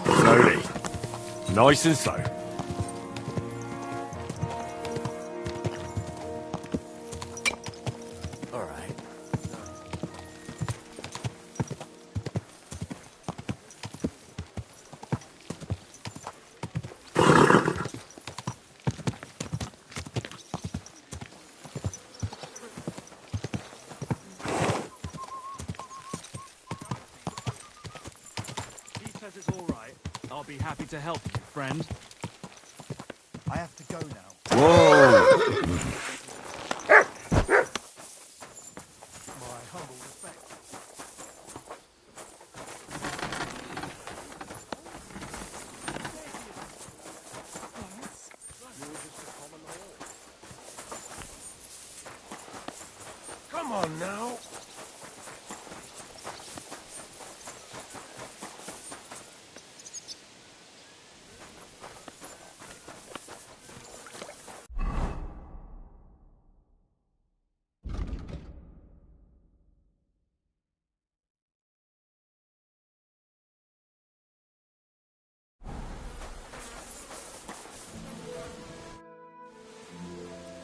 Slowly. Nice and slow. All right. He says it's all right. I'll be happy to help you, friend. I have to go now. Whoa! My humble respect. Come on now.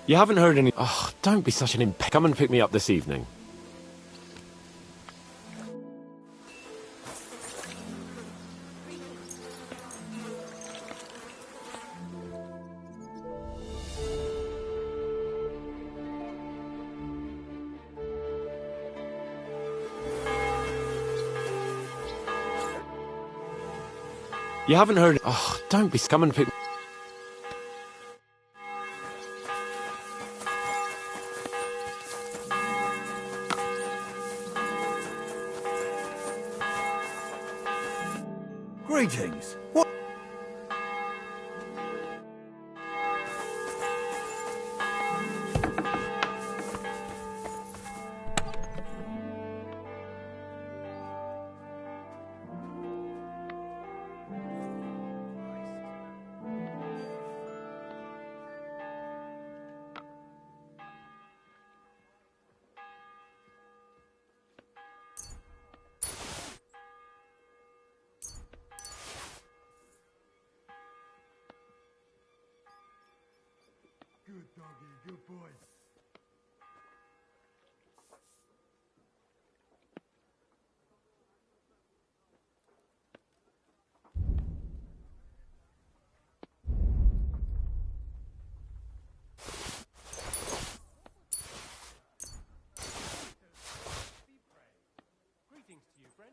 You haven't heard any... Oh, don't be such an imp... Come and pick me up this evening. You haven't heard... Oh, don't be... Come and pick... Greetings. What? Good doggy, good boy. Greetings to you, friend.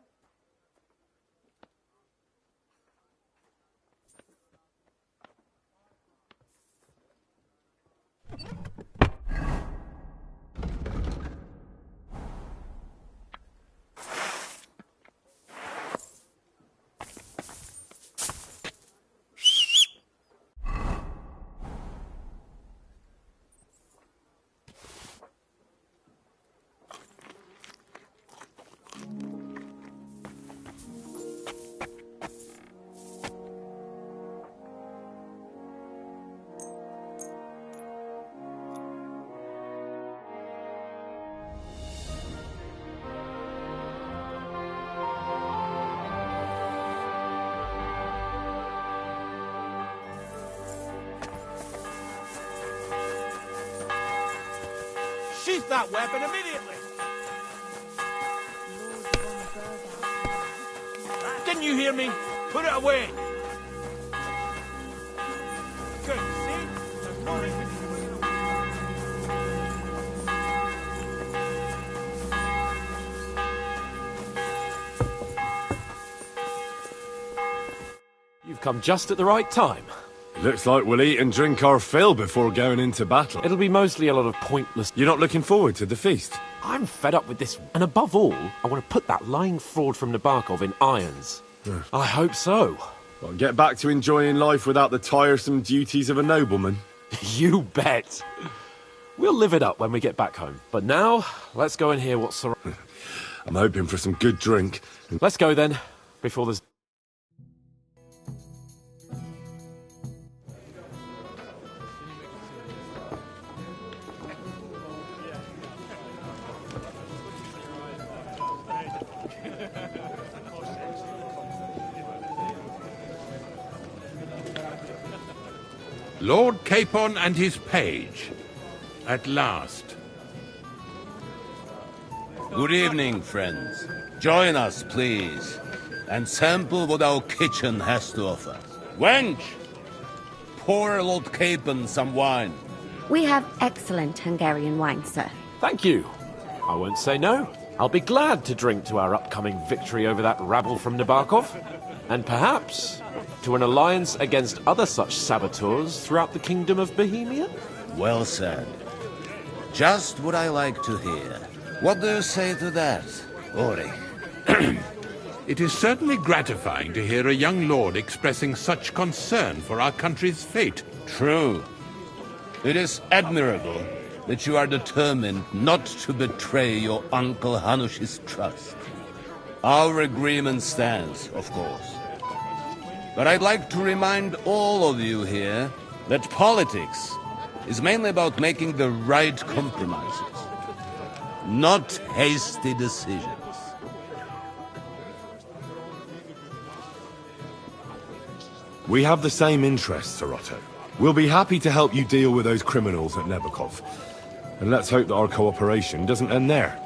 Sheath that weapon immediately! Didn't you hear me? Put it away! Good, see? There's no reason to put it away. You've come just at the right time. Looks like we'll eat and drink our fill before going into battle. It'll be mostly a lot of pointless... You're not looking forward to the feast? I'm fed up with this. And above all, I want to put that lying fraud from Nabokov in irons. I hope so. Well, get back to enjoying life without the tiresome duties of a nobleman. You bet. We'll live it up when we get back home. But now, let's go and hear what's... I'm hoping for some good drink. Let's go then, before there's... Lord Capon and his page. At last. Good evening, friends. Join us, please, and sample what our kitchen has to offer. Wench! Pour Lord Capon some wine. We have excellent Hungarian wine, sir. Thank you. I won't say no. I'll be glad to drink to our upcoming victory over that rabble from Nabokov, and perhaps to an alliance against other such saboteurs throughout the kingdom of Bohemia. Well said. Just what I like to hear. What do you say to that, Ori? It is certainly gratifying to hear a young lord expressing such concern for our country's fate. True. It is admirable that you are determined not to betray your Uncle Hanush's trust. Our agreement stands, of course. But I'd like to remind all of you here that politics is mainly about making the right compromises, not hasty decisions. We have the same interests, Sarotto. We'll be happy to help you deal with those criminals at Nebokov. And let's hope that our cooperation doesn't end there.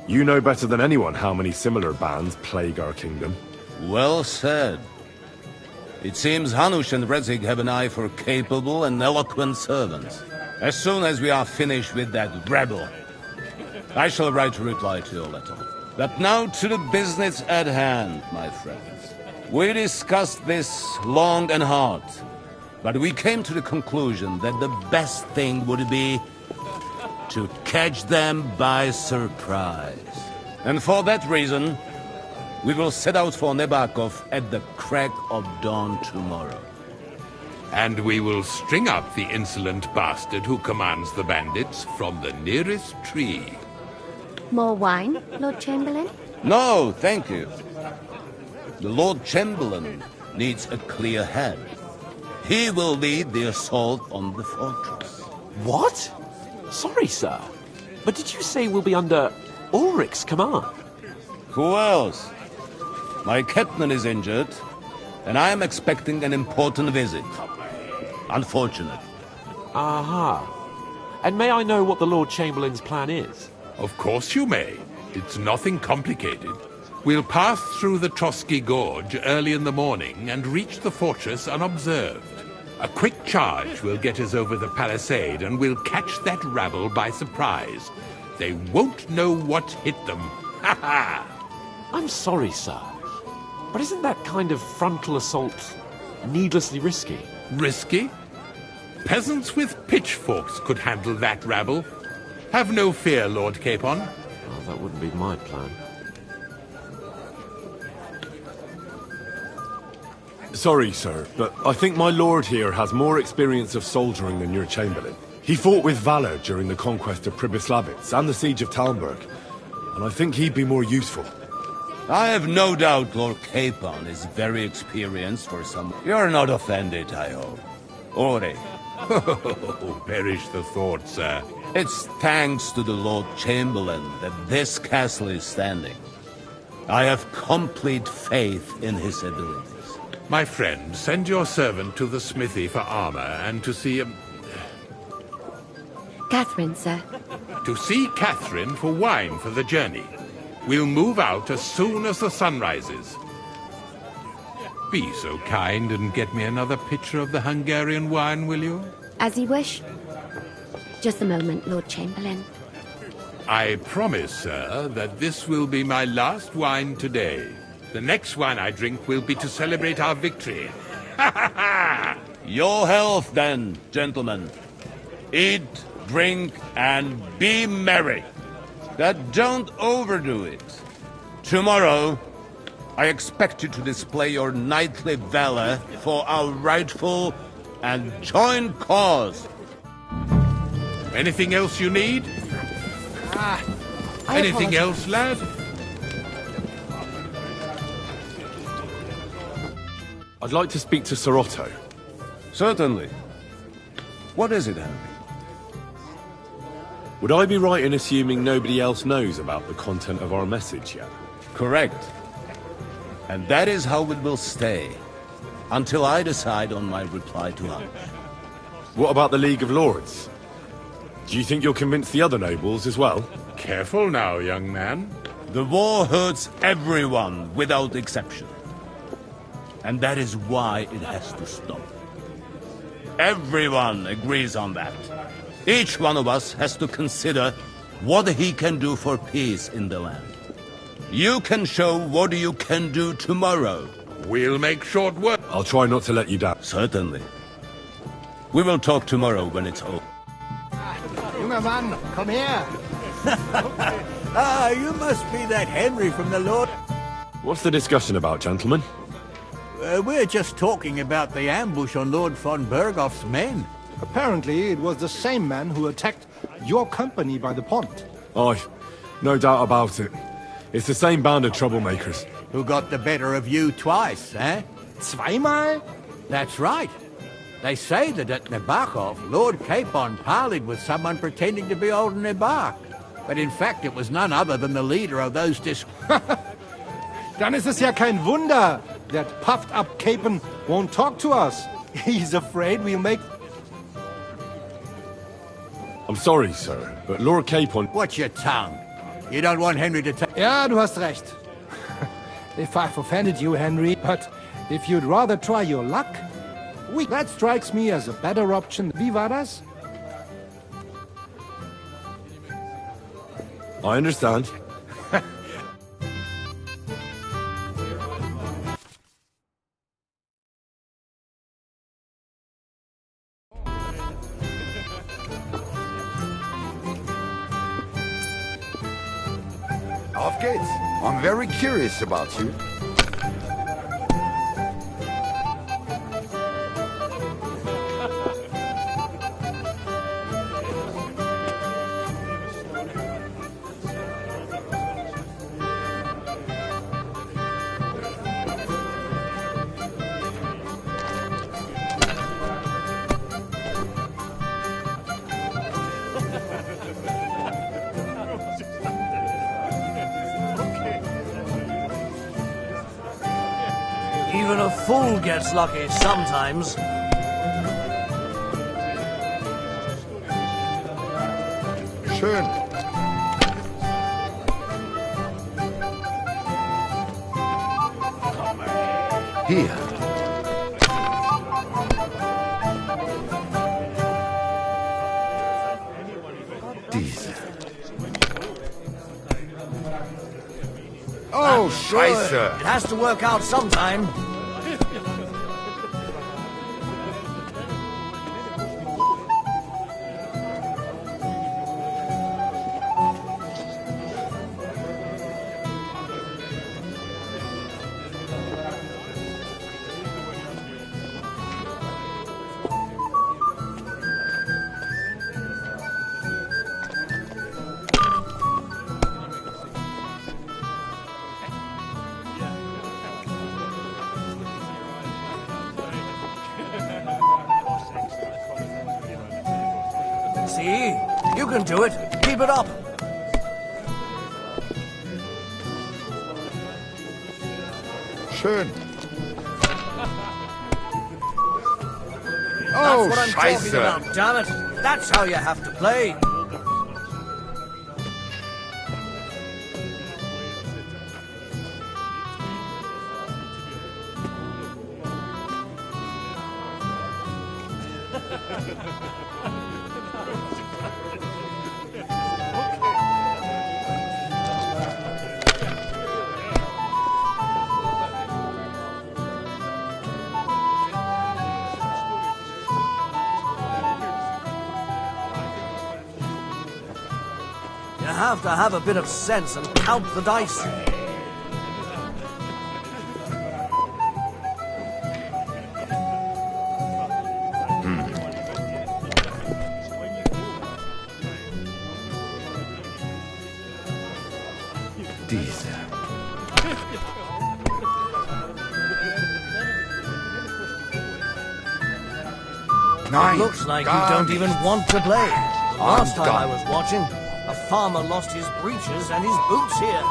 You know better than anyone how many similar bands plague our kingdom. Well said. It seems Hanush and Rezig have an eye for capable and eloquent servants. As soon as we are finished with that rebel, I shall write a reply to your letter. But now to the business at hand, my friends. We discussed this long and hard, but we came to the conclusion that the best thing would be to catch them by surprise. And for that reason, we will set out for Nebakov at the crack of dawn tomorrow. And we will string up the insolent bastard who commands the bandits from the nearest tree. More wine, Lord Chamberlain? No, thank you. The Lord Chamberlain needs a clear head. He will lead the assault on the fortress. What? Sorry, sir. But did you say we'll be under Ulrich's command? Who else? My Ketman is injured, and I am expecting an important visit. Unfortunate. Aha. And may I know what the Lord Chamberlain's plan is? Of course you may. It's nothing complicated. We'll pass through the Trotsky Gorge early in the morning and reach the fortress unobserved. A quick charge will get us over the palisade and we'll catch that rabble by surprise. They won't know what hit them. Ha ha! I'm sorry, sir. But isn't that kind of frontal assault needlessly risky? Risky? Peasants with pitchforks could handle that rabble. Have no fear, Lord Capon. Well, that wouldn't be my plan. Sorry, sir, but I think my lord here has more experience of soldiering than your Chamberlain. He fought with valor during the conquest of Pribyslavitz and the siege of Talmberg, and I think he'd be more useful. I have no doubt Lord Capon is very experienced for some... You're not offended, I hope. Ori. Oh, perish the thought, sir. It's thanks to the Lord Chamberlain that this castle is standing. I have complete faith in his abilities. My friend, send your servant to the smithy for armor and to see Catherine, sir. to see Catherine for wine for the journey. We'll move out as soon as the sun rises. Be so kind and get me another pitcher of the Hungarian wine, will you? As you wish. Just a moment, Lord Chamberlain. I promise, sir, that this will be my last wine today. The next wine I drink will be to celebrate our victory. Ha ha ha! Your health, then, gentlemen. Eat, drink, and be merry. But don't overdo it. Tomorrow, I expect you to display your knightly valor for our rightful and joint cause. Anything else you need? Anything else, lad? I'd like to speak to Sarotto. Certainly. What is it, Henry? Would I be right in assuming nobody else knows about the content of our message yet? Correct. And that is how it will stay, until I decide on my reply to Hunt. What about the League of Lords? Do you think you'll convince the other nobles as well? Careful now, young man. The war hurts everyone without exception. And that is why it has to stop. Everyone agrees on that. Each one of us has to consider what he can do for peace in the land. You can show what you can do tomorrow. We'll make short work. I'll try not to let you down. Certainly. We will talk tomorrow when it's over. Junger Mann, komm her! Ah, you must be that Henry from the Lord. What's the discussion about, gentlemen? We're just talking about the ambush on Lord von Bergoff's men. Apparently, it was the same man who attacked your company by the pond. Aye, no doubt about it. It's the same band of troublemakers. Who got the better of you twice, eh? Zweimal? That's right. They say that at Nabokov, Lord Capon parleyed with someone pretending to be old Nabok. But in fact, it was none other than the leader of those Dann ist es ja kein Wunder. That puffed-up Capon won't talk to us. He's afraid we'll make... I'm sorry, sir, but Lord Capon... Watch your tongue. You don't want Henry to take... Ja, du hast recht. If I've offended you, Henry, but if you'd rather try your luck, that strikes me as a better option. Wie war das? I understand. Auf geht's. I'm very curious about you. Even a fool gets lucky sometimes. Schön. Hier. Diese. Oh, Scheiße! It has to work out sometime. See? You can do it. Keep it up. Schön. That's Oh, what I'm talking Scheiße! about, damn it. That's how you have to play. You have to have a bit of sense and count the dice. Diese. Nein, Looks like you gar don't nicht. even want to play. Last time I done. was watching, a farmer lost his breeches and his boots here.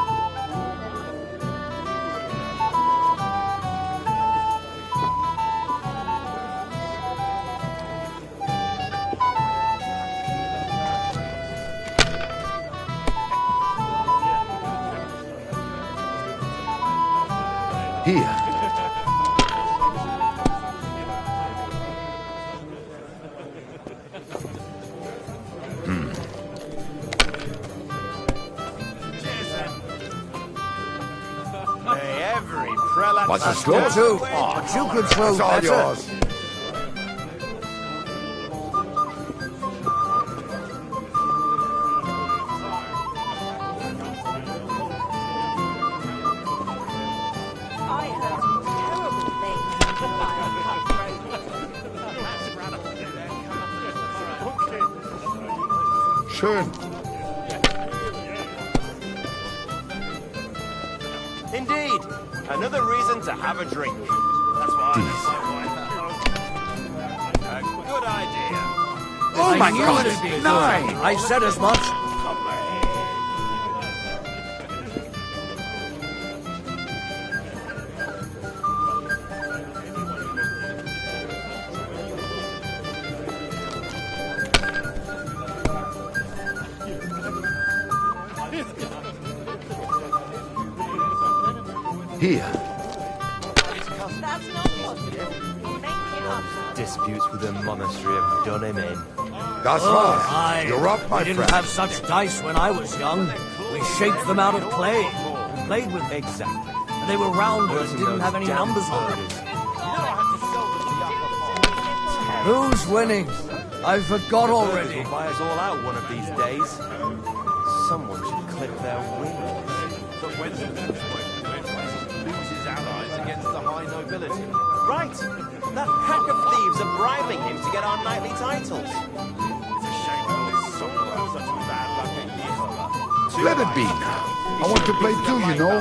Here. What's the score? Two, but you could throw It's all better. yours. I heard terrible things about a cutthroat. Schön. Indeed. Another reason to have a drink. That's why a good idea. Oh my knew God! it'd be good. Nine! I said as much. Here. That's not positive. Make it up. Disputes with the monastery have done him in. Das Oh, war's. You're up, my we didn't friend. have such dice when I was young. We shaped them out of clay and played with them. Exactly. And they were rounded and didn't have any numbers on them. Who's winning? I forgot already. Will buy us all out one of these days. Someone should clip their wings. But when loses allies against the high nobility. Right. That pack of thieves are bribing him to get our knightly titles. It's a shame that someone has such bad luck at Let it be now. I want to play too, you know.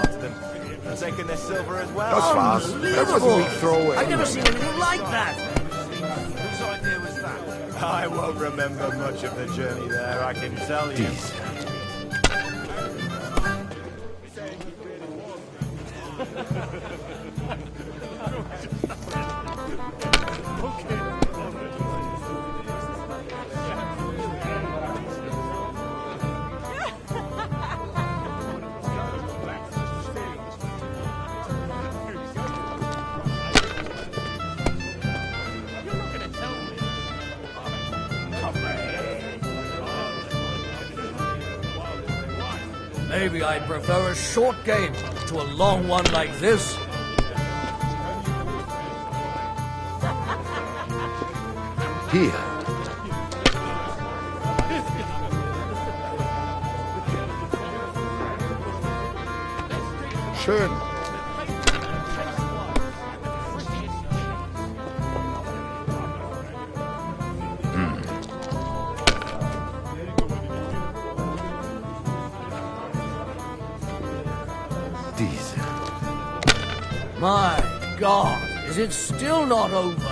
And taking their silver as well. Das war's. That was a weak throwaway. I've never seen anything like that. Whose idea was that? I won't remember much of the journey there, I can tell you. Maybe I'd prefer a short game to a long one like this. Here. Schön. Diese. My God, is it still not over?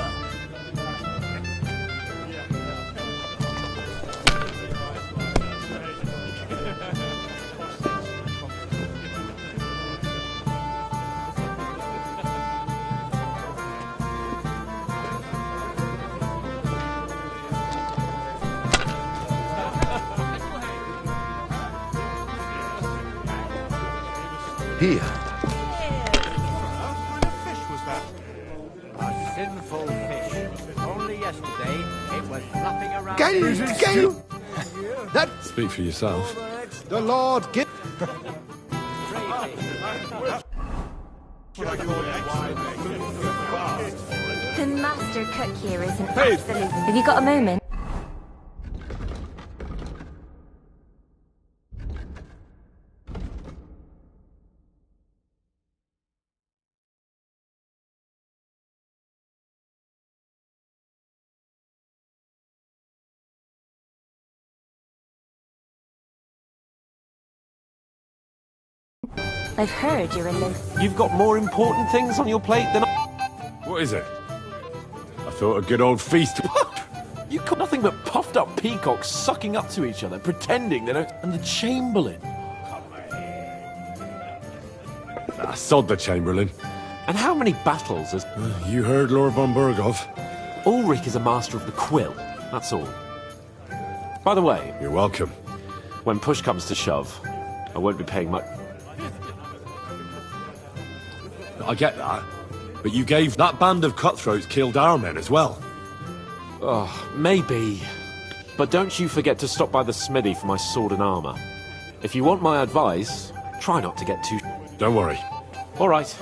Here. A sinful fish. Only yesterday, it was flapping around. Geil! That speak for yourself. The Lord give. The master cook here is an absolute... Have you got a moment? I've heard you're in the... You've got more important things on your plate than What is it? I thought a good old feast. You got nothing but puffed up peacocks sucking up to each other, pretending they don't... And the Chamberlain. Ah, sod the Chamberlain. And how many battles has... You heard Lord von Burgov? Ulrich is a master of the quill, that's all. By the way, You're welcome. when push comes to shove, I won't be paying much... I get that. But you gave... That band of cutthroats killed our men as well. Oh, maybe. But don't you forget to stop by the smithy for my sword and armor. If you want my advice, try not to get too... Don't worry. All right.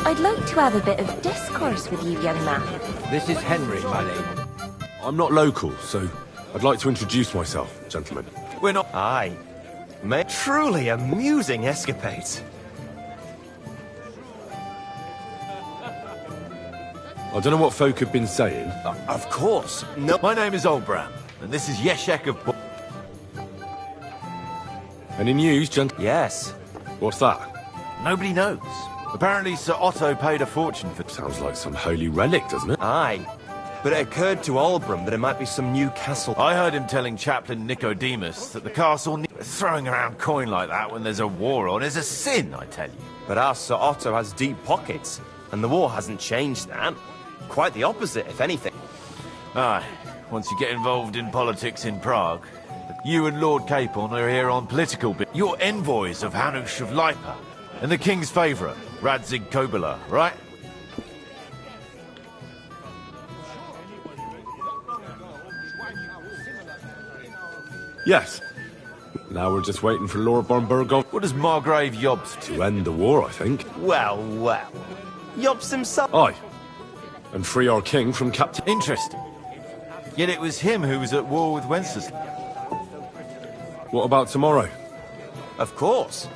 I'd like to have a bit of discourse with you, young man. This is Henry, my lady. I'm not local, so I'd like to introduce myself, gentlemen. We're not... Aye. Mate, truly amusing escapades. I don't know what folk have been saying. Of course. No. My name is Olbram, and this is Yeshek of... Any news, gentlemen? Yes. What's that? Nobody knows. Apparently Sir Otto paid a fortune for... Sounds like some holy relic, doesn't it? Aye. But it occurred to Olbram that it might be some new castle. I heard him telling Chaplain Nicodemus that the castle... Throwing around coin like that when there's a war on is a sin, I tell you. But our Sir Otto has deep pockets, and the war hasn't changed that. Quite the opposite, if anything. Aye. Once you get involved in politics in Prague, you and Lord Capon are here on political bit. You're envoys of Hanush of Lipa, and the king's favourite, Radzig Kobyla, right? Yes. Now we're just waiting for Lord Bornbergov. What does Margrave Jobs... To end the war, I think. Well, well. Jobs himself... Aye. And free our king from captivity. Interesting. Yet it was him who was at war with Wenceslas. What about tomorrow? Of course.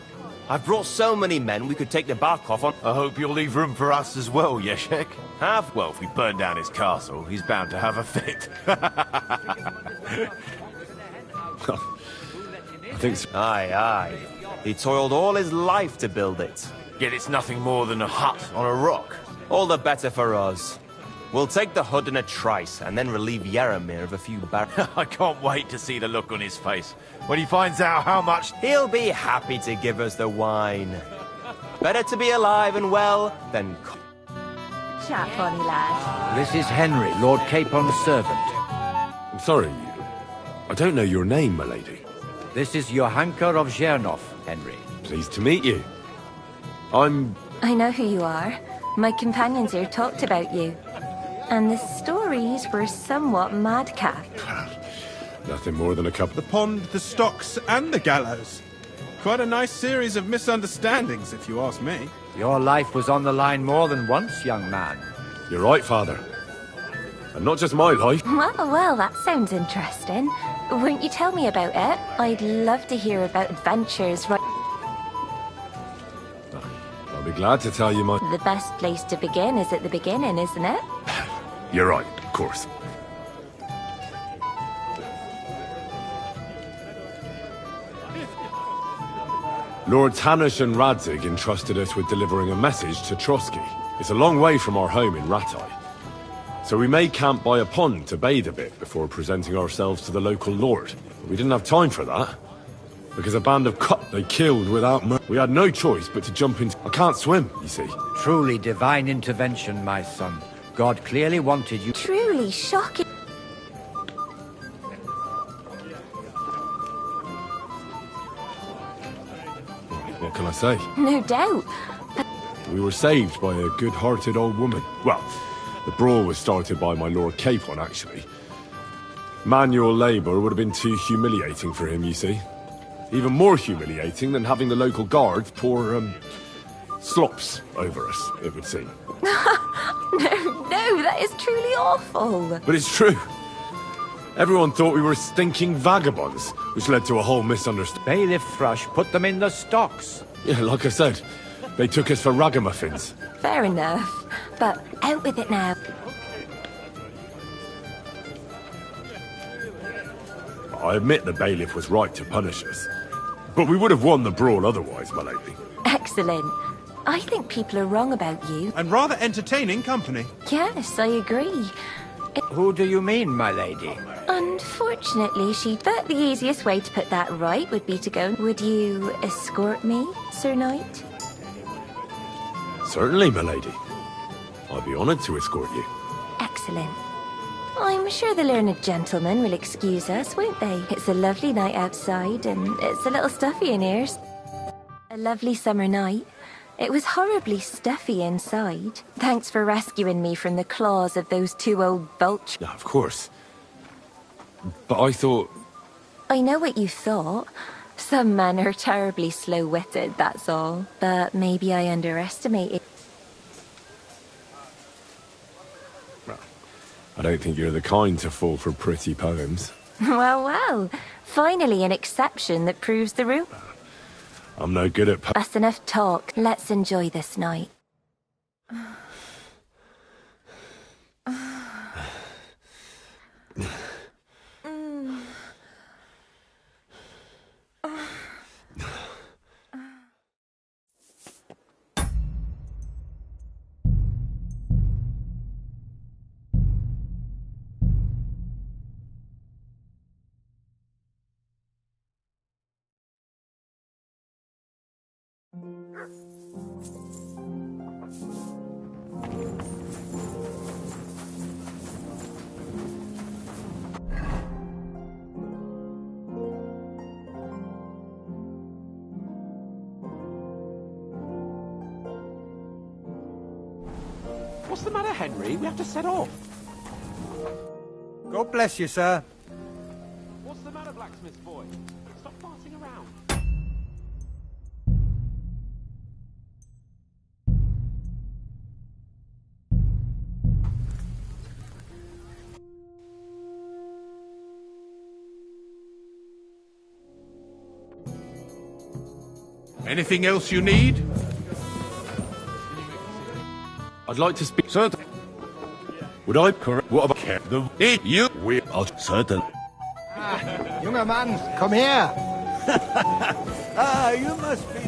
I've brought so many men we could take the Barkov on. I hope you'll leave room for us as well, Yeshek. Have? Well, if we burn down his castle, he's bound to have a fit. I think so. Aye, aye. He toiled all his life to build it. Yet it's nothing more than a hut on a rock. All the better for us. We'll take the hut in a trice, and then relieve Yaramir of a few barrels. I can't wait to see the look on his face when he finds out how much... He'll be happy to give us the wine. Better to be alive and well than... Chat, bonny lad. This is Henry, Lord Capon's servant. I'm sorry. I don't know your name, my lady. This is Johanka of Zhernov, Henry. Pleased to meet you. I'm... I know who you are. My companions here talked about you. And the stories were somewhat madcap. Nothing more than a couple... The pond, the stocks, and the gallows. Quite a nice series of misunderstandings, if you ask me. Your life was on the line more than once, young man. You're right, Father. And not just my life. Well, well, that sounds interesting. Won't you tell me about it? I'd love to hear about adventures right... I'll be glad to tell you my... The best place to begin is at the beginning, isn't it? You're right, of course. Lords Hanush and Radzig entrusted us with delivering a message to Trotsky. It's a long way from our home in Ratai. So we made camp by a pond to bathe a bit before presenting ourselves to the local lord. But we didn't have time for that, because a band of they killed without mercy. We had no choice but to jump into... I can't swim, you see. Truly divine intervention, my son. God clearly wanted you... Truly shocking. What can I say? No doubt. We were saved by a good-hearted old woman. Well, the brawl was started by my Lord Capon, actually. Manual labour would have been too humiliating for him, you see. Even more humiliating than having the local guards pour, slops over us, it would seem. No, that is truly awful. But it's true. Everyone thought we were stinking vagabonds, which led to a whole misunderstanding. Bailiff Thrush put them in the stocks. Yeah, like I said, they took us for ragamuffins. Fair enough. But out with it now. I admit the bailiff was right to punish us. But we would have won the brawl otherwise, my lady. Excellent. I think people are wrong about you. And rather entertaining company. Yes, I agree. Who do you mean, my lady? Unfortunately, but the easiest way to put that right would be to go. Would you escort me, Sir Knight? Certainly, milady. I'd be honored to escort you. Excellent. I'm sure the learned gentlemen will excuse us, won't they? It's a lovely night outside, and it's a little stuffy in here. A lovely summer night. It was horribly stuffy inside. Thanks for rescuing me from the claws of those two old vultures. Yeah, of course. But I thought... I know what you thought. Some men are terribly slow-witted, that's all. But maybe I underestimated. I don't think you're the kind to fall for pretty poems. Well. Finally an exception that proves the rule. I'm no good at That's enough talk. Let's enjoy this night. What's the matter, Henry? We have to set off. God bless you, sir. What's the matter, blacksmith boy? Stop farting around. Anything else you need? I'd like to speak... Certain. Would I... Correct. What about... I'll... Certain. Junger Mann, komm her! You must be...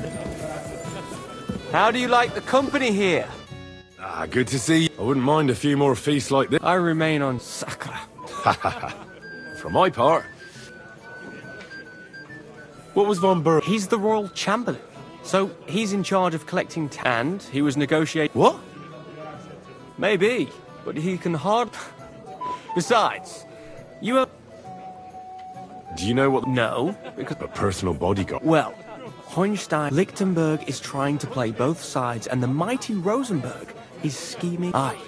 How do you like the company here? Good to see you. I wouldn't mind a few more feasts like this. I remain on Sacra. For my part... What was Von Burr? He's the royal chamberlain. So, he's in charge of collecting and he was negotiating... What? Maybe, but he can Besides, you have... Do you know what... No, because... A personal bodyguard. Well, Hohenstein Lichtenberg is trying to play both sides, and the mighty Rosenberg is scheming... Aye,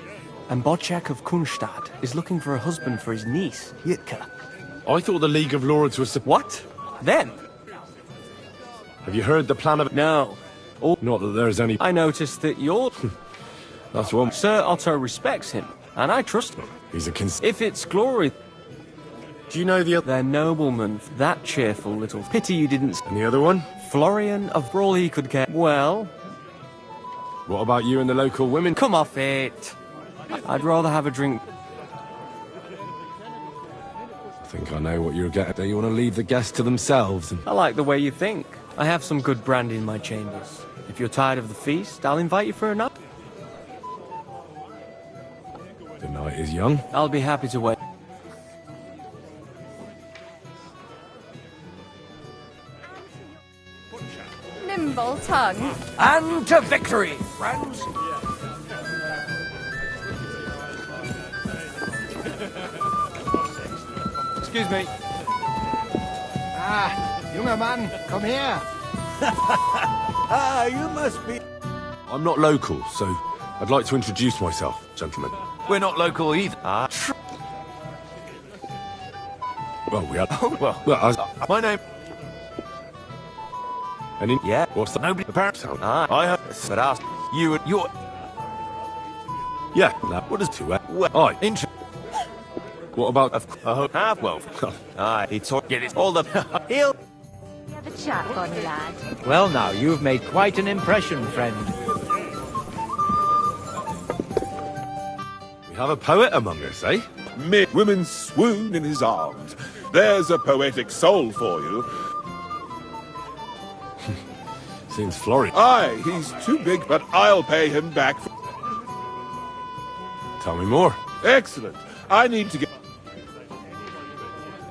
and Bocek of Kunstad is looking for a husband for his niece, Yitka. I thought the League of Lords was... What? Them? Have you heard the plan of... No. Not that there's any... I noticed that you're... That's one... Sir Otto respects him, and I trust him. He's a If it's glory... Do you know the other... They're noblemen, that cheerful little... Pity you didn't... And the other one? Florian of all he could get. Well... What about you and the local women? Come off it. I'd rather have a drink... I think I know what you're getting. Do you want to leave the guests to themselves? I like the way you think. I have some good brandy in my chambers. If you're tired of the feast, I'll invite you for a night. The night is young. I'll be happy to wait. Nimble tongue. And to victory, friends! Excuse me. Junger Mann, komm her! You must be... I'm not local, so I'd like to introduce myself, gentlemen. We're not local either. Well, we had... My name... Any... Yeah. What's that? Nobody... Apparently... I heard... But asked you and your... Yeah, that... What is two... Well, What about... half well. Aye, he took... Get it all the... He'll... You have a chat, bonny lad. Well now, you've made quite an impression, friend. We have a poet among us, eh? Women swoon in his arms. There's a poetic soul for you. Seems Florian. Aye, he's too big, but I'll pay him back. Tell me more. Excellent. I need to get...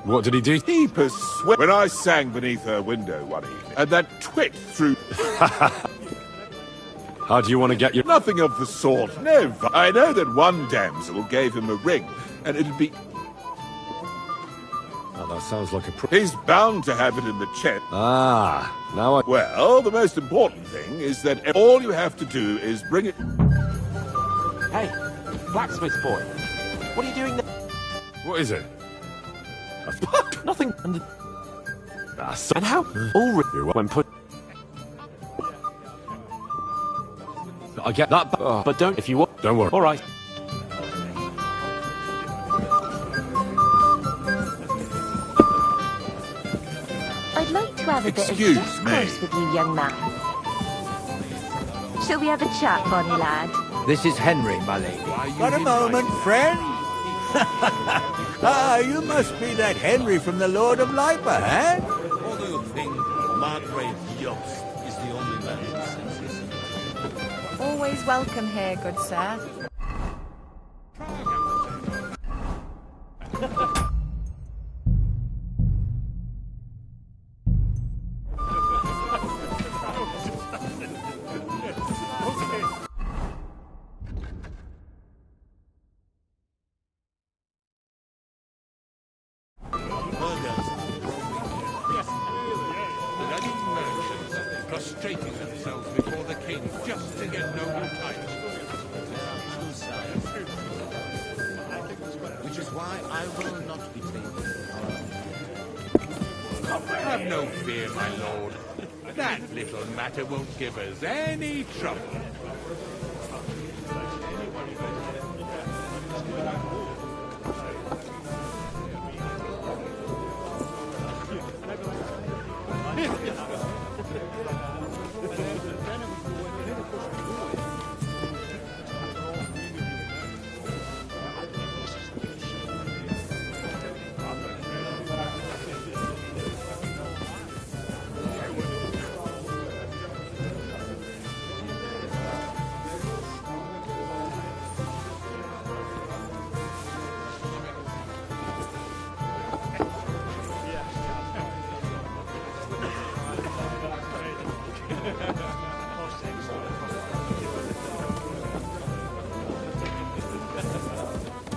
What did he do? He persuaded when I sang beneath her window one evening, and that twit threw... How do you want to get your... Nothing of the sort, no. I know that one damsel gave him a ring, and it'd be... Oh, that sounds like a... He's bound to have it in the chest. Ah, now I... Well, the most important thing is that all you have to do is bring it... Hey, blacksmith boy. What are you doing there? What is it? Nothing. And how? All when put... I get that, but don't if you want. Don't worry. All right. I'd like to have a bit of Excuse discourse me. with you, young man. Shall we have a chat, bonny lad? This is Henry, my lady. Got a moment, friend? Ah, you must be that Henry from the Lord of Lipa, eh? Or do you think Margrave Yost is the only man who senses? Always welcome here, good sir. Prostrating themselves before the king just to get noble titles. Which is why I will not be taken. Have no fear, my lord. That little matter won't give us any trouble.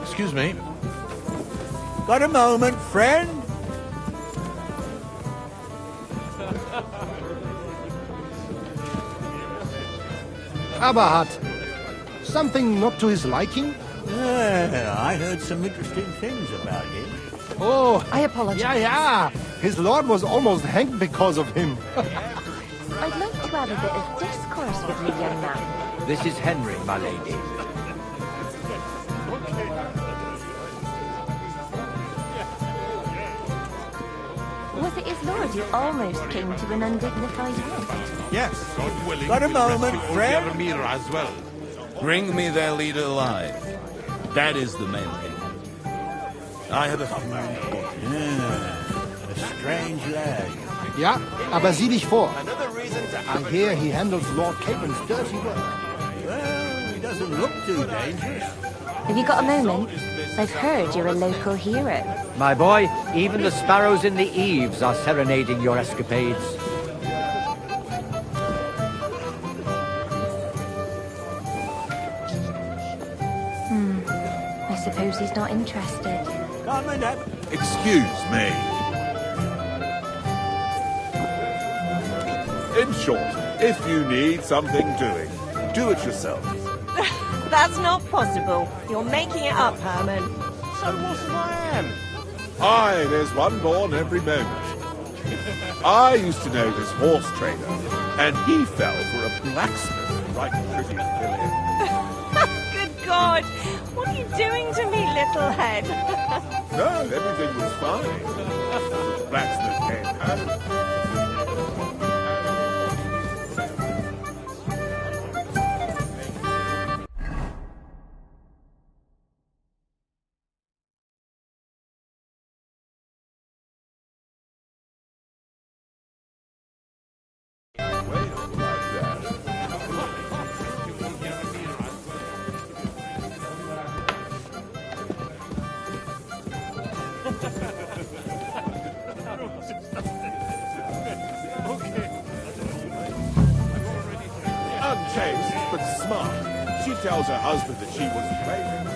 Excuse me. Got a moment, friend? Aberhard. Something not to his liking? I heard some interesting things about him. Oh, I apologize. yeah. His lord was almost hanged because of him. I'd like to have a bit of discourse with you, young man. This is Henry, my lady. Was it his lord who almost came to an undignified end? Yes. God willing, Got a we'll moment, rescue old friend? Yaramir as well. Bring me their leader alive. That is the main thing. I have a few A strange lad. Ja, aber sieh dich vor. I hear he handles Lord Capen's dirty work. Well, he doesn't look too dangerous. Have you got a moment? I've heard you're a local hero. My boy, even the sparrows in the eaves are serenading your escapades. I suppose he's not interested. Come and have... Excuse me. In short, if you need something doing, do it yourself. That's not possible. You're making it up, Herman. So what if I am? Aye, there's one born every moment. I used to know this horse trader, and he fell for a blacksmith right pretty brilliant. Good God! What are you doing to me, little head? No, everything was fine. The blacksmith came home. taste, but smart. She tells her husband that she wouldn't play him.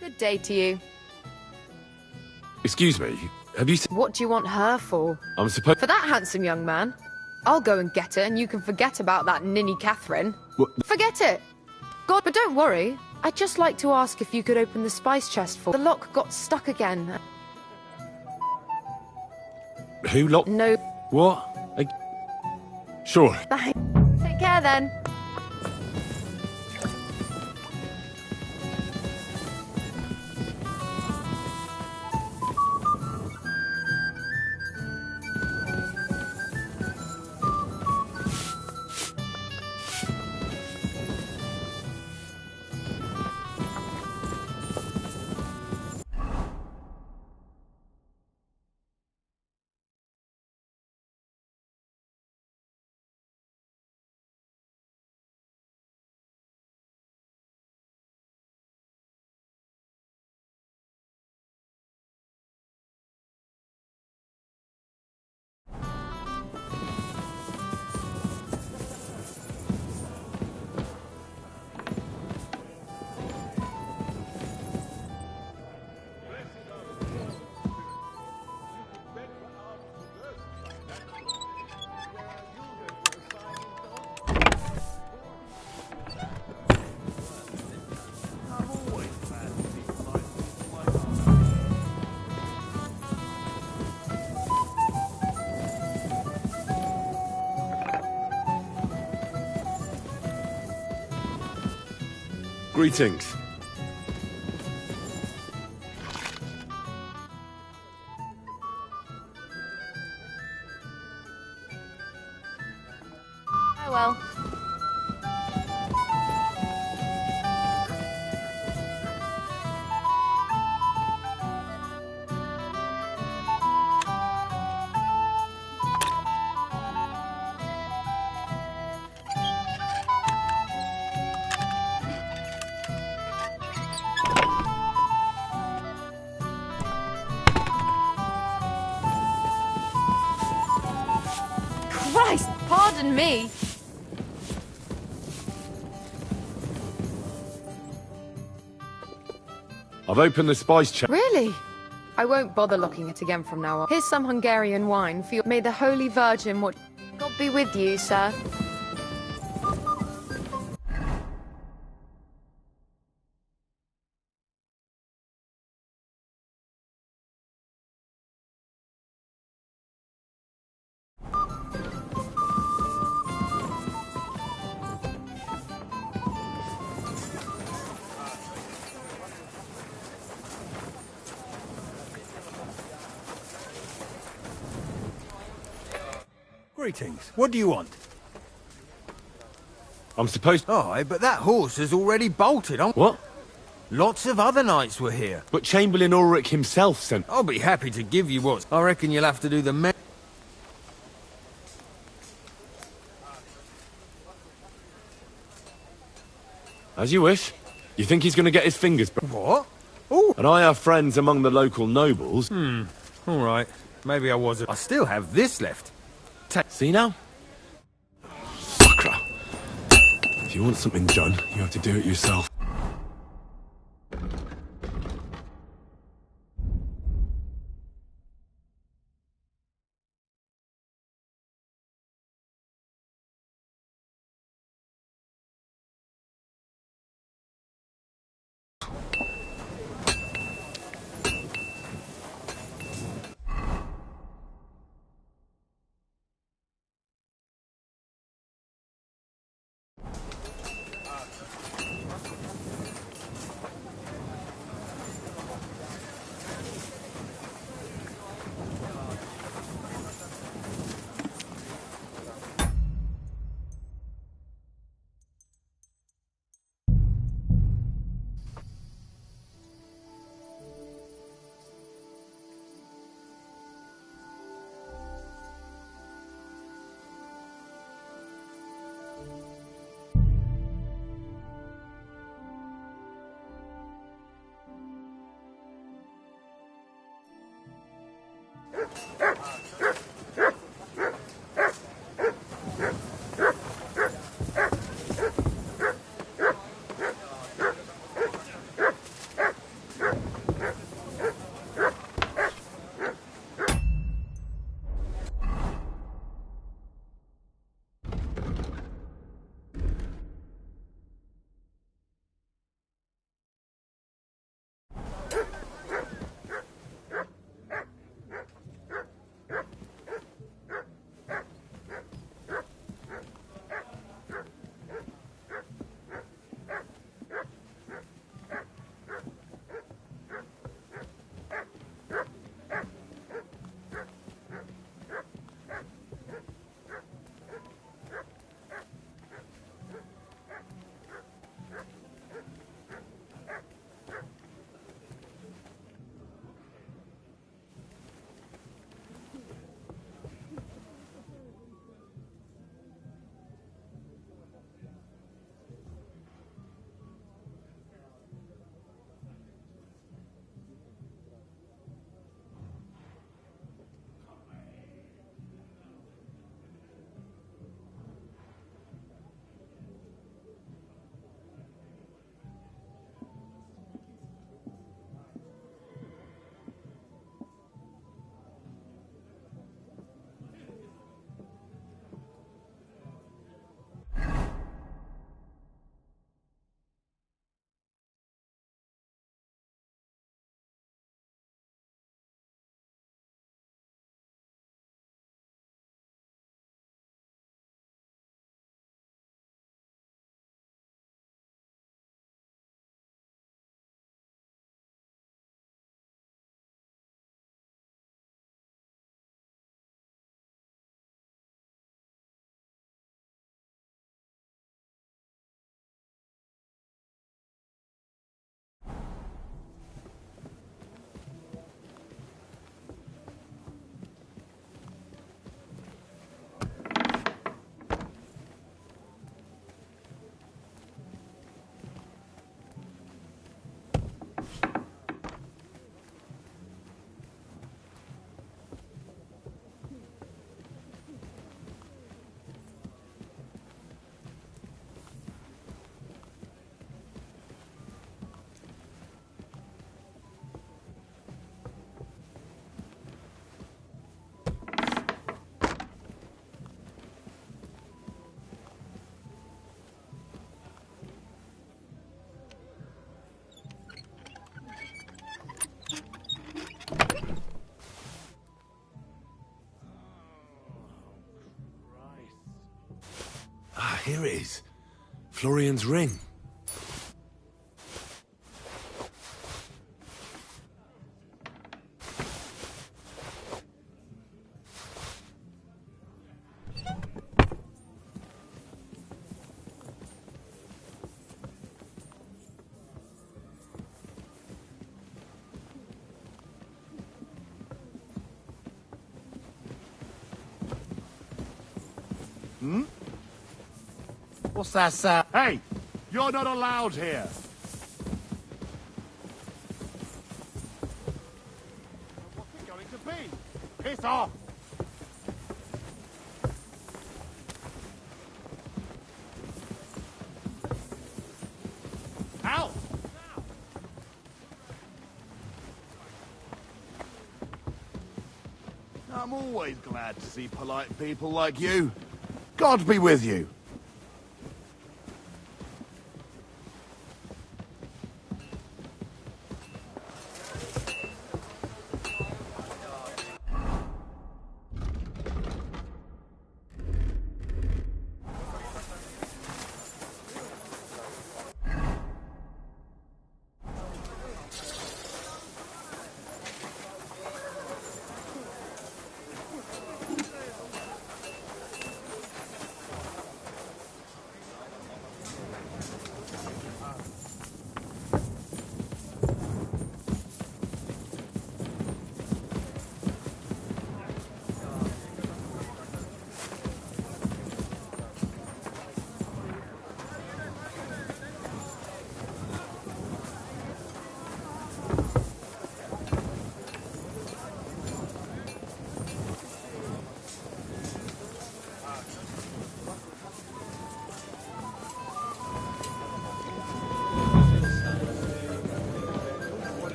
Good day to you. Excuse me, have you seen... What do you want her for? I'm supposed... For that handsome young man? I'll go and get her, and you can forget about that ninny Catherine. What? Forget it! God, but don't worry. I'd just like to ask if you could open the spice chest for... The lock got stuck again. Who locked... No. What? Sure. Thanks. Take care, then. Greetings. Oh well. Christ, pardon me. I've opened the spice chest. Really? I won't bother looking it again from now on. Here's some Hungarian wine for you. May the Holy Virgin what... God be with you, sir. Greetings. What do you want? I'm supposed... Oh, but that horse has already bolted on. What? Lots of other knights were here. But Chamberlain Ulrich himself sent... I'll be happy to give you what. I reckon you'll have to do the... As you wish. You think he's going to get his fingers... What? Oh. And I have friends among the local nobles. All right. Maybe I wasn't. I still have this left. See now? Fucker. If you want something done, you have to do it yourself. Here it is. Florian's ring. Hmm? What's that sound? Hey! You're not allowed here! What's it going to be? Piss off! Out! I'm always glad to see polite people like you. God be with you.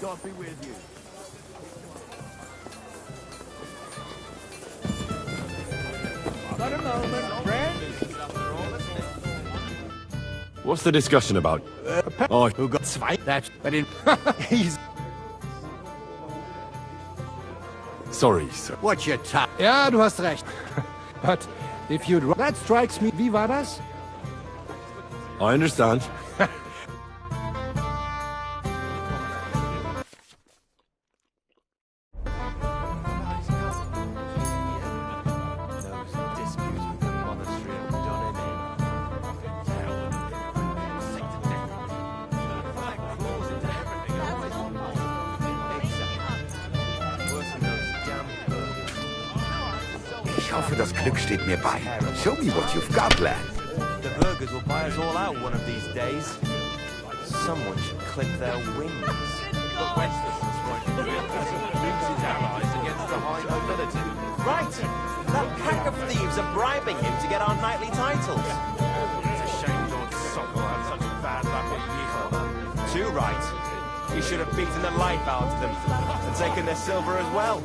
God be with you. Got a moment, friend? What's the discussion about? Oh, who got zwei? That's but in he's. Sorry, sir. What's your time? Ja, du hast recht. But if you'd... That strikes me. Wie war das? I understand. Ich hoffe, das Glück steht mir bei. Show me what you've got, lad. The burgers will buy us all out one of these days. Someone should clip their wings. But Wenceslas won't do it as he leads his allies against the high nobility. Right! That pack of thieves are bribing him to get our knightly titles. It's a shame Lord Sokol had such bad luck at Yeehor. Too right. He should have beaten the life out of them and taken their silver as well.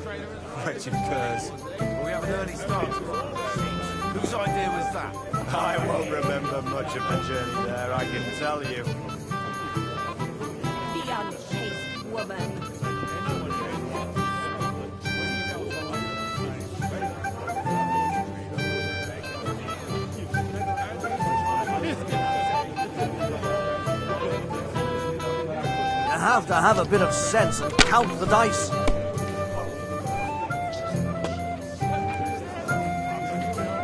Wretched curs. We have an early start tomorrow. Whose idea was that? I won't remember much of the journey there, I can tell you. The unchaste woman. You have to have a bit of sense and count the dice.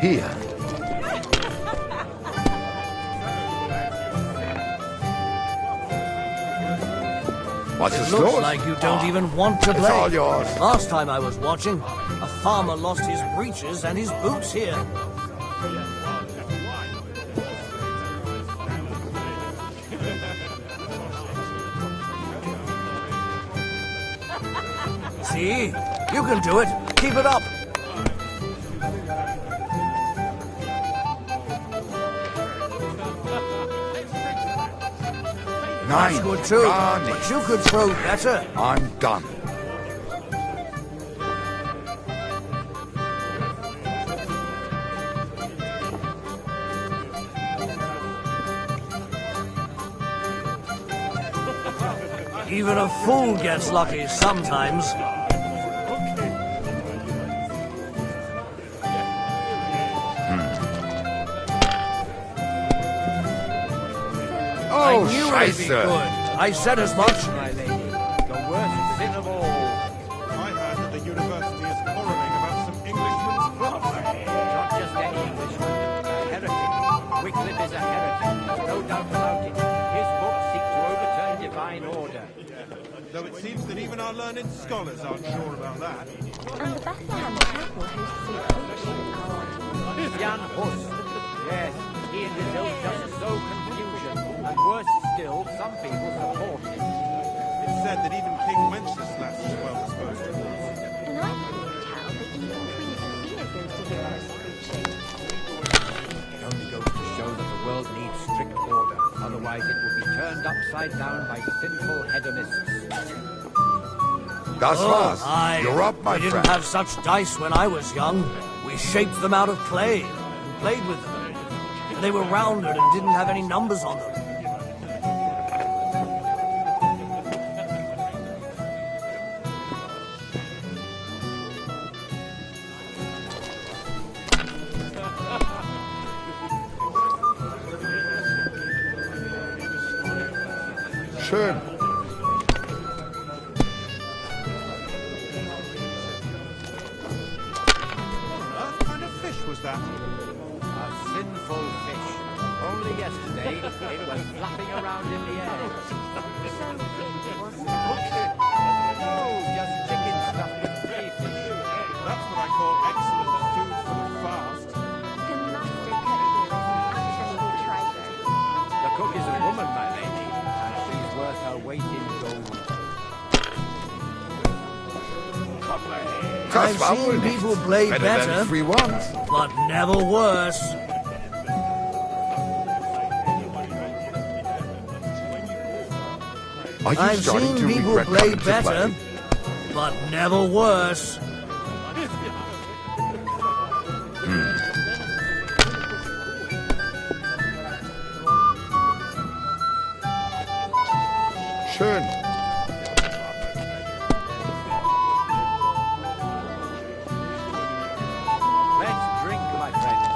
Here. What's the It score? looks like you don't even want to It's play. all yours. Last time I was watching, a farmer lost his breeches and his boots here. See? You can do it. Keep it up. Nine. That's good too, Garnish. but you could throw better. I'm done. Even a fool gets lucky sometimes. I Oh, knew it'd be Scheisse. good. I said as much. My lady, the worst sin of all. I heard that the university is quarreling about some Englishman's books. Not just any Englishman, a heretic. Wycliffe is a heretic, there's no doubt about it. His books seek to overturn divine order. Though it seems that even our learned scholars aren't sure about that. And the Bethlehem Chapel hosts an ancient Jan Hus. Yes, he and his ilk just sow confusion. And worse still, some people support him. It's said that even King Wenceslas is well disposed towards him. And I couldn't tell that even Queen Sophia goes to hear us preaching. It only goes to show that the world needs strict order. Otherwise it will be turned upside down by sinful hedonists. Das war's. You're up, my we friend. didn't have such dice when I was young. We shaped them out of clay and played with them. They were rounded and didn't have any numbers on them. Schön. What kind of fish was that? A sinful fish. Only yesterday it was flapping around in the air. No, just chicken stuffed with crayfish. That's what I call excellent food for the fast. The master cook here is an absolute treasure. The cook is a woman, my lady, and she's worth her weight in gold. I've seen people play Better than 3-1. but never worse. Are you I've starting seen to people regret play coming to better, play? but never worse. Schön. Let's drink, my friends.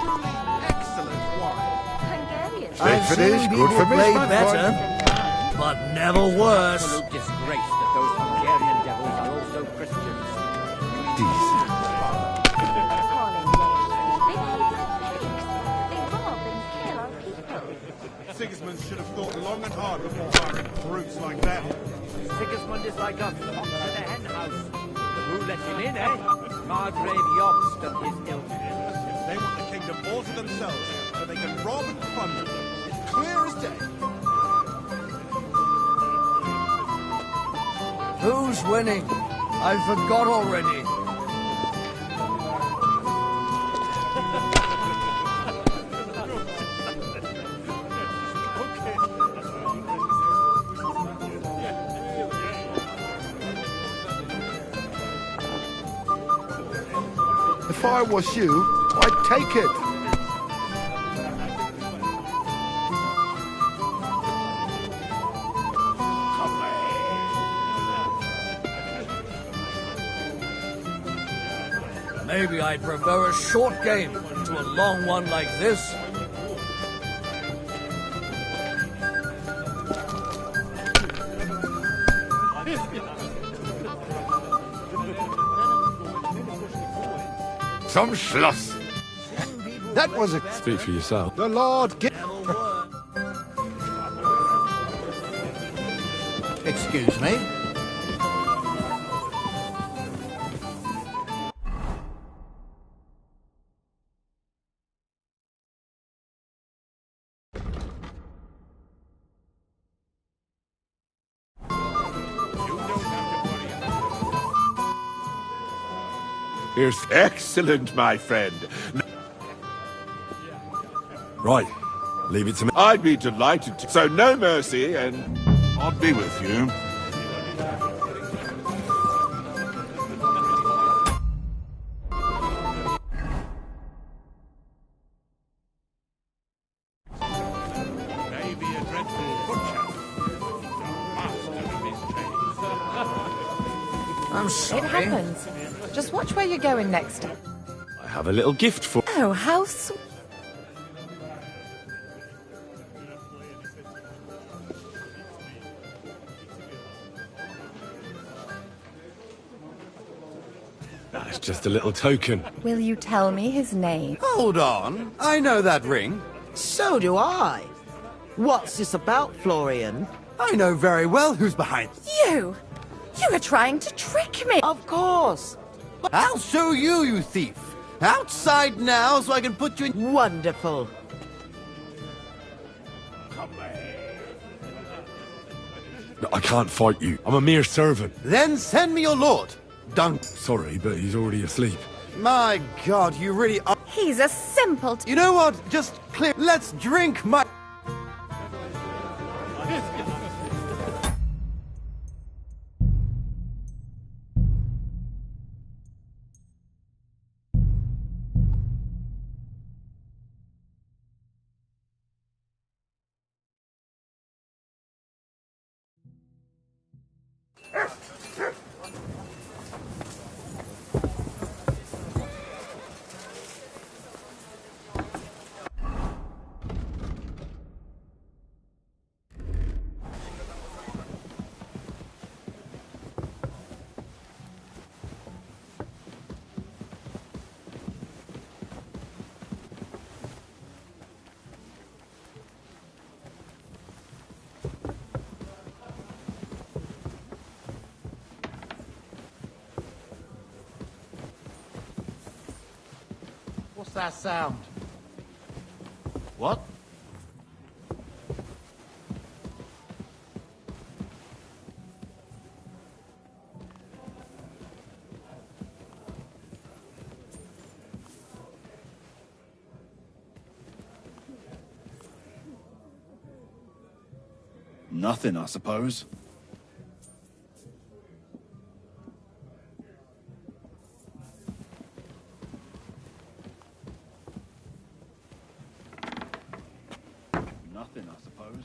Truly excellent wine. Hungarian. I've Für dich, seen gut people für mich, play mein better, Freund. but never worse. Absolute disgrace that those Hungarian devils are also Christians. Appalling nations. They behave like pigs. They rob and kill our people. Sigismund should have thought long and hard before hiring brutes like that. Sigismund is like a fox in a hen house. Who let him in, eh? Margrave Jobst and his ilk. They want the kingdom all to themselves, so they can rob and plunder. It's clear as day. Who's winning? I forgot already. If I was you, I'd take it. Maybe I'd prefer a short game to a long one like this. Zum Schluss. That was a... Speak for yourself. The Lord give... Excuse me? You don't have to worry about Here's... Excellent, my friend. Right. Leave it to me. I'd be delighted to. So no mercy, and I'll be with you. Maybe a dreadful butcher. Master of his trade. I'm It sorry. happens. Just watch where you're going next time. I have a little gift for... Oh, how sweet. That's just a little token. Will you tell me his name? Hold on. I know that ring. So do I. What's this about, Florian? I know very well who's behind. You! You were trying to trick me! Of course. I'll show you, you thief. Outside now so I can put you in... Wonderful. No, I can't fight you. I'm a mere servant. Then send me your lord. Dunk. Sorry, but he's already asleep. My God, you really are... He's a simple... You know what? Just clear... Let's drink my... What's that sound? What? Nothing, I suppose. Nothing, I suppose.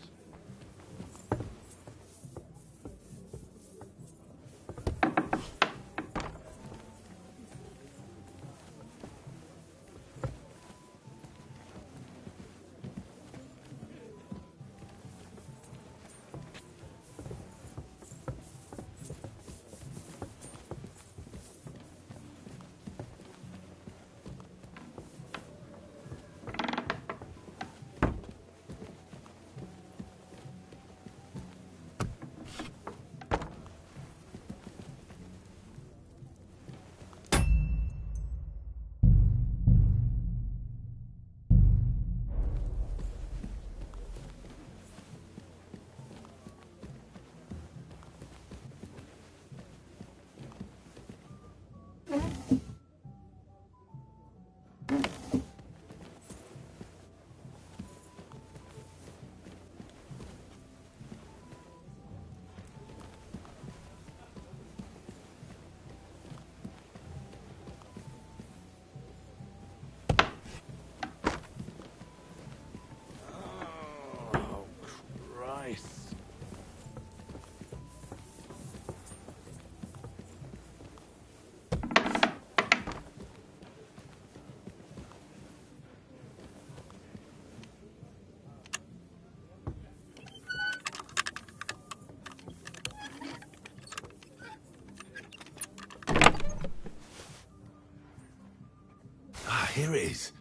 Here it is.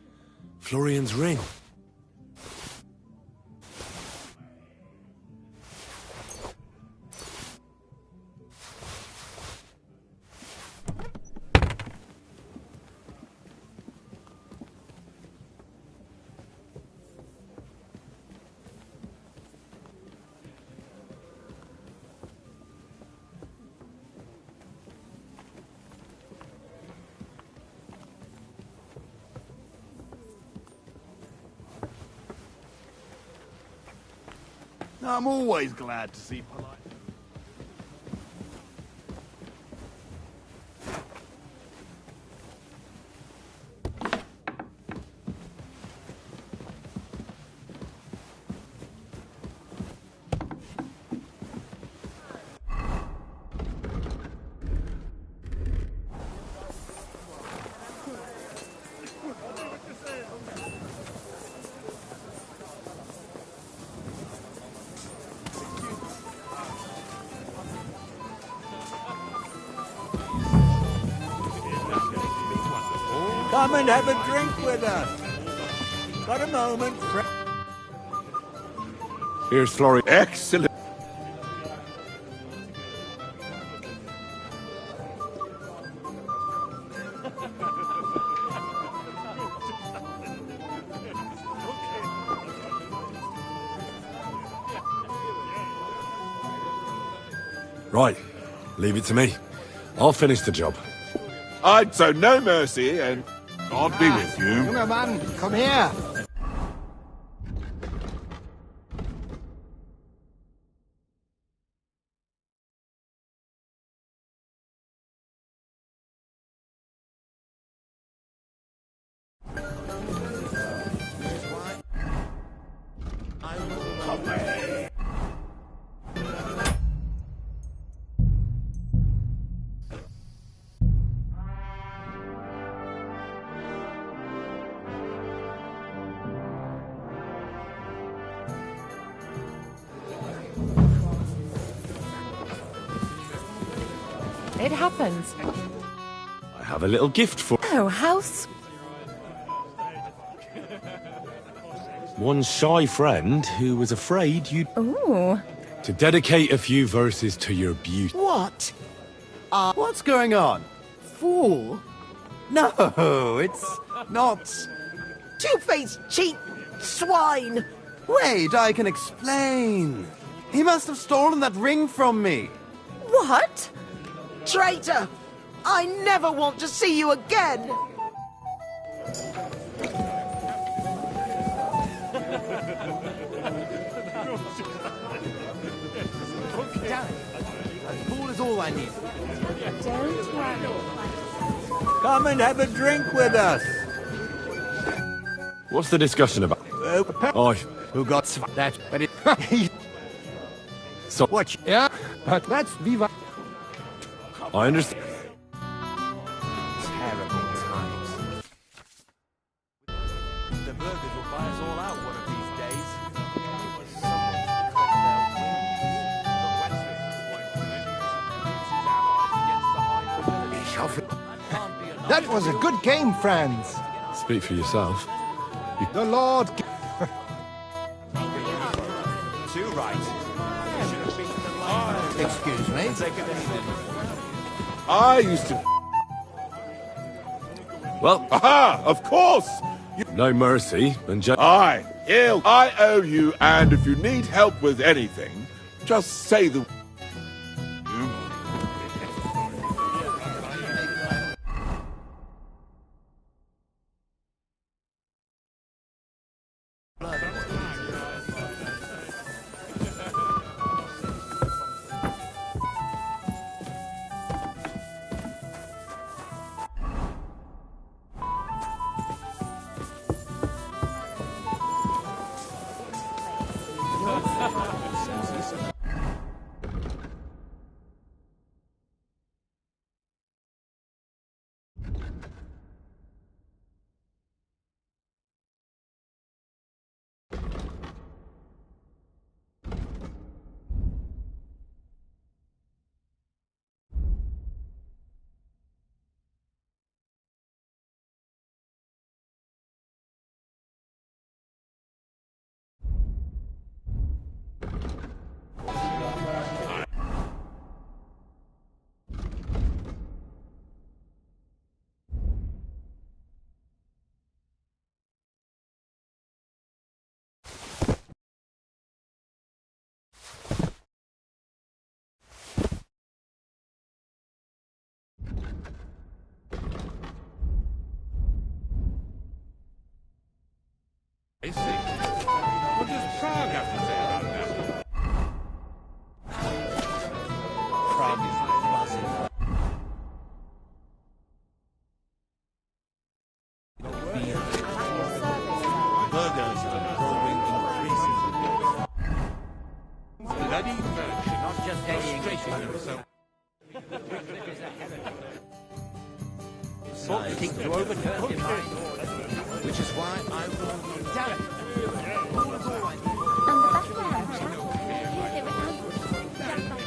Florian's ring. I'm always glad to see polite. Come and have a drink with us. Got a moment, Here's Florrie. Excellent. Right, leave it to me. I'll finish the job. I'd show no mercy, and I'll be with you. Junger Mann, komm her! It happens. I have a little gift for Oh, house. one shy friend who was afraid you'd... Ooh. To dedicate a few verses to your beauty. What? What's going on? Fool? No, it's not. Two-faced cheat swine! Wait, I can explain. He must have stolen that ring from me. What? Traitor! I never want to see you again! Fool is all I need. Don't worry. Come and have a drink with us. What's the discussion about? I... Who got that? But it... So... What? Yeah, but that's Viva. I understand. Terrible times. The burgers will buy us all out one of these days. Someone should crack their wings. That was a good game, friends. Speak for yourself. The Lord... Too right. Excuse me? I used to... Well... Aha! Of course! No mercy, and just... I owe you, and if you need help with anything, just say the... bloody virgin. Not just any Frustrating so. Seek to overturn divine order. Which is why I will... Damn it! And the Bethlehem chapel. It was ambushed down by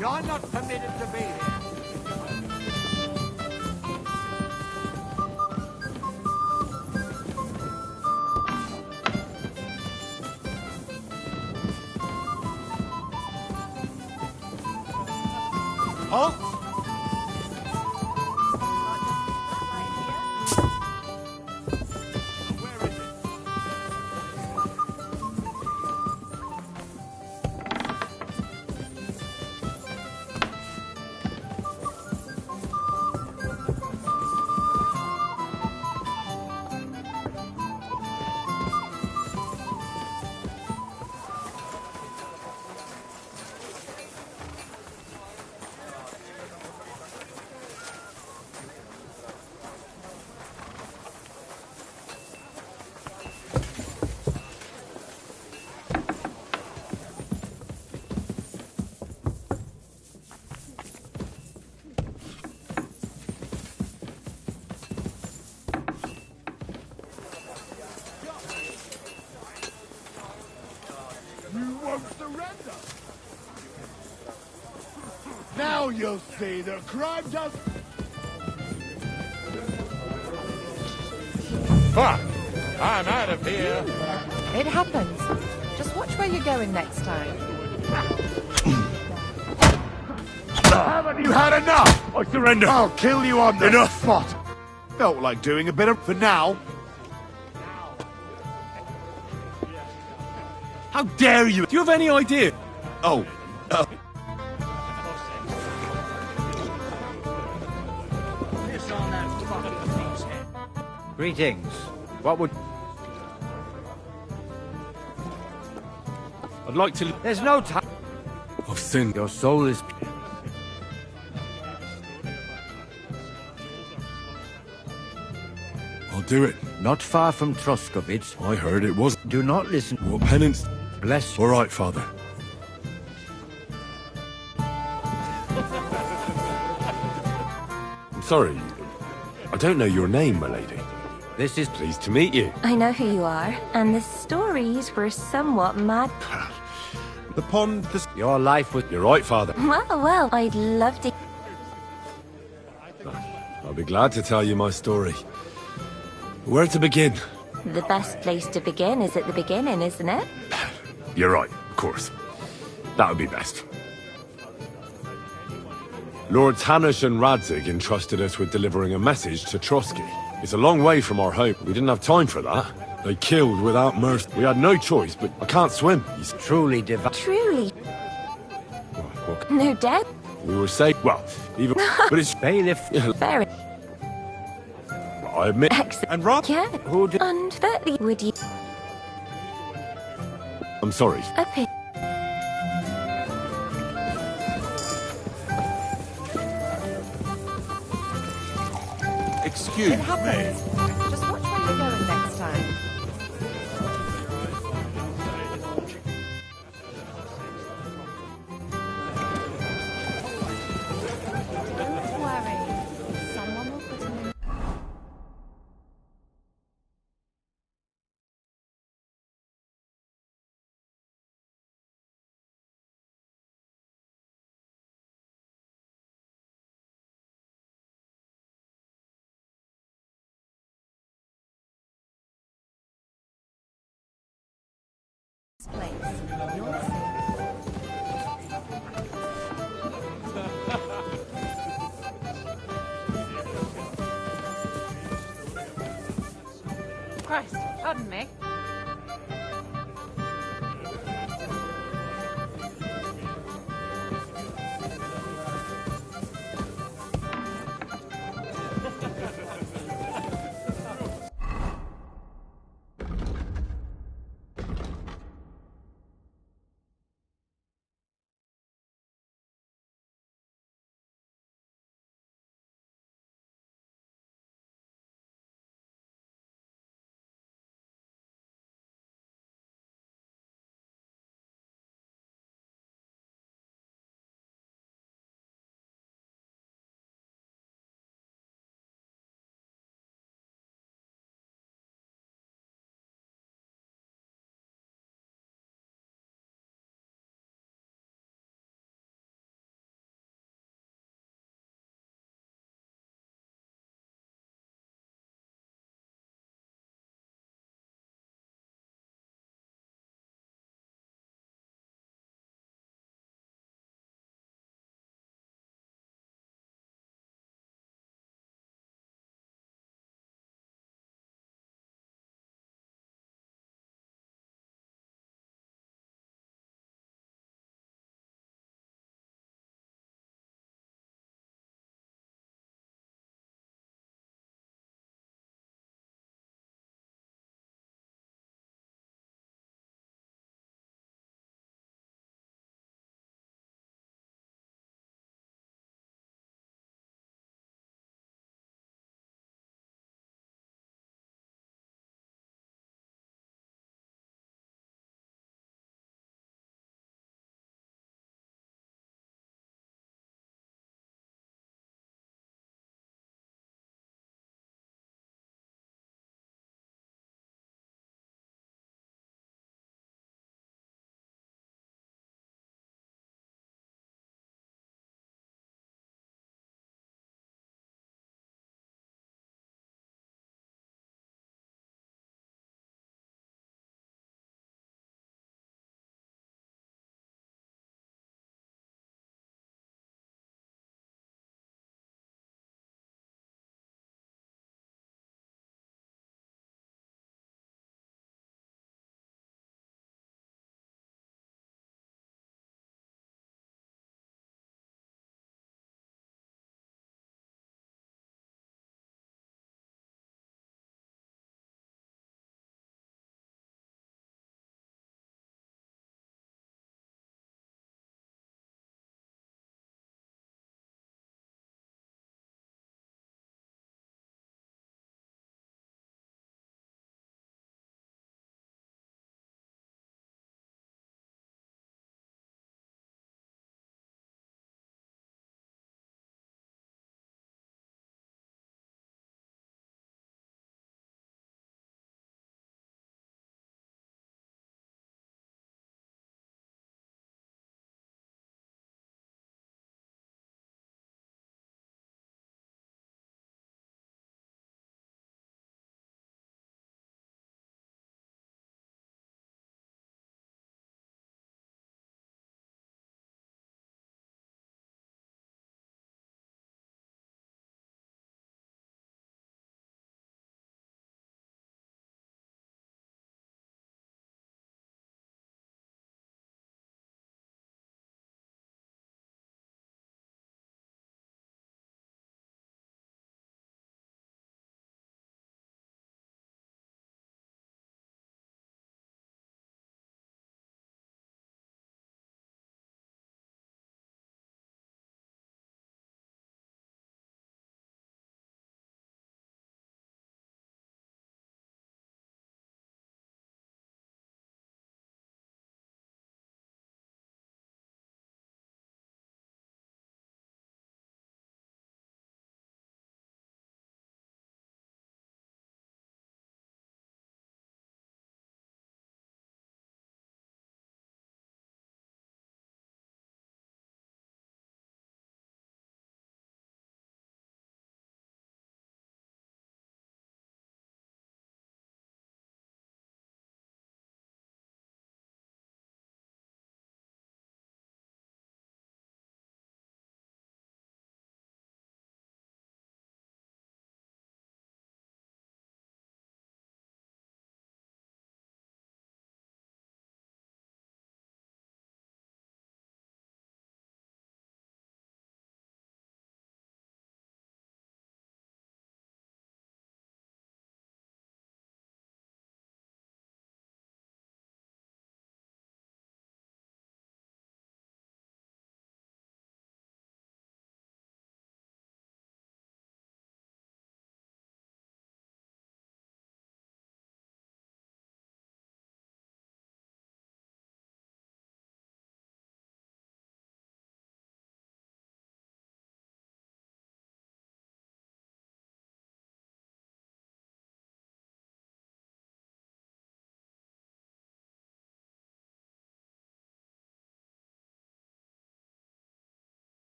You're not permitted to be here. Halt! You won't surrender! Now you'll see that crime does... Fuck! I'm out of here. It happens. Just watch where you're going next time. Haven't you had enough? I surrender. I'll kill you on the spot. Felt like doing a bit of... For now. How dare you? Do you have any idea? Oh, Greetings. What would... I'd like to... There's no time. I've sinned. Your soul is... I'll do it. Not far from Troskovitz. I heard it was. Do not listen. What penance? Bless you. All right, Father. I'm sorry. I don't know your name, my lady. This is... Pleased to meet you. I know who you are, and the stories were somewhat mad. The pond, the... Your life was... You're right, Father. Well, I'd love to... I'll be glad to tell you my story. Where to begin? The best place to begin is at the beginning, isn't it? You're right, of course. That would be best. Lords Hanush and Radzig entrusted us with delivering a message to Trotsky. It's a long way from our home. We didn't have time for that. They killed without mercy. We had no choice, but I can't swim. He's truly divine. Truly. No doubt. We were safe. Well, even... but it's... Bailiff. Very. I admit... Excellent. And Rod... Yeah. Who did... And thirdly, would you... I'm sorry. Up it. Excuse It happens. Just watch where you're going next time. Christ, pardon me.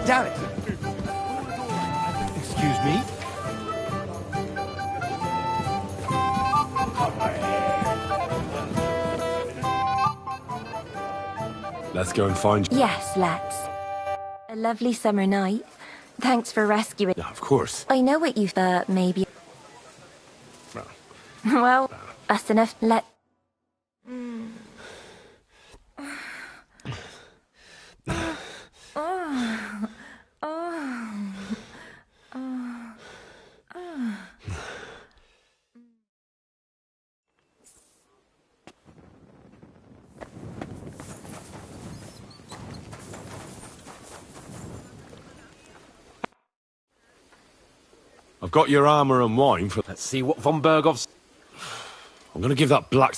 damn it! Excuse me? Let's go and find... Yes, let's. A lovely summer night. Thanks for rescuing... Yeah, of course. I know what you thought, maybe... Well, that's enough. Let... I've got your armor and wine for... Let's see what von Bergov's... I'm gonna give that black...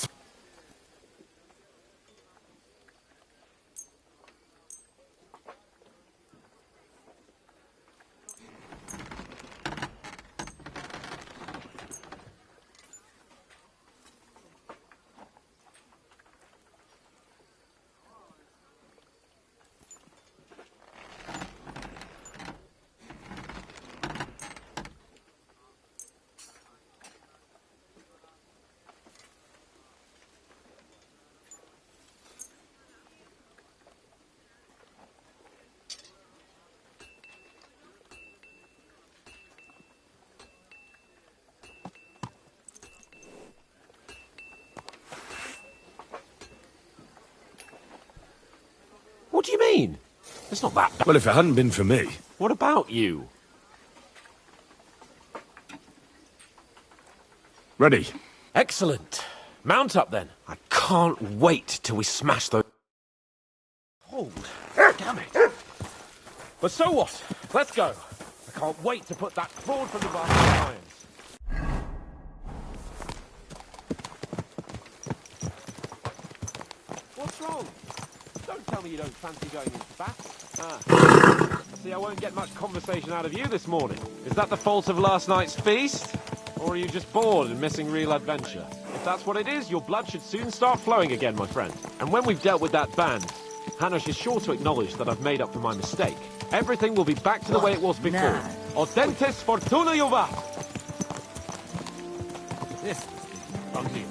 What do you mean? It's not that bad. Well, if it hadn't been for me... What about you? Ready. Excellent. Mount up, then. I can't wait till we smash those... Hold. Damn it. But so what? Let's go. I can't wait to put that fraud from the bar behind. What's wrong? Don't tell me you don't fancy going into bat. See, I won't get much conversation out of you this morning. Is that the fault of last night's feast? Or are you just bored and missing real adventure? If that's what it is, your blood should soon start flowing again, my friend. And when we've dealt with that band, Hanush is sure to acknowledge that I've made up for my mistake. Everything will be back to the way it was before. Audentes fortuna juvat! This is ugly.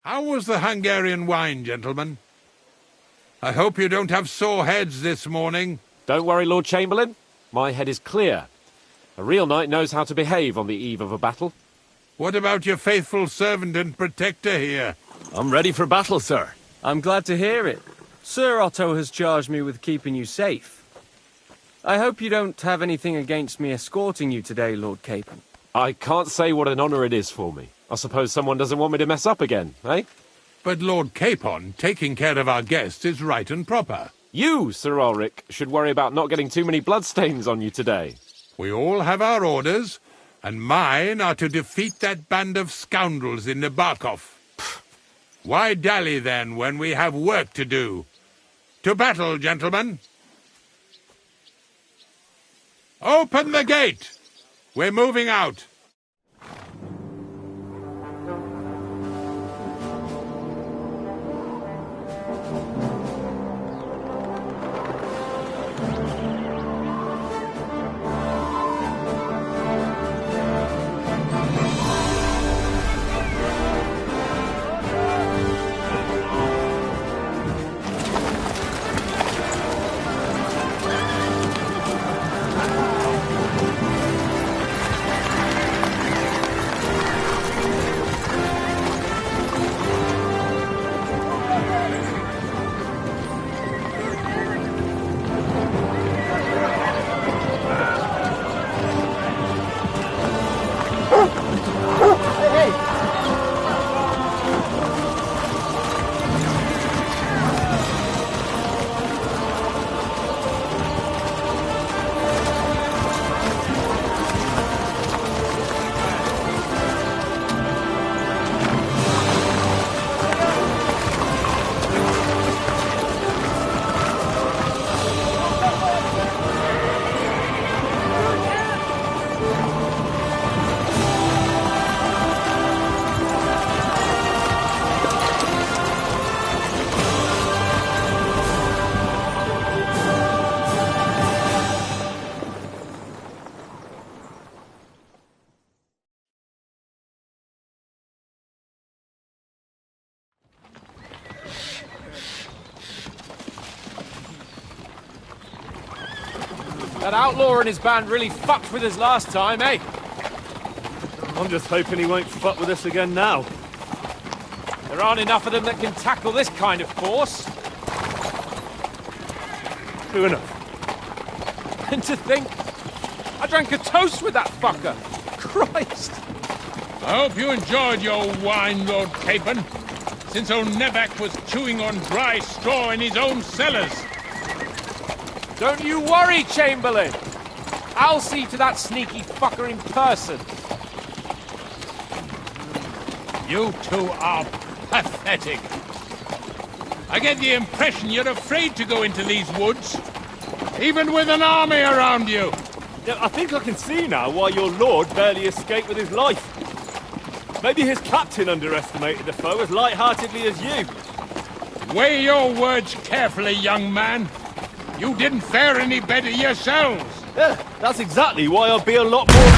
How was the Hungarian wine, gentlemen? I hope you don't have sore heads this morning. Don't worry, Lord Chamberlain. My head is clear. A real knight knows how to behave on the eve of a battle. What about your faithful servant and protector here? I'm ready for battle, sir. I'm glad to hear it. Sir Otto has charged me with keeping you safe. I hope you don't have anything against me escorting you today, Lord Capon. I can't say what an honour it is for me. I suppose someone doesn't want me to mess up again, eh? But Lord Capon, taking care of our guests is right and proper. You, Sir Ulrich, should worry about not getting too many bloodstains on you today. We all have our orders, and mine are to defeat that band of scoundrels in Nabokov. Why dally, then, when we have work to do? To battle, gentlemen! Open the gate! We're moving out. That outlaw and his band really fucked with us last time, eh? I'm just hoping he won't fuck with us again now. There aren't enough of them that can tackle this kind of force. True enough. And to think, I drank a toast with that fucker. Christ! I hope you enjoyed your wine, Lord Capon, since old Nevac was chewing on dry straw in his own cellars. Don't you worry, Chamberlain. I'll see to that sneaky fucker in person. You two are pathetic. I get the impression you're afraid to go into these woods, even with an army around you. Yeah, I think I can see now why your lord barely escaped with his life. Maybe his captain underestimated the foe as light-heartedly as you. Weigh your words carefully, young man. You didn't fare any better yourselves. Yeah, that's exactly why I'll be a lot more...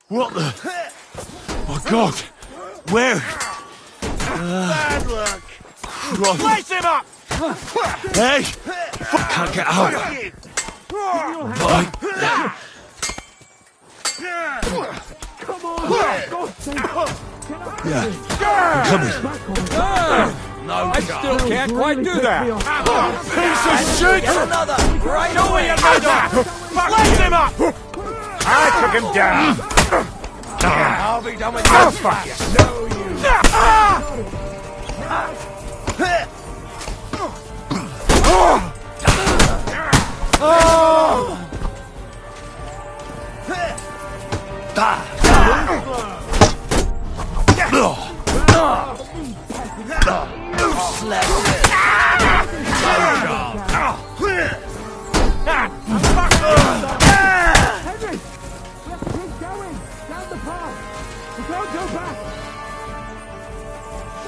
What the? My God! Where? Bad luck. Christ. Slice him up. Hey! Can't get out. Right. Come on. Yeah. I'm coming. No, I still can't quite do that. Piece of shit! Get another. Right over your mother. Slice him up. I took him down. I'll be done with you. Fuck you. No, you.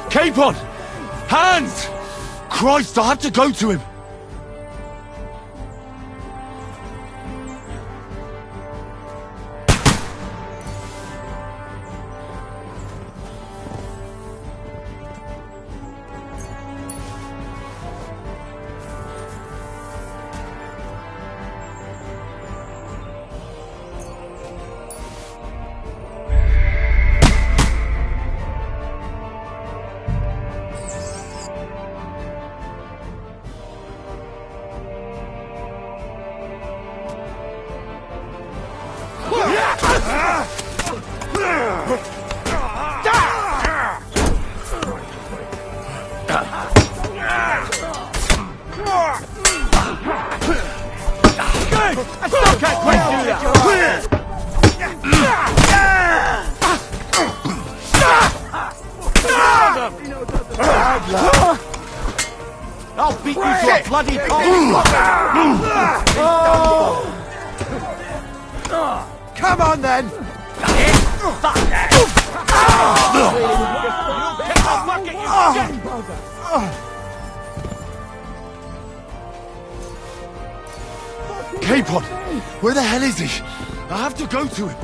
Capon! Hands! Christ, I had to go to him! I still can't quite do that. I'll beat you to a bloody pulp. Come on then. Capon! Where the hell is he? I have to go to him.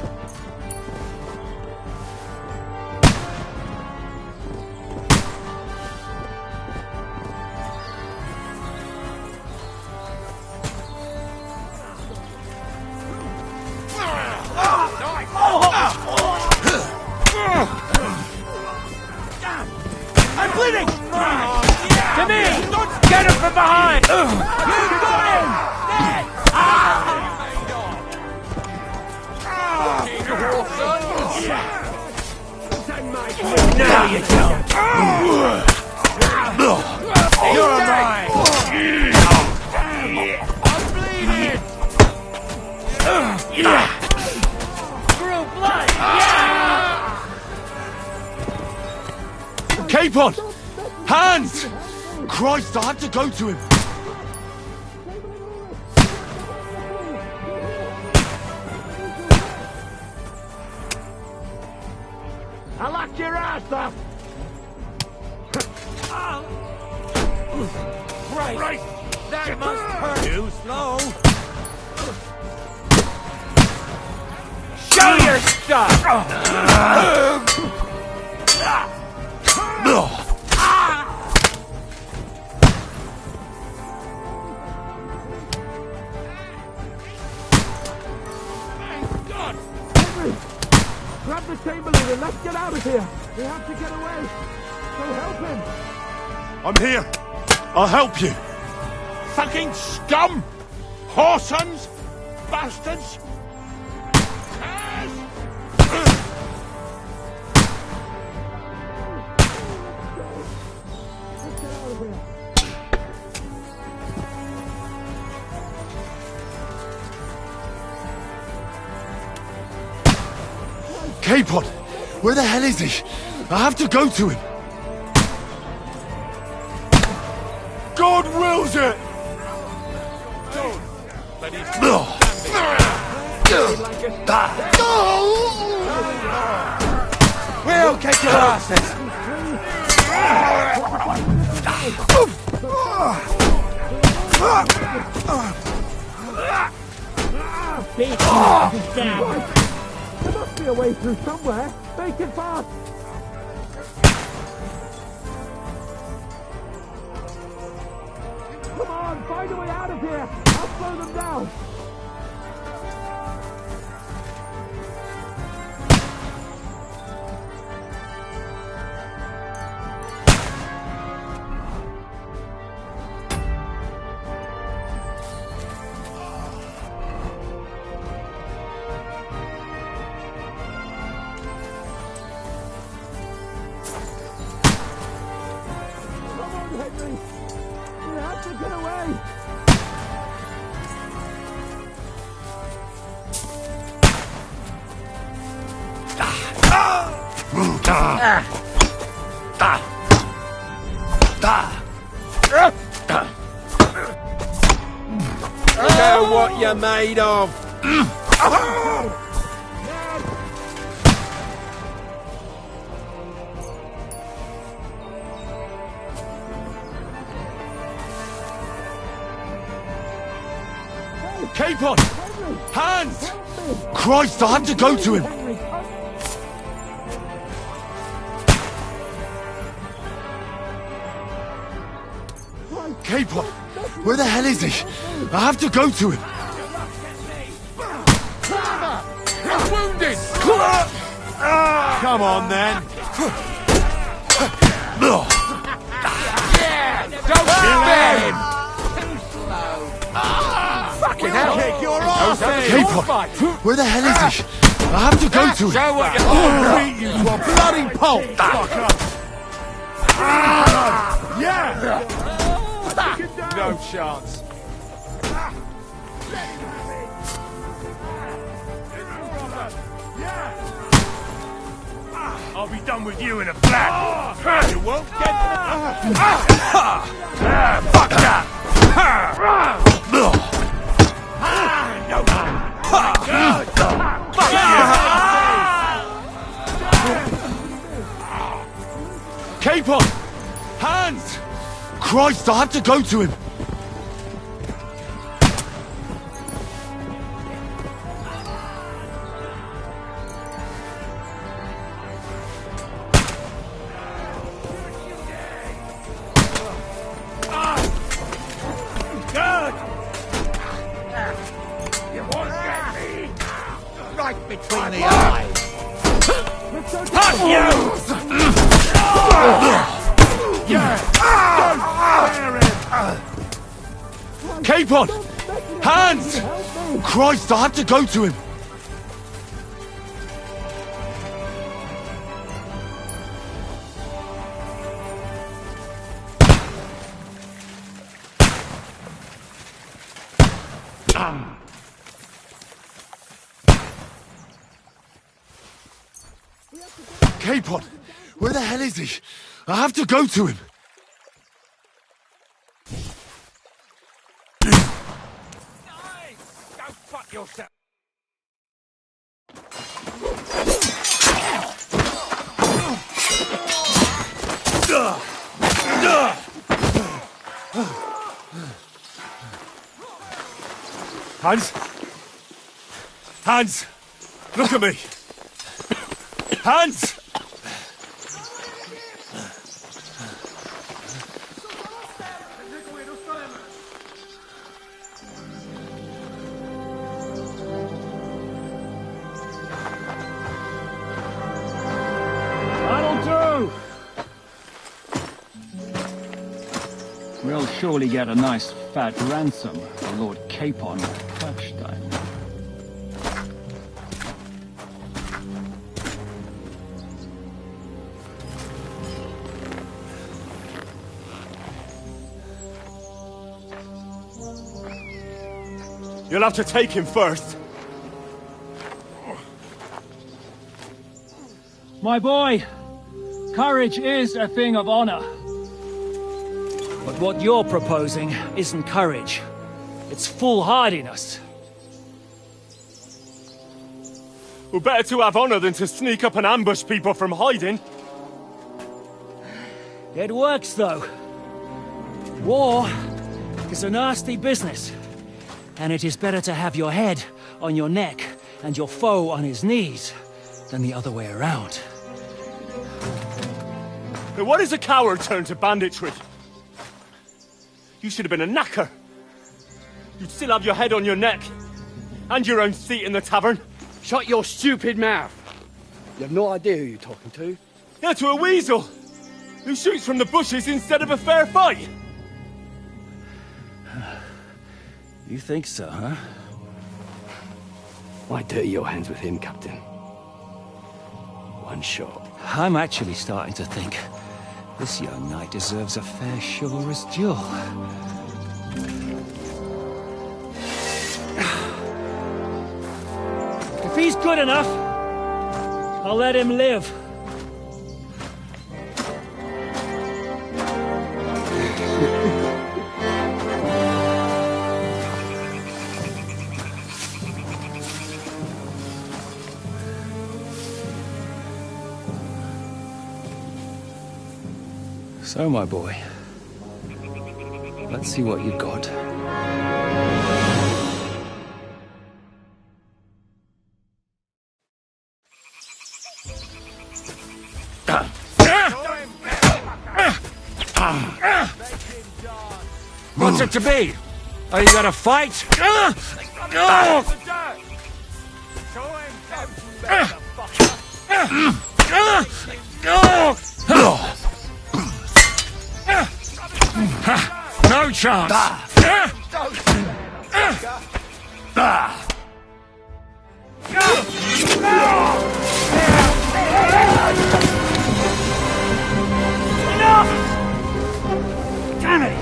I'm bleeding! To me! Get him from behind! You got him! Now you don't! You're mine! I'm bleeding! Through blood! Capon! Hands! Christ, I had to go to him. stop! Right. That must hurt. Too slow. Show your stuff! Grab the chamberlain and let's get out of here. We have to get away. So help him. I'm here. I'll help you. Fucking scum! Whoresons! Bastards! Capon! Where the hell is he? I have to go to him. God wills it! We'll kick your asses! There must be a way through somewhere. Make it fast! Come on, find a way out of here! I'll slow them down! Henry! We have to get away! Know what you're made of! Capon! Hands! Christ, I have to go to him! Capon! Where the hell is he? I have to go to him! He's wounded! Come on, then! Yeah! Don't spare him! Fucking hell! Kick your ass! Capon! Where the hell is he? I have to go to him! Show what you're I'll beat you to a bloody pulp! Yeah! No chance. I'll be done with you in a flash! You won't get... Fuck that! Capon! Hands! Christ, I have to go to him! Right between the eyes! Fuck you! Capon! Hands! Christ, I have to go to him! Capon! Where the hell is he? I have to go to him! Go fuck yourself! Hans? Hans! Look at me! Hans! That'll do! We'll surely get a nice fat ransom for Lord Capon of Kirkstein. You'll have to take him first. My boy, courage is a thing of honor. But what you're proposing isn't courage. It's foolhardiness. Well, better to have honor than to sneak up and ambush people from hiding. It works, though. War is a nasty business. And it is better to have your head on your neck and your foe on his knees than the other way around. Now, what is a coward turned to banditry? You should have been a knacker. You'd still have your head on your neck. And your own seat in the tavern. Shut your stupid mouth. You have no idea who you're talking to. Yeah, to a weasel. Who shoots from the bushes instead of a fair fight. You think so, huh? Why dirty your hands with him, Captain? One shot. I'm actually starting to think this young knight deserves a fair chivalrous duel. If he's good enough, I'll let him live. So, my boy, let's see what you've got. What's it to be? Are you gonna fight? No chance! Enough! Damn it!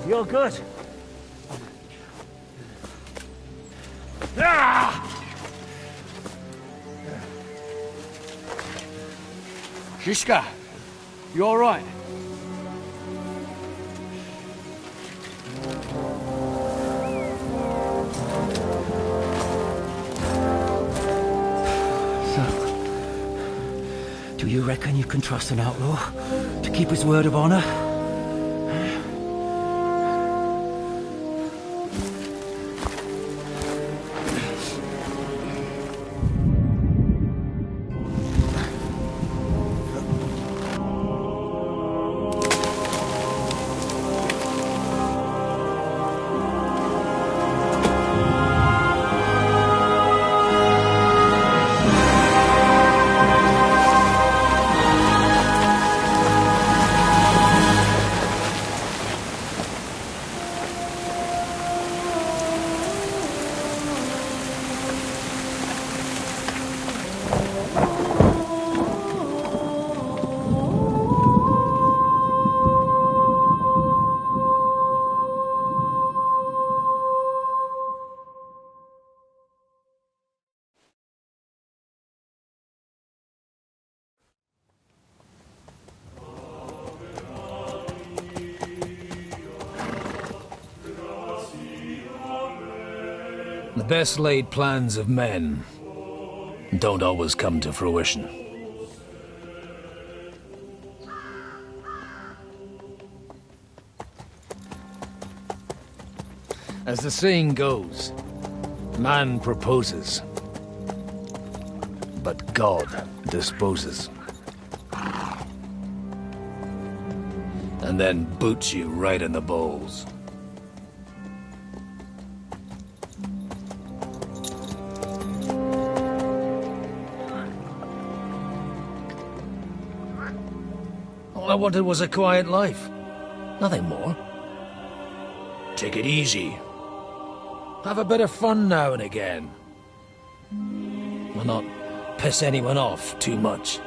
You're good. Shishka, you all right? Do you reckon you can trust an outlaw to keep his word of honor? The best laid plans of men don't always come to fruition. As the saying goes, man proposes, but God disposes. And then boots you right in the balls. All I wanted was a quiet life. Nothing more. Take it easy. Have a bit of fun now and again. Well, not piss anyone off too much.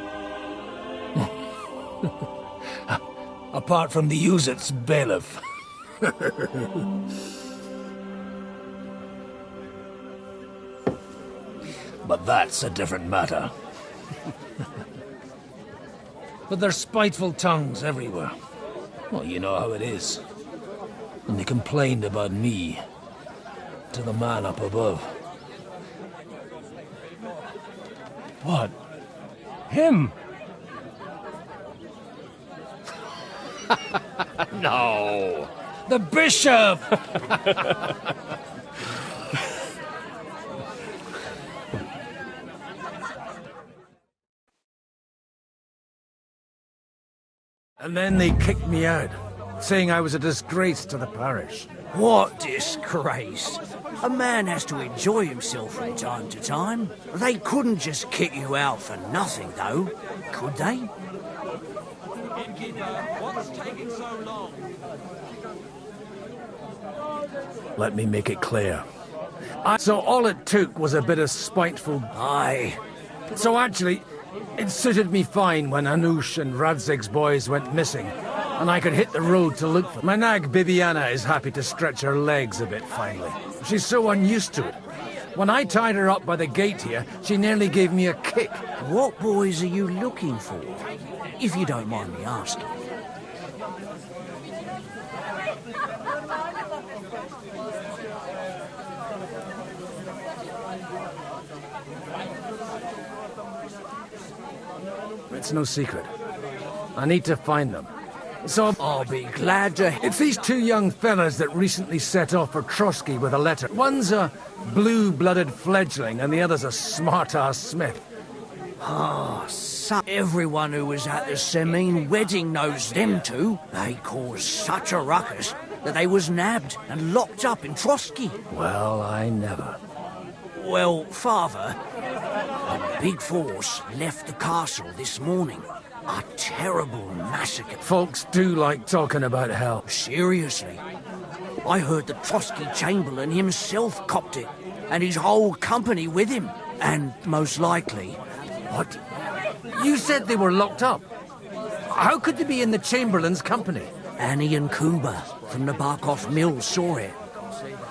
Apart from the Uzit's bailiff. But that's a different matter. But there's spiteful tongues everywhere. Well, you know how it is. And they complained about me to the man up above. What? Him? No. The bishop! And then they kicked me out, saying I was a disgrace to the parish. What disgrace? A man has to enjoy himself from time to time. They couldn't just kick you out for nothing, though, could they? What's taking so long? Let me make it clear. So all it took was a bit of spiteful... Aye. So actually, it suited me fine when Anush and Radzig's boys went missing, and I could hit the road to look for them. My nag Bibiana is happy to stretch her legs a bit finally. She's so unused to it. When I tied her up by the gate here, she nearly gave me a kick. What boys are you looking for? If you don't mind me asking. It's no secret. I need to find them. So I'll be glad to... It's these two young fellas that recently set off for Trotsky with a letter. One's a blue-blooded fledgling and the other's a smart-ass smith. Everyone who was at the Semine wedding knows them two. They caused such a ruckus that they was nabbed and locked up in Trotsky. Well, I never. Well, Father, a big force left the castle this morning. A terrible massacre. Folks do like talking about hell. Seriously. I heard the Trotsky Chamberlain himself copped it, and his whole company with him. And most likely... What? You said they were locked up. How could they be in the Chamberlain's company? Annie and Kuba from the Barkov Mill saw it.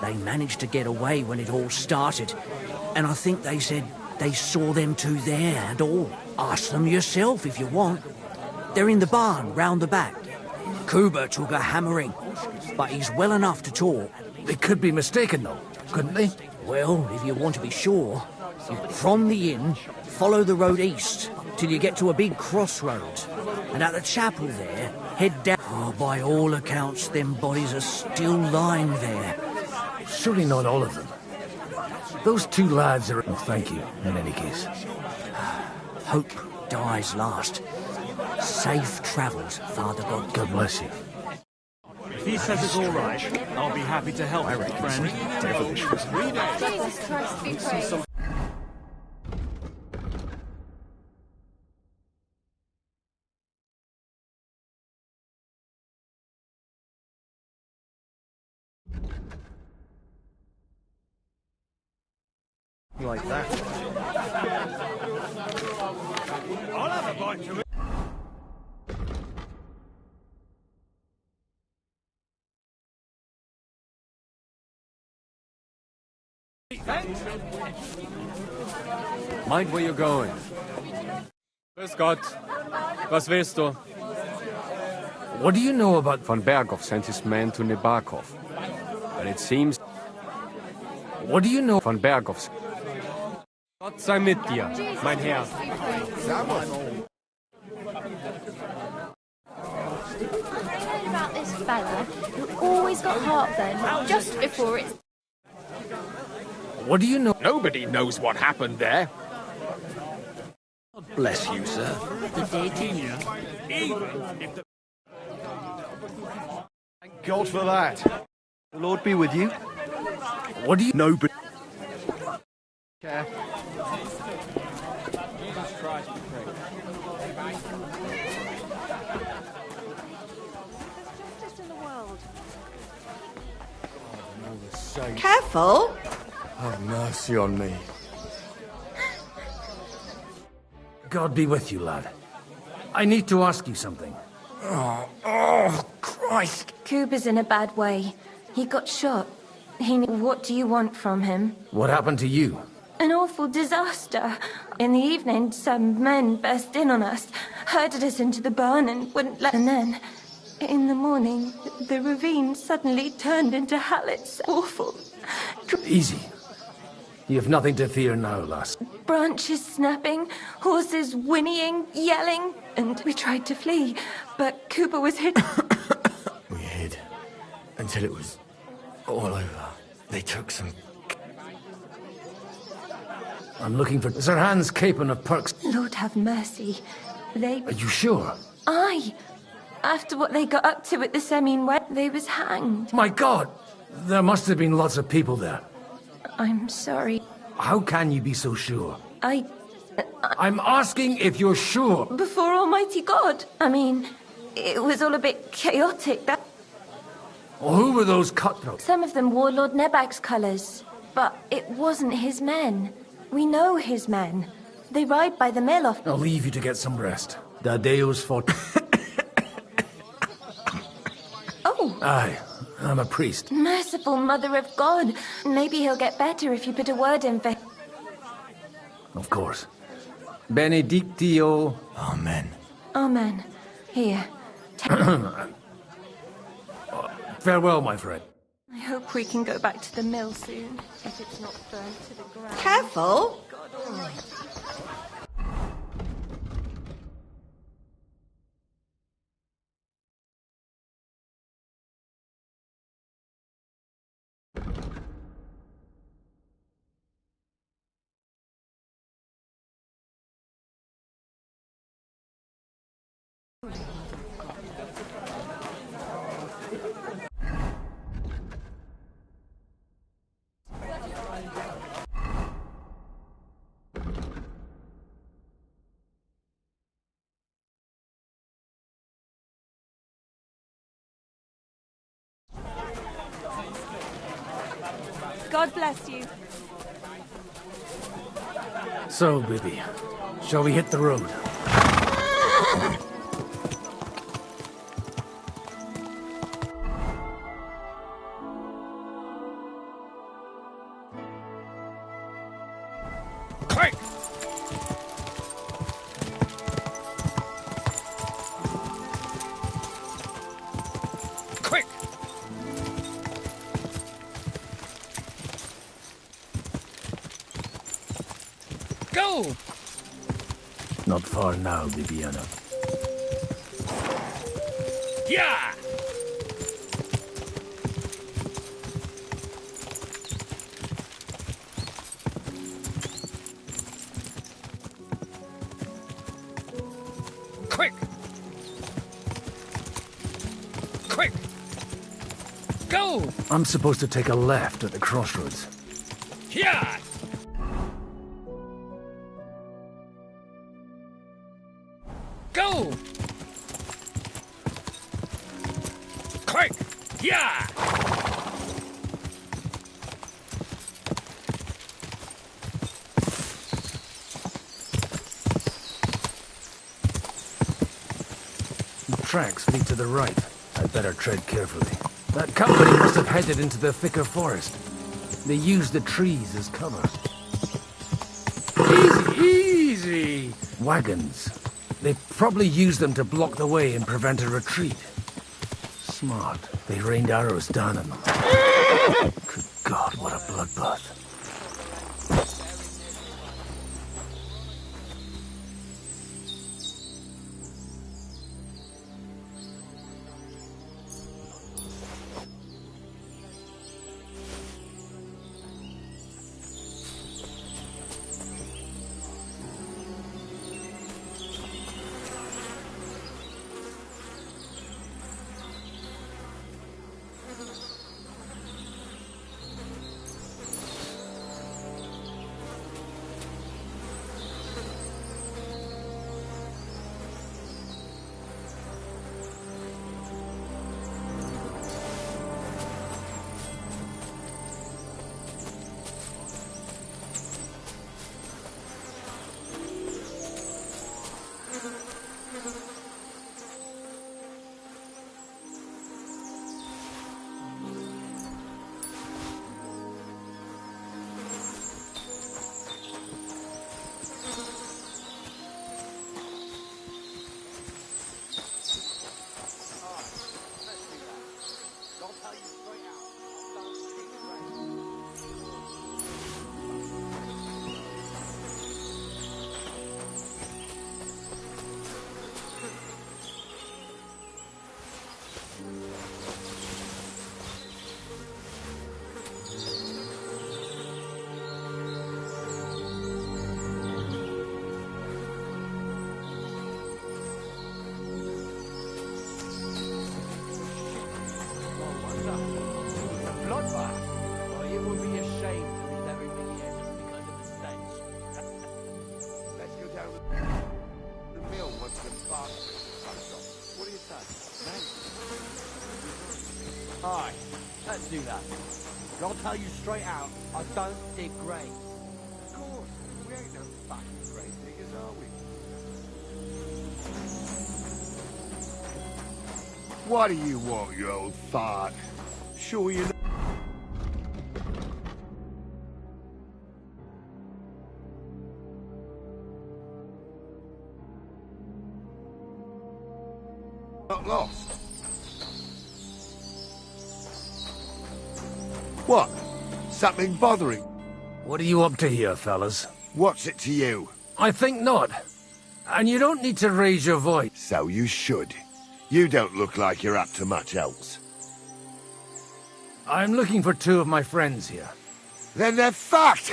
They managed to get away when it all started, and I think they said they saw them two there and all. Ask them yourself if you want. They're in the barn round the back. Kuba took a hammering, but he's well enough to talk. They could be mistaken, though, couldn't they? Well, if you want to be sure, from the inn, follow the road east till you get to a big crossroads, and at the chapel there, head down. Oh, by all accounts, them bodies are still lying there. Surely not all of them. Those two lads are... Oh, thank you, in any case. Hope dies last. Safe travels, Father God. God bless you. If he says it's all right, I'll be happy to help, friend. Jesus Christ, be praised. Like that. I'll have a bite to it. Mind where you're going. Grüß Gott. Was willst du? What do you know about... Von Berghoff sent his men to Nebakov. But it seems... What do you know... Von Berghoff's... Gott sei mit dir, mein Herr. About this fella who always got heartburn just before it's... What do you know? Nobody knows what happened there. God bless you, sir. Thank God for that. The Lord be with you. What do you know? But Care. Jesus Christ, we pray. Careful! Have mercy on me. God be with you, lad. I need to ask you something. Oh, Christ! Cooper's in a bad way. He got shot. What do you want from him? What happened to you? An awful disaster. In the evening, some men burst in on us, herded us into the barn and wouldn't let... And then, in the morning, the ravine suddenly turned into hell. It's awful. Easy. You have nothing to fear now, lass. Branches snapping, horses whinnying, yelling, and we tried to flee, but Cooper was hit. We hid until it was all over. They took some... I'm looking for Sir Hans Capon of Perks. Lord have mercy. They... Are you sure? Aye. After what they got up to at the Semine Wet, they was hanged. My God! There must have been lots of people there. I'm sorry. How can you be so sure? I'm asking if you're sure. Before Almighty God. I mean, it was all a bit chaotic. Well, who were those cutthroats? Some of them wore Lord Nebag's colours, but it wasn't his men. We know his men. They ride by the mill off... I'll leave you to get some rest. Da Deus fort... Oh! Aye, I'm a priest. Merciful Mother of God. Maybe he'll get better if you put a word in for... Of course. Benedictio... Amen. Amen. Here. Farewell, my friend. I hope we can go back to the mill soon, if it's not burned to the ground. Careful! God almighty. God bless you. So, Bibi, shall we hit the road? Quick! Quick! Go! Not far now, Bibiana. Yeah! Quick! Quick! Go! I'm supposed to take a left at the crossroads. Yeah! Go! Quick! Yeah! The tracks lead to the right. I'd better tread carefully. That company must have headed into the thicker forest. They used the trees as cover. Easy, easy! Wagons. They probably used them to block the way and prevent a retreat. Smart. They rained arrows down on them. Good God, what a bloodbath. Aye, let's do that. But I'll tell you straight out, I don't dig graves. Of course, we ain't no fucking grave diggers, are we? What do you want, you old fart? Sure you know. Not lost. What? Something bothering? What are you up to here, fellas? What's it to you? I think not. And you don't need to raise your voice. So you should. You don't look like you're up to much else. I'm looking for two of my friends here. Then they're fucked!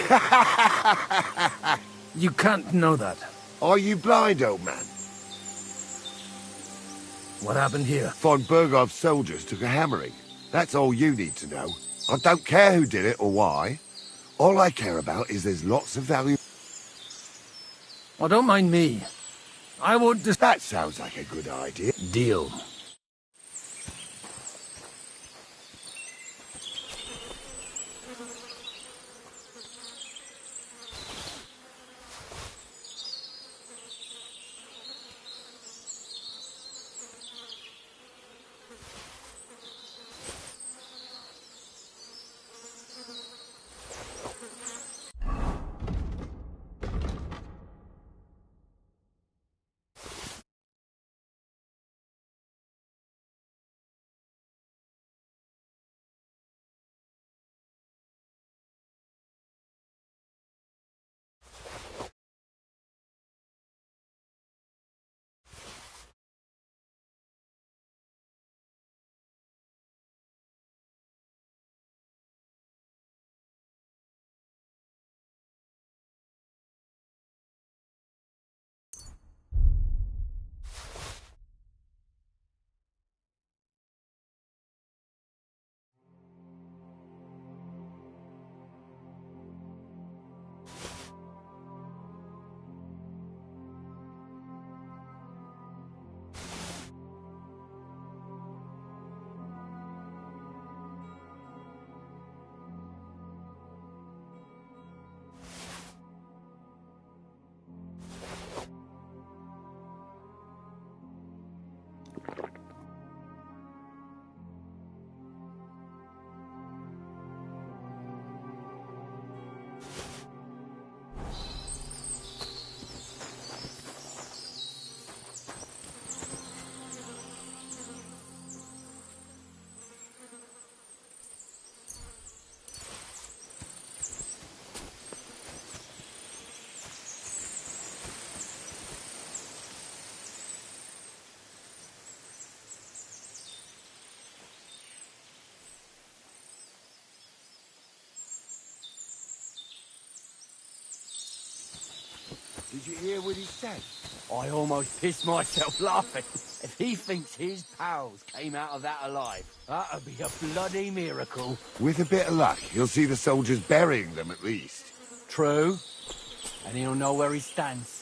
You can't know that. Are you blind, old man? What happened here? Von Bergov's soldiers took a hammering. That's all you need to know. I don't care who did it or why. All I care about is there's lots of value. Well, don't mind me. I won't just... That sounds like a good idea. Deal. Did you hear what he said? I almost pissed myself laughing. If he thinks his pals came out of that alive, that'd be a bloody miracle. With a bit of luck, you'll see the soldiers burying them at least. True. And he'll know where he stands.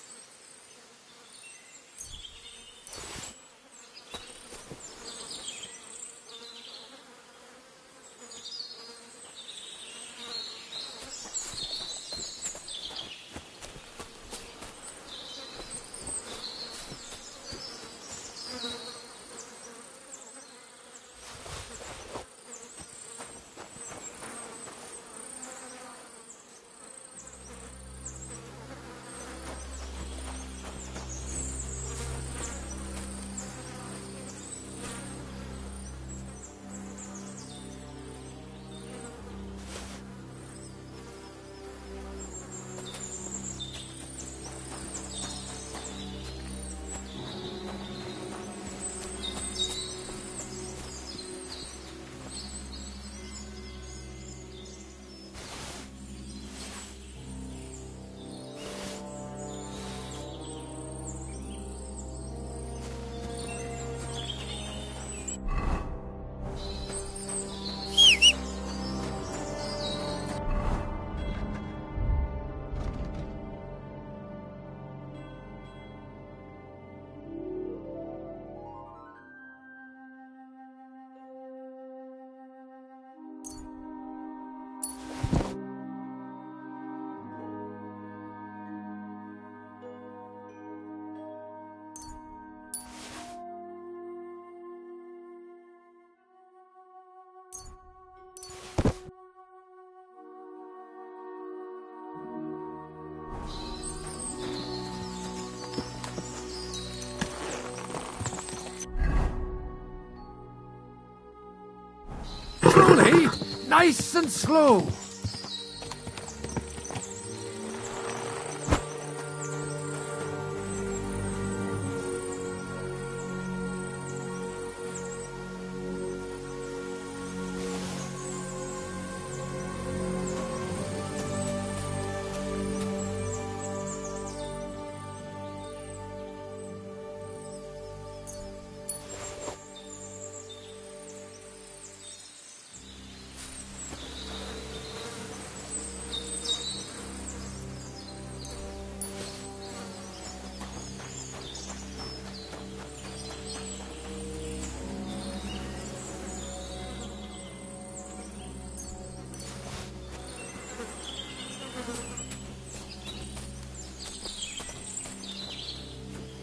Slowly, nice and slow.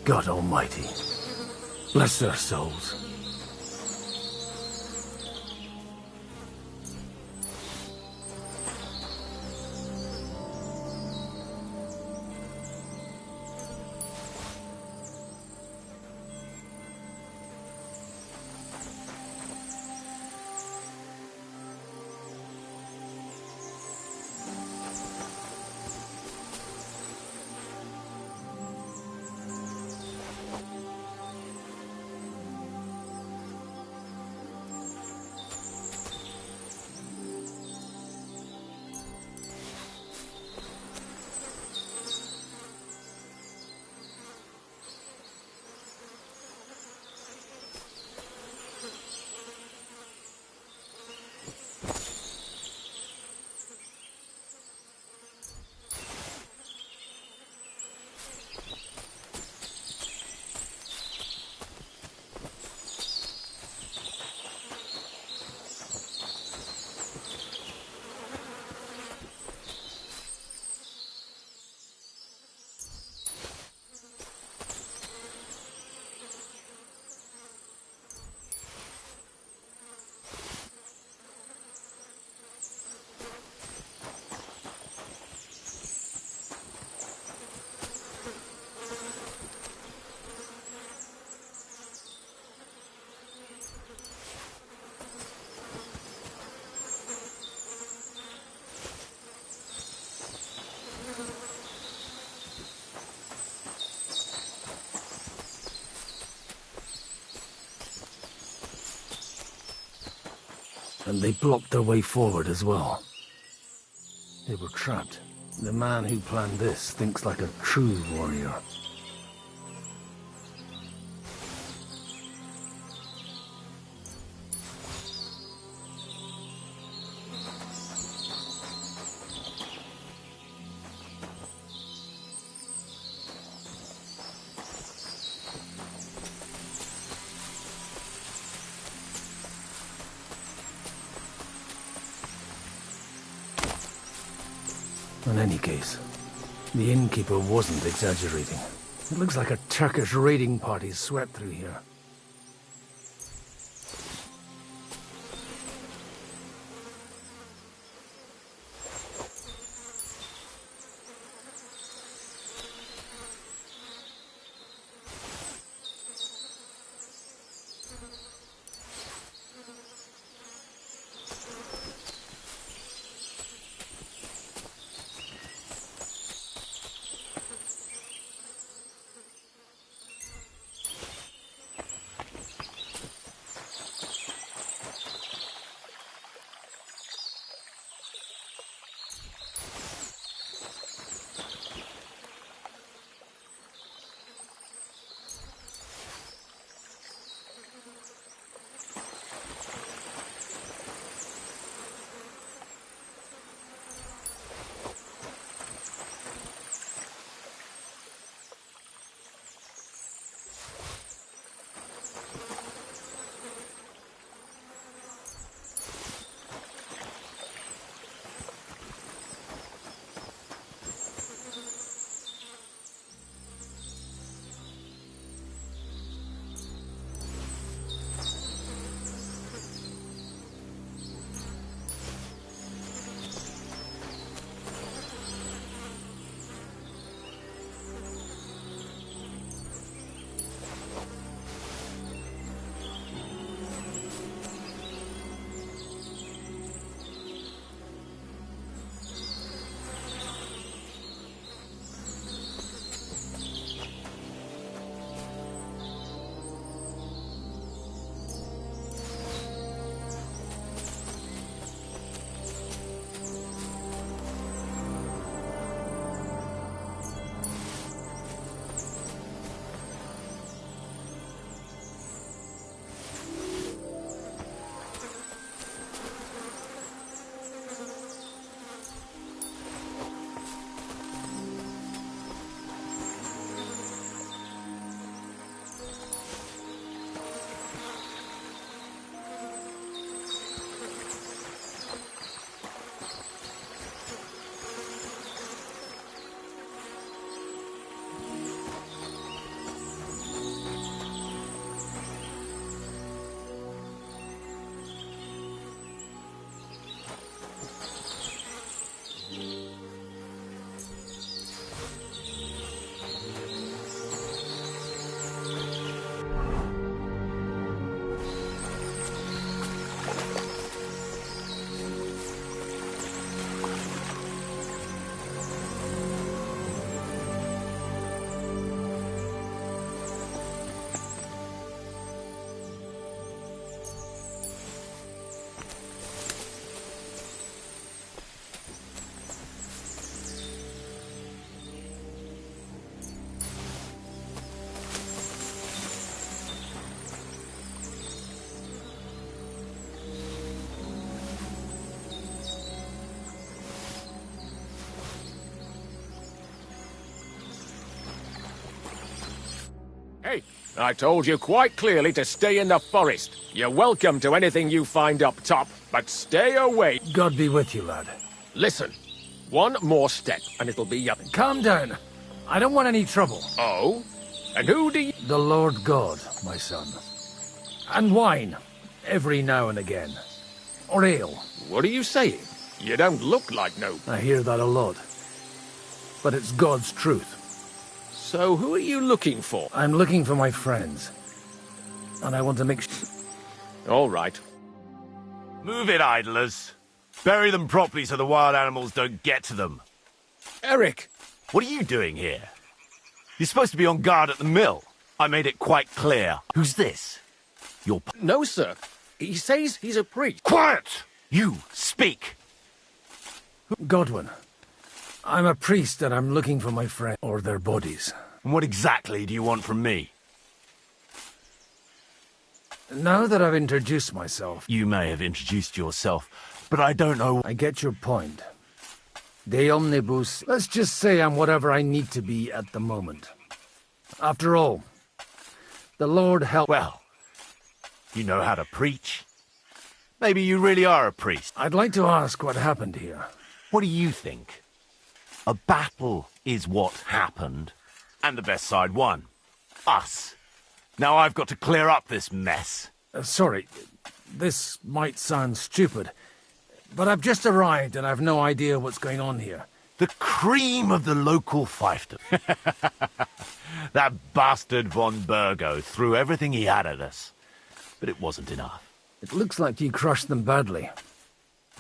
God Almighty, bless their souls. And they blocked their way forward as well. They were trapped. The man who planned this thinks like a true warrior. In any case, the innkeeper wasn't exaggerating. It looks like a Turkish raiding party swept through here. I told you quite clearly to stay in the forest. You're welcome to anything you find up top, but stay away. God be with you, lad. Listen, one more step and it'll be up. Calm down. I don't want any trouble. Oh? And who do you... The Lord God, my son. And wine, every now and again. Or ale. What are you saying? You don't look like no... I hear that a lot. But it's God's truth. So who are you looking for? I'm looking for my friends. And I want to make sure... All right. Move it, idlers. Bury them properly so the wild animals don't get to them. Eric! What are you doing here? You're supposed to be on guard at the mill. I made it quite clear. Who's this? Your... No, sir. He says he's a priest. Quiet! You, speak! Godwin. I'm a priest and I'm looking for my friends, or their bodies. And what exactly do you want from me? Now that I've introduced myself... You may have introduced yourself, but I don't know... I get your point. De omnibus... Let's just say I'm whatever I need to be at the moment. After all, the Lord help... Well, you know how to preach. Maybe you really are a priest. I'd like to ask what happened here. What do you think? A battle is what happened, and the best side won. Us. Now I've got to clear up this mess. Sorry, this might sound stupid, but I've just arrived and I've no idea what's going on here. The cream of the local fiefdom. That bastard von Burgo threw everything he had at us, but it wasn't enough. It looks like you crushed them badly.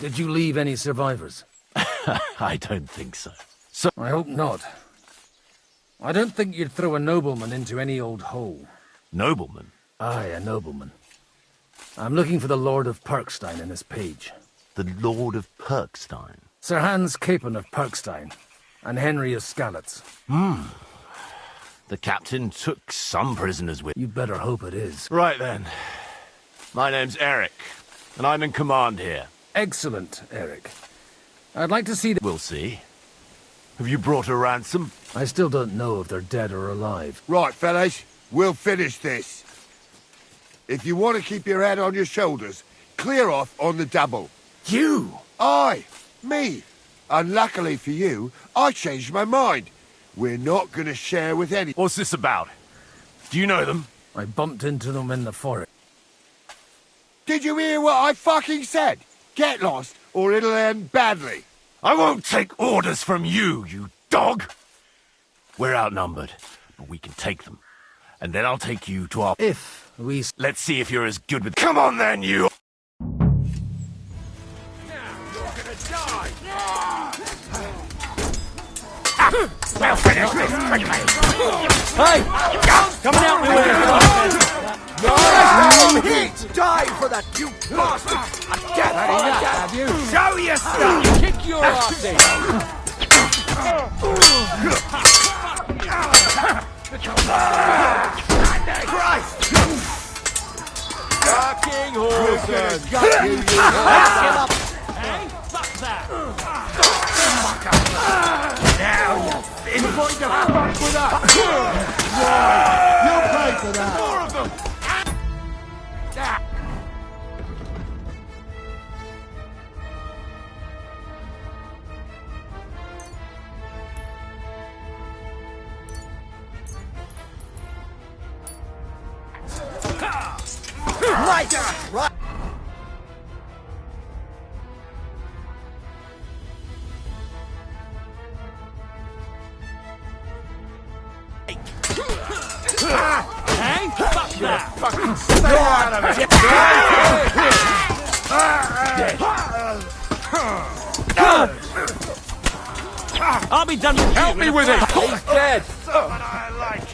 Did you leave any survivors? I don't think so. I hope not. I don't think you'd throw a nobleman into any old hole. Nobleman? Aye, a nobleman. I'm looking for the Lord of Perkstein in this page. The Lord of Perkstein? Sir Hans Capon of Perkstein, and Henry of Skalitz. The captain took some prisoners with... You better hope it is. Right then. My name's Eric, and I'm in command here. Excellent, Eric. I'd like to see... We'll see. Have you brought a ransom? I still don't know if they're dead or alive. Right, fellas. We'll finish this. If you want to keep your head on your shoulders, clear off on the double. You? Aye, me. Unluckily for you, I changed my mind. We're not going to share with any... What's this about? Do you know them? I bumped into them in the forest. Did you hear what I fucking said? Get lost, or it'll end badly. I won't take orders from you, you dog! We're outnumbered, but we can take them. And then I'll take you to our... If we... Let's see if you're as good with... Come on then, you... Well finished. Hey! Coming out my way! No! Hit! Die for that, you bastard! Get that, have you? Show yourself! Kick your ass in! Christ! Fucking horses! Hey, fuck that! Now you're going to fuck with us! You'll pay for that! More of them! Right! Hey, fuck that! Fucking stay out of it! I'll be done with you. Help me with it! He's dead! What I like.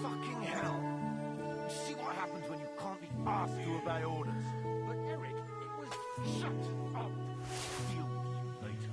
Fucking hell! You see what happens when you can't be asked to obey orders? But Eric, it was... Shut up! Deal with you later.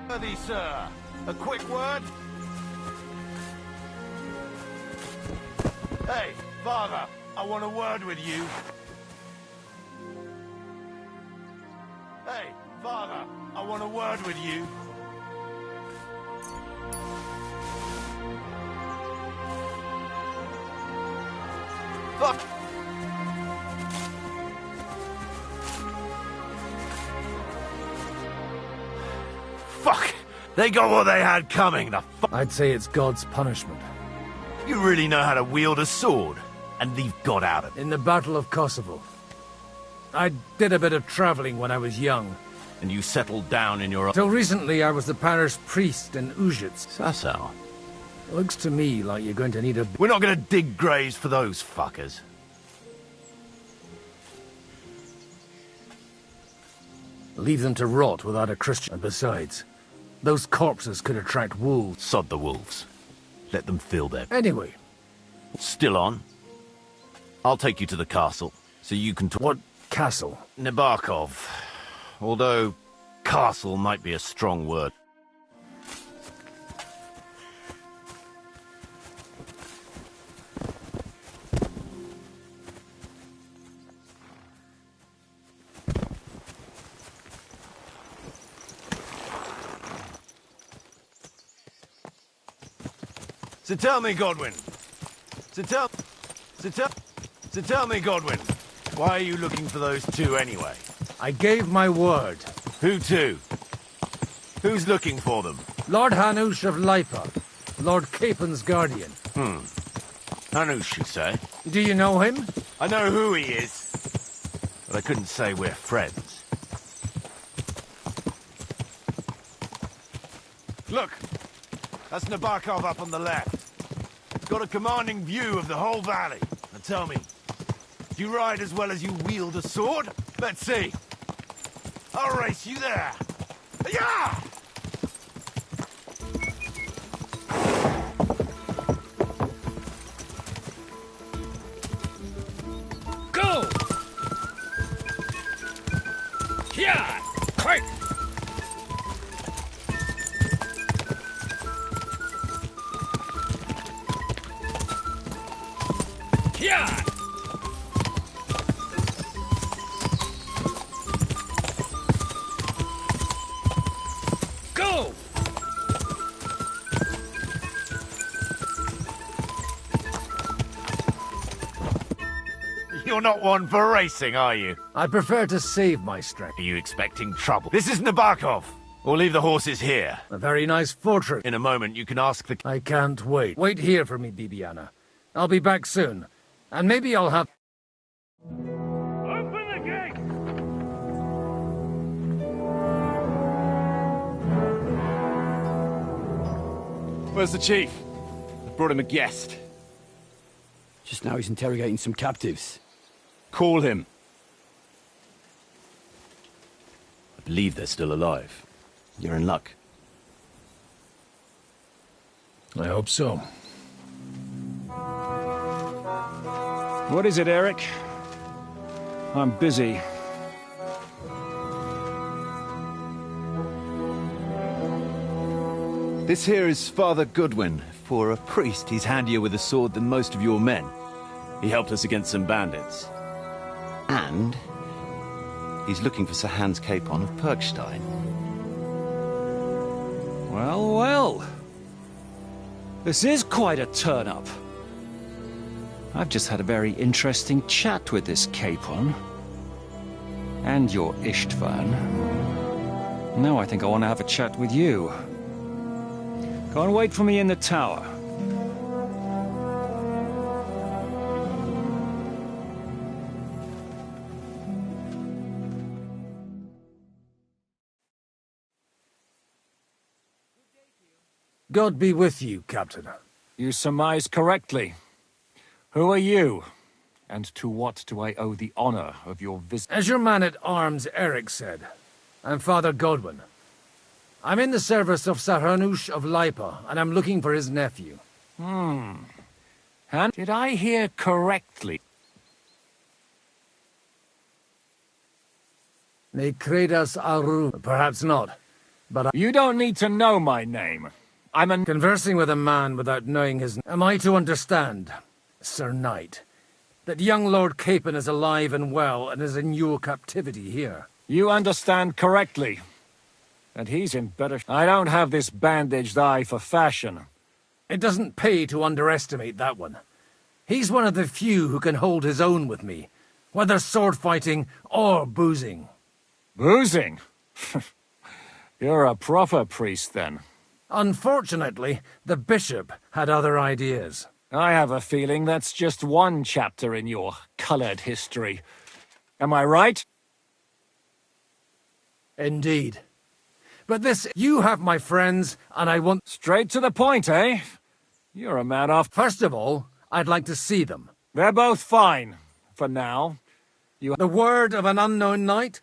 Worthy, sir. A quick word? Hey, father, I want a word with you. Hey, father, I want a word with you. Fuck! Fuck! They got what they had coming, the fuck! I'd say it's God's punishment. You really know how to wield a sword and leave God out of it. In the Battle of Kosovo. I did a bit of traveling when I was young. And you settled down in your... Till recently, I was the parish priest in Ujits. So. Looks to me like you're going to need a... We're not going to dig graves for those fuckers. Leave them to rot without a Christian. And besides, those corpses could attract wolves. Sod the wolves. Let them fill their... Anyway. Still on? I'll take you to the castle, so you can... What castle? Nabokov. Although, castle might be a strong word. So tell me, Godwin. So tell me, Godwin. Why are you looking for those two anyway? I gave my word. Who to? Who's looking for them? Lord Hanush of Lipa. Lord Capen's guardian. Hanush, you say? Do you know him? I know who he is. But I couldn't say we're friends. Look! That's Nabokov up on the left. It's got a commanding view of the whole valley. Now tell me, do you ride as well as you wield a sword? Let's see. I'll race you there. Yeah! Go! Yeah! Quick! Yeah! Go! You're not one for racing, are you? I prefer to save my strength. Are you expecting trouble? This is Nabokov. We'll leave the horses here. A very nice fortress. In a moment, you can ask the... I can't wait. Wait here for me, Bibiana. I'll be back soon. And maybe I'll have... Open the gate! Where's the chief? I brought him a guest. Just now he's interrogating some captives. Call him. believe they're still alive. You're in luck. I hope so. What is it, Eric? I'm busy. This here is Father Goodwin. For a priest, he's handier with a sword than most of your men. He helped us against some bandits. And he's looking for Sir Hans Capon of Perkstein. Well, well. This is quite a turn-up. I've just had a very interesting chat with this Capon. And your Istvan. Now I think I want to have a chat with you. Go and wait for me in the tower. God be with you, Captain. You surmise correctly. Who are you? And to what do I owe the honor of your visit? As your man-at-arms Eric said, I'm Father Godwin. I'm in the service of Sir Hanush of Lipa, and I'm looking for his nephew. And did I hear correctly? Ne credas aru. Perhaps not, but You don't need to know my name. I'm conversing with a man without knowing his... Am I to understand, Sir Knight, that young Lord Capon is alive and well and is in your captivity here? You understand correctly. And he's in better... I don't have this bandaged eye for fashion. It doesn't pay to underestimate that one. He's one of the few who can hold his own with me, whether sword fighting or boozing. Boozing? You're a proper priest, then. Unfortunately, the bishop had other ideas. I have a feeling that's just one chapter in your colored history. Am I right? Indeed. But you have my friends, and I want... Straight to the point, eh? You're a man off... First of all, I'd like to see them. They're both fine, for now. The word of an unknown knight?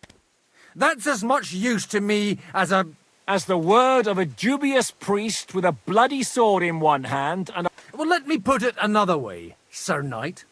That's as much use to me as the word of a dubious priest with a bloody sword in one hand and... Well, let me put it another way, Sir Knight.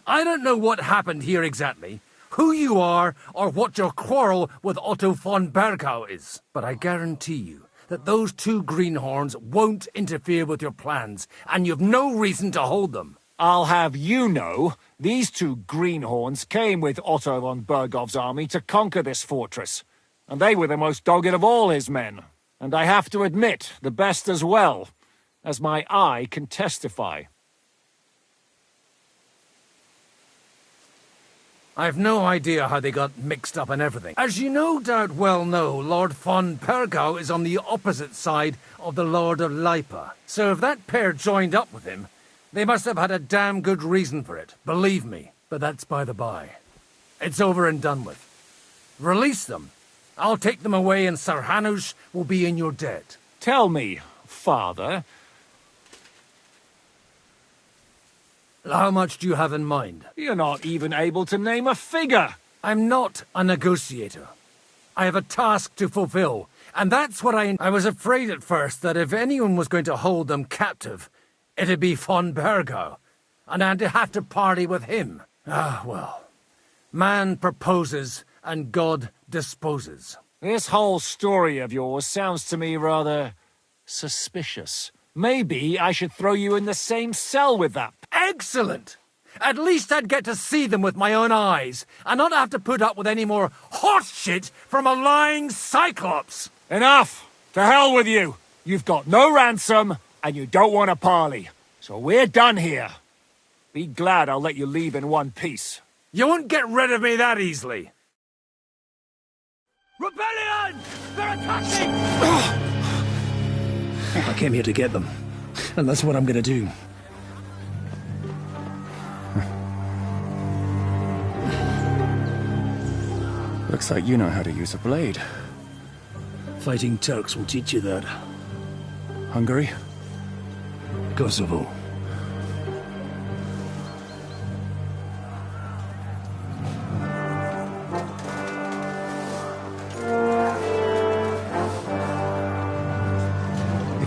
I don't know what happened here exactly, who you are, or what your quarrel with Otto von Bergau is. But I guarantee you that those two greenhorns won't interfere with your plans, and you've no reason to hold them. I'll have you know, these two greenhorns came with Otto von Bergau's army to conquer this fortress. And they were the most dogged of all his men. And I have to admit, the best as well, as my eye can testify. I've no idea how they got mixed up in everything. As you no doubt well know, Lord von Bergau is on the opposite side of the Lord of Lipa. So if that pair joined up with him, they must have had a damn good reason for it, believe me. But that's by the by. It's over and done with. Release them. I'll take them away and Sir Hanush will be in your debt. Tell me, Father... How much do you have in mind? You're not even able to name a figure. I'm not a negotiator. I have a task to fulfill, and that's what I was afraid at first that if anyone was going to hold them captive, it'd be von Bergau, and I'd have to parley with him. Ah, well. Man proposes, and God disposes. This whole story of yours sounds to me rather... suspicious. Maybe I should throw you in the same cell with that. Excellent! At least I'd get to see them with my own eyes, and not have to put up with any more horse shit from a lying cyclops! Enough! To hell with you! You've got no ransom, and you don't want to parley. So we're done here. Be glad I'll let you leave in one piece. You won't get rid of me that easily. Rebellion! They're attacking! I came here to get them, and that's what I'm gonna do. Looks like you know how to use a blade. Fighting Turks will teach you that. Hungary? Kosovo.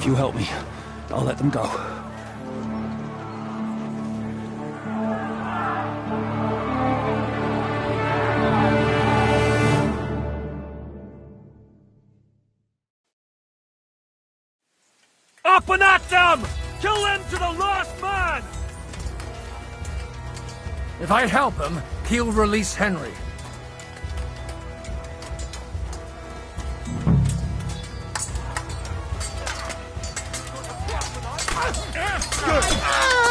If you help me, I'll let them go. Up and at them! Kill them to the last man! If I help him, he'll release Henry.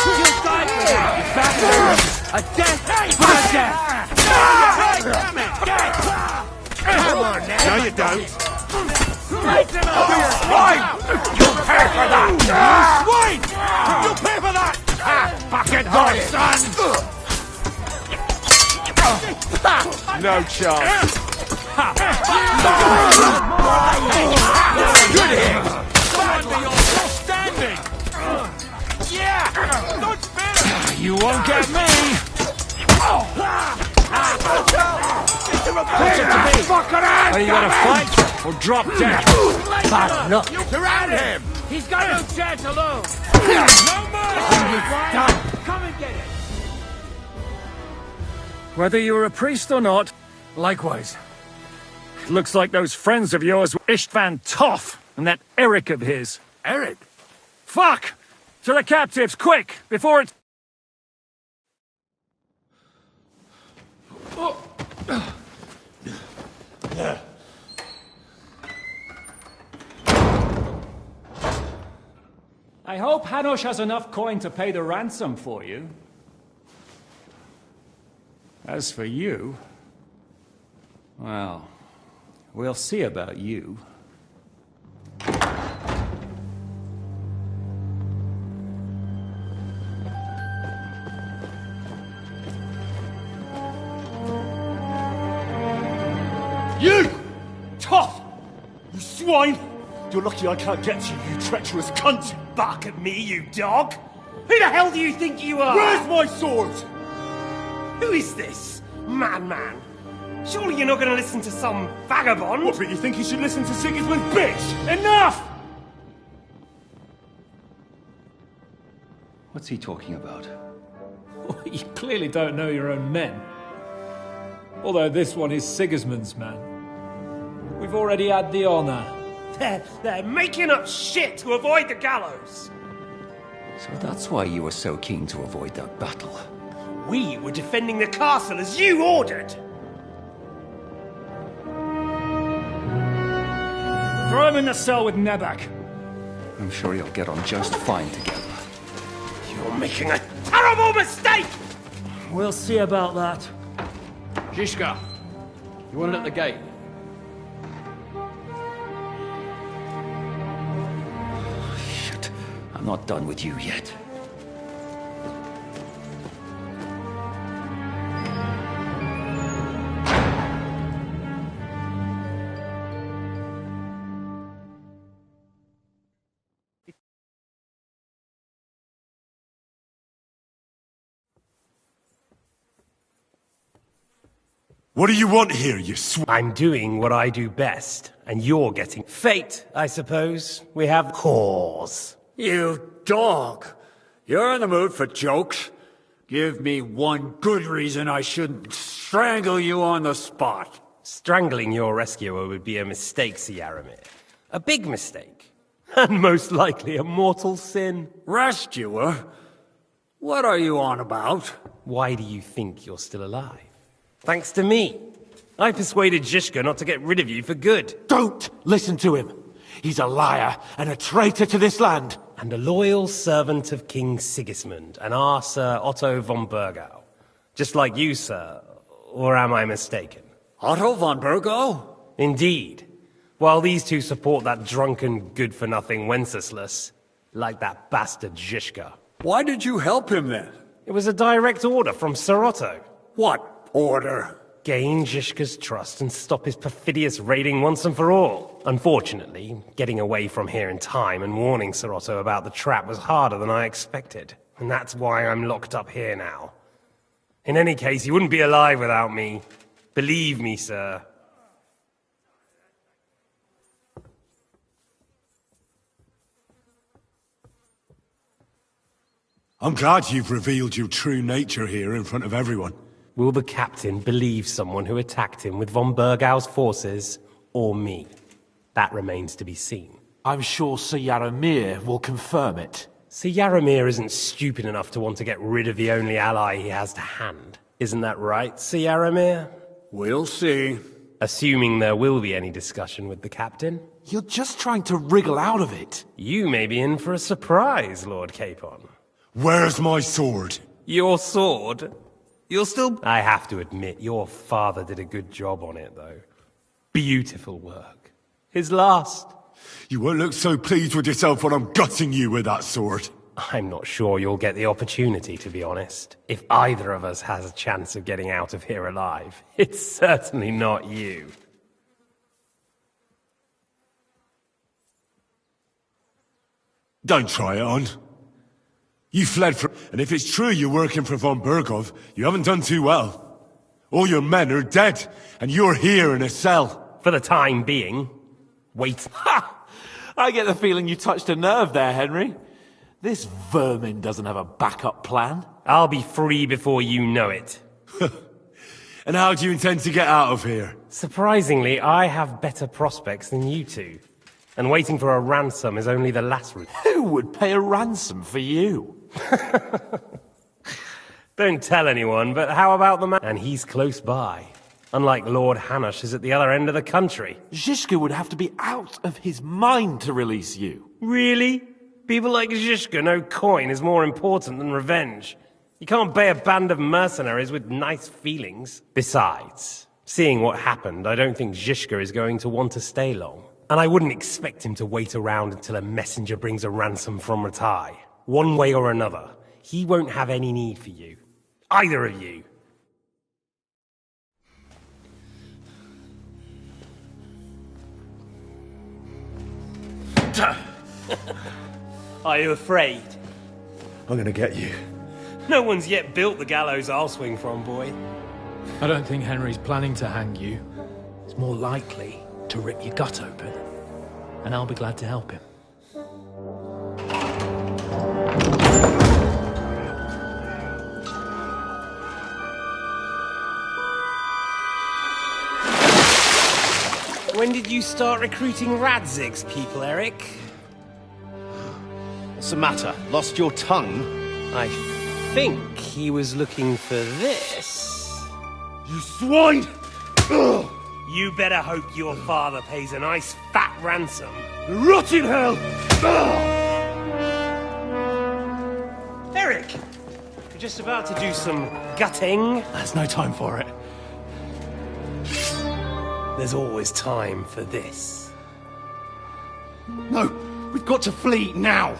You'll die for that! A death for a death! Come on now. No, you don't. Light him up! Swine! You'll pay for that! Swine! You'll pay for that! Bucket boy, son! No chance. Good hit! Finally, you're still standing! Yeah! Don't spin it! You won't get me! Are you gonna fight or drop dead? Bad luck! Surround him! He's got no chance alone! No mercy! Come and get it! Whether you're a priest or not, Likewise. it looks like those friends of yours were Istvan Toth and that Eric of his. Eric? Fuck! To the captives, quick! Before it's... I hope Hanush has enough coin to pay the ransom for you. As for you... well, we'll see about you. You! Tough! You swine! You're lucky I can't get to you, you treacherous cunt! Bark at me, you dog! Who the hell do you think you are? Where's my sword? Who is this? Man. Surely you're not going to listen to some vagabond? What, but you think you should listen to Sigismund's bitch? Enough! What's he talking about? You clearly don't know your own men. Although this one is Sigismund's man. We've already had the honor. They're making up shit to avoid the gallows. So that's why you were so keen to avoid that battle. We were defending the castle as you ordered. Throw him in the cell with Nebak. I'm sure you'll get on just fine together. You're making a terrible mistake! We'll see about that. Zhishka, you want it at the gate? Shit, I'm not done with you yet. What do you want here, you I'm doing what I do best, and you're getting fate, I suppose. We have cause. You dog! You're in the mood for jokes? Give me one good reason I shouldn't strangle you on the spot. Strangling your rescuer would be a mistake, Yaramir. A big mistake. And most likely a mortal sin. Rescuer? What are you on about? Why do you think you're still alive? Thanks to me. I persuaded Zhishka not to get rid of you for good. Don't listen to him. He's a liar and a traitor to this land. And a loyal servant of King Sigismund and our Sir Otto von Burgau. Just like you, sir. Or am I mistaken? Otto von Burgau? Indeed. While these two support that drunken, good-for-nothing Wenceslas, like that bastard Zhishka. Why did you help him then? It was a direct order from Sir Otto. What order? Gain Zhishka's trust and stop his perfidious raiding once and for all. Unfortunately, getting away from here in time and warning Sir Otto about the trap was harder than I expected. And that's why I'm locked up here now. In any case, he wouldn't be alive without me. Believe me, sir. I'm glad you've revealed your true nature here in front of everyone. Will the captain believe someone who attacked him with von Bergau's forces, or me? That remains to be seen. I'm sure Sir Yaramir will confirm it. Sir Yaramir isn't stupid enough to want to get rid of the only ally he has to hand. Isn't that right, Sir Yaramir? We'll see. Assuming there will be any discussion with the captain. You're just trying to wriggle out of it. You may be in for a surprise, Lord Capon. Where's my sword? Your sword? You'll still... I have to admit, your father did a good job on it, though. Beautiful work. His last. You won't look so pleased with yourself when I'm gutting you with that sword. I'm not sure you'll get the opportunity, to be honest. If either of us has a chance of getting out of here alive, it's certainly not you. Don't try it on. You fled from... And if it's true you're working for von Bergov, you haven't done too well. All your men are dead, and you're here in a cell. For the time being. Wait. Ha! I get the feeling you touched a nerve there, Henry. This vermin doesn't have a backup plan. I'll be free before you know it. And how do you intend to get out of here? Surprisingly, I have better prospects than you two. And waiting for a ransom is only the last route. Who would pay a ransom for you? Don't tell anyone, but how about the man? And he's close by. Unlike Lord Hanush is at the other end of the country. Zhishka would have to be out of his mind to release you. Really? People like Zhishka know coin is more important than revenge. You can't pay a band of mercenaries with nice feelings. Besides, seeing what happened, I don't think Zhishka is going to want to stay long. And I wouldn't expect him to wait around until a messenger brings a ransom from Ratai. One way or another, he won't have any need for you. Either of you. Are you afraid? I'm gonna get you. No one's yet built the gallows I'll swing from, boy. I don't think Henry's planning to hang you. It's more likely to rip your gut open. And I'll be glad to help him. When did you start recruiting Radzig's people, Eric? What's the matter? Lost your tongue? I think he was looking for this. You swine! Ugh. You better hope your father pays a nice fat ransom. Rot in hell! Eric! You're just about to do some gutting. There's no time for it. There's always time for this. No, we've got to flee now!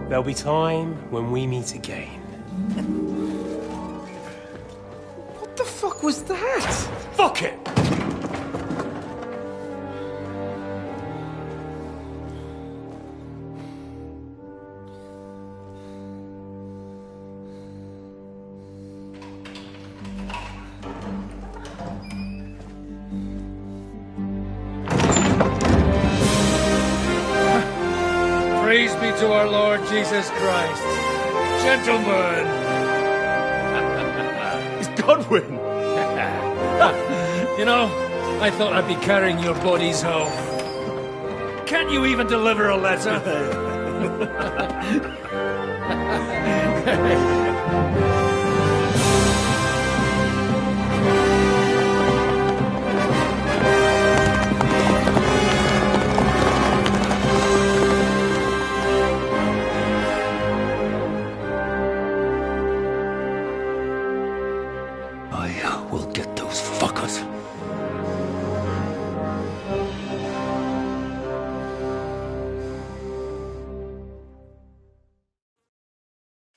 There'll be time when we meet again. What the fuck was that? Fuck it! Praise be to our Lord Jesus Christ. Gentlemen! It's Godwin! You know, I thought I'd be carrying your bodies home. Can't you even deliver a letter? I will get those fuckers.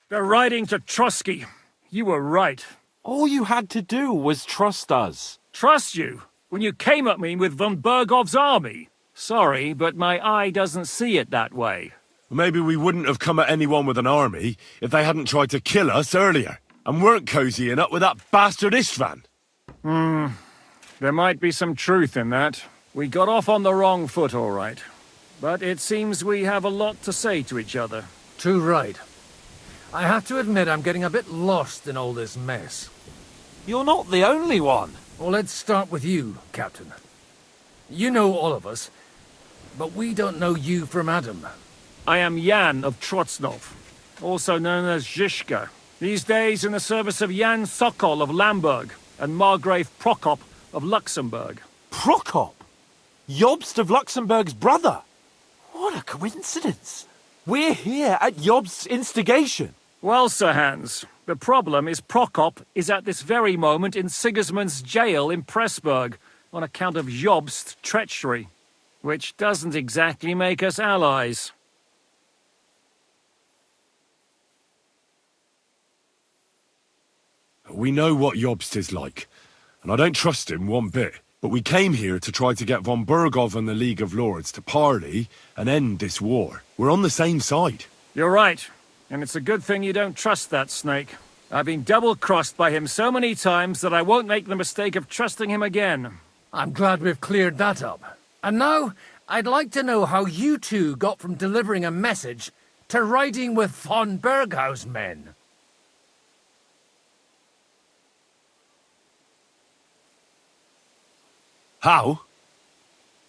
They're riding to Trusky. You were right. All you had to do was trust us. Trust you? When you came at me with von Bergov's army? Sorry, but my eye doesn't see it that way. Maybe we wouldn't have come at anyone with an army if they hadn't tried to kill us earlier, and weren't cozying up with that bastard Istvan. There might be some truth in that. We got off on the wrong foot, all right. But it seems we have a lot to say to each other. Too right. I have to admit I'm getting a bit lost in all this mess. You're not the only one. Well, let's start with you, Captain. You know all of us, but we don't know you from Adam. I am Jan of Trotsnov, also known as Zhishka. These days in the service of Jan Sokol of Lamberg and Margrave Prokop of Luxembourg. Prokop? Jobst of Luxembourg's brother? What a coincidence. We're here at Jobst's instigation. Well, Sir Hans, the problem is Prokop is at this very moment in Sigismund's jail in Pressburg on account of Jobst's treachery, which doesn't exactly make us allies. We know what Jobst is like, and I don't trust him one bit. But we came here to try to get von Bergov and the League of Lords to parley and end this war. We're on the same side. You're right, and it's a good thing you don't trust that snake. I've been double-crossed by him so many times that I won't make the mistake of trusting him again. I'm glad we've cleared that up. And now, I'd like to know how you two got from delivering a message to riding with von Berghaus men. How?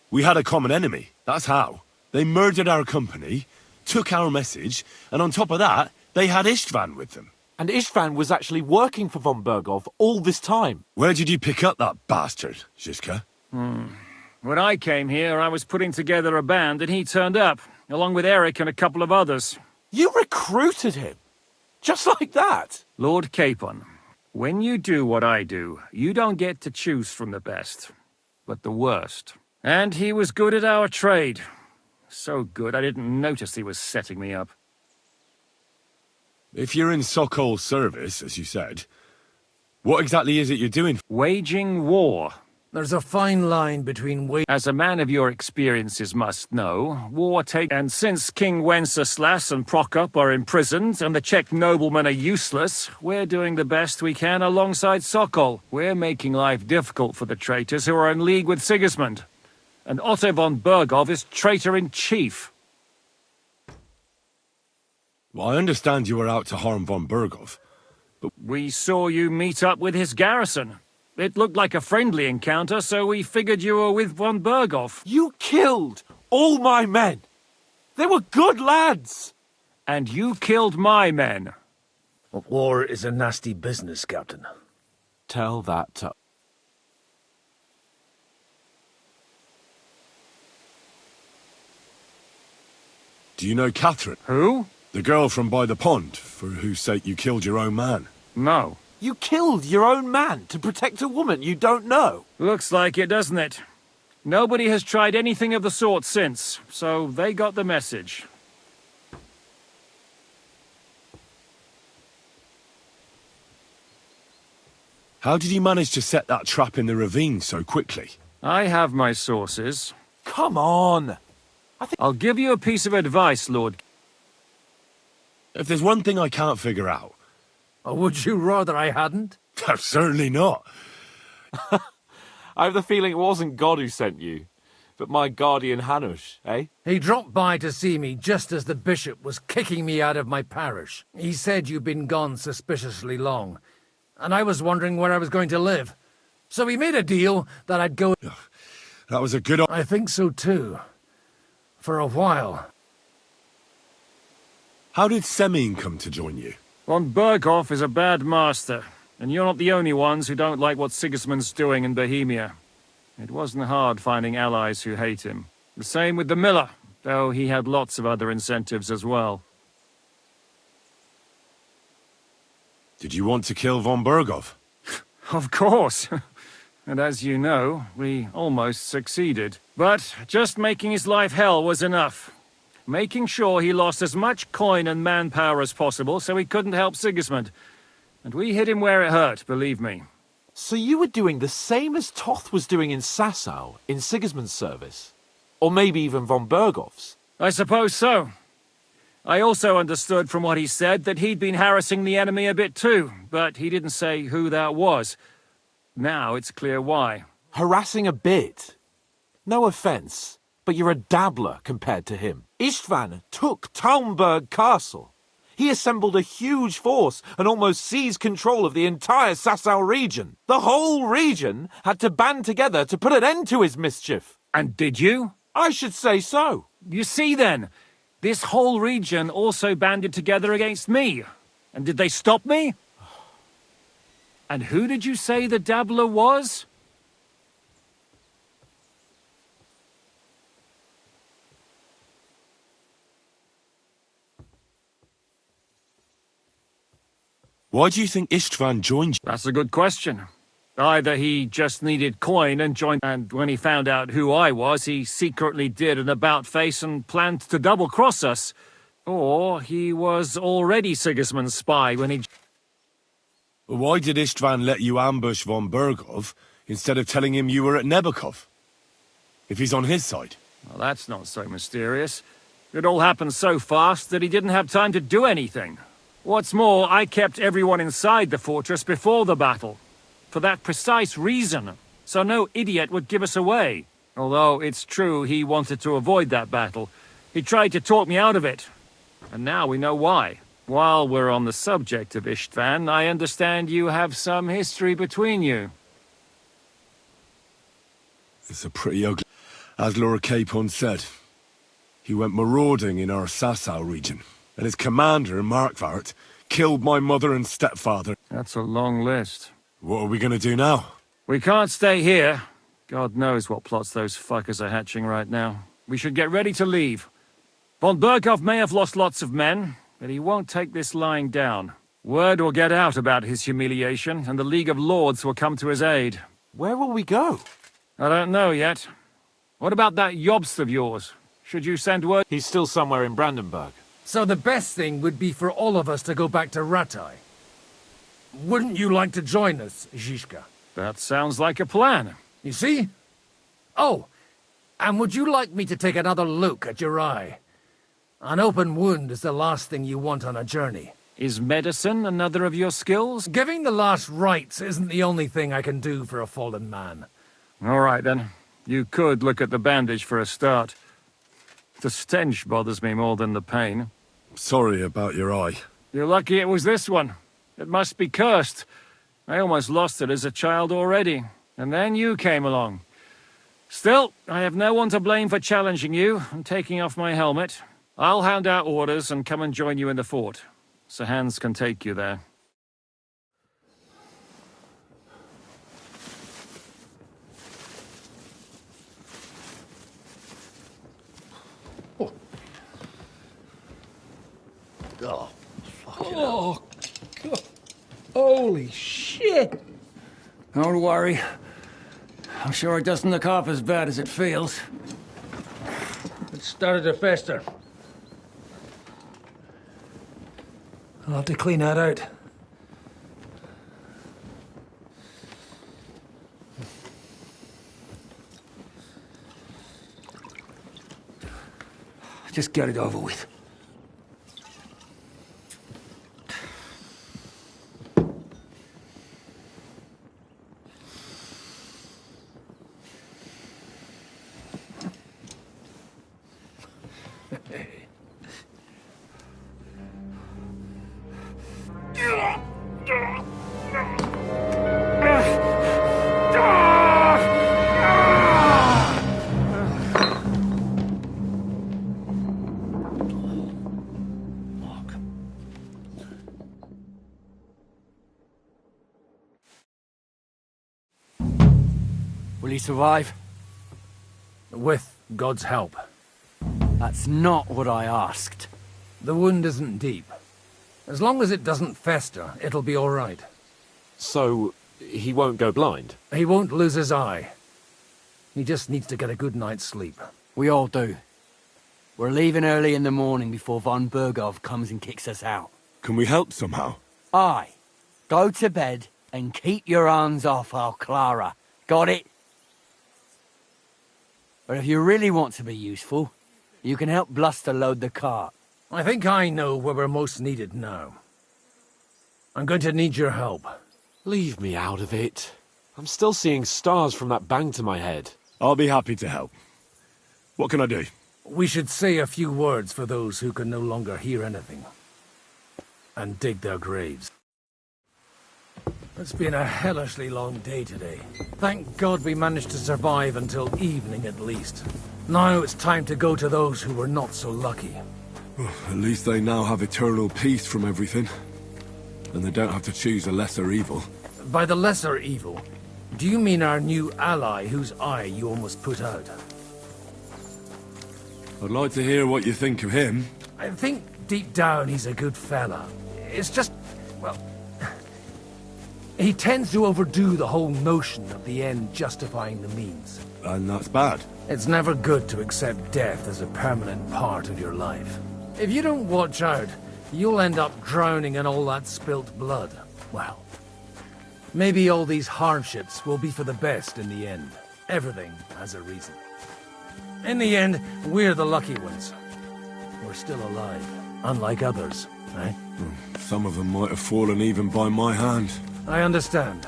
We had a common enemy, that's how. They murdered our company, took our message, and on top of that, they had Istvan with them. And Istvan was actually working for von Bergov all this time. Where did you pick up that bastard, Zhishka? When I came here, I was putting together a band and he turned up, along with Eric and a couple of others. You recruited him? Just like that? Lord Capon, when you do what I do, you don't get to choose from the best, but the worst. And he was good at our trade. So good, I didn't notice he was setting me up. If you're in Sokol's service, as you said, what exactly is it you're doing? Waging war. There's a fine line between As a man of your experiences must know, war take... And since King Wenceslas and Prokop are imprisoned and the Czech noblemen are useless, we're doing the best we can alongside Sokol. We're making life difficult for the traitors who are in league with Sigismund. And Otto von Bergov is traitor-in-chief. Well, I understand you were out to harm von Bergov, but... We saw you meet up with his garrison. It looked like a friendly encounter, so we figured you were with von Bergov. You killed all my men. They were good lads. And you killed my men. War is a nasty business, Captain. Tell that to... Do you know Catherine? Who? The girl from by the pond, for whose sake you killed your own man. No. You killed your own man to protect a woman you don't know. Looks like it, doesn't it? Nobody has tried anything of the sort since, so they got the message. How did you manage to set that trap in the ravine so quickly? I have my sources. Come on! I'll give you a piece of advice, Lord. If there's one thing I can't figure out... Or would you rather I hadn't? Certainly not. I have the feeling it wasn't God who sent you, but my guardian Hanush, eh? He dropped by to see me just as the bishop was kicking me out of my parish. He said you'd been gone suspiciously long, and I was wondering where I was going to live. So we made a deal that I'd go... That was a good... I think so too. For a while. How did Semyon come to join you? Von Bergov is a bad master, and you're not the only ones who don't like what Sigismund's doing in Bohemia. It wasn't hard finding allies who hate him. The same with the miller, though he had lots of other incentives as well. Did you want to kill von Bergov? Of course. And as you know, we almost succeeded. But just making his life hell was enough. Making sure he lost as much coin and manpower as possible so he couldn't help Sigismund. And we hit him where it hurt, believe me. So you were doing the same as Toth was doing in Sasau, in Sigismund's service? Or maybe even von Bergov's? I suppose so. I also understood from what he said that he'd been harassing the enemy a bit too, but he didn't say who that was. Now it's clear why. Harassing a bit? No offence, but you're a dabbler compared to him. Istvan took Talmberg Castle. He assembled a huge force and almost seized control of the entire Sasau region. The whole region had to band together to put an end to his mischief. And did you? I should say so. You see then, this whole region also banded together against me. And did they stop me? And who did you say the dabbler was? Why do you think Istvan joined you? That's a good question. Either he just needed coin and joined, and when he found out who I was, he secretly did an about-face and planned to double-cross us. Or he was already Sigismund's spy when he... Why did Istvan let you ambush von Bergov instead of telling him you were at Nebukov? If he's on his side. Well, that's not so mysterious. It all happened so fast that he didn't have time to do anything. What's more, I kept everyone inside the fortress before the battle. For that precise reason. So no idiot would give us away. Although it's true he wanted to avoid that battle. He tried to talk me out of it. And now we know why. While we're on the subject of Istvan, I understand you have some history between you. It's a pretty ugly... As Lord Capon said, he went marauding in our Sasau region, and his commander, Markvart, killed my mother and stepfather. That's a long list. What are we gonna do now? We can't stay here. God knows what plots those fuckers are hatching right now. We should get ready to leave. Von Berghoff may have lost lots of men, but he won't take this lying down. Word will get out about his humiliation, and the League of Lords will come to his aid. Where will we go? I don't know yet. What about that Jobst of yours? Should you send word? He's still somewhere in Brandenburg. So the best thing would be for all of us to go back to Ratai. Wouldn't you like to join us, Zizka? That sounds like a plan. You see? Oh, and would you like me to take another look at your eye? An open wound is the last thing you want on a journey. Is medicine another of your skills? Giving the last rites isn't the only thing I can do for a fallen man. All right, then. You could look at the bandage for a start. The stench bothers me more than the pain. Sorry about your eye. You're lucky it was this one. It must be cursed. I almost lost it as a child already. And then you came along. Still, I have no one to blame for challenging you and taking off my helmet. I'll hand out orders and come and join you in the fort. Sir Hans can take you there. Oh, fucking hell. God. Holy shit! Don't worry. I'm sure it doesn't look half as bad as it feels. It started to fester. I'll have to clean that out. Just get it over with. Will he survive? With God's help. That's not what I asked. The wound isn't deep. As long as it doesn't fester, it'll be all right. So, he won't go blind? He won't lose his eye. He just needs to get a good night's sleep. We all do. We're leaving early in the morning before von Bergov comes and kicks us out. Can we help somehow? Aye. Go to bed and keep your hands off our Clara. Got it? But if you really want to be useful, you can help Bluster load the cart. I think I know where we're most needed now. I'm going to need your help. Leave me out of it. I'm still seeing stars from that bang to my head. I'll be happy to help. What can I do? We should say a few words for those who can no longer hear anything. And dig their graves. It's been a hellishly long day today. Thank God we managed to survive until evening at least. Now it's time to go to those who were not so lucky. At least they now have eternal peace from everything. And they don't have to choose a lesser evil. By the lesser evil, do you mean our new ally whose eye you almost put out? I'd like to hear what you think of him. I think deep down he's a good fella. It's just, well... he tends to overdo the whole notion of the end justifying the means. And that's bad. It's never good to accept death as a permanent part of your life. If you don't watch out, you'll end up drowning in all that spilt blood. Well, maybe all these hardships will be for the best in the end. Everything has a reason. In the end, we're the lucky ones. We're still alive, unlike others, right? Some of them might have fallen even by my hand. I understand.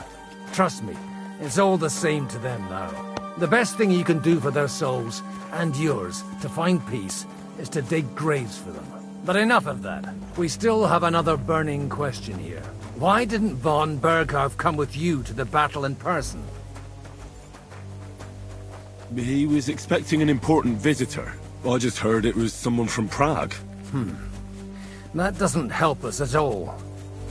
Trust me, it's all the same to them now. The best thing you can do for their souls, and yours, to find peace, is to dig graves for them. But enough of that. We still have another burning question here. Why didn't von Berghoff come with you to the battle in person? He was expecting an important visitor. I just heard it was someone from Prague. That doesn't help us at all.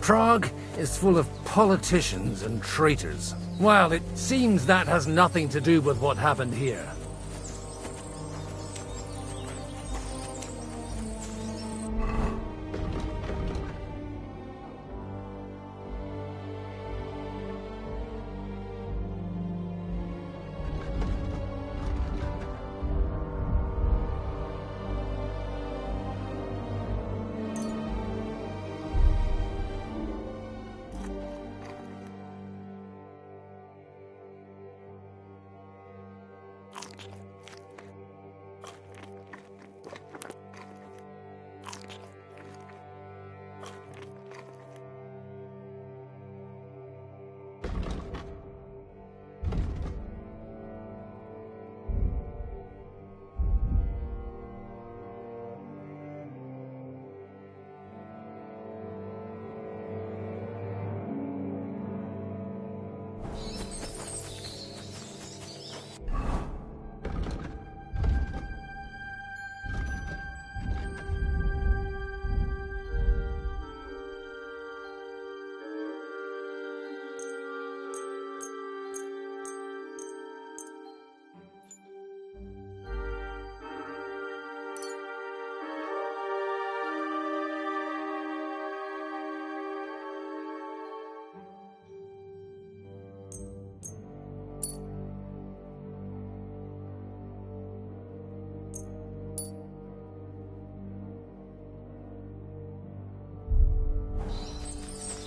Prague is full of politicians and traitors. Well, it seems that has nothing to do with what happened here.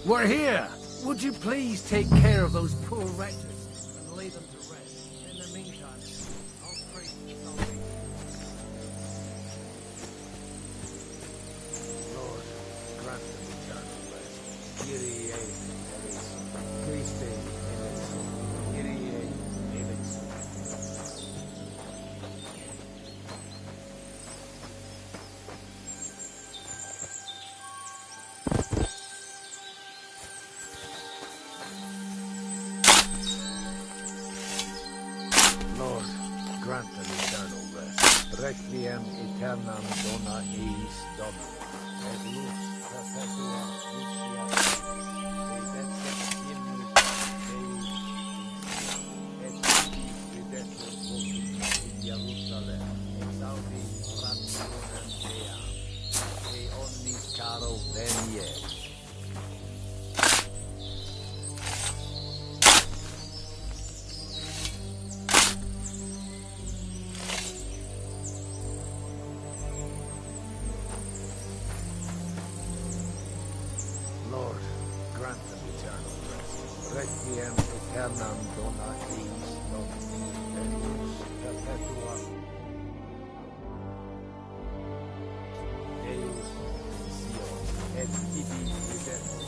We're here! Would you please take care of those poor wretches and lay them to rest? In the meantime, I'll pray for salvation. Lord, grant them eternal rest. Kyrie eleison. Christe eleison. Kyrie eleison. Lord, grant them eternal rest. Requiem aeternam dona eis Domini. Et lux perpetua lucia redemptet hymnus Deus et redemptet votum in Jerusalem. Exaudi orationem Dea. E omnis caro veniet. Lord, grant them eternal rest. Requiem aeternam dona eis Domini, et lux perpetua Deus Sion, et tibi redemptus.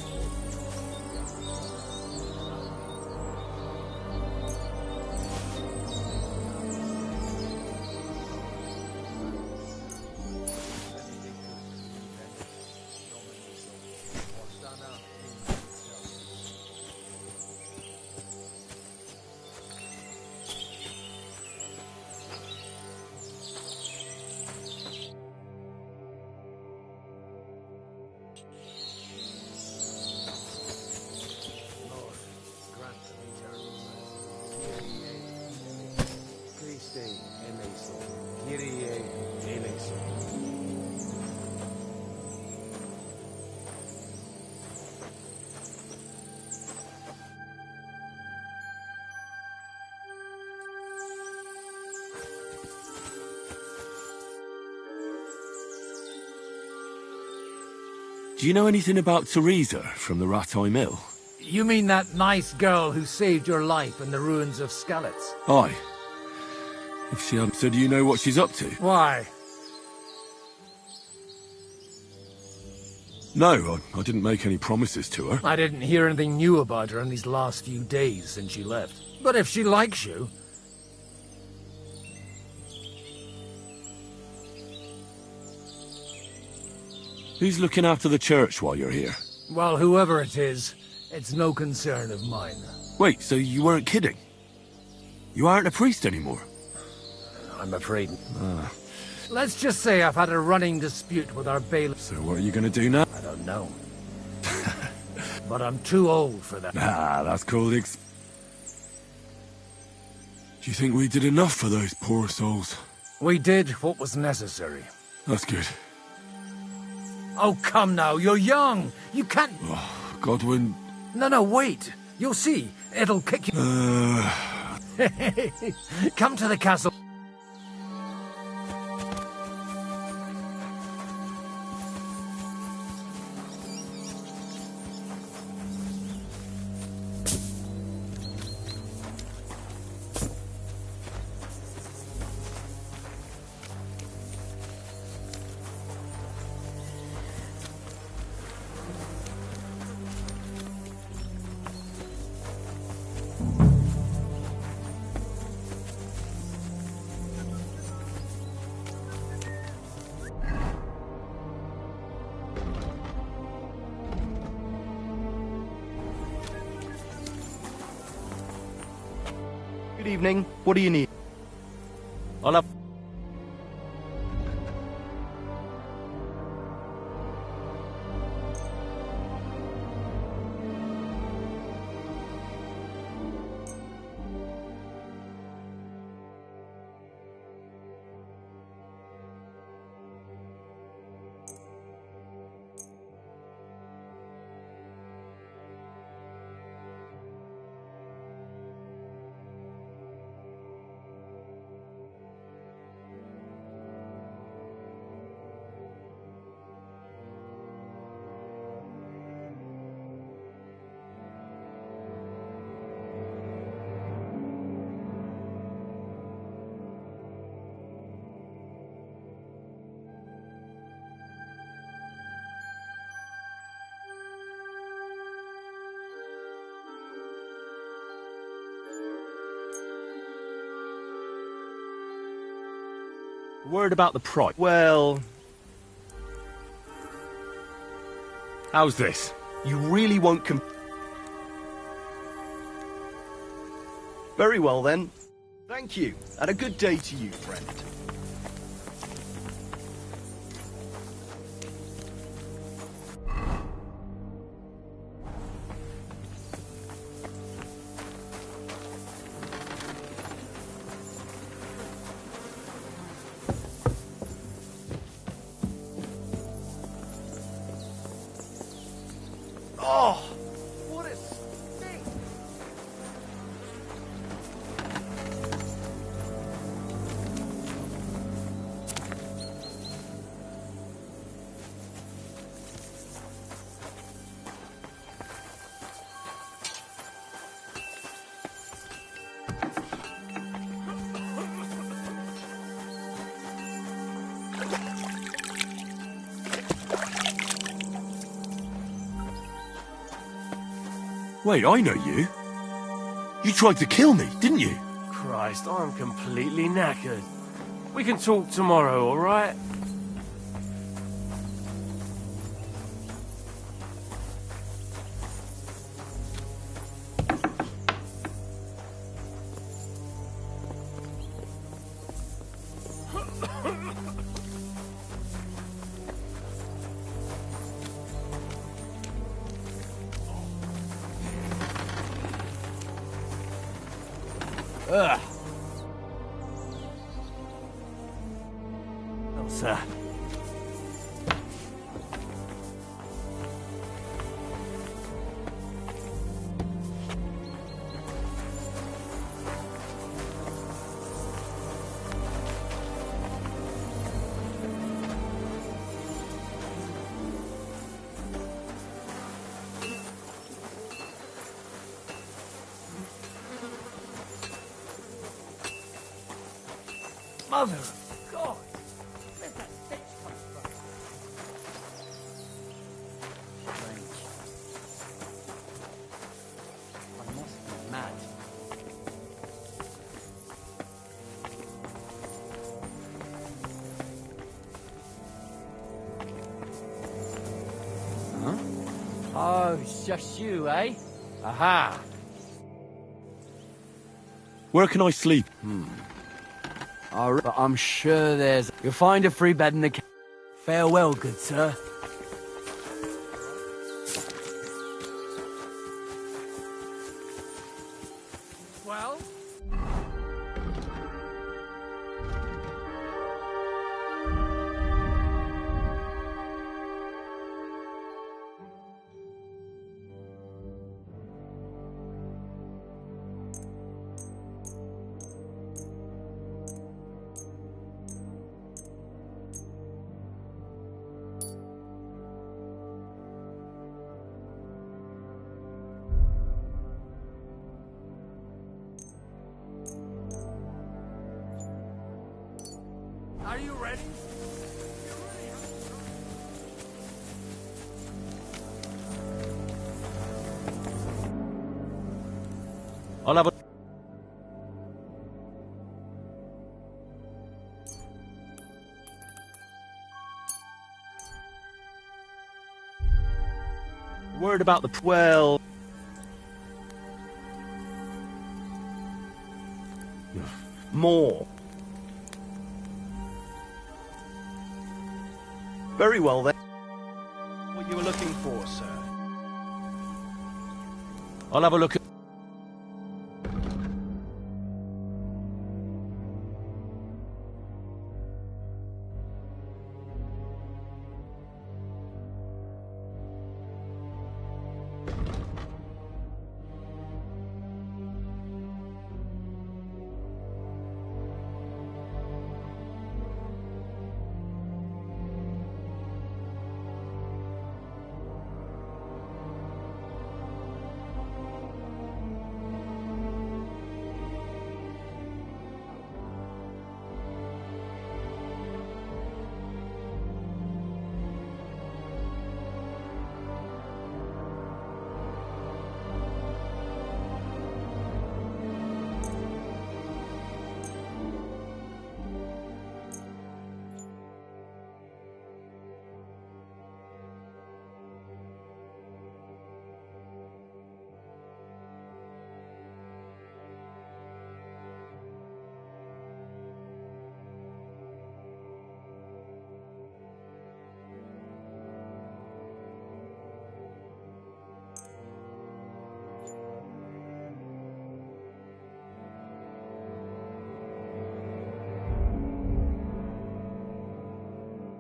Do you know anything about Teresa from the Rattay Mill? You mean that nice girl who saved your life in the ruins of Skalitz? Aye. If she hadn't, so do you know what she's up to? Why? No, I didn't make any promises to her. I didn't hear anything new about her in these last few days since she left. But if she likes you... Who's looking after the church while you're here? Well, whoever it is, it's no concern of mine. Wait, so you weren't kidding? You aren't a priest anymore? I'm afraid. Let's just say I've had a running dispute with our bailiff. So what are you going to do now? I don't know. But I'm too old for that. Ah, that's called Do you think we did enough for those poor souls? We did what was necessary. That's good. Oh, come now, you're young. You can't... Oh, Godwin... No, wait. You'll see. It'll kick you... Come to the castle. Good evening. What do you need? Hola. Word about the price. Well... How's this? You really won't Very well, then. Thank you, and a good day to you, friend. Oh, what a stink! Wait, I know you. You tried to kill me, didn't you? Christ, I'm completely knackered. We can talk tomorrow, all right? Ugh. Oh, sir. Mother of God! Where's that stench coming from? Strange. I must be mad. Huh? Oh, it's just you, eh? Aha! Where can I sleep? But I'm sure there's... You'll find a free bed in the... Farewell, good sir. Well? Are you ready? I'll have a... Word about the... Well... More. Very well then. What you were looking for, sir? I'll have a look at...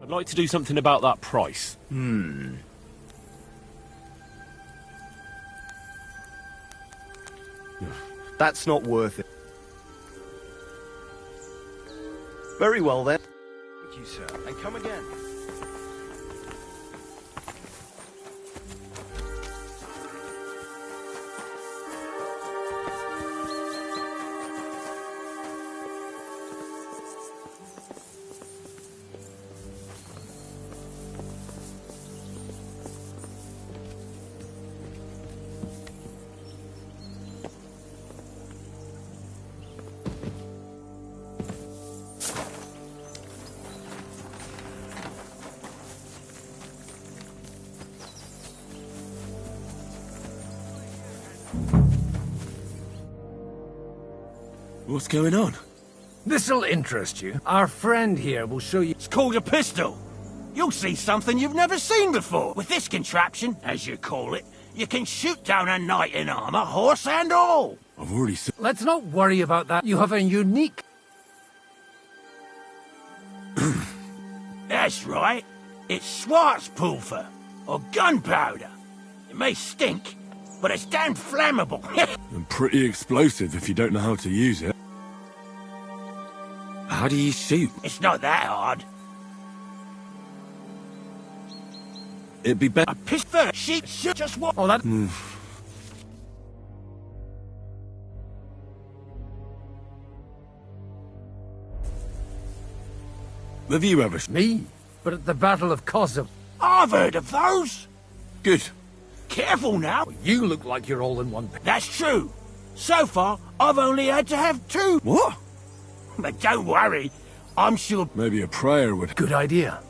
I'd like to do something about that price. That's not worth it. Very well then. Thank you, sir. And come again. What's going on? This'll interest you. Our friend here will show you... It's called a pistol. You'll see something you've never seen before. With this contraption, as you call it, you can shoot down a knight in armor, horse and all. I've already seen... Let's not worry about that. You have a unique... That's right. It's Schwarzpulver, or gunpowder. It may stink, but it's damn flammable. And pretty explosive if you don't know how to use it. How do you shoot? It's not that hard. It'd be better... A pistol sheep shoot just what... Oh, that... Have you ever... Me? But at the Battle of Kosovo... I've heard of those. Good. Careful now. You look like you're all in one thing. That's true. So far, I've only had to have 2. What? But don't worry. I'm sure... Maybe a prayer would... Good idea.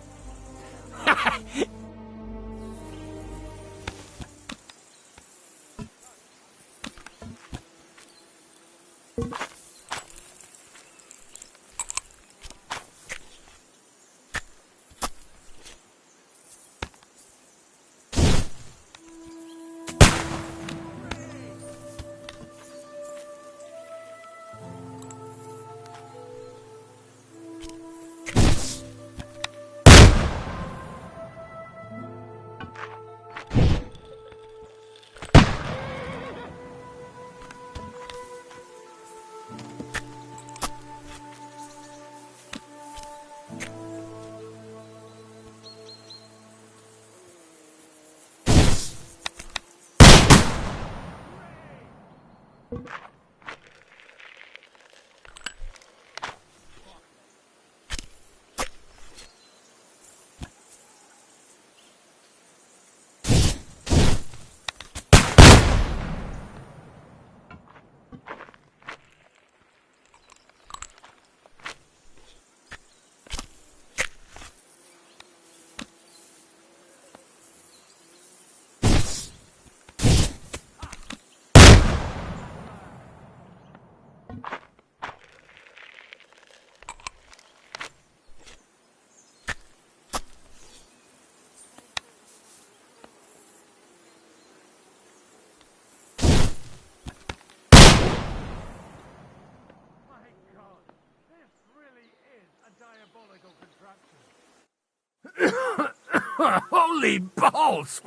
Holy balls!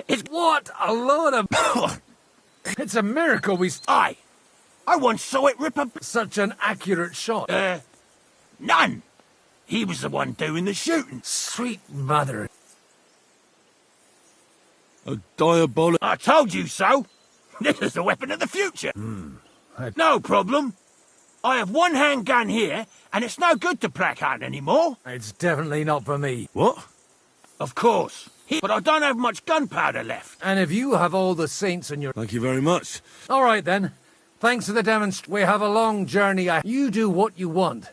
It's what a load of... It's a miracle we... Aye. I once saw it rip a... Such an accurate shot. None. He was the one doing the shooting. Sweet mother. A diabolic... I told you so. This is the weapon of the future. No problem. I have one handgun here, and it's no good to placard anymore. It's definitely not for me. What? Of course. But I don't have much gunpowder left. And if you have all the saints in your... Thank you very much. All right, then. Thanks for the demonstration. We have a long journey. You do what you want.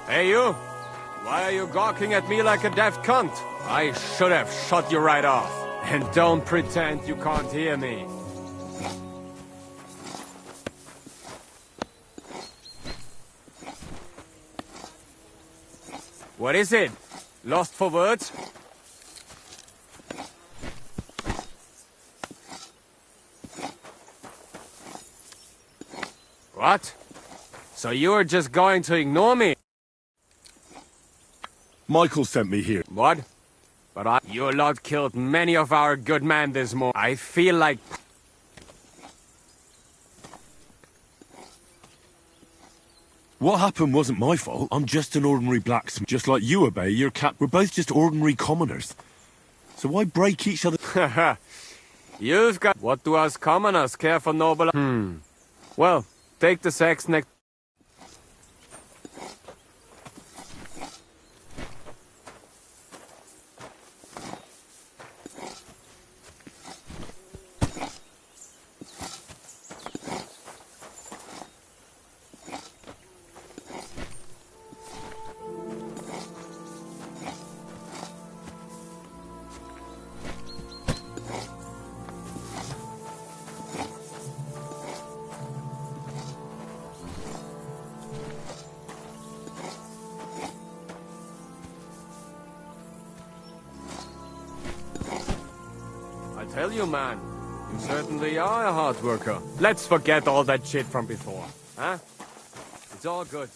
Hey, you! Why are you gawking at me like a daft cunt? I should have shot you right off. And don't pretend you can't hear me. What is it? Lost for words? What? So you're just going to ignore me? Michael sent me here. What? But your lot killed many of our good men this morning. I feel like... What happened wasn't my fault. I'm just an ordinary blacksmith. Just like you, Obey, your cap. We're both just ordinary commoners. So why break each other? You've got... What do us commoners care for noble... Well, take the sex next... Tell you, man, you certainly are a hard worker. Let's forget all that shit from before, huh? It's all good.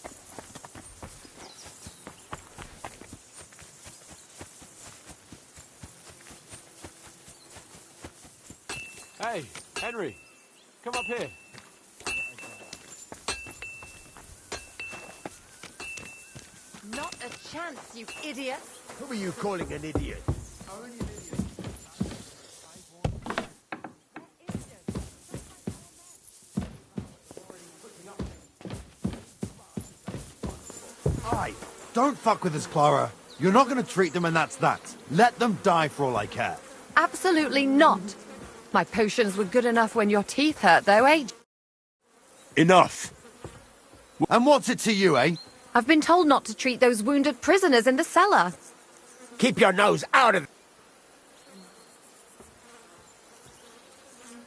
Hey, Henry, come up here. Not a chance, you idiot! Who are you calling an idiot? Aye, don't fuck with us, Clara. You're not going to treat them and that's that. Let them die for all I care. Absolutely not! My potions were good enough when your teeth hurt, though, eh? Enough! And what's it to you, eh? I've been told not to treat those wounded prisoners in the cellar. Keep your nose out of...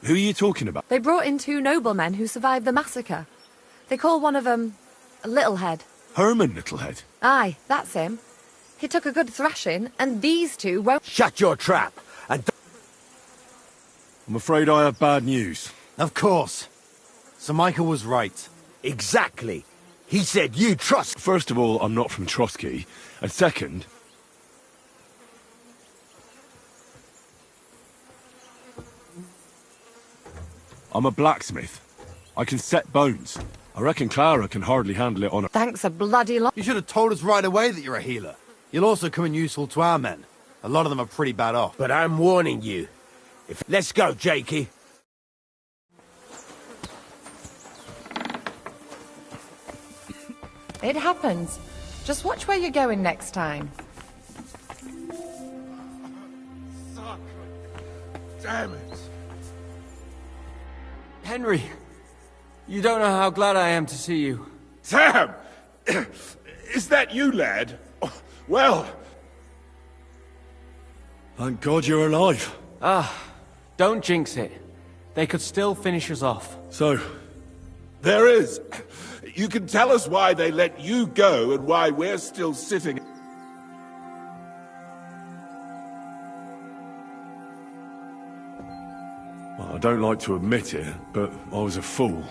Who are you talking about? They brought in 2 noblemen who survived the massacre. They call one of them Littlehead. Herman Littlehead. Aye, that's him. He took a good thrashing, and these 2 won't... Shut your trap, and... I'm afraid I have bad news. Of course. Sir Michael was right. Exactly. He said you trust... First of all, I'm not from Trotsky. And second... I'm a blacksmith. I can set bones. I reckon Clara can hardly handle it on her... Thanks a bloody lot. You should have told us right away that you're a healer. You'll also come in useful to our men. A lot of them are pretty bad off. But I'm warning you. Let's go, Jakey. It happens. Just watch where you're going next time. Suck. Damn it. Henry, you don't know how glad I am to see you. Sam! Is that you, lad? Well... Thank God you're alive. Ah, don't jinx it. They could still finish us off. So, there is. You can tell us why they let you go and why we're still sitting... Well, I don't like to admit it, but I was a fool.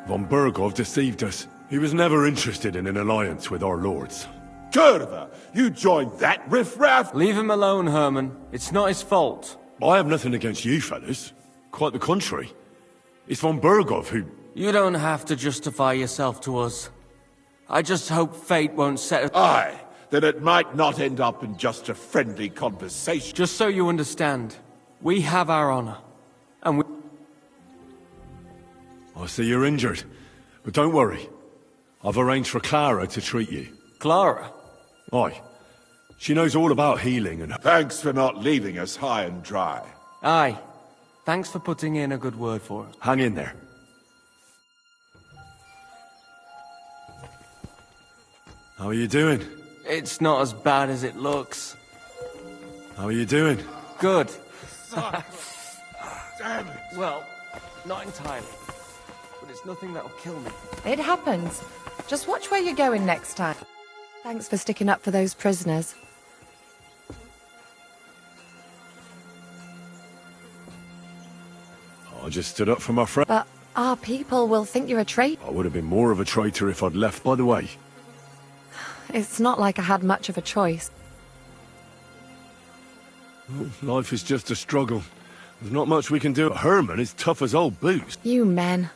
Von Bergov deceived us. He was never interested in an alliance with our lords. Curva, you joined that riffraff? Leave him alone, Herman. It's not his fault. I have nothing against you fellas. Quite the contrary. It's von Bergov who... You don't have to justify yourself to us. I just hope fate won't set us... Aye, that it might not end up in just a friendly conversation. Just so you understand, we have our honor. And we... I see you're injured. But don't worry. I've arranged for Clara to treat you. Clara? Aye. She knows all about healing and... Thanks for not leaving us high and dry. Aye. Thanks for putting in a good word for her. Hang in there. How are you doing? It's not as bad as it looks. How are you doing? Good. Damn it. Well, not entirely. But it's nothing that'll kill me. It happens. Just watch where you're going next time. Thanks for sticking up for those prisoners. I just stood up for my friend. But our people will think you're a traitor. I would have been more of a traitor if I'd left by the way. It's not like I had much of a choice. Well, life is just a struggle. There's not much we can do. Herman is tough as old boots. You men.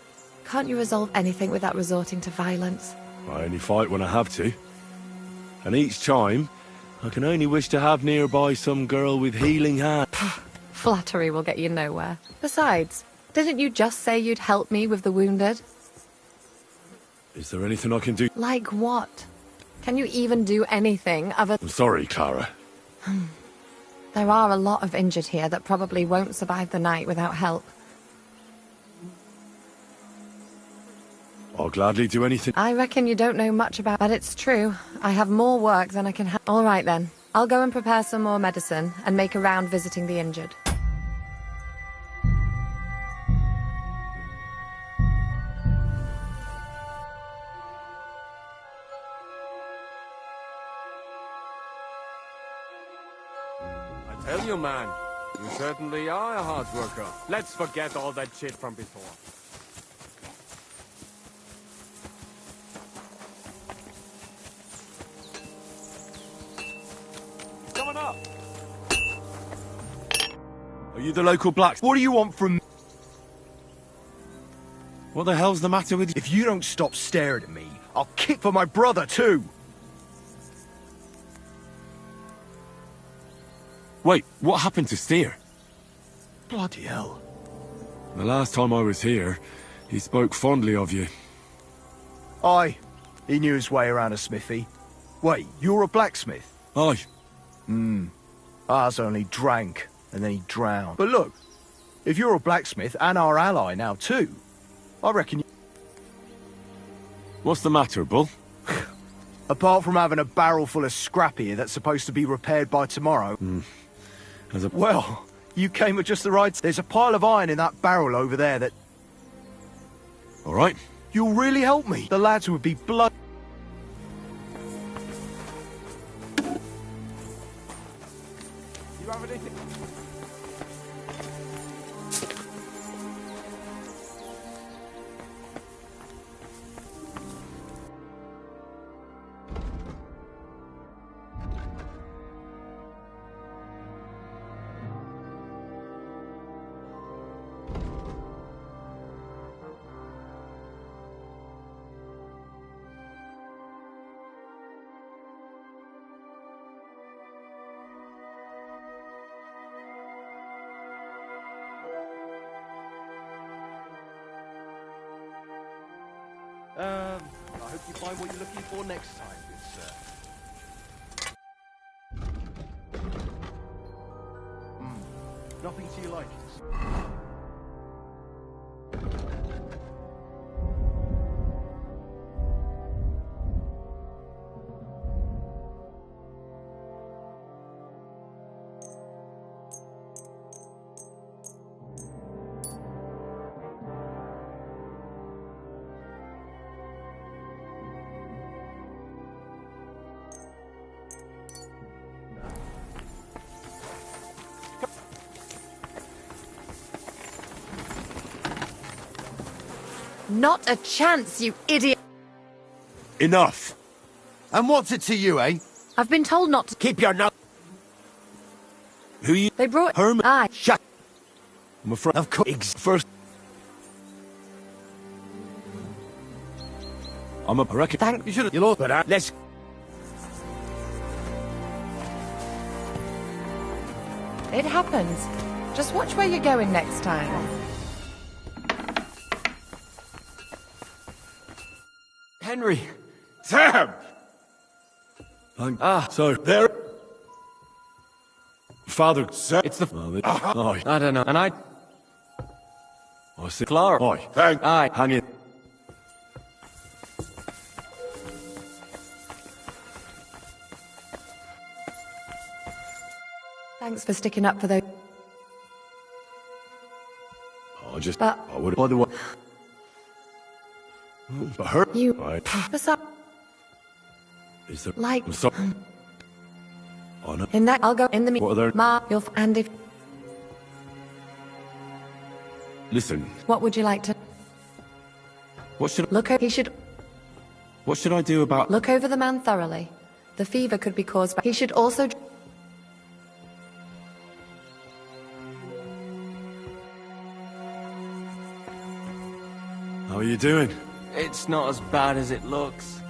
Can't you resolve anything without resorting to violence? I only fight when I have to. And each time, I can only wish to have nearby some girl with healing hands. Flattery will get you nowhere. Besides, didn't you just say you'd help me with the wounded? Is there anything I can do? Like what? Can you even do anything other... I'm sorry, Clara. There are a lot of injured here that probably won't survive the night without help. I'll gladly do anything. I reckon you don't know much about... But it's true. I have more work than I can have. All right, then. I'll go and prepare some more medicine and make a round visiting the injured. I tell you, man, you certainly are a hard worker. Let's forget all that shit from before. Are Are you the local blacksmith? What do you want from me? What the hell's the matter with you? If you don't stop staring at me, I'll kick for my brother too. Wait, what happened to Steer? Bloody hell. The last time I was here, he spoke fondly of you. Aye, he knew his way around a smithy. Wait, you're a blacksmith? Aye. Ours only drank, and then he drowned. But look, if you're a blacksmith and our ally now too, I reckon you... What's the matter, Bull? Apart from having a barrel full of scrap here that's supposed to be repaired by tomorrow... Well, you came at just the right... There's a pile of iron in that barrel over there that... All right. You'll really help me. The lads would be blood... You have anything? I hope you find what you're looking for next time, good sir. Nothing to your likings. Not a chance, you idiot! Enough! And what's it to you, eh? I've been told not to... Keep your nose... Who you... They brought... Herman? Aye. Shut... I'm afraid... Of course. First... I reckon... Thank you. You'll all... But let's... It happens. Just watch where you're going next time. Henry! Sam! So, there... Father, Sam... It's the... Aye. I don't know. And I see... Clara. Aye. Thank... Aye. Hang in. Thanks for sticking up for those... I would... By the way... But her... You... Right. What's up? Is there... Like... I'm sorry. Oh, no. In that... I'll go in the... What are there... Ma, you'll... And if... Listen, What would you like to... what should... Look, he should... What should I do about... Look over the man thoroughly. The fever could be caused by... He should also... How are you doing? It's not as bad as it looks.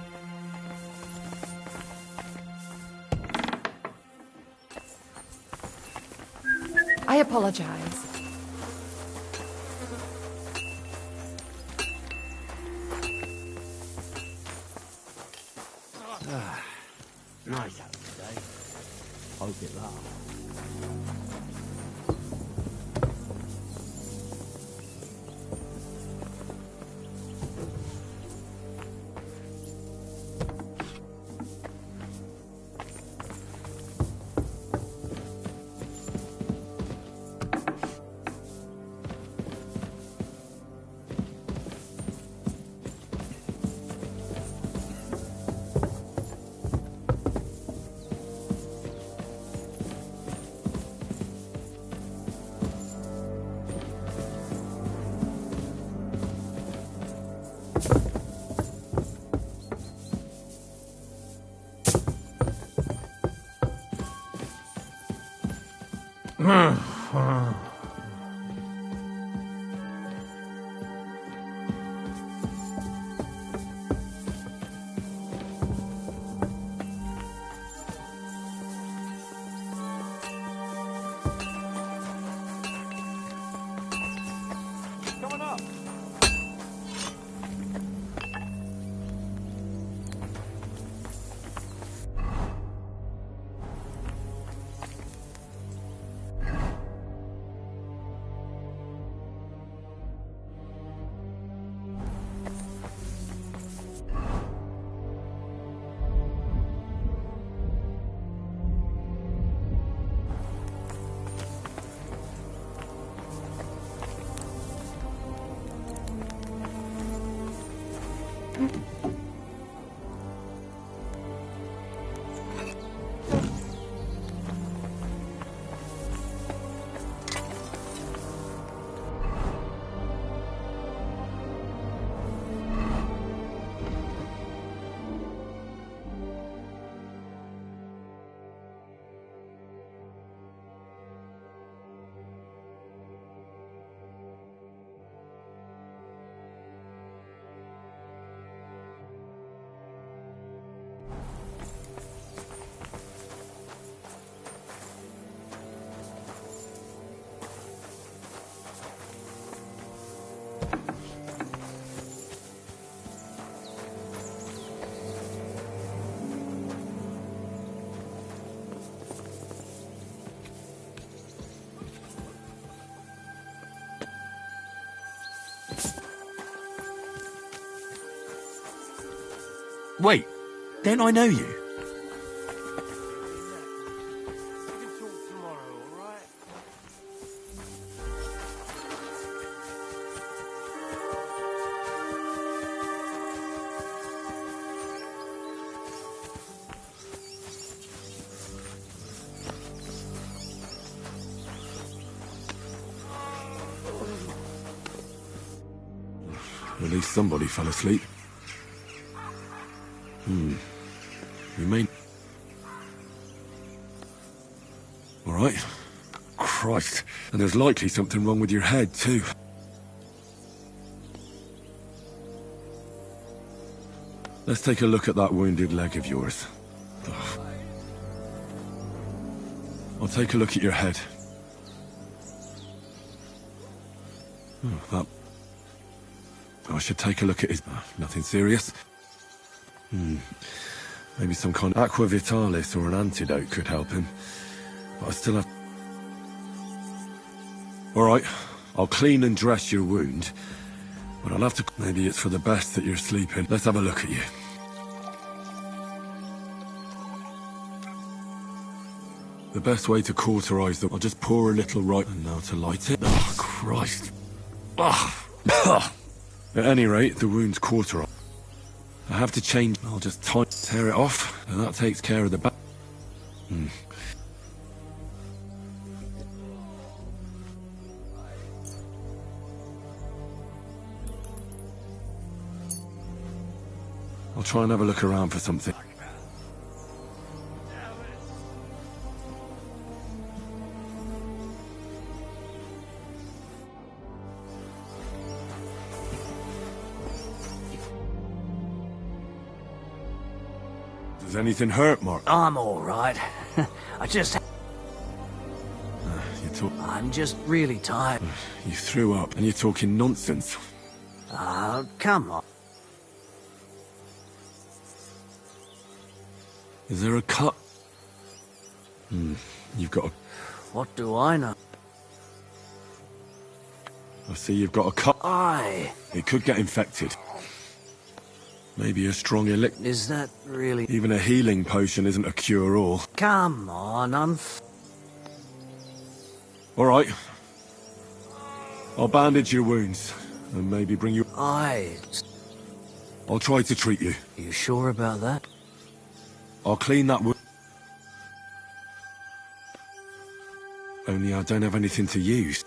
I apologize. Nice out today. Hope it lasts. Wait, don't I know you? At least somebody fell asleep. We may... All right. Christ. And there's likely something wrong with your head, too. Let's take a look at that wounded leg of yours. Ugh. I'll take a look at your head. Oh, I should take a look at his... nothing serious. Maybe some kind of aqua vitalis or an antidote could help him. But I still have... Alright, I'll clean and dress your wound. But I'll have to... Maybe it's for the best that you're sleeping. Let's have a look at you. The best way to cauterize them... I'll just pour a little right... And now to light it. Oh, Christ. At any rate, the wound's cauterized. I have to change. I'll just tear it off, and that takes care of the back. I'll try and have a look around for something. Does anything hurt, Mark? I'm all right. I just... I'm just really tired. You threw up, and you're talking nonsense. Oh, come on. Is there a cut? You've got a... What do I know? I see you've got a cut. Aye. It could get infected. Maybe a strong elixir. Is that really... Even a healing potion isn't a cure-all. Come on, All right. I'll bandage your wounds, and maybe bring you... Aye. I'll try to treat you. You sure about that? I'll clean that wound. Only I don't have anything to use.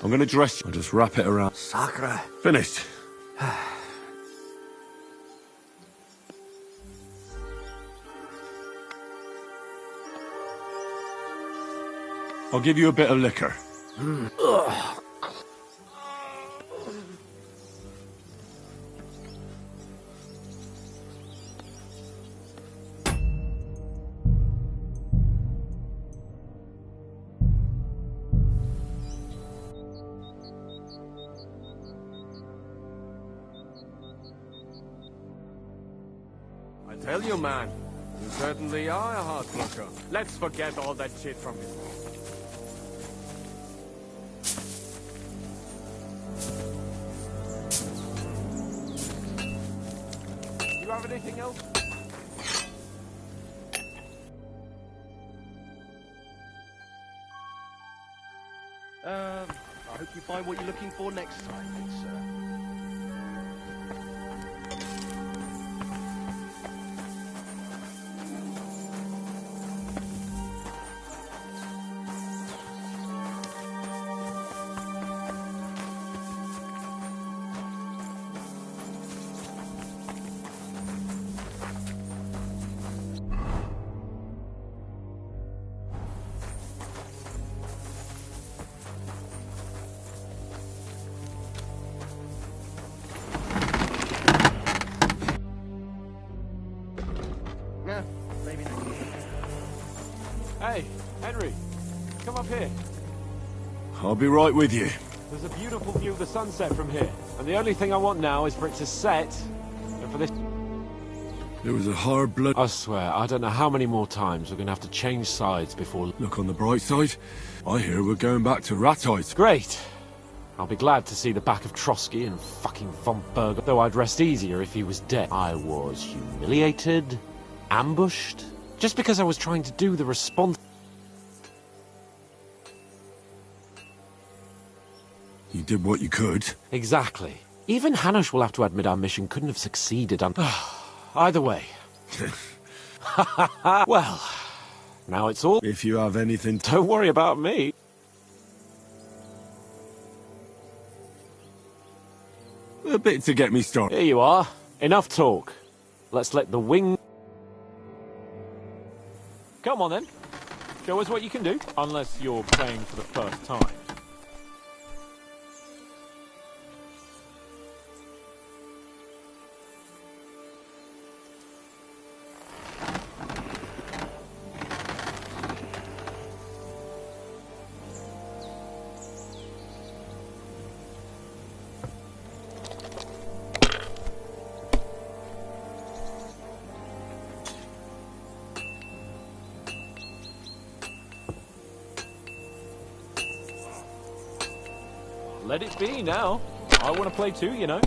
I'm gonna dress you. I'll just wrap it around. Sacre. Finished. I'll give you a bit of liquor. Ugh. I tell you, man, you certainly are a hard worker. Let's forget all that shit from it. You have anything else? I hope you find what you're looking for next time, good sir. Hey, Henry, come up here. I'll be right with you. There's a beautiful view of the sunset from here, and the only thing I want now is for it to set, and for this... There was a hard blood... I swear, I don't know how many more times we're gonna have to change sides before... Look on the bright side. I hear we're going back to Ratite. Great. I'll be glad to see the back of Trotsky and fucking von Berger, though I'd rest easier if he was dead. I was humiliated, ambushed, just because I was trying to do the response... You did what you could. Exactly. Even Hanush will have to admit our mission couldn't have succeeded on... Either way. Well, now it's all... If you have anything... Don't worry about me. A bit to get me started. Here you are. Enough talk. Let's let the wing... Come on then. Show us what you can do. Unless you're playing for the first time. Let it be now. I want to play too, you know.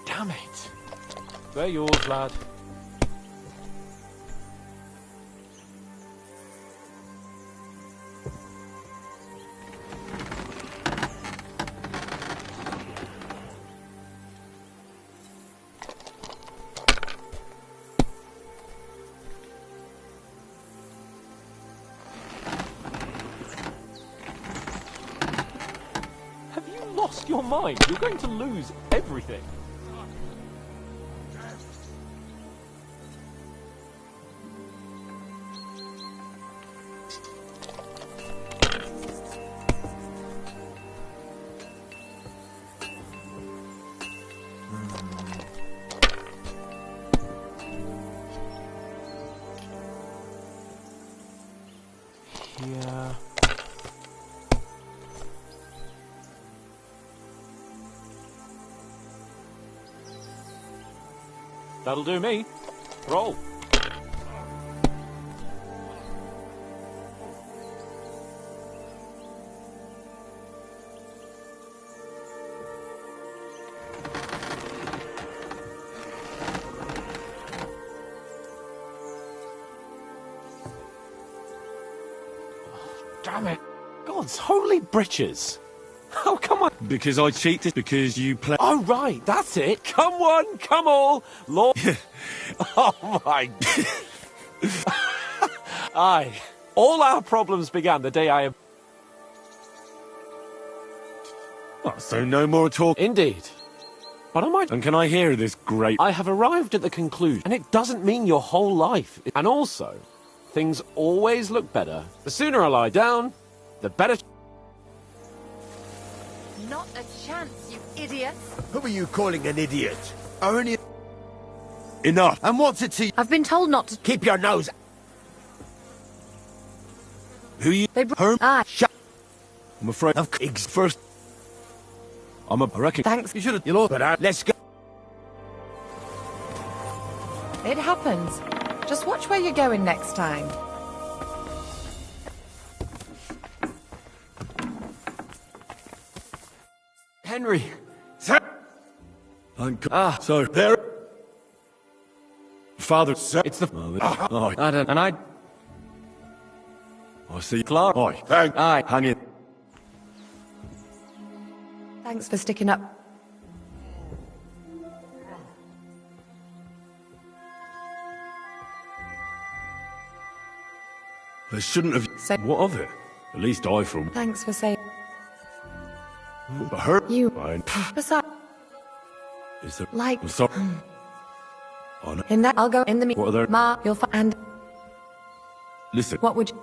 Damn it. They're yours, lad. Lost your mind. You're going to lose everything. Here. That'll do me. Roll. Damn it. God's holy britches. How come I... Because I cheated, because you play... Oh, right, that's it. Come one, come all. Lord... Oh, my... Aye. All our problems began the day I... Oh, so no more talk... Indeed. But I might... And can I hear this great... I have arrived at the conclusion, and it doesn't mean your whole life. And also, things always look better. The sooner I lie down, the better... Not a chance, you idiot. Who are you calling an idiot? Only... Enough. And what's it to you? I've been told not to... Keep your nose... Who you... They Shut... I'm afraid... First... I reckon... Thanks. You should have... You lost... But let's go... It happens. Just watch where you're going next time. Henry! Sir! So, there... Father... It's the... Oh, I don't... And I see... Clark. Aye. Thank... Aye. Hang in. Thanks for sticking up. They shouldn't have... So... What of it? At least I from... Thanks for saying... But her... You... Fine. Besides... Is there... Like... I'm sorry. Oh, no. In that, I'll go in the... What are there... Ma, you'll find... And... Listen. What would you...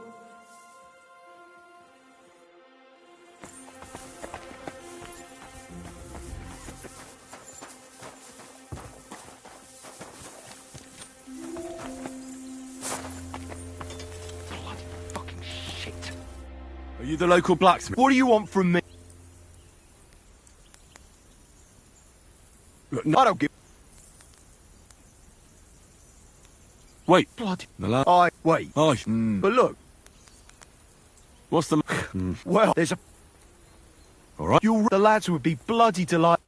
Are you the local blacksmith? What do you want from me? No. I don't give... Wait. Bloody... The lad... Wait. But look. What's the... Well, there's a... All right. The lads would be bloody delighted.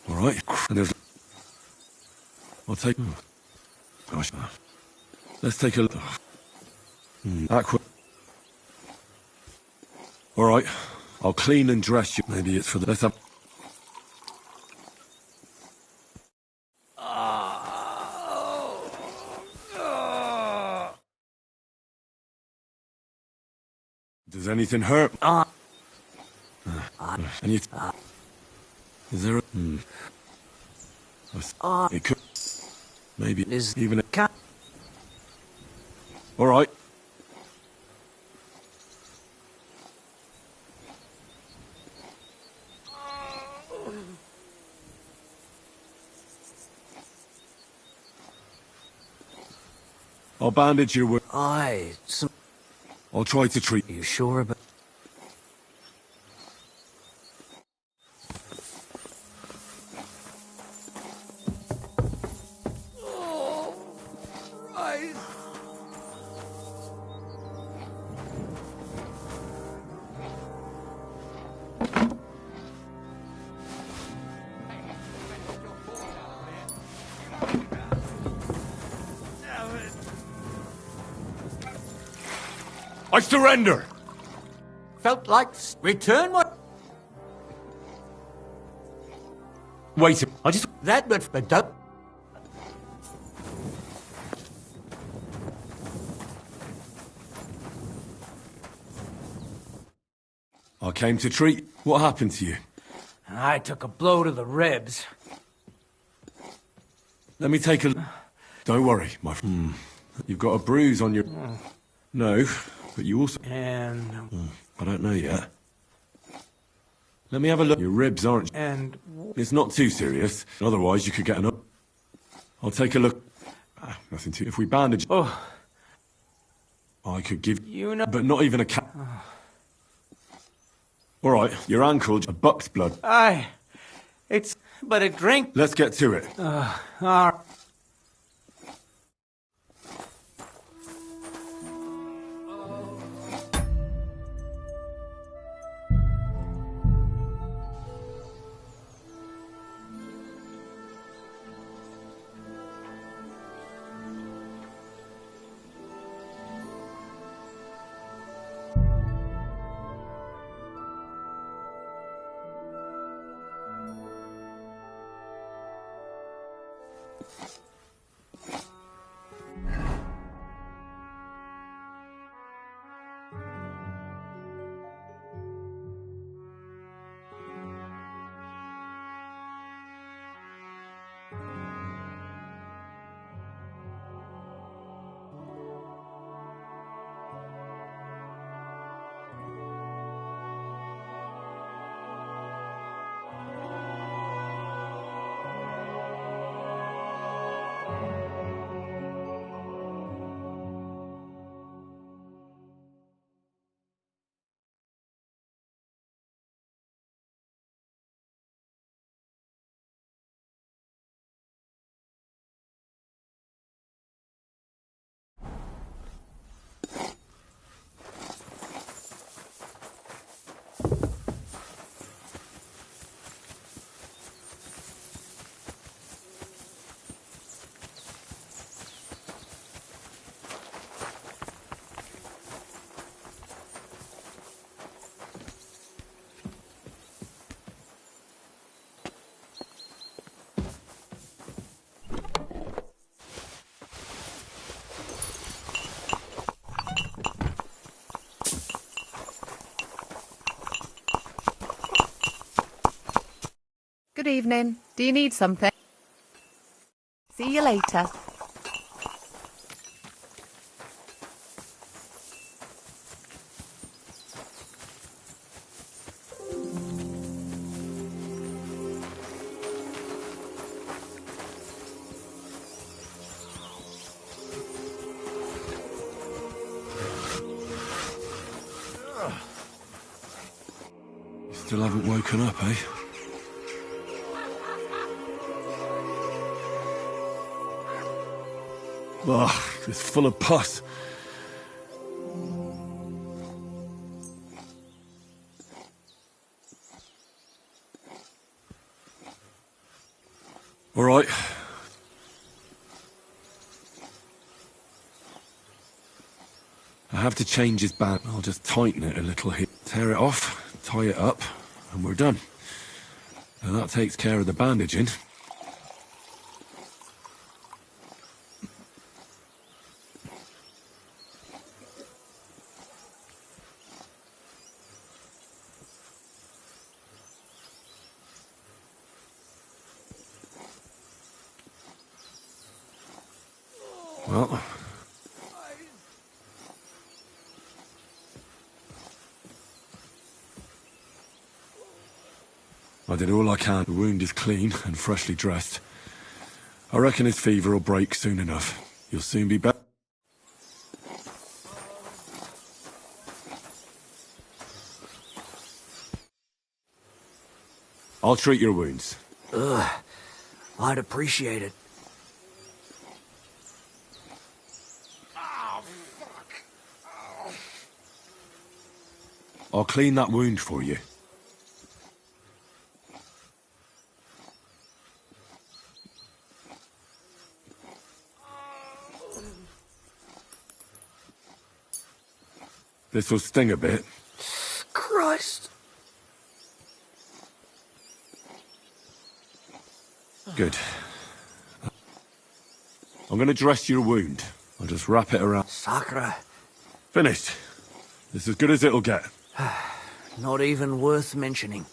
All right. And there's... I'll take... Gosh. Let's take a look. Aqua... All right. I'll clean and dress you. Maybe it's for the... Let's have... Does anything hurt? And you... Is there a... It could... Maybe... Even a... Cat. All right. I'll bandage your wound. Aye. I'll try to treat... You sure about... I surrender! Felt like return what? Wait, I just... That but don't... I came to treat... What happened to you? I took a blow to the ribs. Let me take a... Don't worry, my friend. You've got a bruise on your... No, but you also... And... I don't know yet. Let me have a look. Your ribs aren't... And... It's not too serious. Otherwise, you could get an... I'll take a look. Nothing too... If we bandage... Oh. I could give... You know... But not even a cat... All right, your ankle, a buck's blood. Aye. It's... But a drink... Let's get to it. Good evening. Do you need something? See you later. Still haven't woken up, eh? Ugh, it's full of pus. All right. I have to change his band. I'll just tighten it a little here. Tear it off, tie it up, and we're done. And that takes care of the bandaging. Well... I did all I can. The wound is clean and freshly dressed. I reckon his fever will break soon enough. You'll soon be better. I'll treat your wounds. Ugh. I'd appreciate it. I'll clean that wound for you. This will sting a bit. Christ. Good. I'm gonna dress your wound. I'll just wrap it around. Sacre. Finished. This is as good as it'll get. Not even worth mentioning.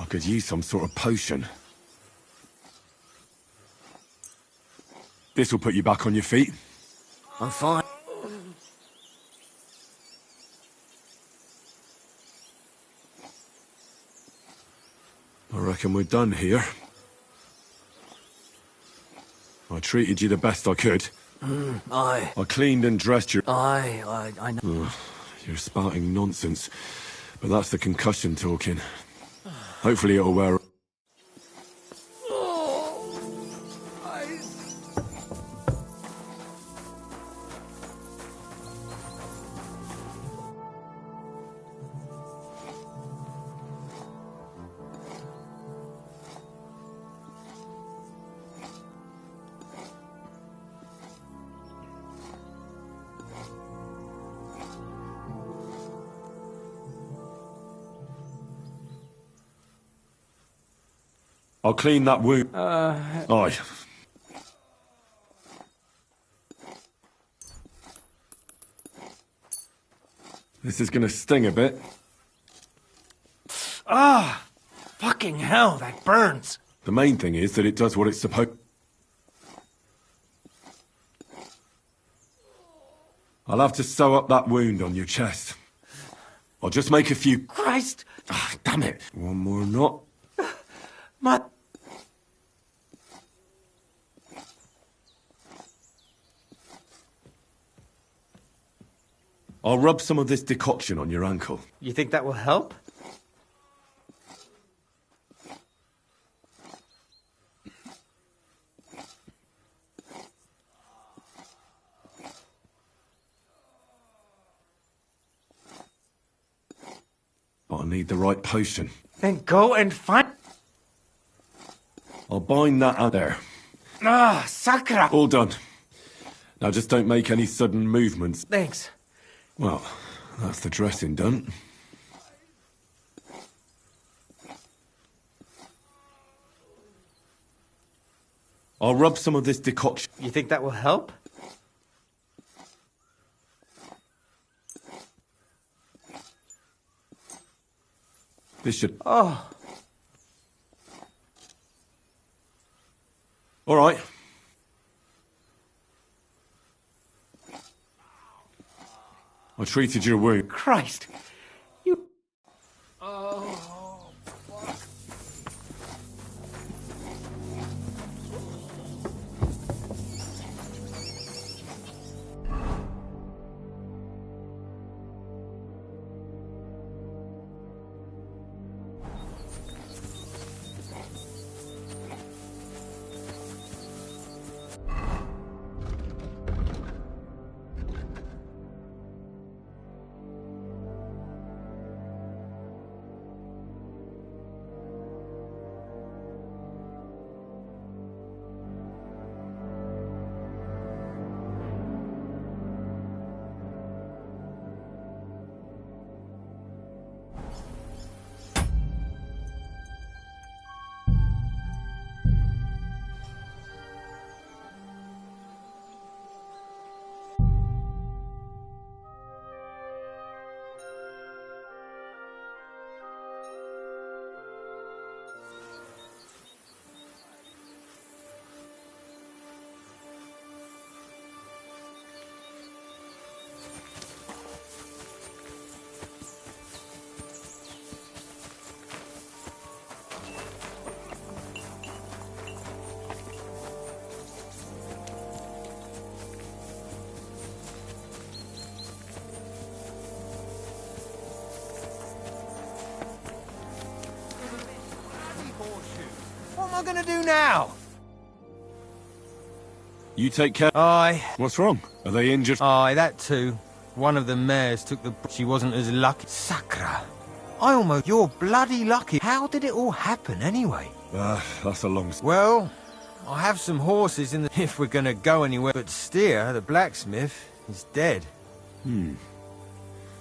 I could use some sort of potion. This will put you back on your feet. I'm fine. I reckon we're done here. I treated you the best I could. Aye. I cleaned and dressed your... I know. Ugh, you're spouting nonsense. But that's the concussion talking. Hopefully it'll wear... I'll clean that wound. Aye. This is gonna sting a bit. Ah! Fucking hell, that burns! The main thing is that it does what it's supposed... I'll have to sew up that wound on your chest. I'll just make a few... Christ! Ah, damn it! One more knot. My... I'll rub some of this decoction on your ankle. You think that will help? But I need the right potion. Then go and find... I'll bind that out there. Ah, Sakra! All done. Now just don't make any sudden movements. Thanks. Well, that's the dressing done. I'll rub some of this decoction. You think that will help? This should... Oh. All right. I treated your wound. Christ. What am I going to do now? You take care. Aye. What's wrong? Are they injured? Aye, that too. One of the mares took the... She wasn't as lucky. Sacra. I almost... You're bloody lucky. How did it all happen, anyway? That's a long... Well, I have some horses in the... If we're going to go anywhere. But Steer, the blacksmith, is dead.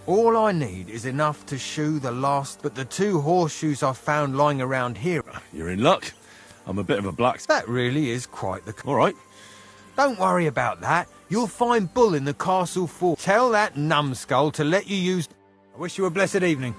All I need is enough to shoe the last... But the 2 horseshoes I found lying around here... You're in luck. I'm a bit of a blacksmith. That really is quite the... All right. Don't worry about that. You'll find Bull in the castle fort. Tell that numbskull to let you use... I wish you a blessed evening.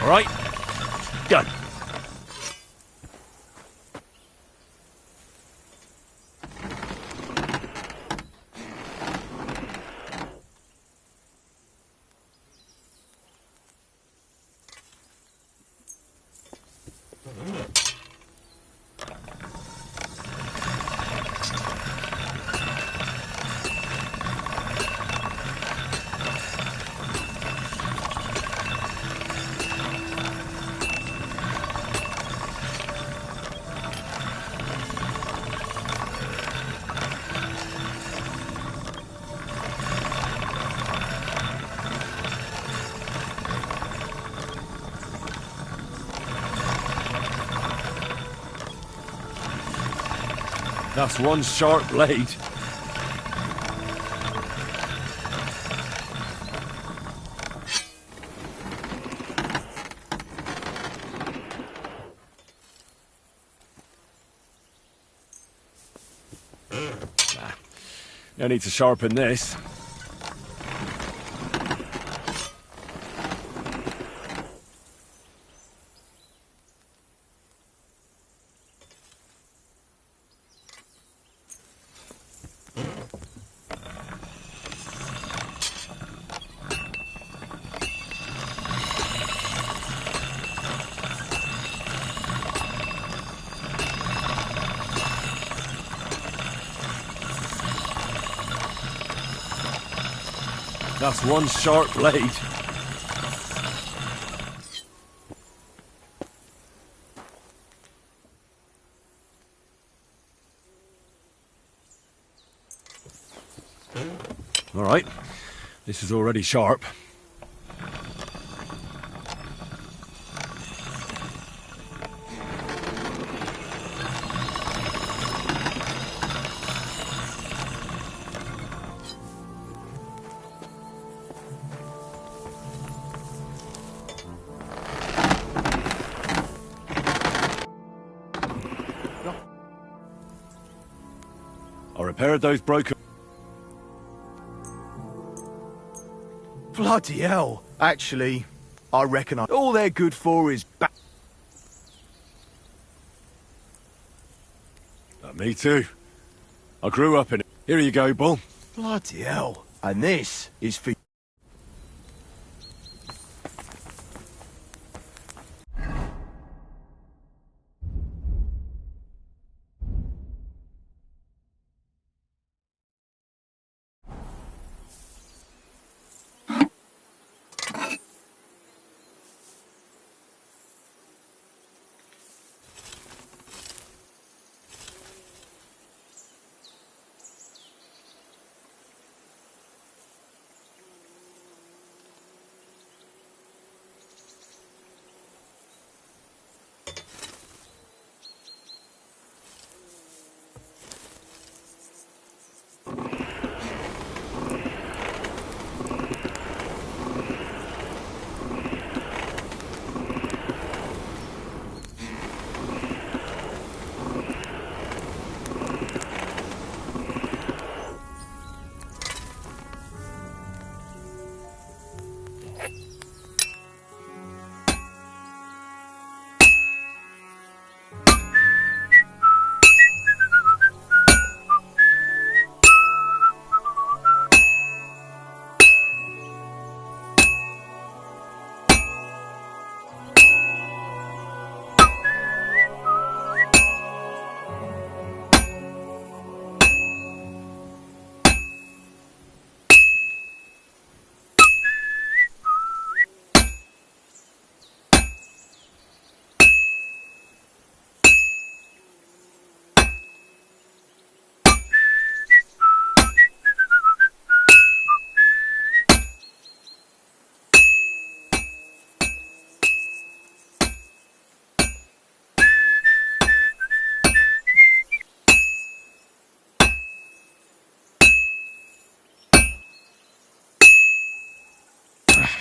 All right? Done. That's one sharp blade. No need to sharpen this. That's one sharp blade. All right, this is already sharp. I repaired those broken... Bloody hell. Actually, I reckon all they're good for is Me too. I grew up in it. Here you go, Bull. Bloody hell. And this is for...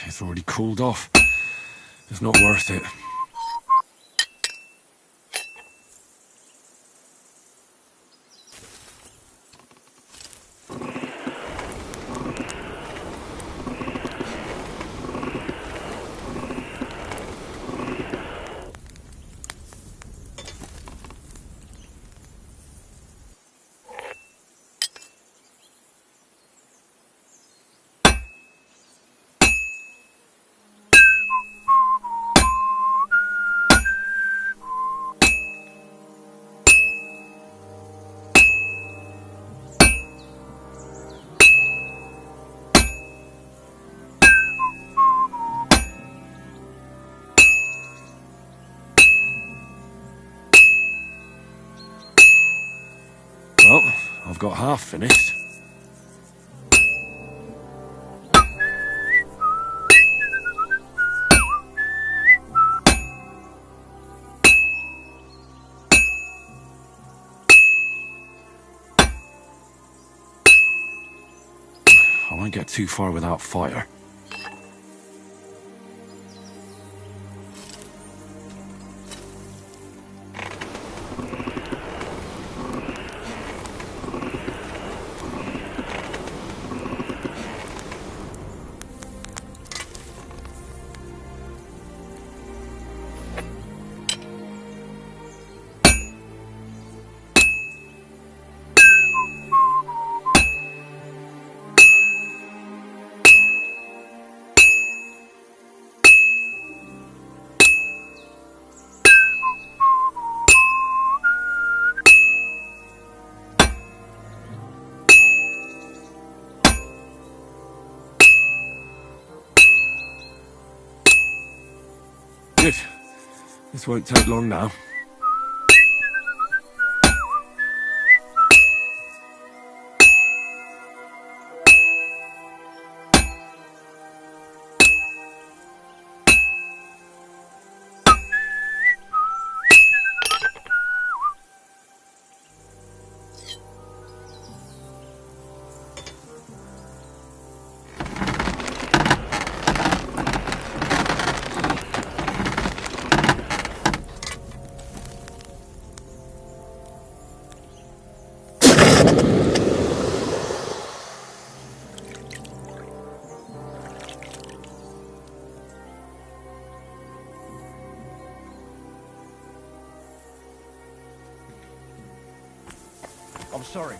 It's already cooled off. It's not worth it. Well, I've got half finished. I won't get too far without fire. Good. This won't take long now. I'm sorry.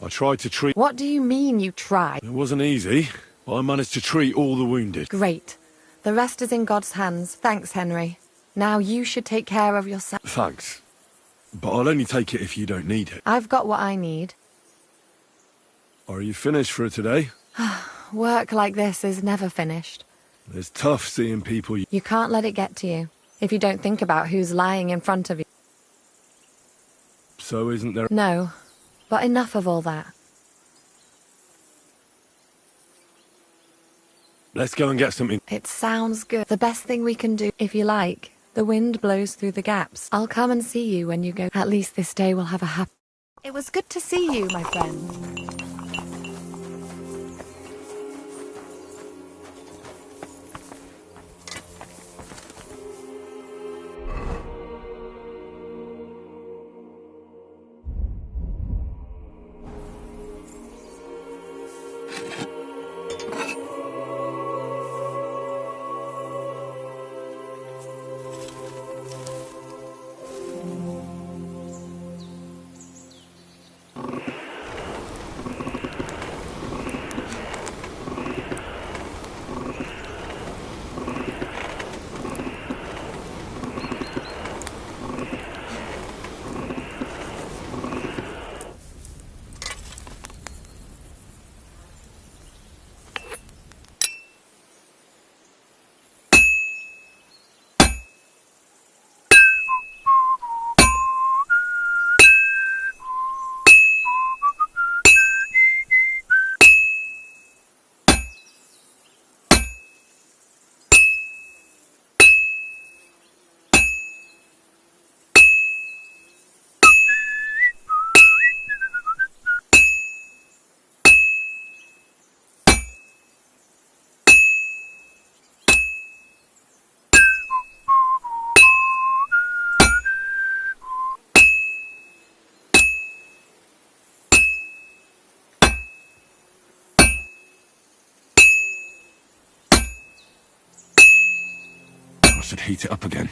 I tried to treat... What do you mean you tried? It wasn't easy, but I managed to treat all the wounded. Great. The rest is in God's hands. Thanks, Henry. Now you should take care of yourself. Thanks. But I'll only take it if you don't need it. I've got what I need. Are you finished for today? Work like this is never finished. It's tough seeing people... You can't let it get to you if you don't think about who's lying in front of you. So isn't there... No, but enough of all that. Let's go and get something. It sounds good. The best thing we can do, if you like. The wind blows through the gaps. I'll come and see you when you go. At least this day will have a happy... It was good to see you, my friend. should heat it up again.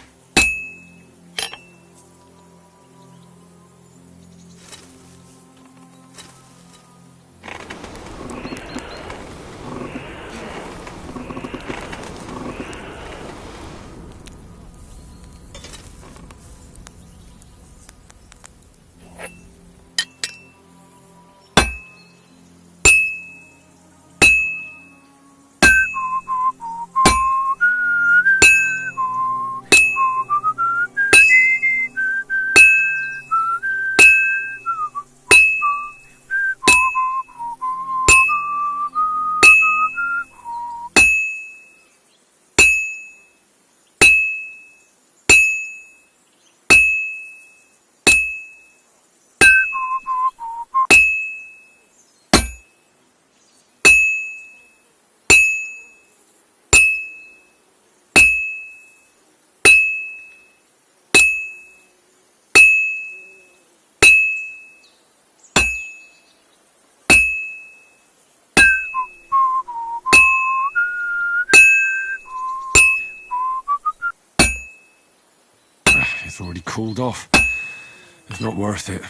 It's already cooled off. It's not worth it.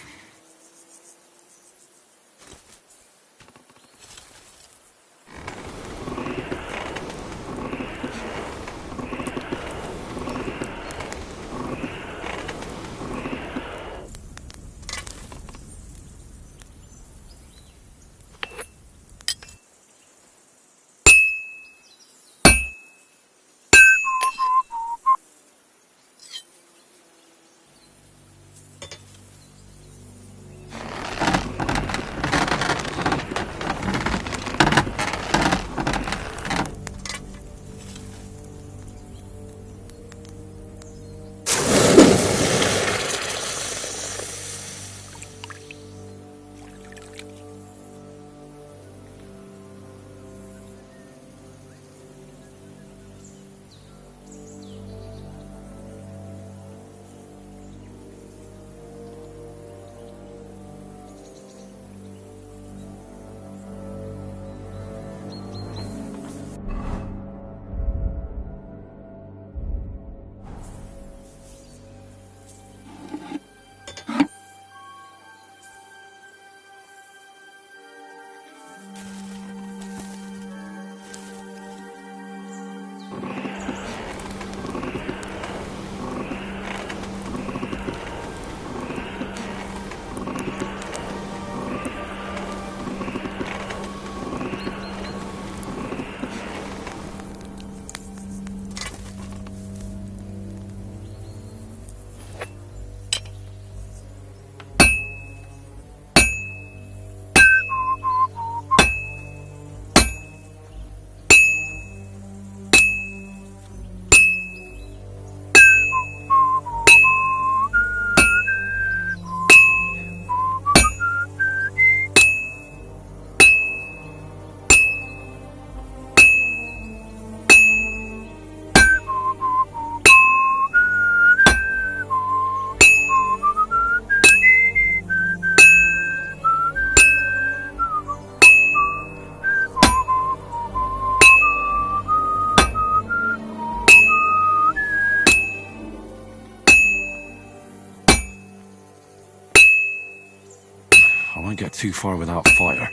I won't get too far without fire.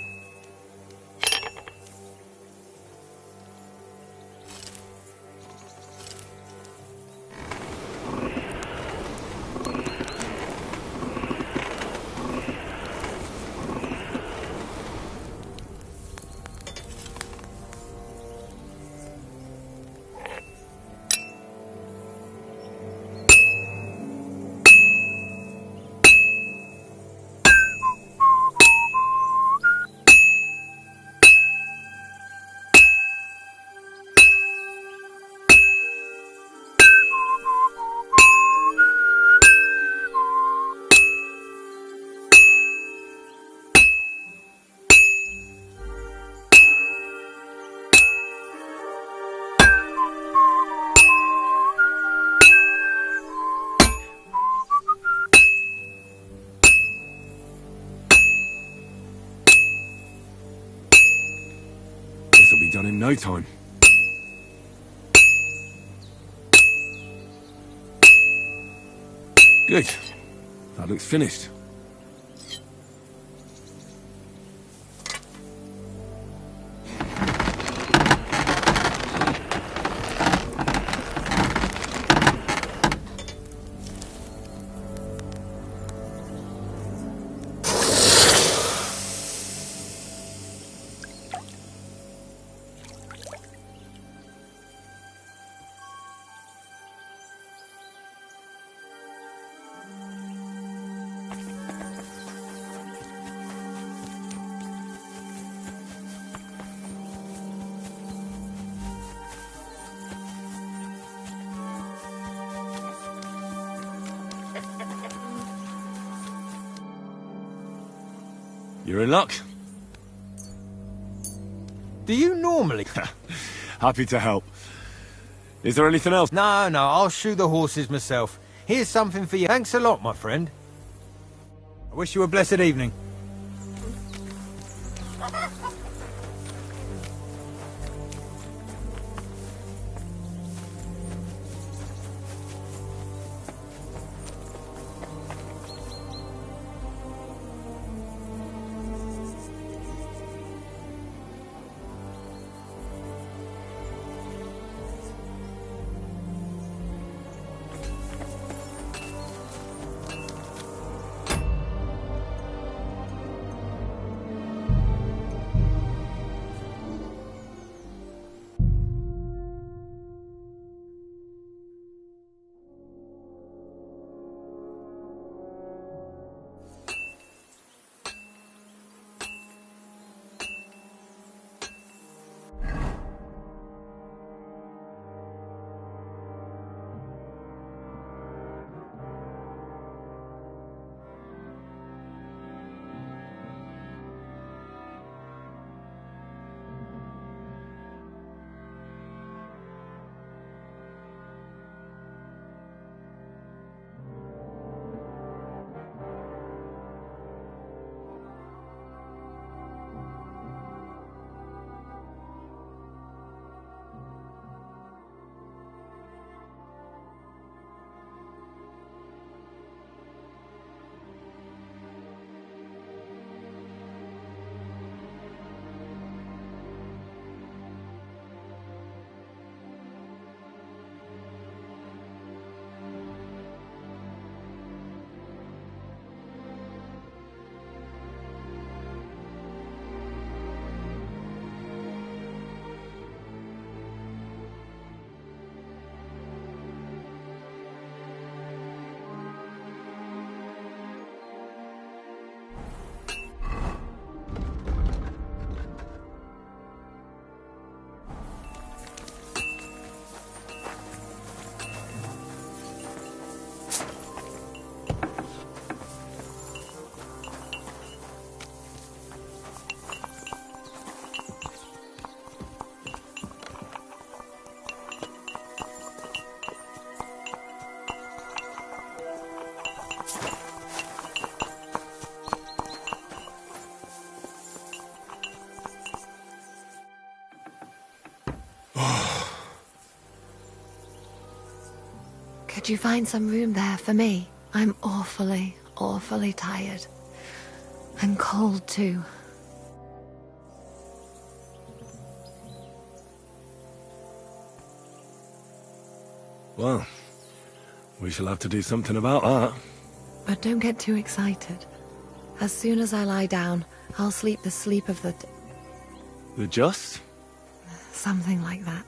This'll be done in no time. Good. That looks finished. You're in luck. Do you normally... Happy to help. Is there anything else? No, I'll shoe the horses myself. Here's something for you. Thanks a lot, my friend. I wish you a blessed evening. Could you find some room there for me? I'm awfully tired. And cold, too. Well, we shall have to do something about that. But don't get too excited. As soon as I lie down, I'll sleep the sleep of the... The just? Something like that.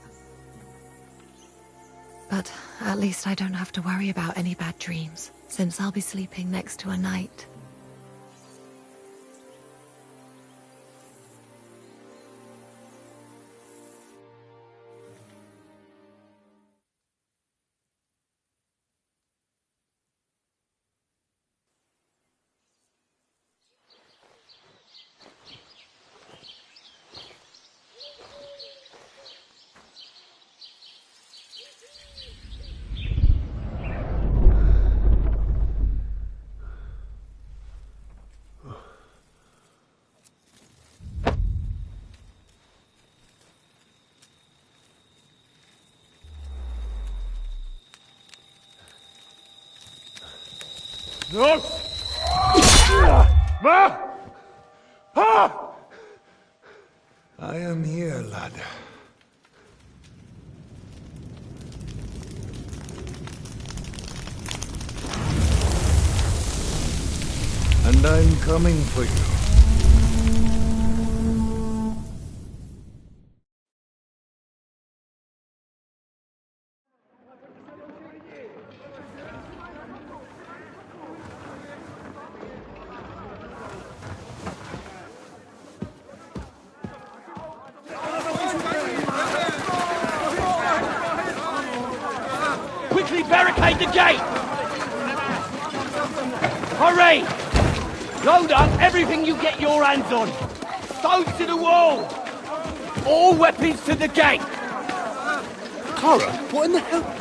But at least I don't have to worry about any bad dreams, since I'll be sleeping next to a knight. No! Ma! Ah! I am here, lad. And I'm coming for you. Quickly barricade the gate! Hurry! Load up everything you get your hands on. Stones to the wall! All weapons to the gate! Kara, what in the hell?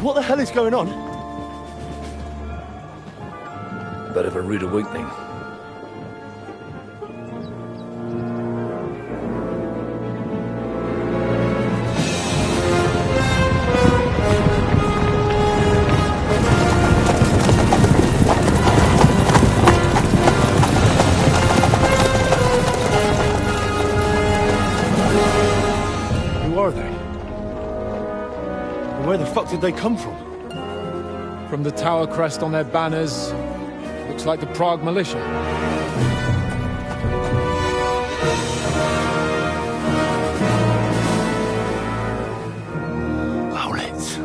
What the hell is going on? Bit of a rude awakening. Who are they? And where the fuck did they come from? From the tower crest on their banners, looks like the Prague militia. Owlets.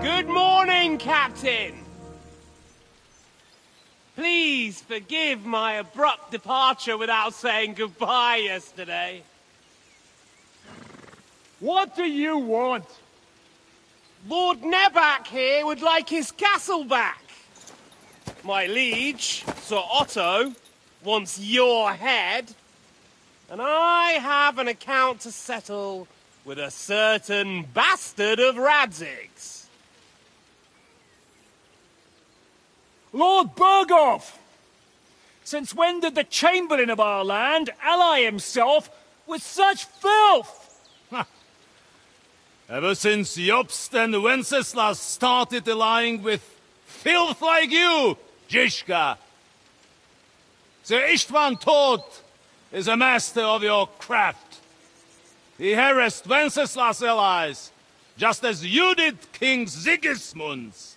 Good morning, Captain! Please forgive my abrupt departure without saying goodbye yesterday. What do you want? Lord Nebak here would like his castle back. My liege, Sir Otto, wants your head. And I have an account to settle with a certain bastard of Radzig's. Lord Berghoff! Since when did the Chamberlain of our land ally himself with such filth? Ever since Jobst and Wenceslas started allying with filth like you, Zizka. Sir Istvan Tod is a master of your craft. He harassed Wenceslas' allies, just as you did King Sigismund's.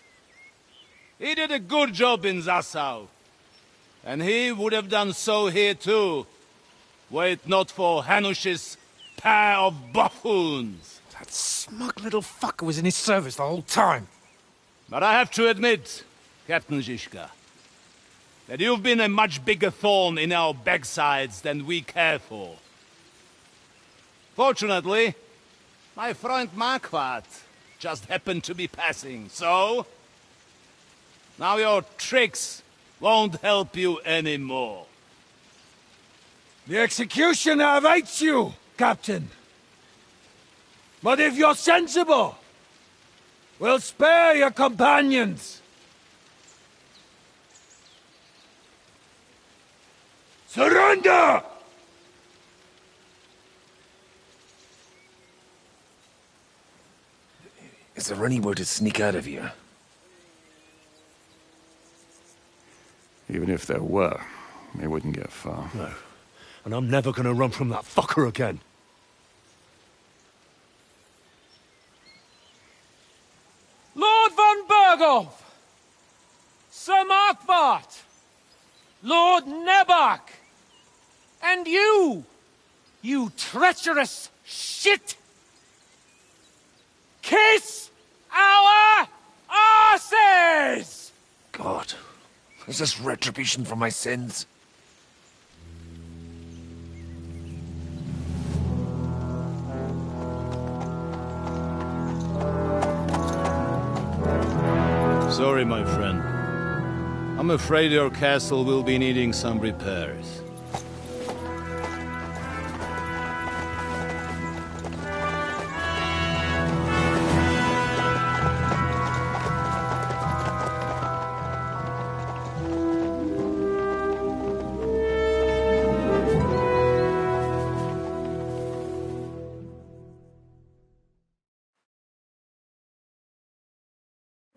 He did a good job in Zassau, and he would have done so here too, were it not for Hanush's pair of buffoons. That smug little fucker was in his service the whole time. But I have to admit, Captain Zizka, that you've been a much bigger thorn in our backsides than we care for. Fortunately, my friend Marquardt just happened to be passing, so... now your tricks won't help you anymore. The executioner awaits you, Captain. But if you're sensible, we'll spare your companions. Surrender! Is there any way to sneak out of here? Even if there were, they wouldn't get far. No. And I'm never gonna run from that fucker again. Lord von Berghoff! Sir Marquardt! Lord Nebak! And you treacherous shit! Kiss our asses! God, is this retribution for my sins? sorry, my friend. I'm afraid your castle will be needing some repairs.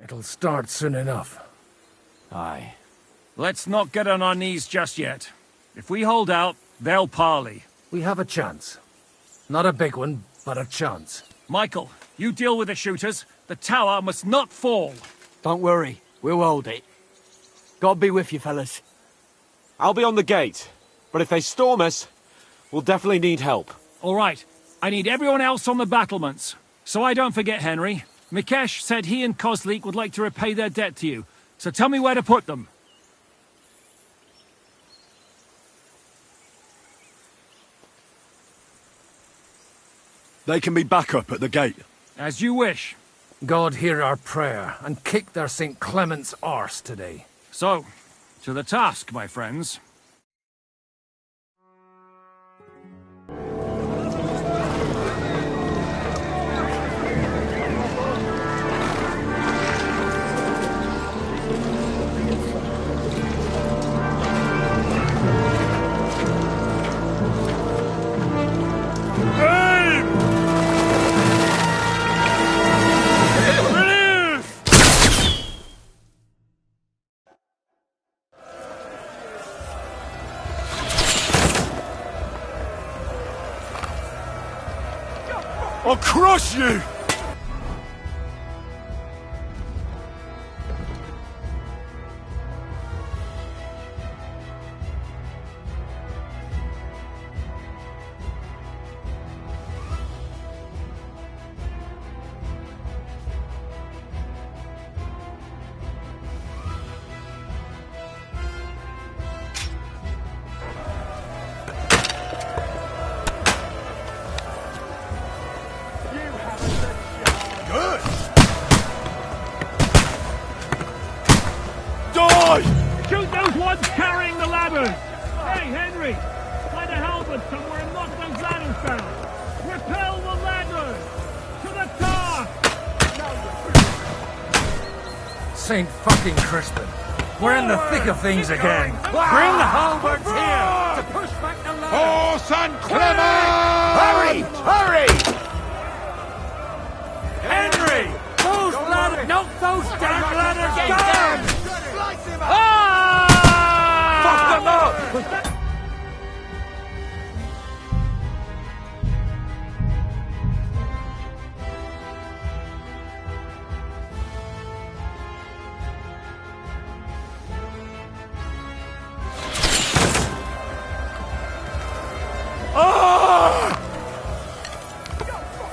It'll start soon enough. Aye. Let's not get on our knees just yet. If we hold out, they'll parley. We have a chance. Not a big one, but a chance. Michael, you deal with the shooters. The tower must not fall. Don't worry, we'll hold it. God be with you, fellas. I'll be on the gate, but if they storm us, we'll definitely need help. All right, I need everyone else on the battlements. So I don't forget, Henry. Mikesh said he and Kozlik would like to repay their debt to you, so tell me where to put them. They can be back up at the gate. As you wish. God hear our prayer, and kick their St. Clement's arse today. So, to the task, my friends. I'll crush you! Shoot those ones carrying the ladders! Hey, Henry! Find a halberd somewhere and knock those ladders down! Repel the ladders! To the top! St. fucking Crispin. We're in the thick of things again. Bring the halberds here to push back the ladders! Oh, St. Clement! Hurry! Henry! Those ladders! Knock those damn ladders down! Ah! Fuck them up!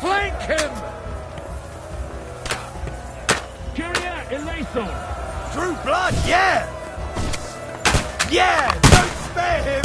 Flank him! Kyria eleison! True blood, yeah! Yeah! Don't spare him!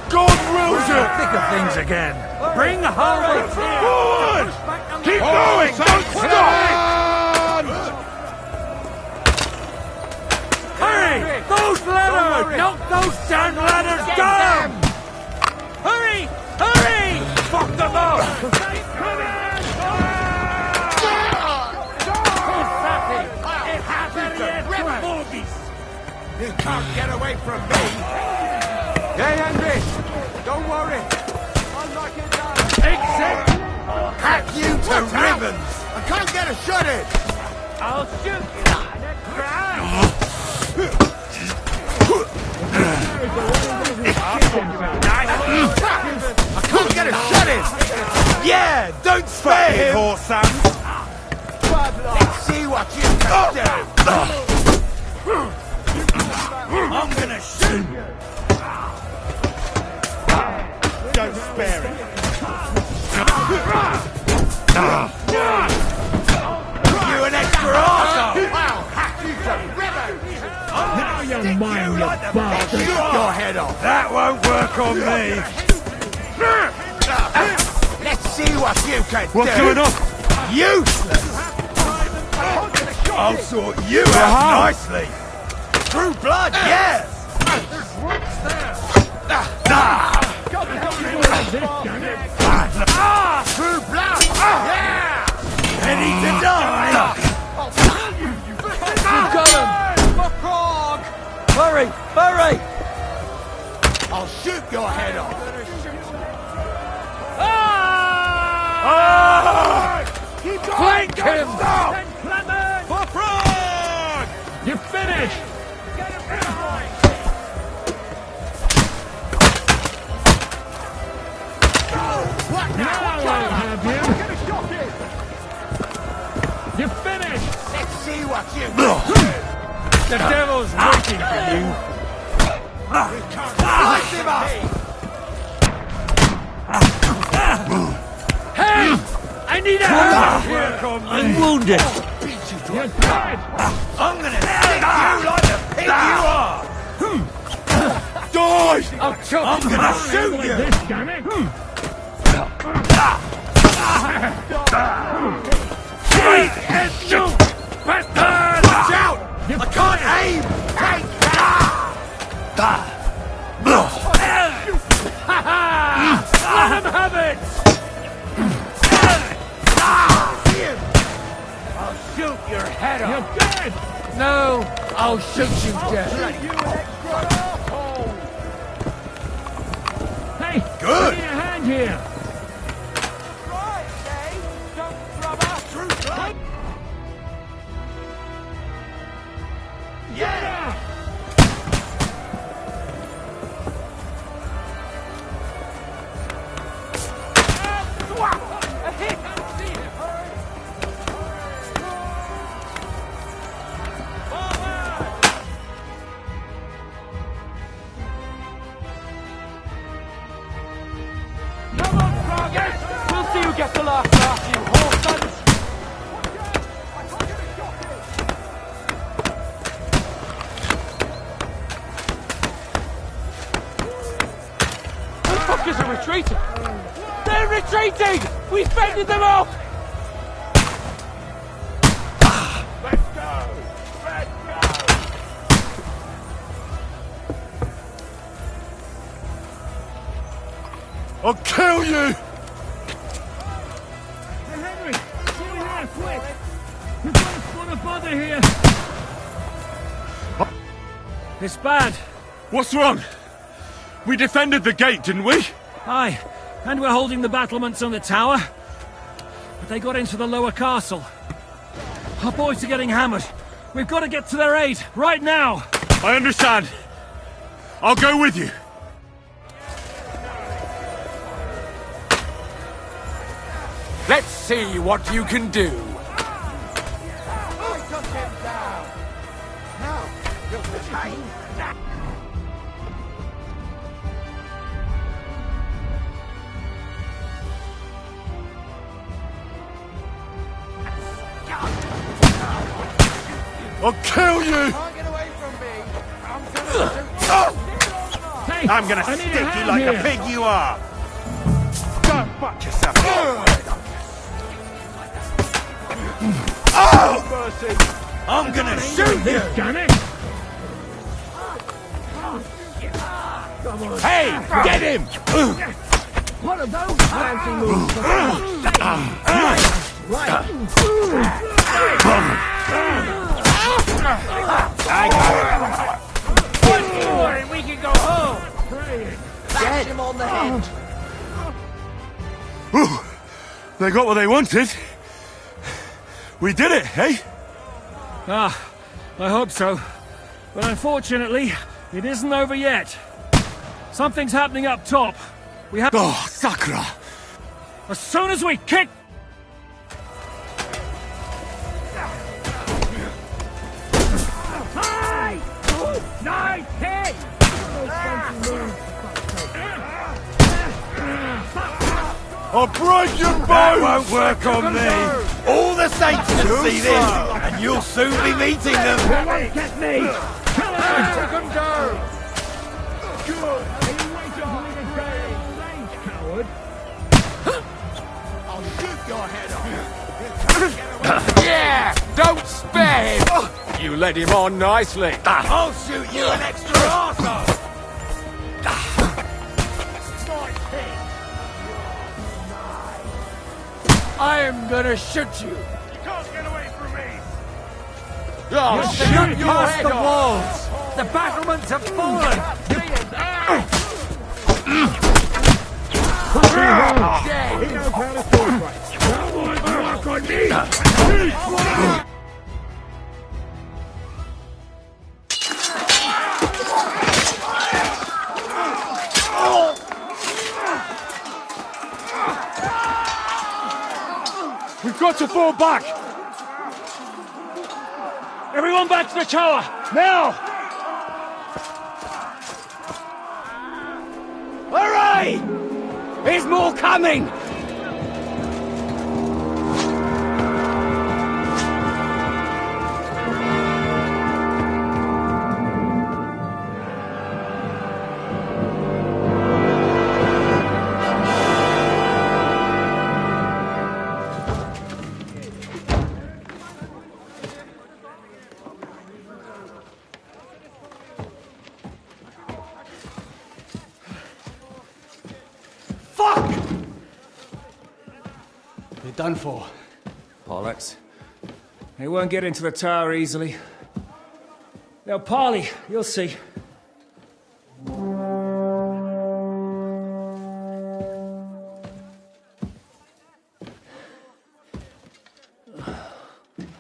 God wills it! Thick of things again. Bring the halberds here! Forward! Keep going! Don't stop! Hurry! Those ladders! Knock those damn ladders down! Hurry! Hurry! Fuck them up! Come in! It happened to rip Morbies! You can't get away from me! Hey, Henry! Don't worry. I'll knock it down. Exit! Hack you to ribbons! I can't get a shot in! I'll shoot you! I can't get a shot in! Yeah! Don't spare him! Let's see what you can do! I'm gonna shoot you! Don't spare it! You an extra arsehole! I'll hack you to ribbons! Now you mind your bastard! Shoot your head off! That won't work on me! Let's see what you can do! What's going on? Useless! I'll sort you out nicely! Through blood, yes! There's roots there! Through blood! Yeah! Ready to die! We've got him! For frog! Hurry! Hurry! I'll shoot your head off! Flank him! For frog! You're finished! What Now I'll have you! You're finished! Let's see what you do! The devil's waiting for you! Slice him up! Hey! I need a hand! I'm wounded! You're dead! I'm gonna stick you like the pig you are! Die! I'm gonna shoot you! This, damn it! Shoot! Bastard! Watch out! I can't aim! Take that! Let him have it! I'll shoot your head You're off! dead! No, I'll shoot you dead. Hey, Good. I need a hand here. Yeah! A hit! Come on, Froggy! We'll see who gets the last laugh, you whoresons! The fuckers are retreating! They're retreating! We fended them off! Let's go! Let's go! I'll kill you! Hey, Henry! Get in here, quick! We've got a spot of bother here! It's bad. What's wrong? We defended the gate, didn't we? Aye, and we're holding the battlements on the tower. But they got into the lower castle. Our boys are getting hammered. We've got to get to their aid, right now! I understand. I'll go with you. Let's see what you can do. I took him down! Now, you'll take that! I'll kill you! Can't get away from me! I'm gonna shoot Hey, I'm gonna I need a stick you hand like here. the pig you are! Don't fuck yourself! Oh! Mercy! I'm gonna shoot you! This, damn it! Hey! Get him! What are those fancy moves? Right. I got it! One more and we can go home! Bash him on the head. Ooh, they got what they wanted. We did it, eh? Ah, I hope so. But unfortunately, it isn't over yet. Something's happening up top. We have... Oh, Sakra! As soon as we kick... I'll break your bones! That won't work on me! All the saints can see this, and you'll soon be meeting them! They won't get me! Take him down! Good! Coward! I'll shoot your head off! Yeah! Don't spare him! You led him on nicely. I'll shoot you an extra arsehole! I am gonna shoot you. You can't get away from me! Oh, shoot your Past head the off! walls. The battlements have fallen. He knows how to sword fight. Work on me! We've got to fall back! Everyone back to the tower! Now! Hooray! There's more coming! Done for. Bollocks. They won't get into the tower easily. Now, parley, you'll see.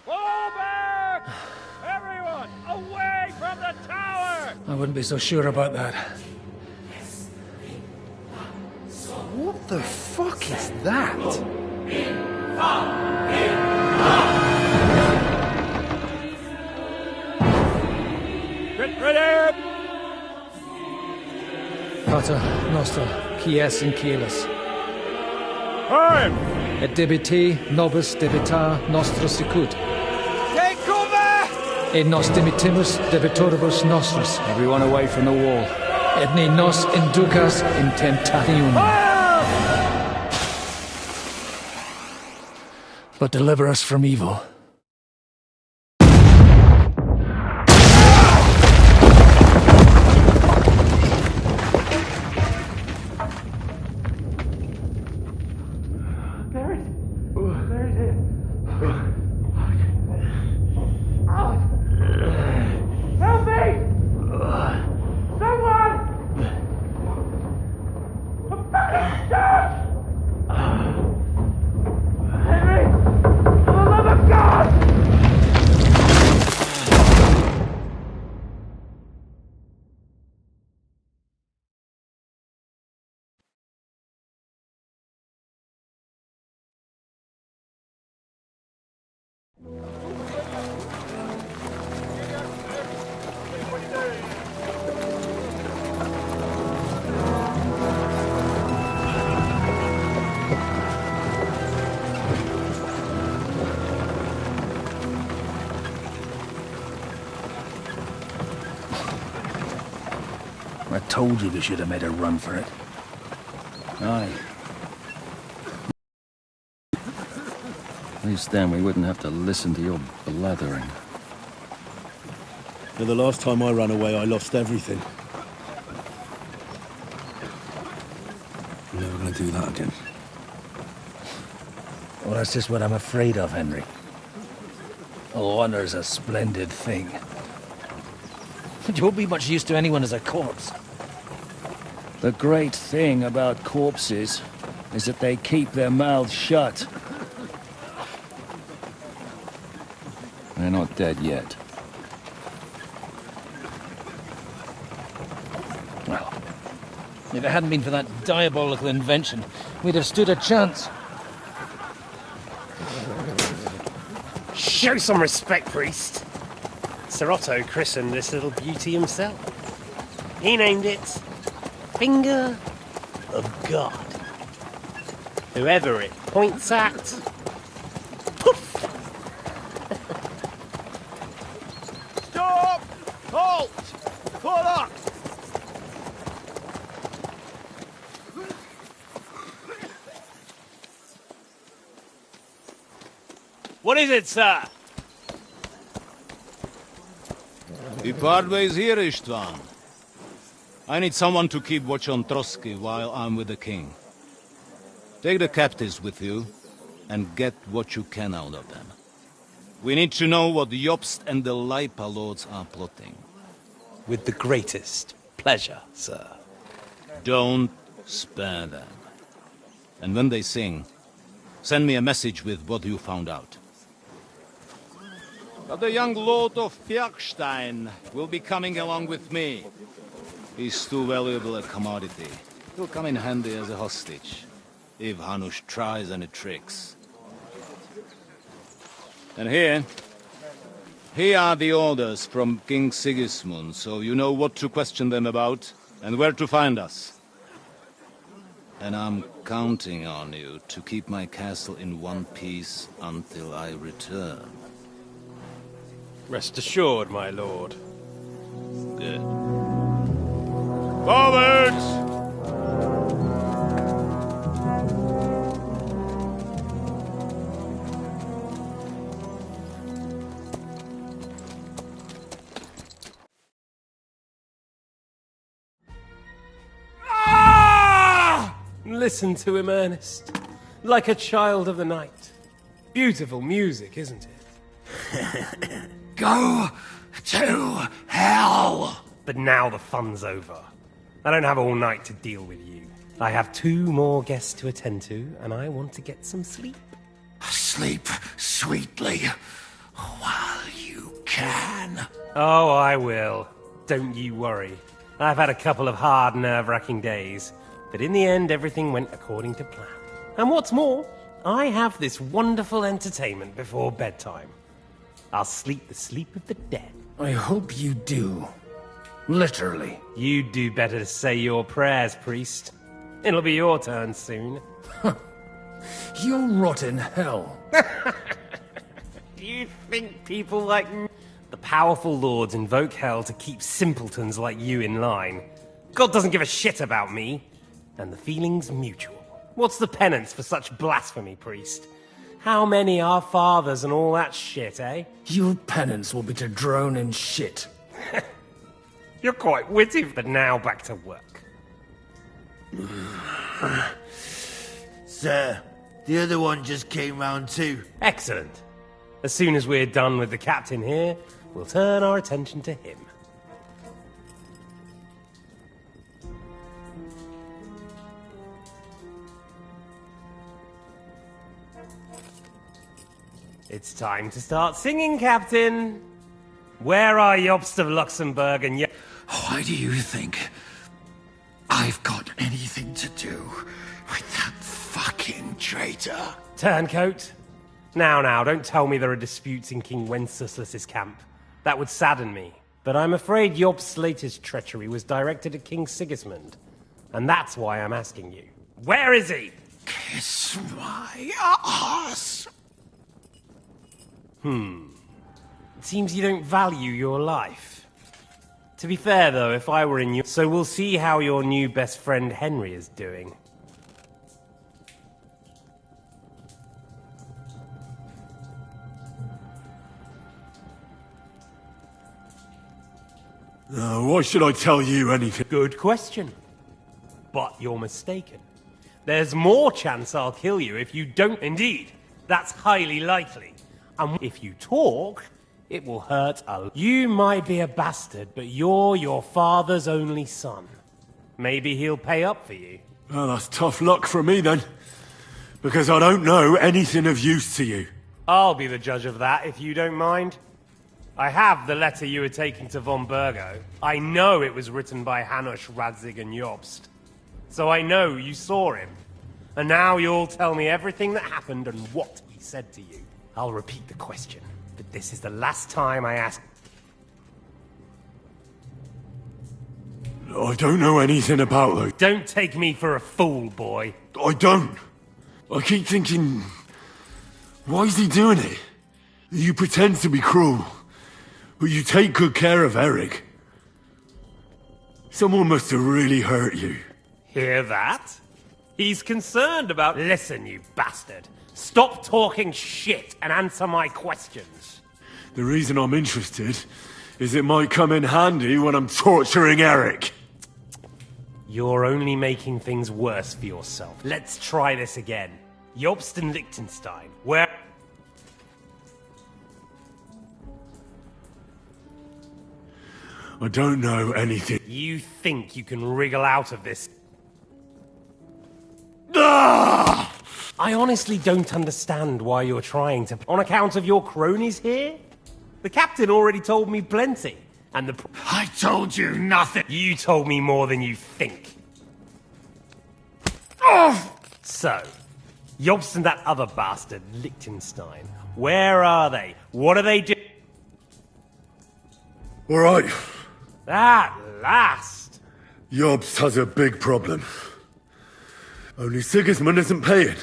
Fall back! Everyone, away from the tower! I wouldn't be so sure about that. What the fuck is that? Get ready! Pater Noster, Quies in Caelus. Time! Et debiti nobis debita nostra sicut. Take cover! Et nos dimitimus debitoribus nostris. Everyone away from the wall. Et ne nos inducas in temptationem. But deliver us from evil. Help me! Someone! I'm fucking stuck! Henry! For the love of God! I told you we should have made a run for it. Aye. At least then we wouldn't have to listen to your blathering. And the last time I ran away, I lost everything. I'm never gonna do that again. Well, that's just what I'm afraid of, Henry. Honor's a splendid thing. But you won't be much use to anyone as a corpse. The great thing about corpses is that they keep their mouths shut. They're not dead yet. Well, if it hadn't been for that diabolical invention, we'd have stood a chance. Show some respect, priest. Sir Otto christened this little beauty himself. He named it Finger of God. Whoever it points at. Stop! Halt! Pull up! What is it, sir? We part ways here, Istvan. I need someone to keep watch on Trotsky while I'm with the king. Take the captives with you, and get what you can out of them. We need to know what the Jobst and the Leipa lords are plotting. With the greatest pleasure, sir. Don't spare them. And when they sing, send me a message with what you found out. But the young lord of Fjarkstein will be coming along with me. He's too valuable a commodity. He'll come in handy as a hostage, if Hanush tries any tricks. And here are the orders from King Sigismund, so you know what to question them about, and where to find us. And I'm counting on you to keep my castle in one piece until I return. Rest assured, my lord. Good. Forwards! Listen to him, Ernest. Like a child of the night. Beautiful music, isn't it? Go to hell! But now the fun's over. I don't have all night to deal with you. I have 2 more guests to attend to, and I want to get some sleep. Sleep sweetly while you can. Oh, I will. Don't you worry. I've had a couple of hard, nerve-wracking days, but in the end, everything went according to plan. And what's more, I have this wonderful entertainment before bedtime. I'll sleep the sleep of the dead. I hope you do. Literally. You'd do better to say your prayers, priest. It'll be your turn soon. You'll rot in hell. Do you think people like me? The powerful lords invoke hell to keep simpletons like you in line. God doesn't give a shit about me. And the feeling's mutual. What's the penance for such blasphemy, priest? How many are fathers and all that shit, eh? Your penance will be to drown in shit. You're quite witty, but now back to work. Sir, the other one just came round too. Excellent. As soon as we're done with the captain here, we'll turn our attention to him. It's time to start singing, Captain. Where are Jobst of Luxembourg and Why do you think I've got anything to do with that fucking traitor? Turncoat? Now, don't tell me there are disputes in King Wenceslas's camp. That would sadden me. But I'm afraid Jobst's latest treachery was directed at King Sigismund. And that's why I'm asking you. Where is he? Kiss my ass. It seems you don't value your life. To be fair, though, if I were in your... So we'll see how your new best friend Henry is doing. Why should I tell you anything? Good question. But you're mistaken. There's more chance I'll kill you if you don't... Indeed, that's highly likely. And if you talk, it will hurt a lot. You might be a bastard, but you're your father's only son. Maybe he'll pay up for you. Well, that's tough luck for me then. Because I don't know anything of use to you. I'll be the judge of that, if you don't mind. I have the letter you were taking to von Burgo. I know it was written by Hanush, Radzig, and Jobst. So I know you saw him. And now you'll tell me everything that happened and what he said to you. I'll repeat the question, but this is the last time I ask. I don't know anything about those. Don't take me for a fool, boy. I don't. I keep thinking, why is he doing it? You pretend to be cruel, but you take good care of Eric. Someone must have really hurt you. Hear that? He's concerned about... Listen, you bastard. Stop talking shit and answer my questions. The reason I'm interested is it might come in handy when I'm torturing Eric. You're only making things worse for yourself. Let's try this again. Jobst and Liechtenstein, where... I don't know anything. You think you can wriggle out of this? Ah! I honestly don't understand why you're trying to... On account of your cronies here? The captain already told me plenty. And the... I told you nothing! You told me more than you think. Oh! So, Jobst and that other bastard, Liechtenstein, where are they? What are they doing? All right. At last! Jobst has a big problem. Only Sigismund isn't paying.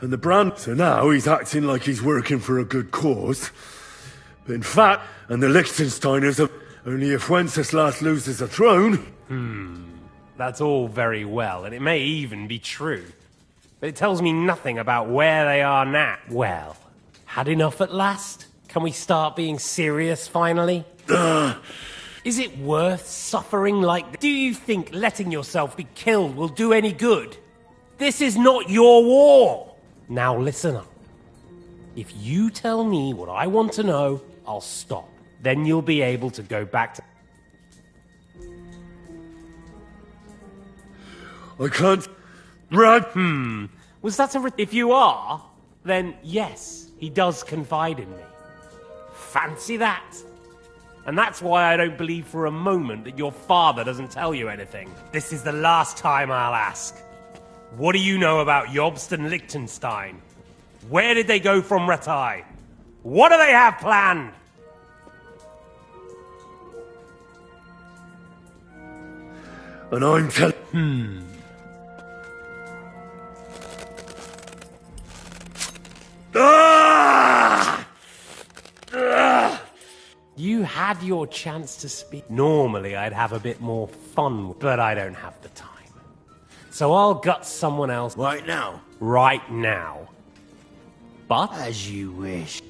And the brand... So now he's acting like he's working for a good cause. But in fact, and the Liechtensteiners are... Only if Wenceslas loses the throne... That's all very well, and it may even be true. But it tells me nothing about where they are now. Well, had enough at last? Can we start being serious, finally? Is it worth suffering like this? Do you think letting yourself be killed will do any good? This is not your war! Now listen up. If you tell me what I want to know, I'll stop. Then you'll be able to go back to... I can't... Brad! Was that a... If you are, then yes, he does confide in me. Fancy that. And that's why I don't believe for a moment that your father doesn't tell you anything. This is the last time I'll ask. What do you know about Jobst and Liechtenstein? Where did they go from Ratai? What do they have planned? And I'm telling... Ah! Ah! You had your chance to speak. Normally, I'd have a bit more fun, but I don't have the time. So I'll gut someone else. Right now? Right now. But... As you wish.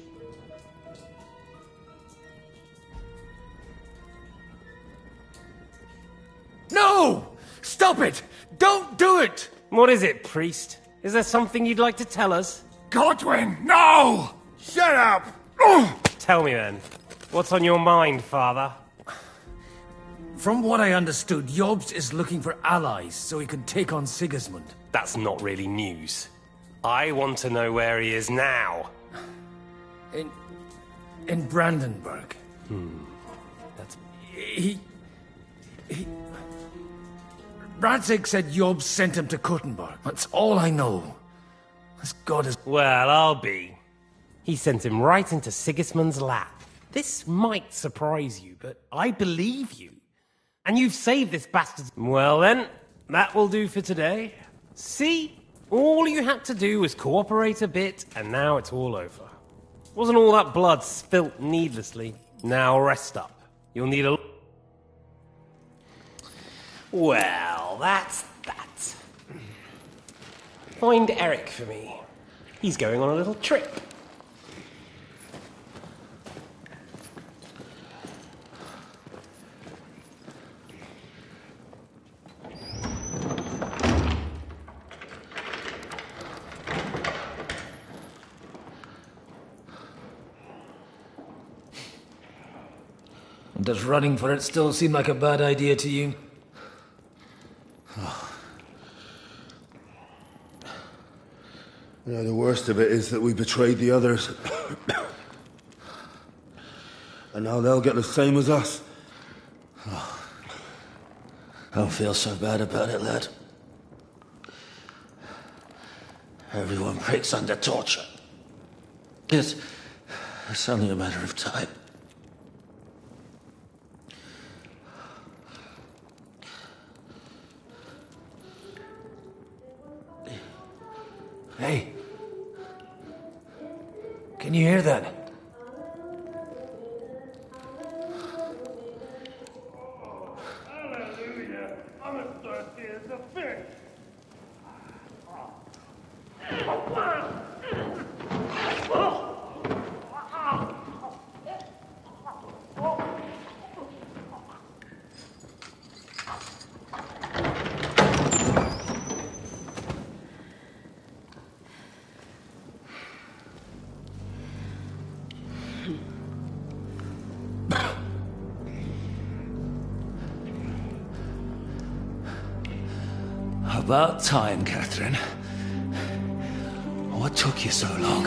No! Stop it! Don't do it! What is it, priest? Is there something you'd like to tell us? Godwin, no! Shut up! Tell me then. What's on your mind, father? From what I understood, Jobst is looking for allies so he can take on Sigismund. That's not really news. I want to know where he is now. In Brandenburg. That's... He... Radzig said Jobst sent him to Kuttenberg. That's all I know. As God is... Well, I'll be. He sent him right into Sigismund's lap. This might surprise you, but I believe you. And you've saved this bastard. Well then, that will do for today. See? All you had to do was cooperate a bit, and now it's all over. Wasn't all that blood spilt needlessly. Now rest up. You'll need a... Well, that's that. Find Eric for me. He's going on a little trip. Does running for it still seem like a bad idea to you? You know, the worst of it is that we betrayed the others. And now they'll get the same as us. Oh, I don't feel so bad about it, lad. Everyone breaks under torture. It's only a matter of time. Hey. Can you hear that? Hallelujah. I'm as thirsty as a fish. About time, Catherine. What took you so long?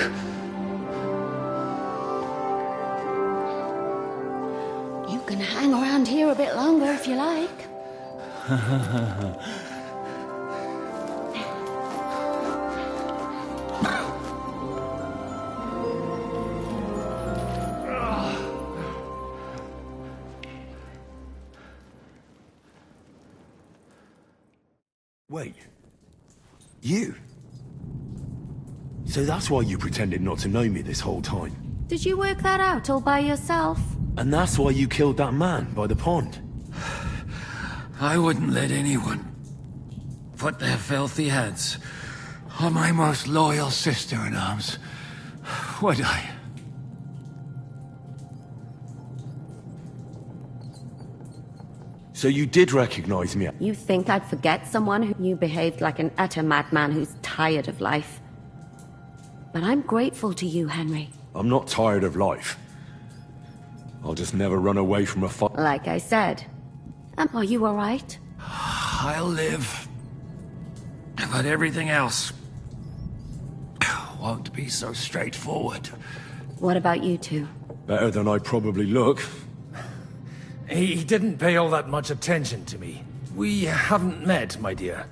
You can hang around here a bit longer if you like. Wait. You? So that's why you pretended not to know me this whole time? Did you work that out all by yourself? And that's why you killed that man by the pond? I wouldn't let anyone put their filthy hands on my most loyal sister-in-arms, would I? So you did recognize me? You think I'd forget someone who you behaved like an utter madman who's tired of life? But I'm grateful to you, Henry. I'm not tired of life. I'll just never run away from a fight. Like I said. Are you alright? I'll live. But everything else won't be so straightforward. What about you two? Better than I probably look. He didn't pay all that much attention to me. We haven't met, my dear.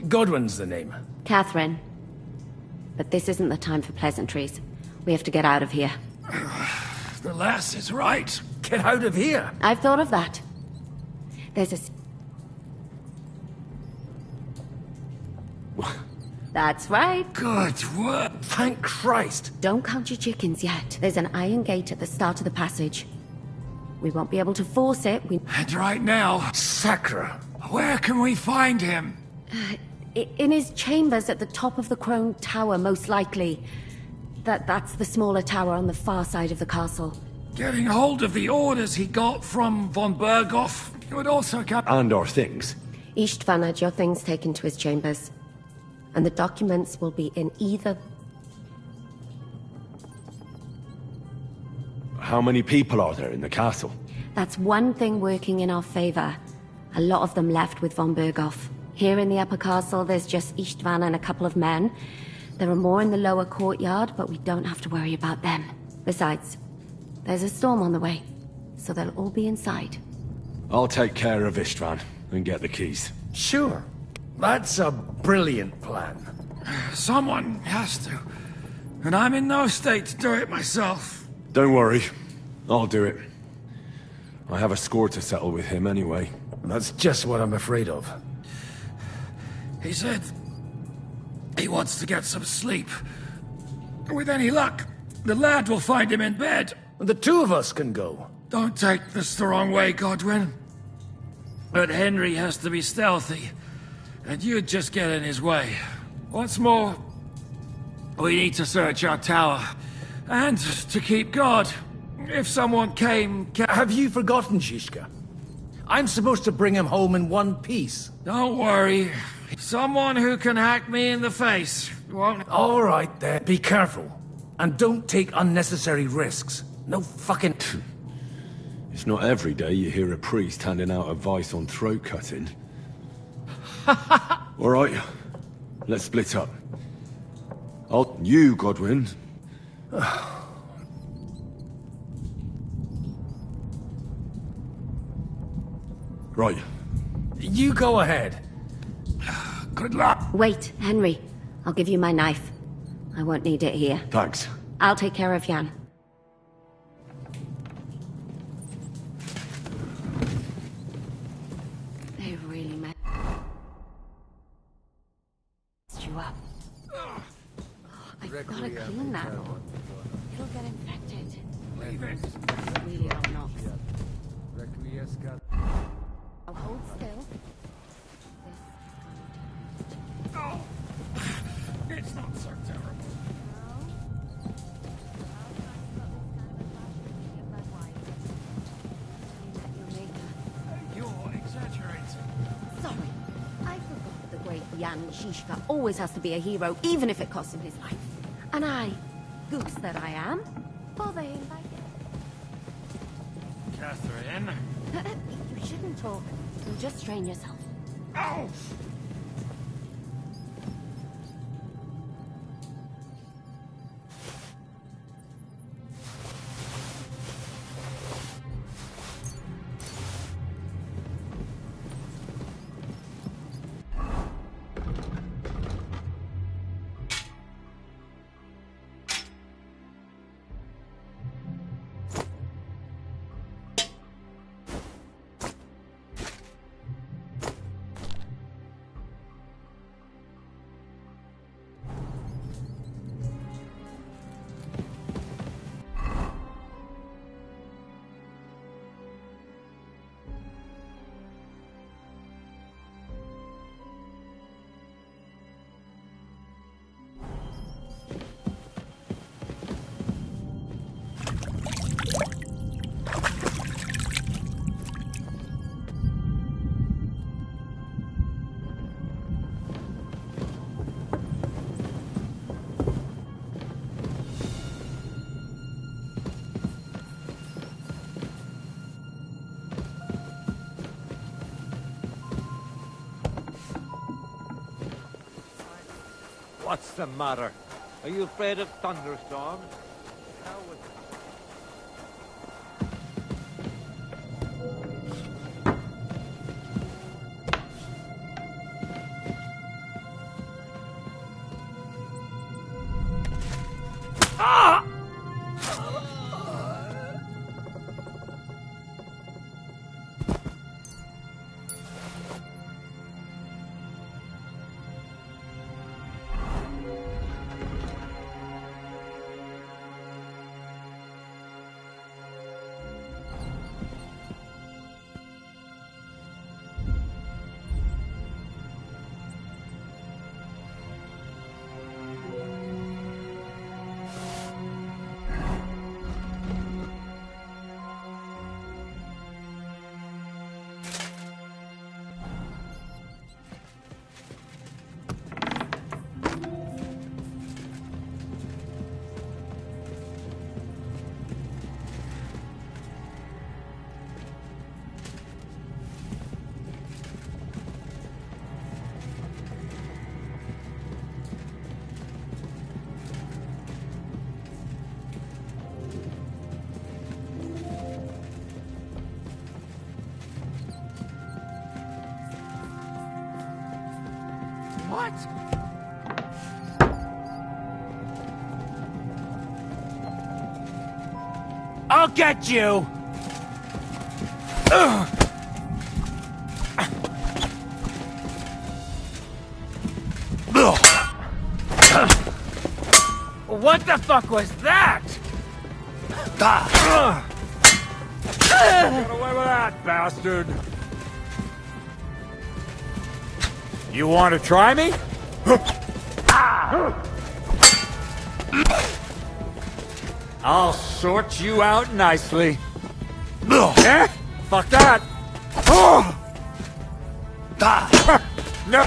Godwin's the name. Catherine. But this isn't the time for pleasantries. We have to get out of here. The lass is right. Get out of here. I've thought of that. There's a... That's right. Good work. Thank Christ. Don't count your chickens yet. There's an iron gate at the start of the passage. We won't be able to force it. And right now, Sacra. Where can we find him? In his chambers at the top of the Crone Tower, most likely. That's the smaller tower on the far side of the castle. Getting hold of the orders he got from von Berghoff would also cap... And our things. Istvan had your things taken to his chambers. And the documents will be in either... How many people are there in the castle? That's one thing working in our favor. A lot of them left with von Berghoff. Here in the upper castle, there's just Istvan and a couple of men. There are more in the lower courtyard, but we don't have to worry about them. Besides, there's a storm on the way, so they'll all be inside. I'll take care of Istvan and get the keys. Sure. That's a brilliant plan. Someone has to. And I'm in no state to do it myself. Don't worry. I'll do it. I have a score to settle with him anyway. That's just what I'm afraid of. He said he wants to get some sleep. With any luck, the lad will find him in bed. The two of us can go. Don't take this the wrong way, Godwin. But Henry has to be stealthy, and you'd just get in his way. What's more, we need to search our tower, and to keep guard. If someone came... Have you forgotten, Shishka? I'm supposed to bring him home in one piece. Don't worry. Someone who can hack me in the face won't... All right, then. Be careful. And don't take unnecessary risks. No fucking... It's not every day you hear a priest handing out advice on throat cutting. All right, let's split up. You, Godwin. Right. You go ahead. Good luck. Wait, Henry. I'll give you my knife. I won't need it here. Thanks. I'll take care of Jan. They really messed you up. I've got to clean that or it'll get infected. Leave it. Really don't know. I'll hold still. Oh, it's not so terrible. You're exaggerating. Sorry. I forgot the great Jan Zizka always has to be a hero, even if it costs him his life. And I, goose that I am, bother him by Catherine. You shouldn't talk. You'll just strain yourself. Oh! What's the matter? Are you afraid of thunderstorms? Ah! What? I'll get you! Ugh. What the fuck was that? Get away with that, bastard! You want to try me? I'll sort you out nicely. Eh? Fuck that! No!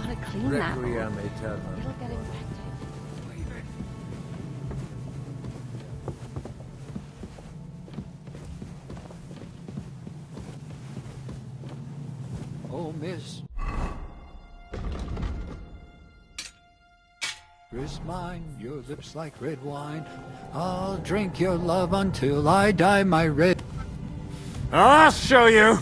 Gotta clean that or Requiem aeternam. it'll get infected. Oh, miss. Wrist mine, your lips like red wine. I'll drink your love until I die, my red. I'll show you!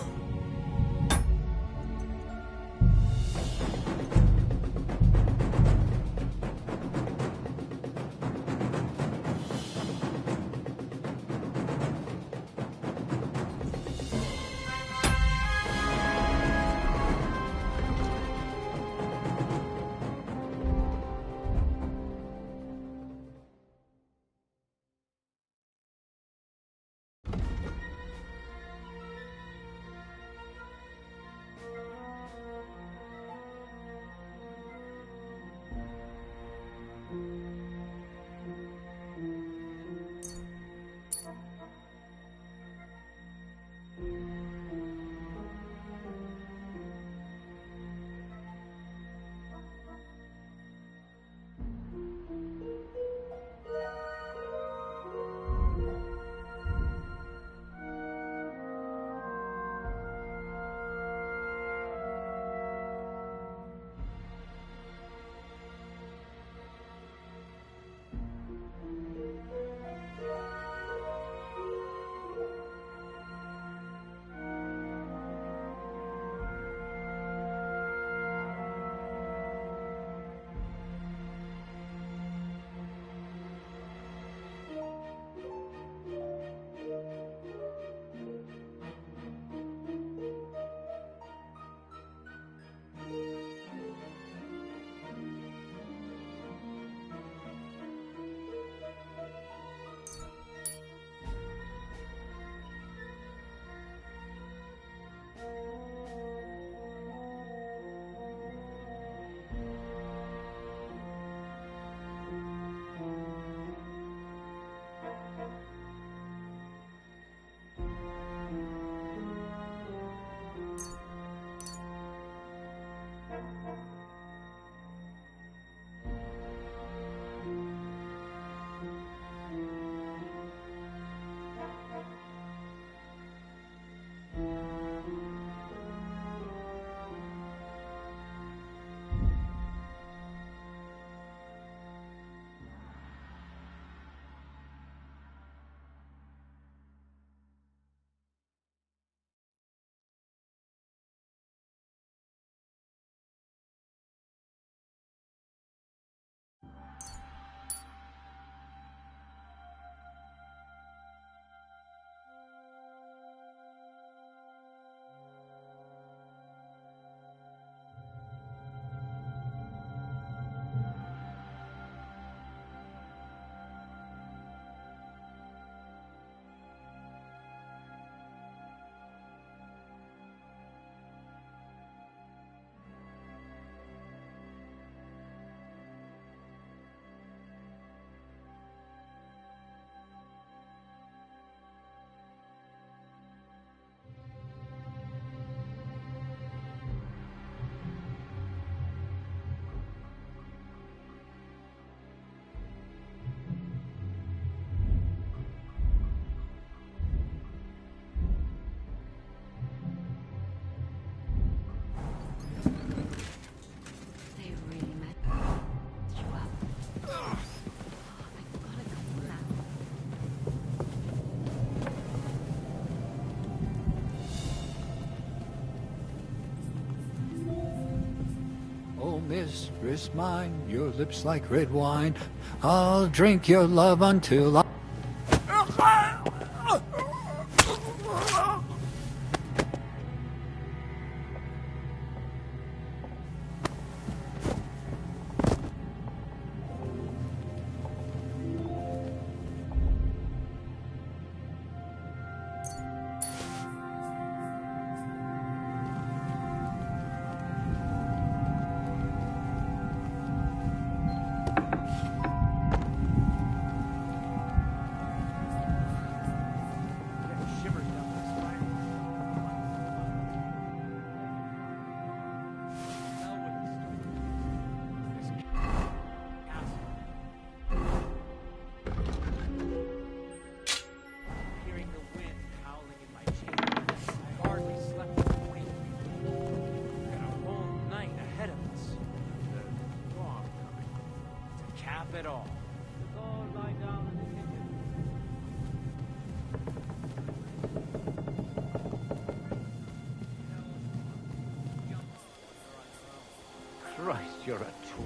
Mistress mine, your lips like red wine. I'll drink your love until I...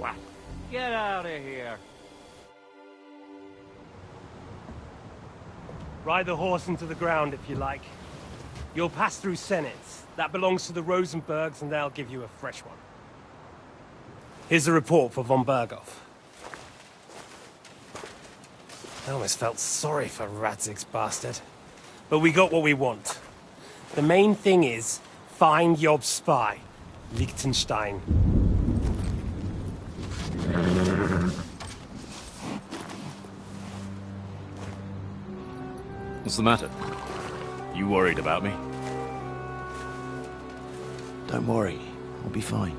twat. Get out of here. Ride the horse into the ground if you like. You'll pass through Senates. That belongs to the Rosenbergs, and they'll give you a fresh one. Here's a report for von Berghoff. I almost felt sorry for Radzig's bastard. But we got what we want. The main thing is, find Job's spy, Liechtenstein. What's the matter? You worried about me? Don't worry, I'll be fine.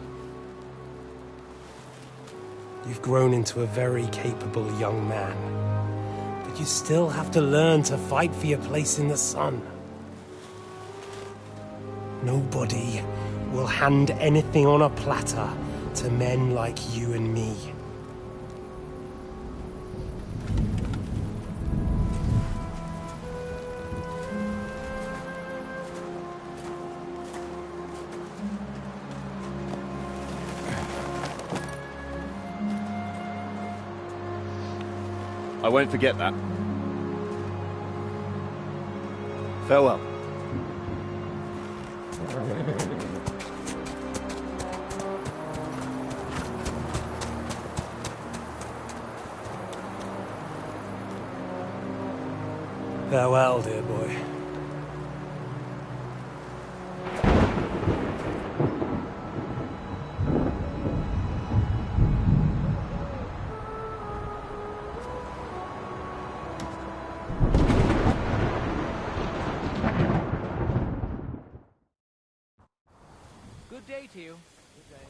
You've grown into a very capable young man. But you still have to learn to fight for your place in the sun. Nobody will hand anything on a platter to men like you and me. I won't forget that. Farewell. Farewell, dear boy. Good day to you. Good day.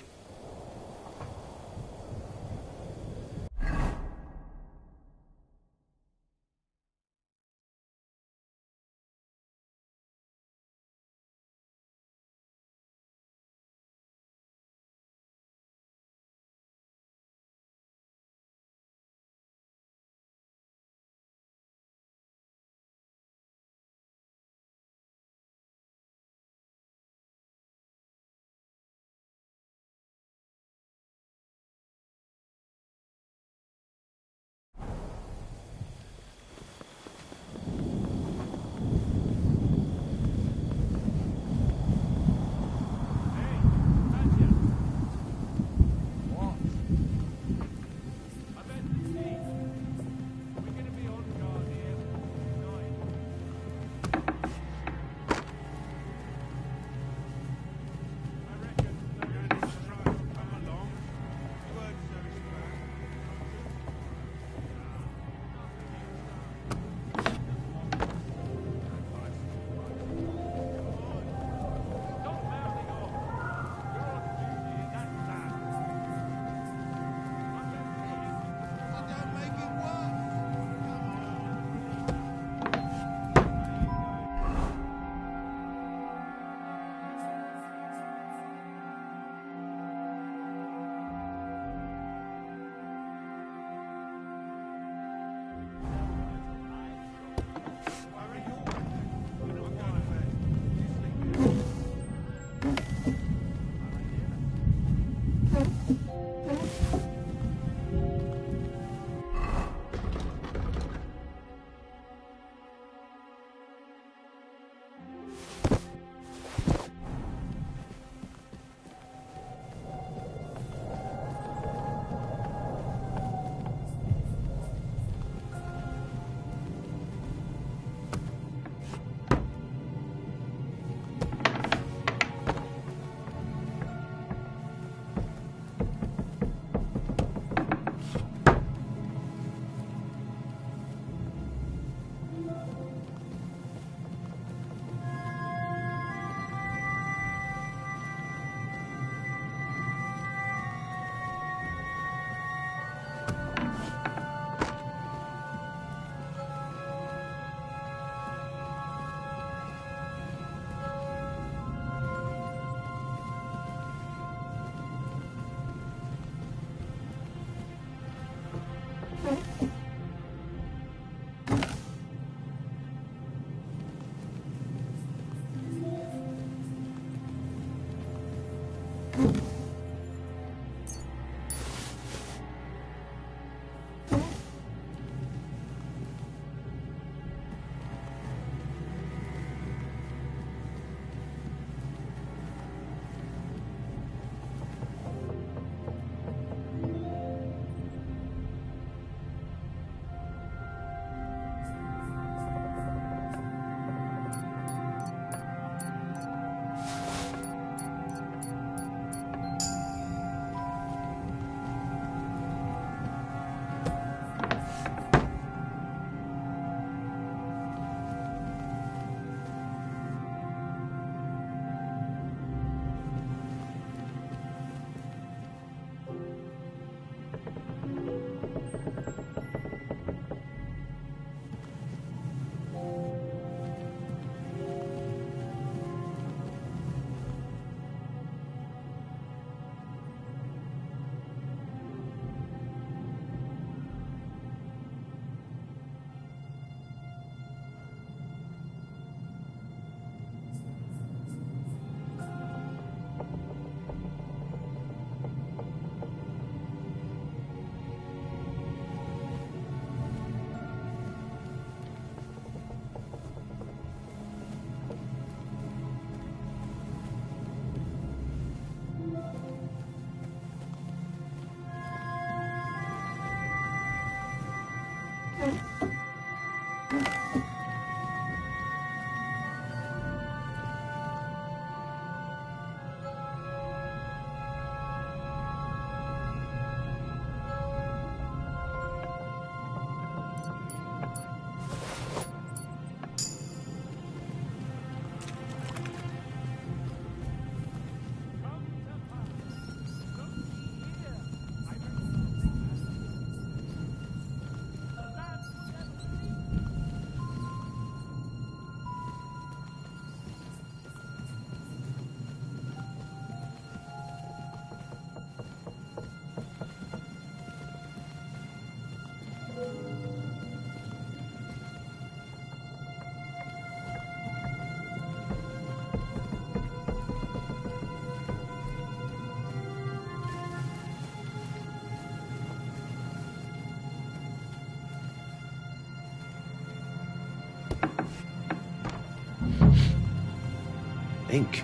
Ink.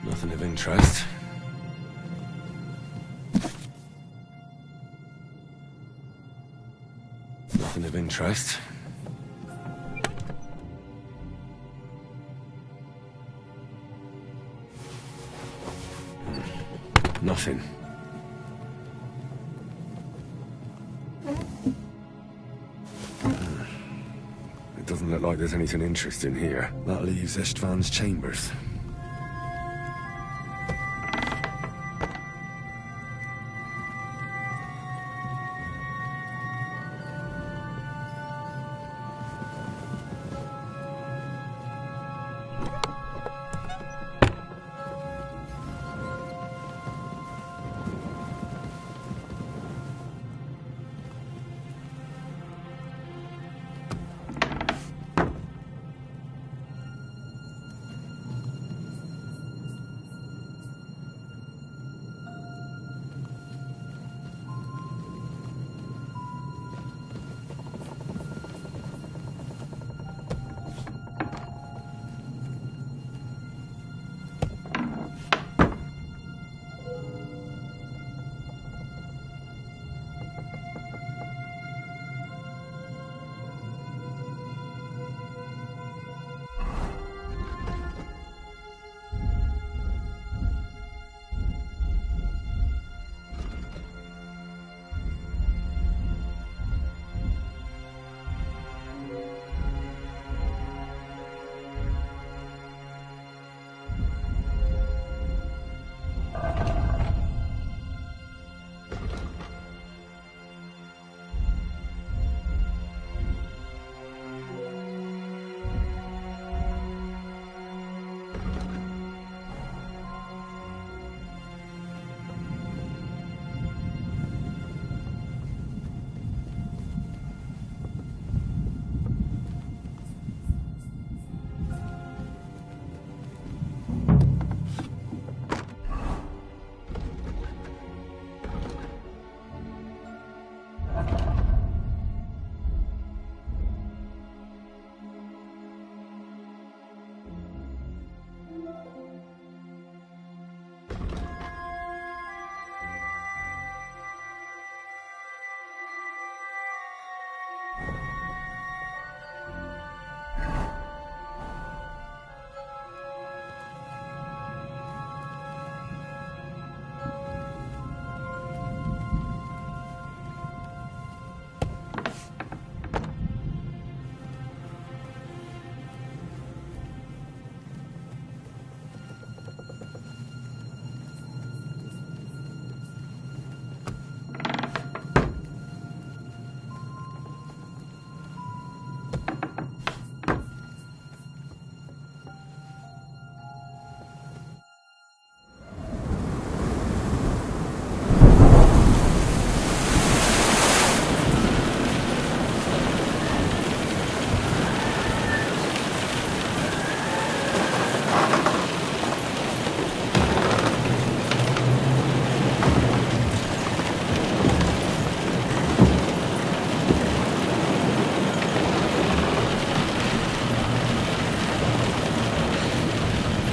Nothing of interest. Nothing of interest. Nothing. It doesn't look like there's anything interesting here. That leaves Istvan's chambers.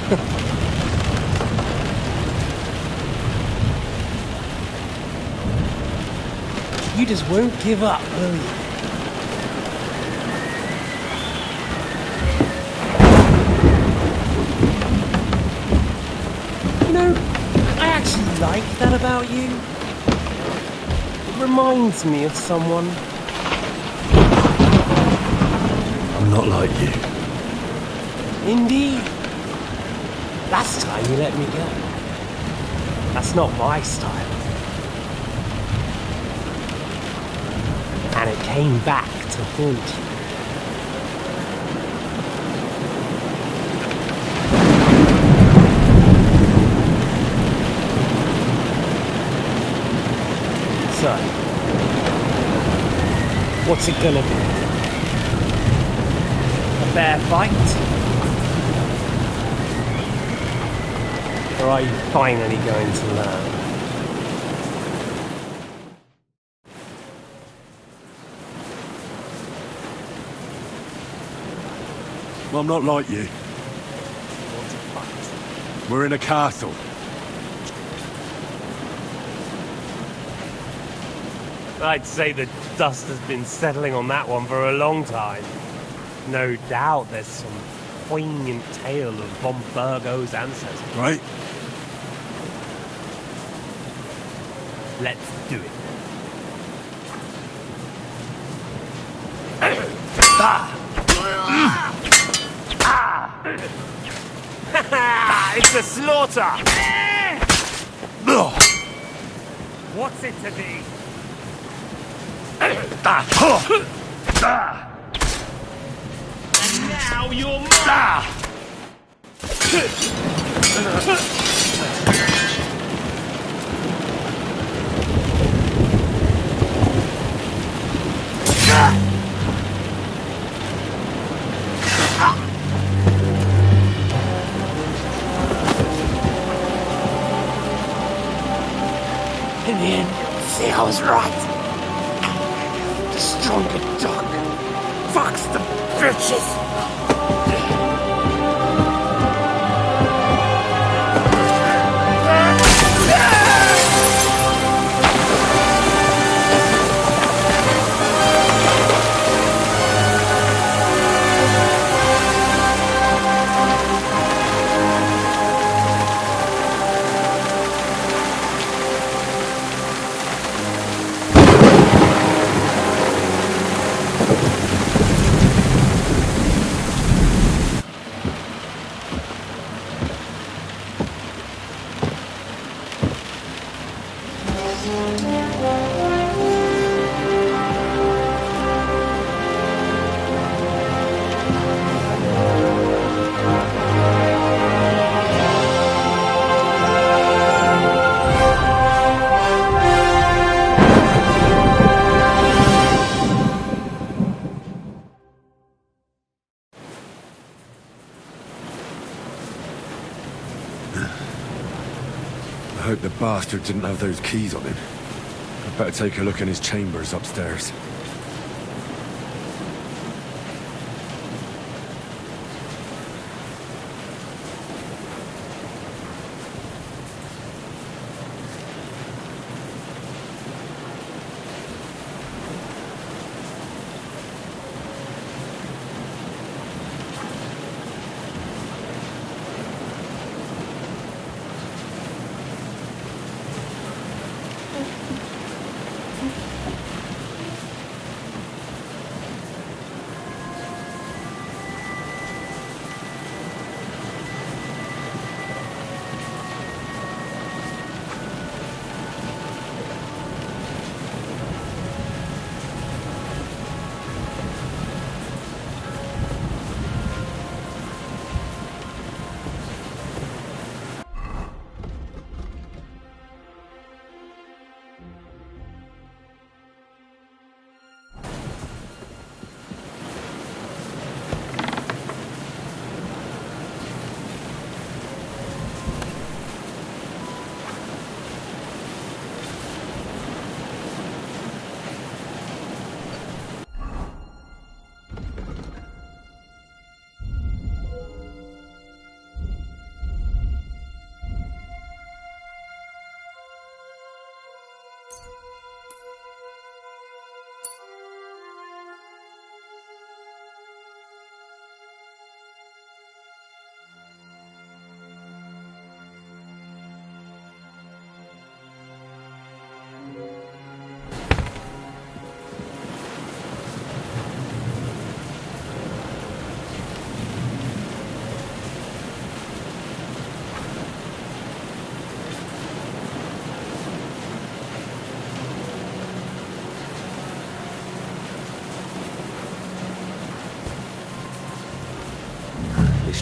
You just won't give up, will you? You know, I actually like that about you. It reminds me of someone. I'm not like you. Indeed. Last time you let me go. That's not my style. And it came back to haunt you. So, what's it gonna be? A fair fight? Or are you finally going to learn? Well, I'm not like you. We're in a castle. I'd say the dust has been settling on that one for a long time. No doubt there's some poignant tale of von Burgo's ancestors. Right? Let's do it. It's a slaughter! What's it to be? And now you're mine! In the end, see, I was right. The stronger dog. Fucks the bitches. I hope the bastard didn't have those keys on him. I'd better take a look in his chambers upstairs.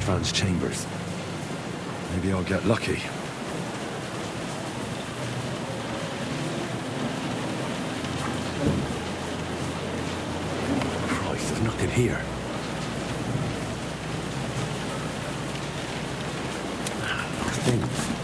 Istvan's chambers. Maybe I'll get lucky. Christ, there's nothing here. Things.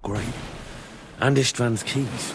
Great. And Istvan's keys.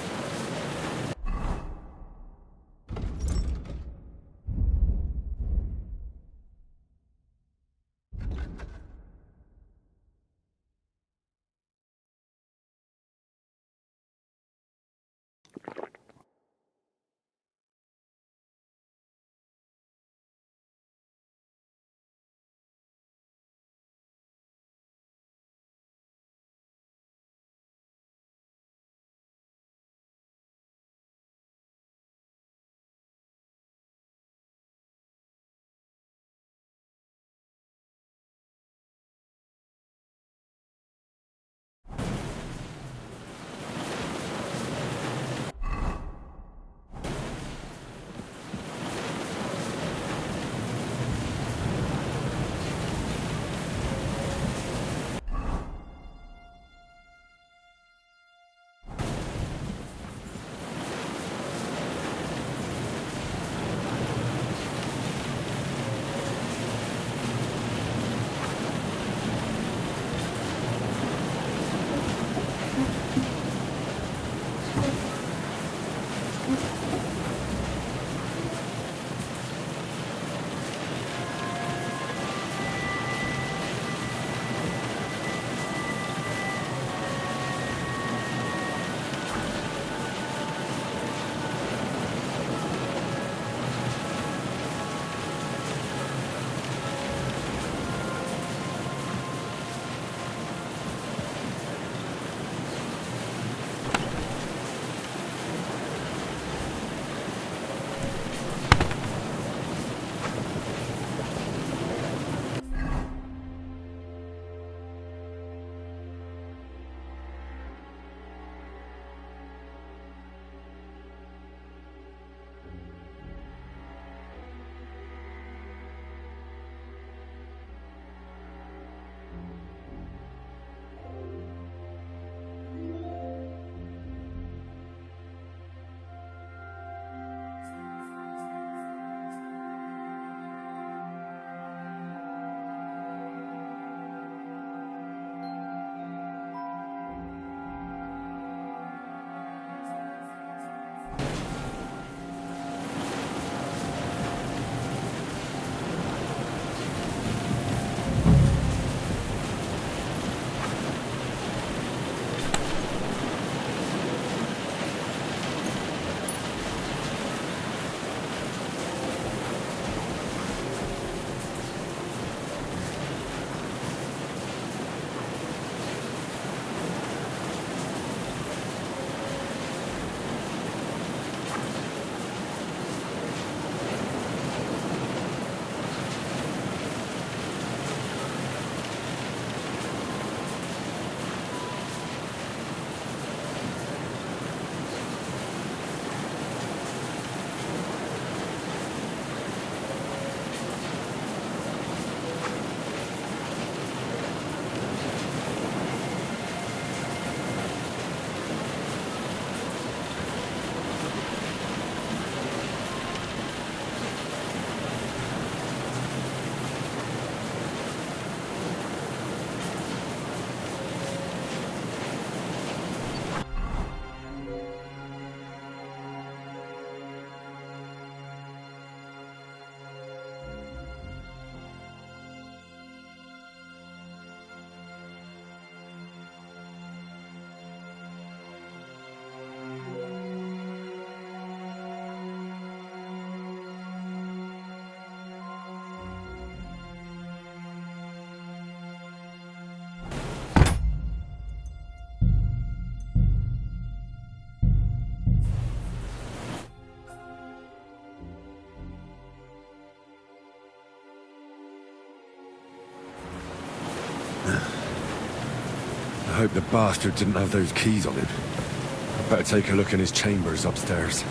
hope the bastard didn't have those keys on him. I'd better take a look in his chambers upstairs.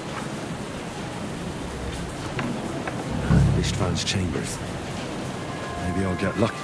Ishtvan's chambers. Maybe I'll get lucky.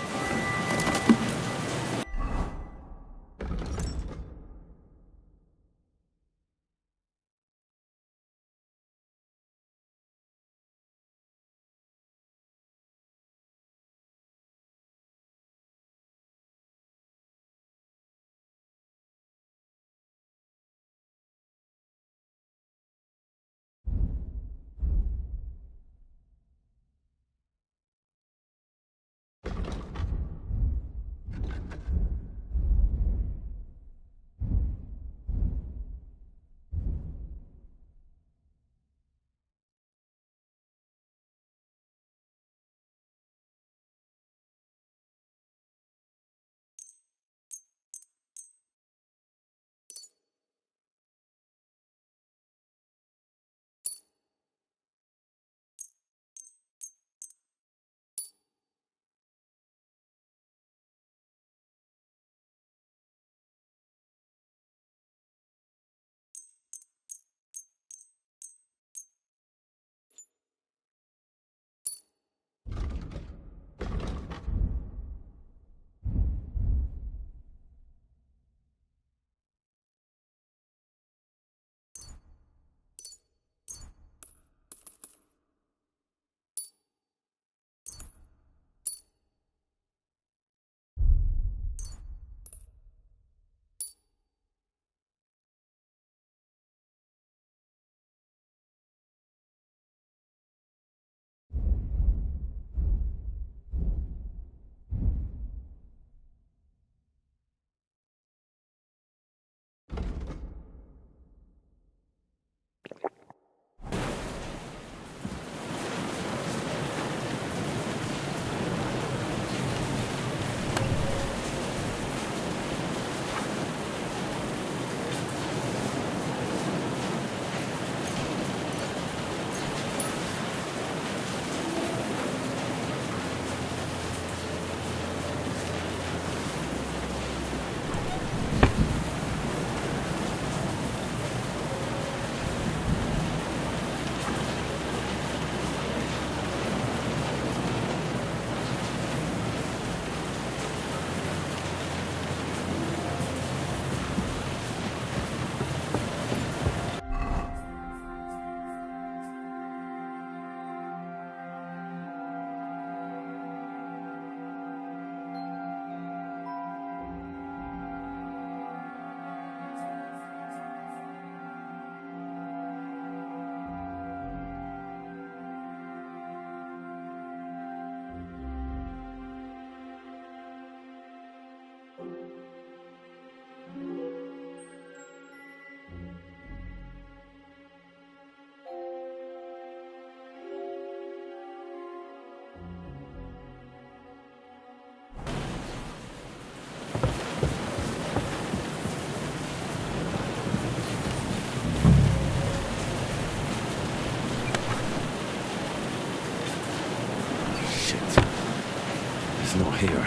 It's not here.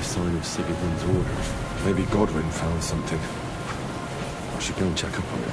Sign of Sigurd's orders. Maybe Godwin found something. I should go and check up on it.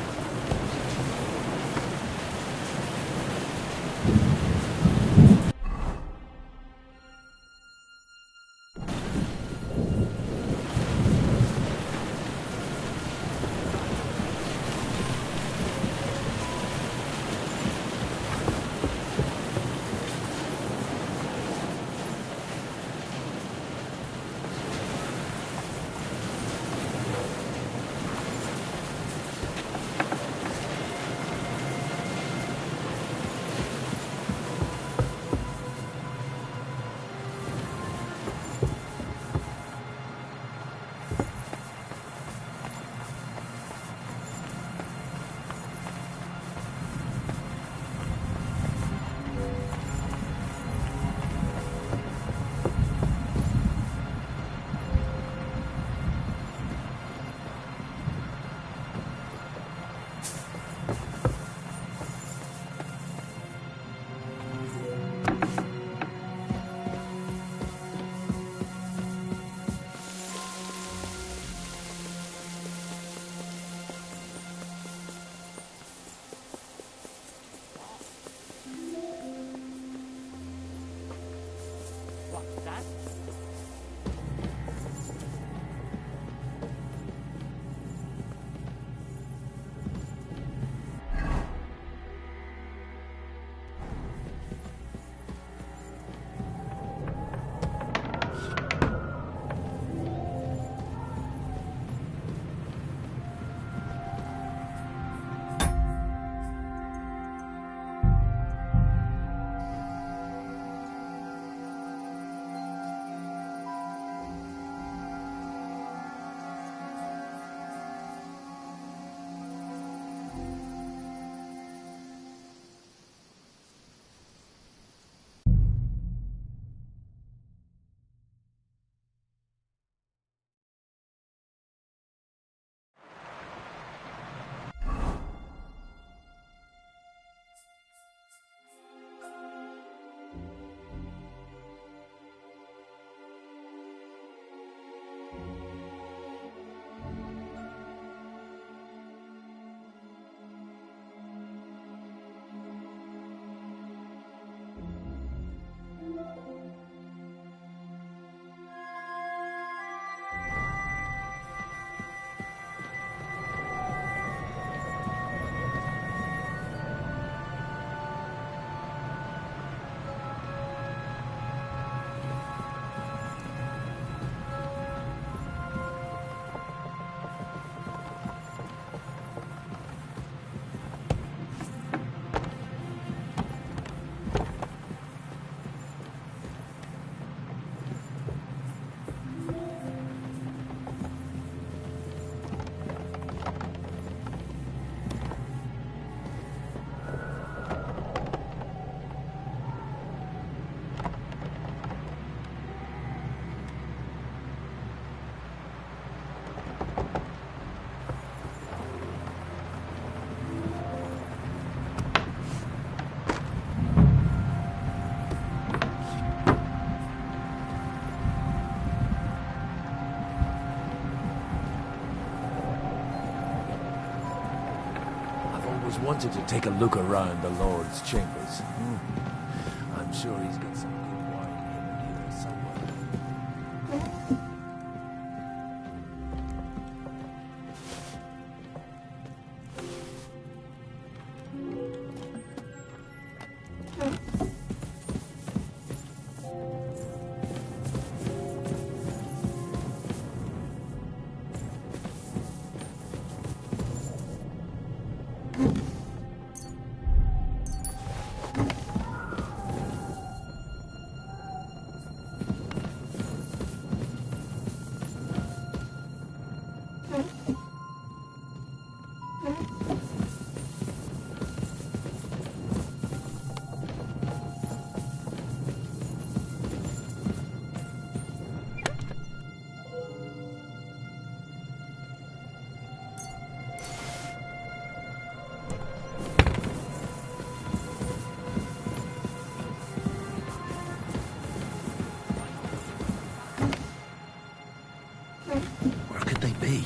wanted to take a look around the Lord's chambers. I'm sure he's got some good wine in here somewhere. Where could they be?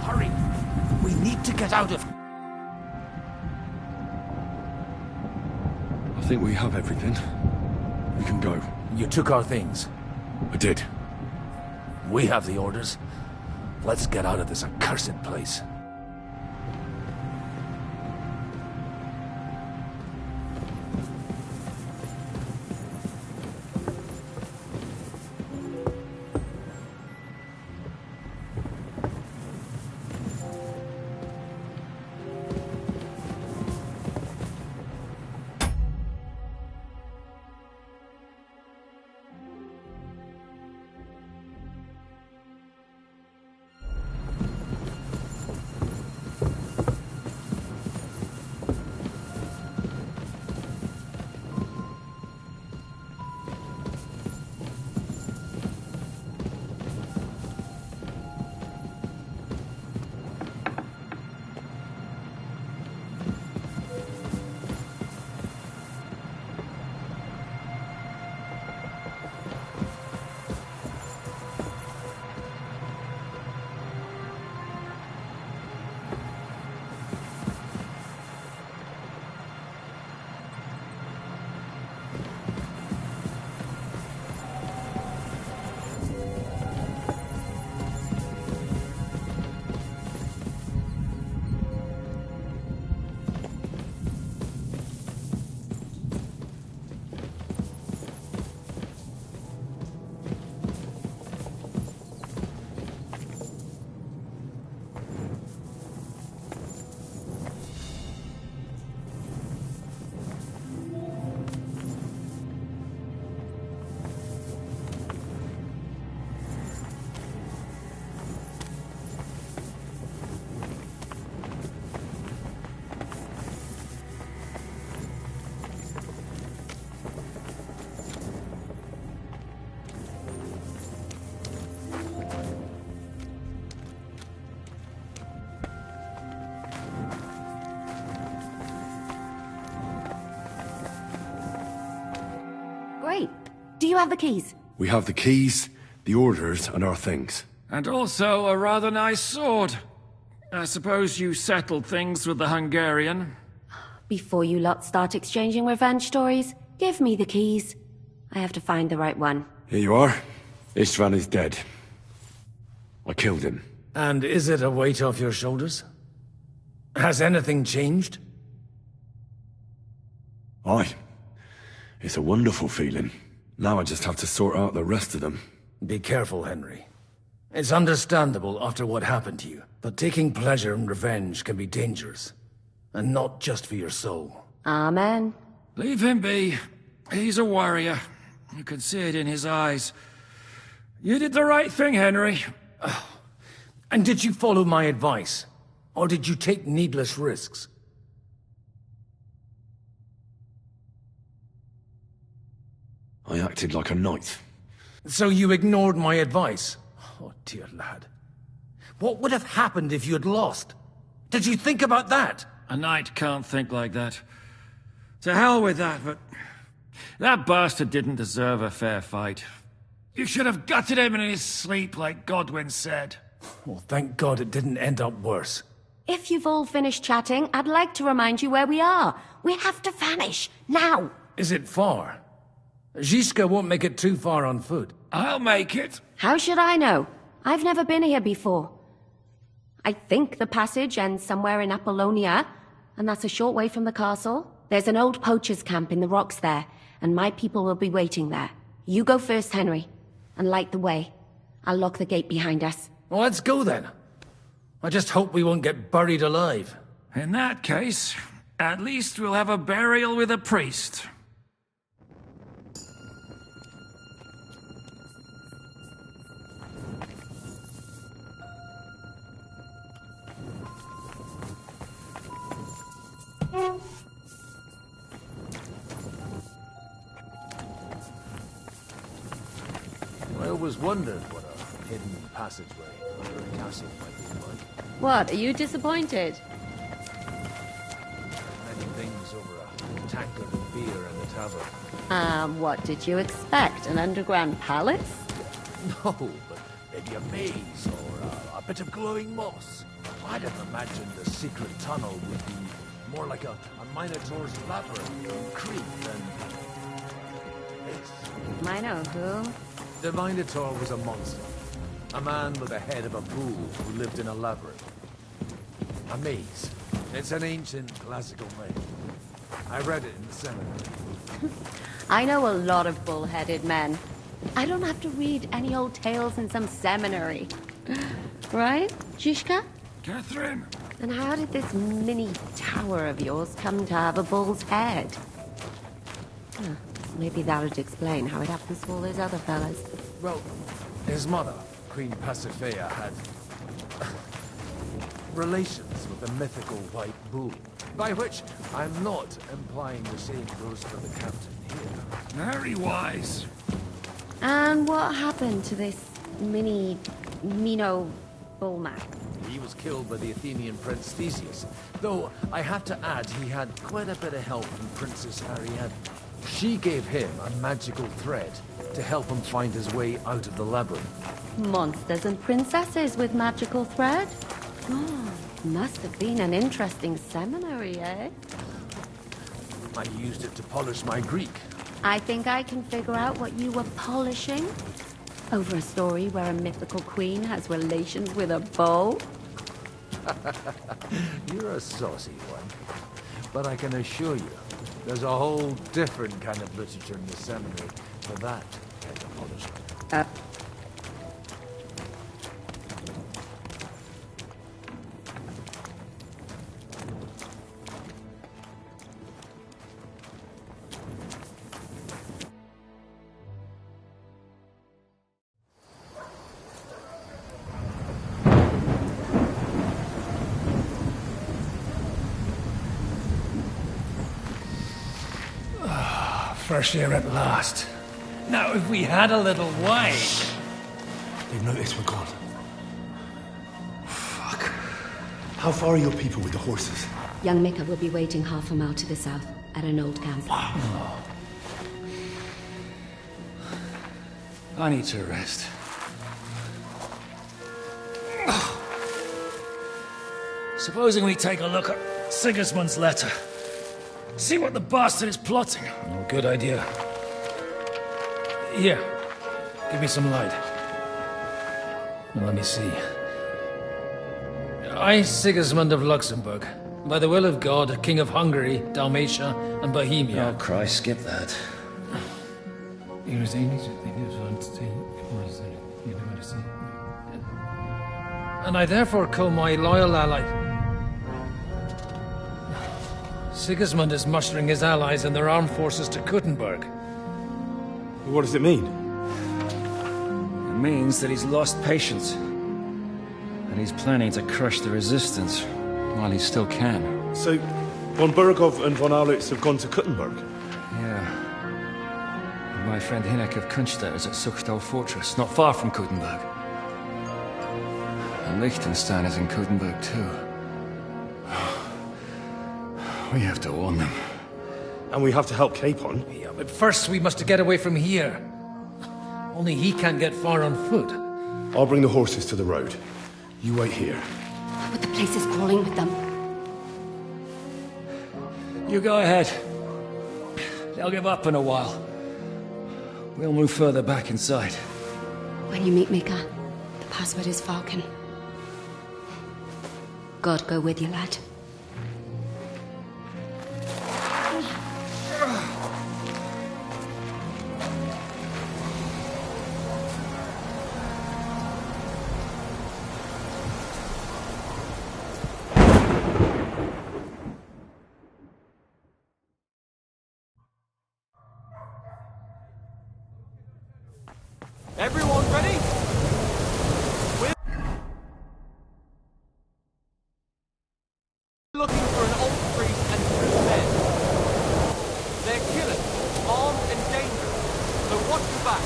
Hurry! We need to get out of... I think we have everything. We can go. You took our things. I did. We have the orders. Let's get out of this accursed place. Great. Do you have the keys? We have the keys, the orders, and our things. And also a rather nice sword. I suppose you settled things with the Hungarian? Before you lot start exchanging revenge stories, give me the keys. I have to find the right one. Here you are. Istvan is dead. I killed him. And is it a weight off your shoulders? Has anything changed? Aye. It's a wonderful feeling. Now I just have to sort out the rest of them. Be careful, Henry. It's understandable after what happened to you, but taking pleasure in revenge can be dangerous. And not just for your soul. Amen. Leave him be. He's a warrior. You can see it in his eyes. You did the right thing, Henry. And did you follow my advice? Or did you take needless risks? I acted like a knight. So you ignored my advice? Oh, dear lad. What would have happened if you had lost? Did you think about that? A knight can't think like that. To hell with that, but... that bastard didn't deserve a fair fight. You should have gutted him in his sleep, like Godwin said. Well, thank God it didn't end up worse. If you've all finished chatting, I'd like to remind you where we are. We have to vanish, now! Is it far? Zizka won't make it too far on foot. I'll make it. How should I know? I've never been here before. I think the passage ends somewhere in Apollonia, and that's a short way from the castle. There's an old poacher's camp in the rocks there, and my people will be waiting there. You go first, Henry, and light the way. I'll lock the gate behind us. Well, let's go then. I just hope we won't get buried alive. In that case, at least we'll have a burial with a priest. I always wondered what a hidden passageway under a castle might be like. What, are you disappointed? Many things over a tankard of beer in the tavern. What did you expect? An underground palace? No, but maybe a maze or a bit of glowing moss. I'd have imagined the secret tunnel would be more like a Minotaur's labyrinth or creep than this. Mino who? The Minotaur was a monster. A man with the head of a bull who lived in a labyrinth. A maze. It's an ancient classical myth. I read it in the seminary. I know a lot of bull-headed men. I don't have to read any old tales in some seminary. Right, Zizka? Catherine? And how did this mini tower of yours come to have a bull's head? Huh. Maybe that would explain how it happens to all those other fellas. Well, his mother, Queen Pasiphae, had relations with the mythical white bull. By which, I'm not implying the same goes for the captain here. Very wise. And what happened to this Mino bullman? He was killed by the Athenian Prince Theseus, though I have to add he had quite a bit of help from Princess Ariadne. She gave him a magical thread to help him find his way out of the labyrinth. Monsters and princesses with magical thread? Oh, must have been an interesting seminary, eh? I used it to polish my Greek. I think I can figure out what you were polishing. Over a story where a mythical queen has relations with a bull? You're a saucy one. But I can assure you, there's a whole different kind of literature in the seminary for that kind of polishing. Fresh air at last. Now, if we had a little wine... They've noticed we're gone. Fuck. How far are your people with the horses? Young Mika will be waiting half a mile to the south, at an old camp. Oh. I need to rest. Supposing we take a look at Sigismund's letter. See what the bastard is plotting. Oh, good idea. Here, give me some light. Now, let me see. I, Sigismund of Luxembourg, By the will of God, King of Hungary, Dalmatia, and Bohemia. Oh, Christ, skip that. And I therefore call my loyal ally... Sigismund is mustering his allies and their armed forces to Kuttenberg. What does it mean? It means that he's lost patience. And he's planning to crush the resistance while he still can. So, von Burgov and von Aulitz have gone to Kuttenberg? Yeah. And my friend Hinek of Kunstadt is at Suchtal Fortress, not far from Kuttenberg. And Liechtenstein is in Kuttenberg too. We have to warn them. And we have to help Capon? Yeah, but first we must get away from here. Only he can't get far on foot. I'll bring the horses to the road. You wait here. But the place is crawling with them. You go ahead. They'll give up in a while. We'll move further back inside. When you meet Mika, the password is Falcon. God go with you, lad. Everyone ready? We're looking for an old priest and 2 men. They're killers, armed and dangerous, so watch your back.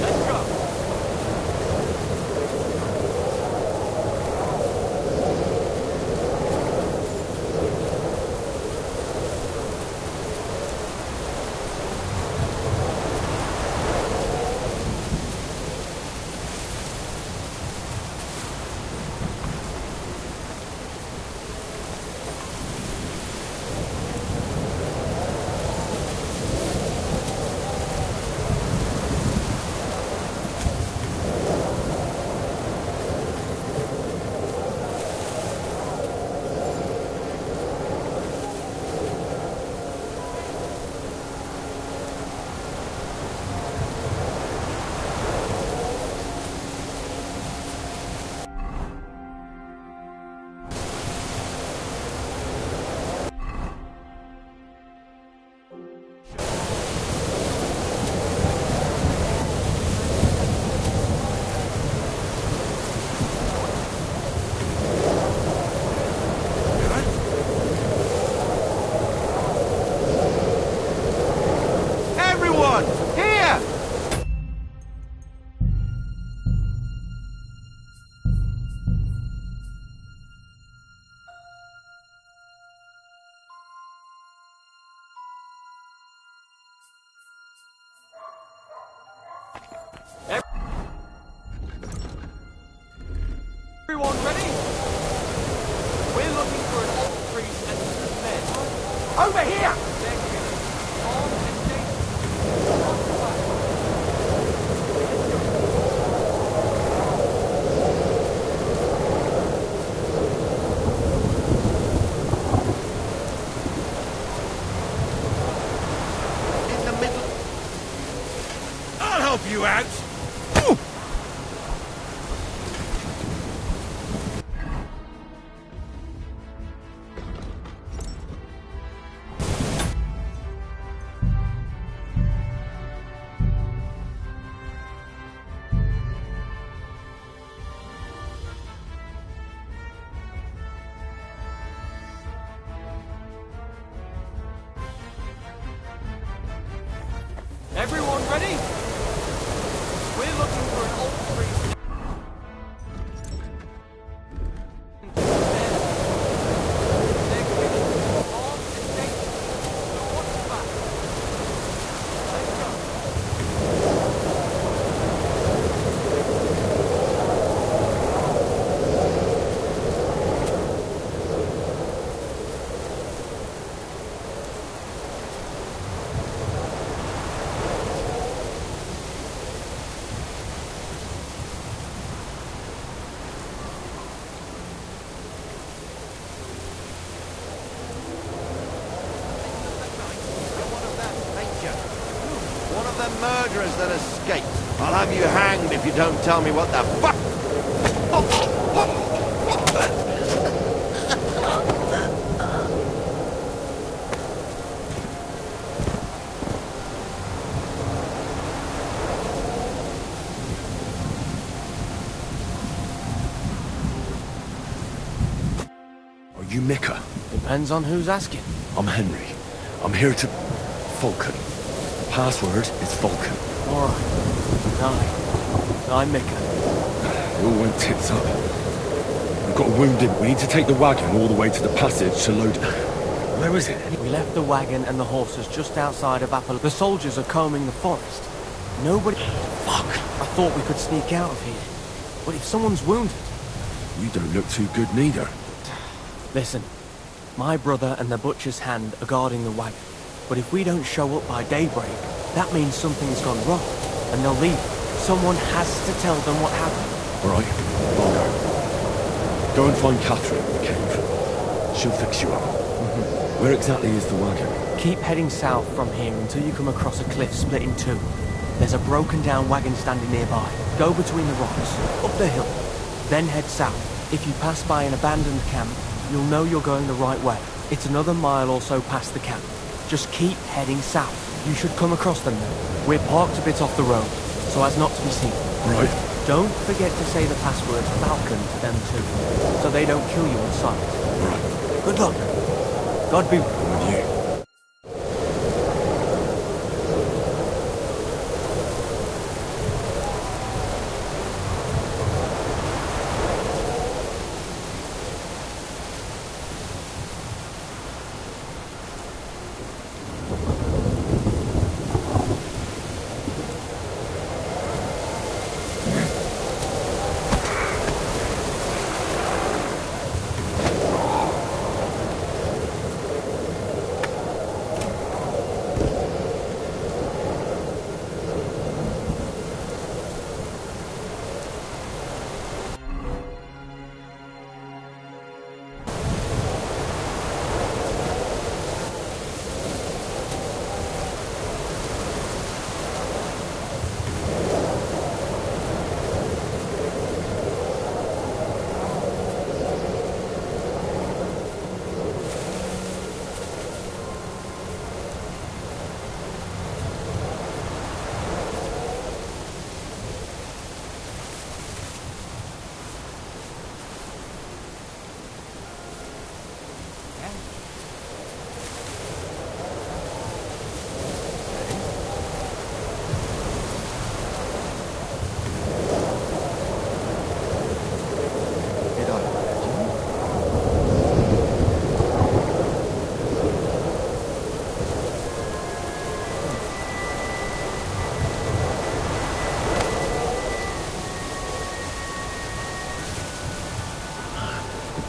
Let's go. Everyone ready? We're looking for an old priest and 2 men. Over here! They're killers, armed and dangerous. Watch your back. In the middle. I'll help you out. Everyone ready? We're looking for an old priest. They're killers, armed and dangerous. So watch your back. Let's go. murderers that escaped. I'll have you hanged if you don't tell me what the fuck... Are you Micah? Depends on who's asking. I'm Henry. I'm here to... Vulcan. The password is Vulcan. Alright. I'm Micah. It all went tits up. We've got a wounded. We need to take the wagon all the way to the passage to load... Where is it? We left the wagon and the horses just outside of Apple. The soldiers are combing the forest. Nobody... Fuck. I thought we could sneak out of here. But if someone's wounded... You don't look too good neither. Listen. My brother and the butcher's hand are guarding the wagon. But if we don't show up by daybreak, that means something's gone wrong. And they'll leave. Someone has to tell them what happened. All right, I'll go. Go and find Catherine in the cave. She'll fix you up. Where exactly is the wagon? Keep heading south from here until you come across a cliff split in two. There's a broken down wagon standing nearby. Go between the rocks, up the hill, then head south. If you pass by an abandoned camp, you'll know you're going the right way. It's another mile or so past the camp. Just keep heading south. You should come across them now. We're parked a bit off the road, so as not to be seen. Right. Don't forget to say the password Falcon to them too, so they don't kill you on sight. Right. Good luck. God be with you.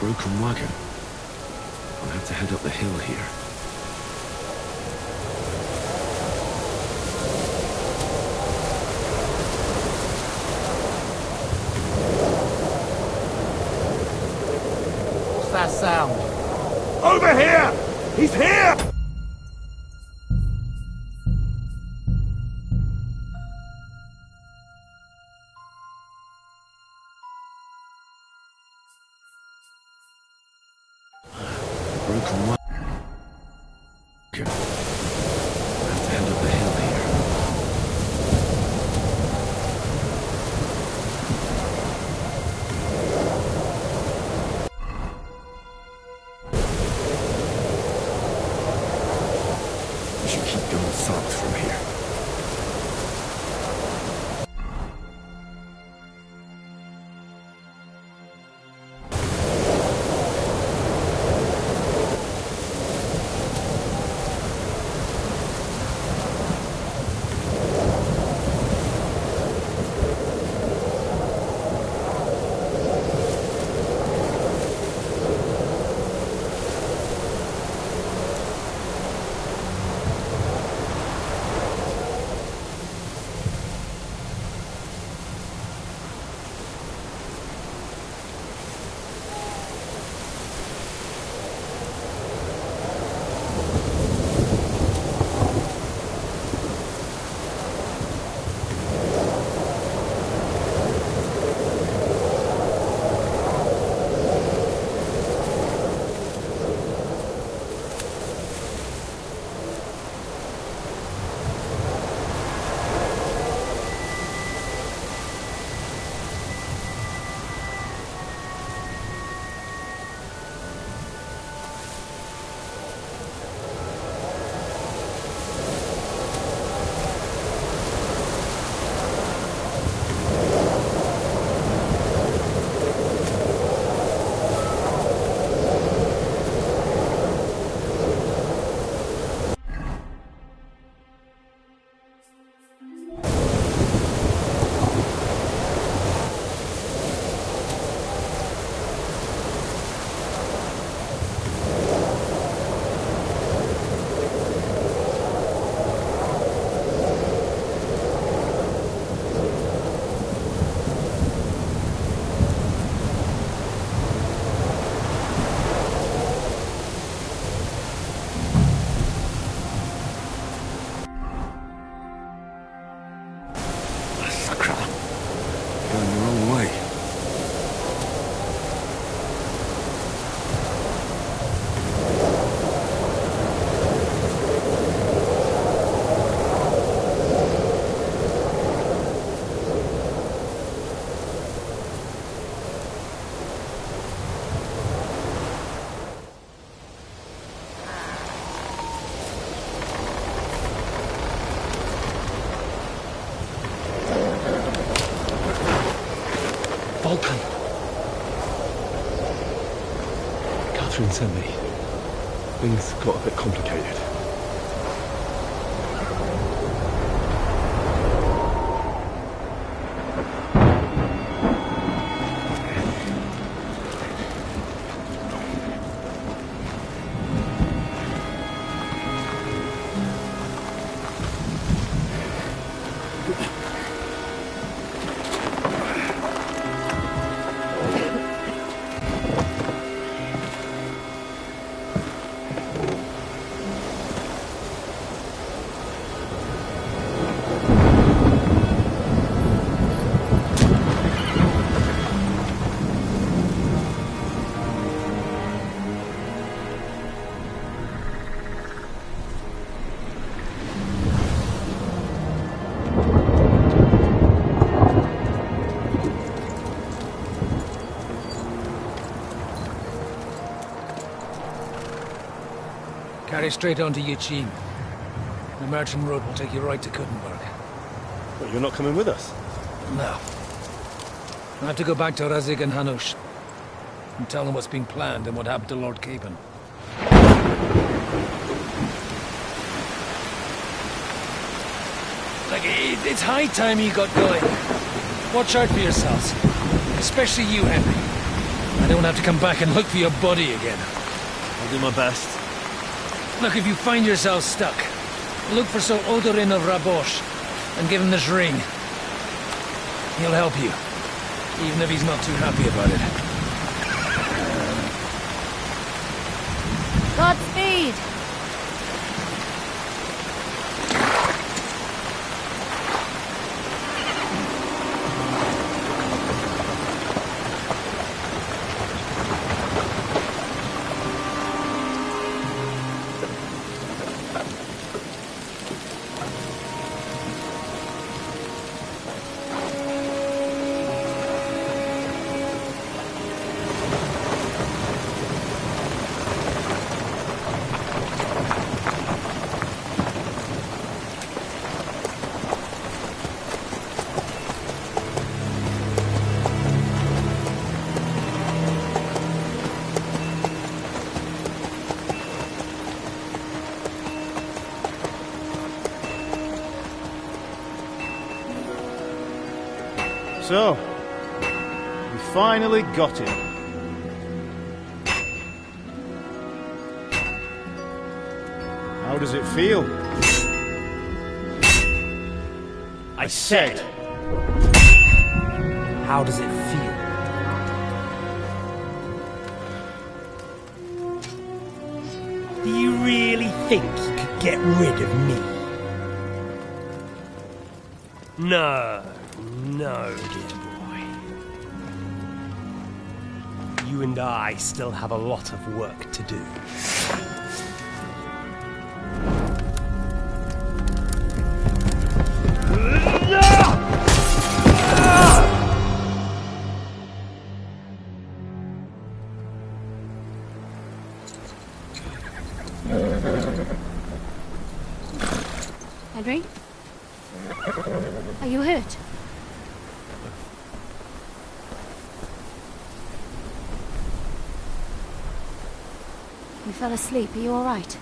Broken wagon. I'll have to head up the hill here. What's that sound? Over here! He's here! Broken wagon. I'll have to head up the hill here. We should keep going south from here. Anusha sent me. Things got a bit complicated. Carry straight on to Yichin. The merchant road will take you right to Kuttenberg. But you're not coming with us? No. I have to go back to Razik and Hanush and tell them what's being planned and what happened to Lord Capon. It's high time you got going. Watch out for yourselves. Especially you, Henry. I don't have to come back and look for your body again. I'll do my best. Look, if you find yourself stuck, look for Sir Odorin of Rabosh and give him this ring. He'll help you, even if he's not too happy about it. Godspeed! So, we finally got him. How does it feel? I said, how does it feel? Do you really think you could get rid of me? No, no, dear boy. You and I still have a lot of work to do. Henry? Are you hurt? You fell asleep. Are you all right?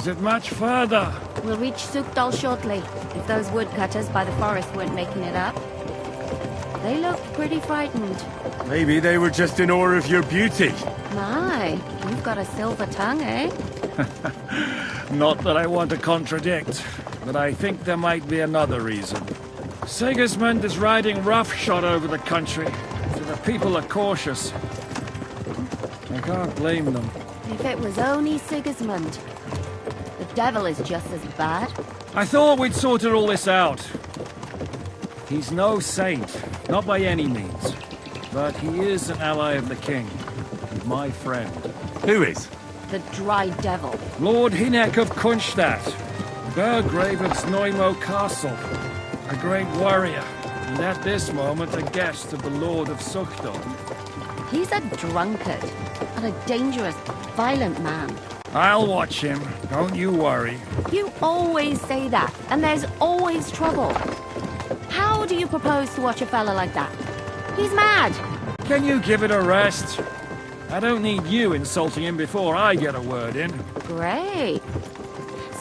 Is it much further? We'll reach Sukdal shortly, if those woodcutters by the forest weren't making it up. They looked pretty frightened. Maybe they were just in awe of your beauty. My, you've got a silver tongue, eh? Not that I want to contradict, but I think there might be another reason. Sigismund is riding roughshod over the country, so the people are cautious. I can't blame them. If it was only Sigismund. The devil is just as bad. I thought we'd sorted all this out. He's no saint, not by any means. But he is an ally of the king. And my friend. Who is? The dry devil. Lord Hynek of Kunstadt, Burgrave of Znojmo Castle. A great warrior, and at this moment a guest of the Lord of Sukdal. He's a drunkard, and a dangerous, violent man. I'll watch him, don't you worry. You always say that, and there's always trouble. How do you propose to watch a fella like that? He's mad! Can you give it a rest? I don't need you insulting him before I get a word in. Great.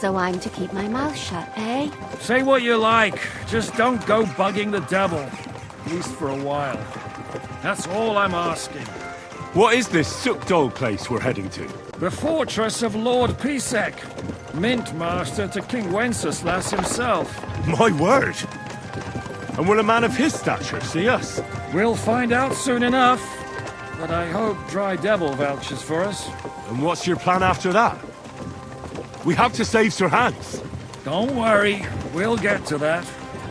So I'm to keep my mouth shut, eh? Say what you like, just don't go bugging the devil. At least for a while. That's all I'm asking. What is this Sukdal place we're heading to? The fortress of Lord Pisek, Mint Master to King Wenceslas himself. My word! And will a man of his stature see us? We'll find out soon enough. But I hope Dry Devil vouches for us. And what's your plan after that? We have to save Sir Hans. Don't worry, we'll get to that.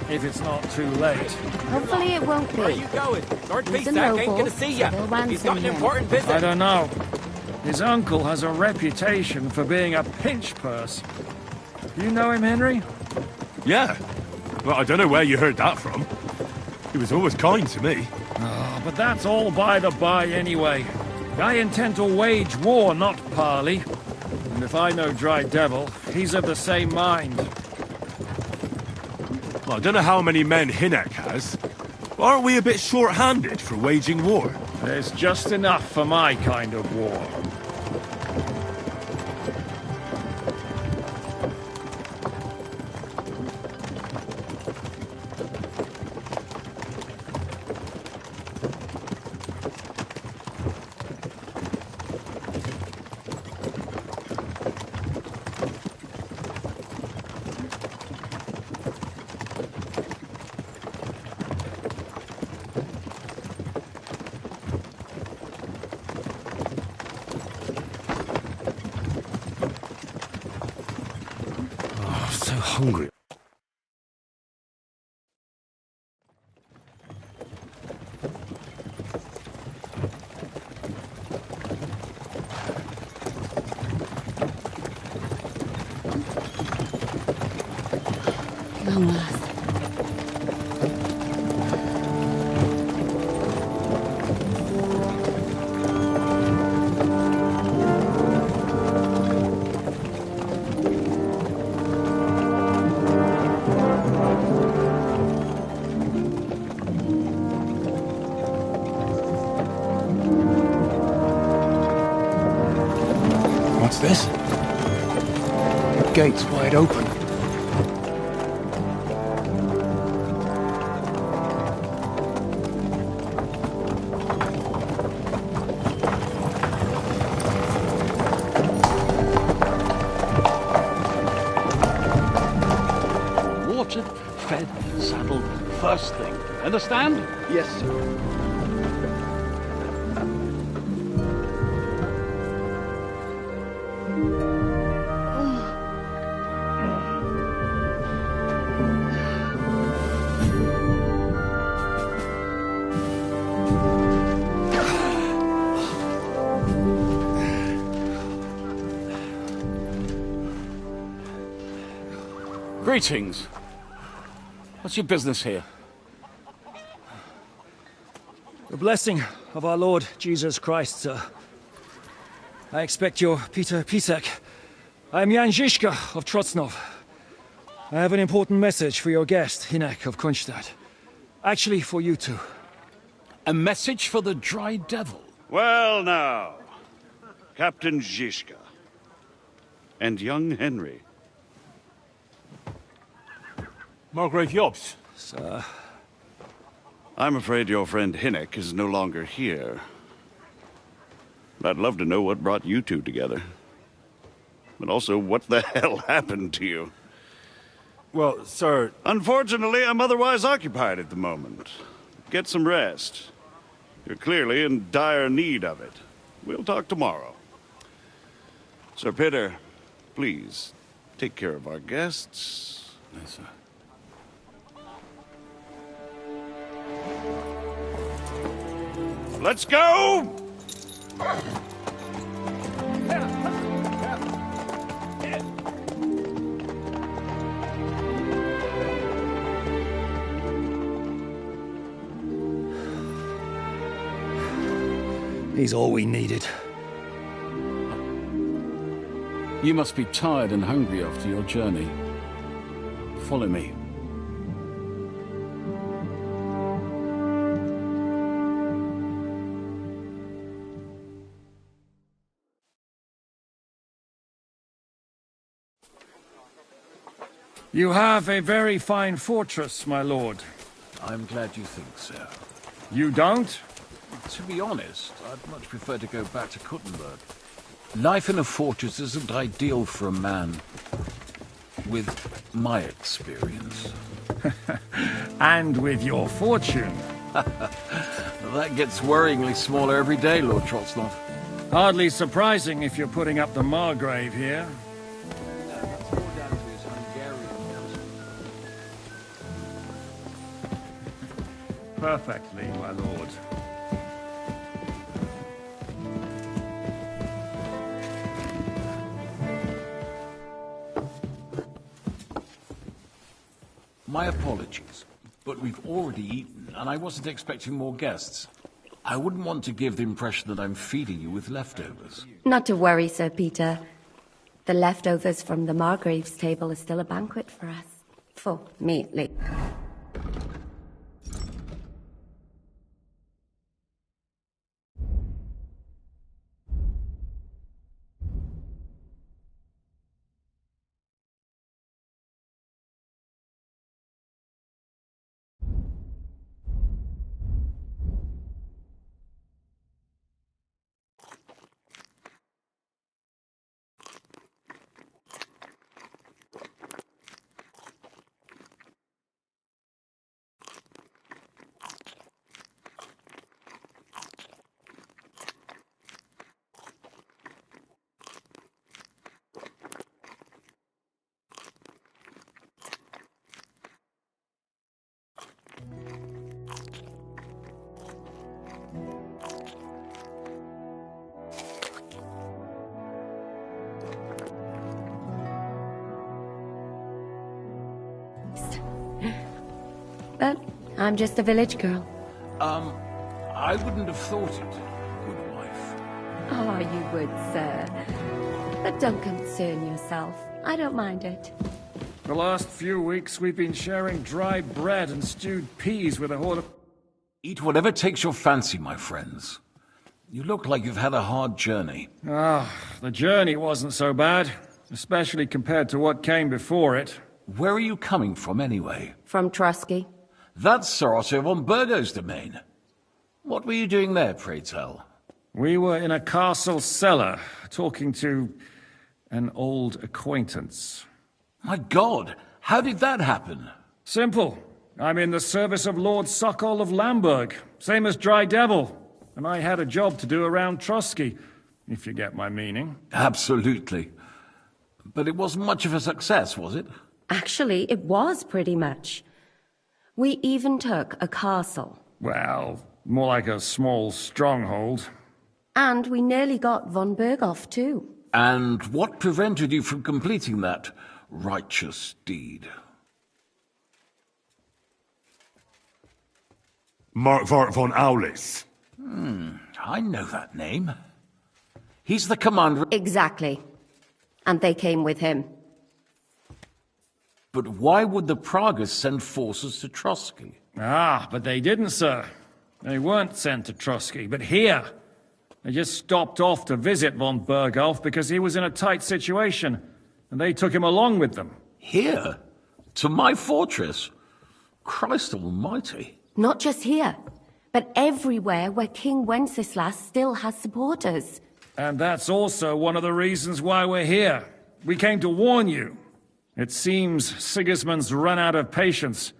If it's not too late. Hopefully it won't be. Where are you going? Lord He's a Pisek ain't noble, gonna see you. so they'll He's got ransom an him. important visit. I don't know. His uncle has a reputation for being a pinch purse. You know him, Henry? Yeah. Well, I don't know where you heard that from. He was always kind to me. Oh, but that's all by the by anyway. I intend to wage war, not parley. And if I know Dry Devil, he's of the same mind. Well, I don't know how many men Hynek has. But aren't we a bit short-handed for waging war? There's just enough for my kind of war. So hungry. Long last. What's this? The gate's wide open. Watered, fed, saddled, first thing. Understand? Yes, sir. Greetings. What's your business here? The blessing of our Lord Jesus Christ, sir. I expect you're Peter Pisek. I am Jan Žižka of Trocnov. I have an important message for your guest, Hynek of Kunstadt. Actually, for you two. A message for the Dry Devil? Well now, Captain Žižka. and young Henry. Margrave Jobst. Sir, I'm afraid your friend Hinnock is no longer here. I'd love to know what brought you two together. But also, what the hell happened to you? Well, sir... Unfortunately, I'm otherwise occupied at the moment. Get some rest. You're clearly in dire need of it. We'll talk tomorrow. Sir Peter, please, take care of our guests. Yes, sir. Let's go! He's all we needed. You must be tired and hungry after your journey. Follow me. You have a very fine fortress, my lord. I'm glad you think so. You don't? To be honest, I'd much prefer to go back to Kuttenberg. Life in a fortress isn't ideal for a man with my experience. And with your fortune. That gets worryingly smaller every day, Lord Trotsnov. Hardly surprising if you're putting up the Margrave here. Perfectly, my lord. My apologies, but we've already eaten, and I wasn't expecting more guests. I wouldn't want to give the impression that I'm feeding you with leftovers. Not to worry, Sir Peter. The leftovers from the Margrave's table are still a banquet for us. For me, at least. But I'm just a village girl. I wouldn't have thought it, good wife. Oh, you would, sir. But don't concern yourself. I don't mind it. The last few weeks we've been sharing dry bread and stewed peas with a horde of... Eat whatever takes your fancy, my friends. You look like you've had a hard journey. Ah, the journey wasn't so bad, especially compared to what came before it. Where are you coming from, anyway? From Trusky. That's Sir Otto von Burgo's domain. What were you doing there, pray tell? We were in a castle cellar, talking to an old acquaintance. My God, how did that happen? Simple. I'm in the service of Lord Sokol of Lamberg, same as Dry Devil, and I had a job to do around Trusky, if you get my meaning. Absolutely. But it wasn't much of a success, was it? Actually, it was pretty much. We even took a castle. Well, more like a small stronghold. And we nearly got von Berghoff, too. And what prevented you from completing that righteous deed? Markvart von Aulis. I know that name. He's the commander... Exactly. And they came with him. But why would the Pragas send forces to Trusky? Ah, but they didn't, sir. They weren't sent to Trusky, but here. They just stopped off to visit von Berghoff because he was in a tight situation, and they took him along with them. Here? To my fortress? Christ almighty. Not just here, but everywhere where King Wenceslas still has supporters. And that's also one of the reasons why we're here. We came to warn you. It seems Sigismund's run out of patience.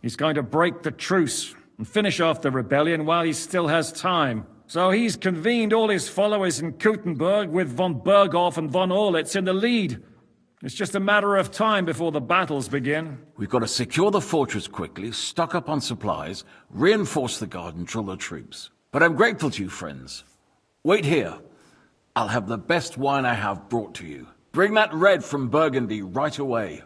He's going to break the truce and finish off the rebellion while he still has time. So he's convened all his followers in Kuttenberg with von Berghoff and von Orlitz in the lead. It's just a matter of time before the battles begin. We've got to secure the fortress quickly, stock up on supplies, reinforce the guard and drill the troops. But I'm grateful to you, friends. Wait here. I'll have the best wine I have brought to you. Bring that red from Burgundy right away.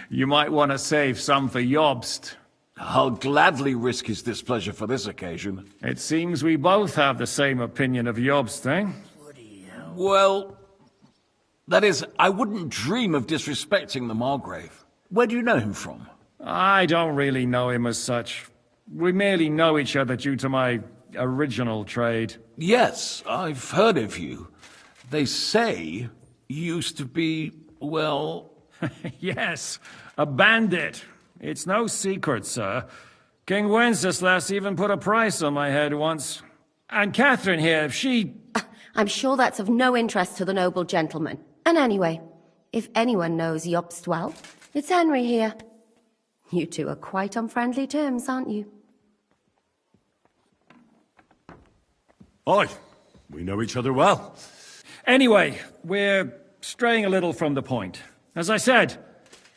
You might want to save some for Jobst. I'll gladly risk his displeasure for this occasion. It seems we both have the same opinion of Jobst, eh? Well, that is, I wouldn't dream of disrespecting the Margrave. Where do you know him from? I don't really know him as such. We merely know each other due to my original trade. Yes, I've heard of you. They say you used to be, well... Yes, a bandit. It's no secret, sir. King Wenceslas even put a price on my head once. And Catherine here, she... I'm sure that's of no interest to the noble gentleman. And anyway, if anyone knows Jobst well, it's Henry here. You two are quite on friendly terms, aren't you? Aye, we know each other well. Anyway, we're straying a little from the point. As I said,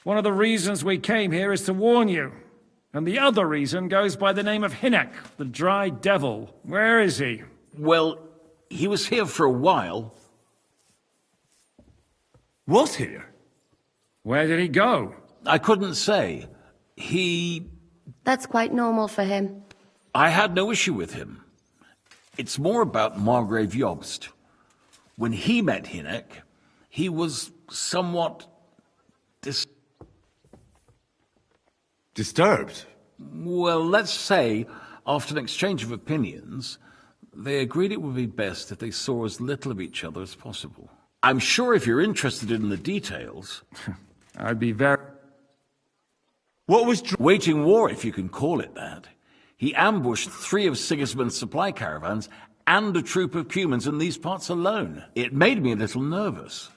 one of the reasons we came here is to warn you. And the other reason goes by the name of Hynek, the Dry Devil. Where is he? Well, he was here for a while. Was here? Where did he go? I couldn't say. That's quite normal for him. I had no issue with him. It's more about Margrave Jobst. When he met Hynek, he was somewhat... Disturbed? Well, let's say, after an exchange of opinions, they agreed it would be best if they saw as little of each other as possible. I'm sure if you're interested in the details... I'd be very... What was... Waging war, if you can call it that. He ambushed 3 of Sigismund's supply caravans and a troop of Cumans in these parts alone. It made me a little nervous.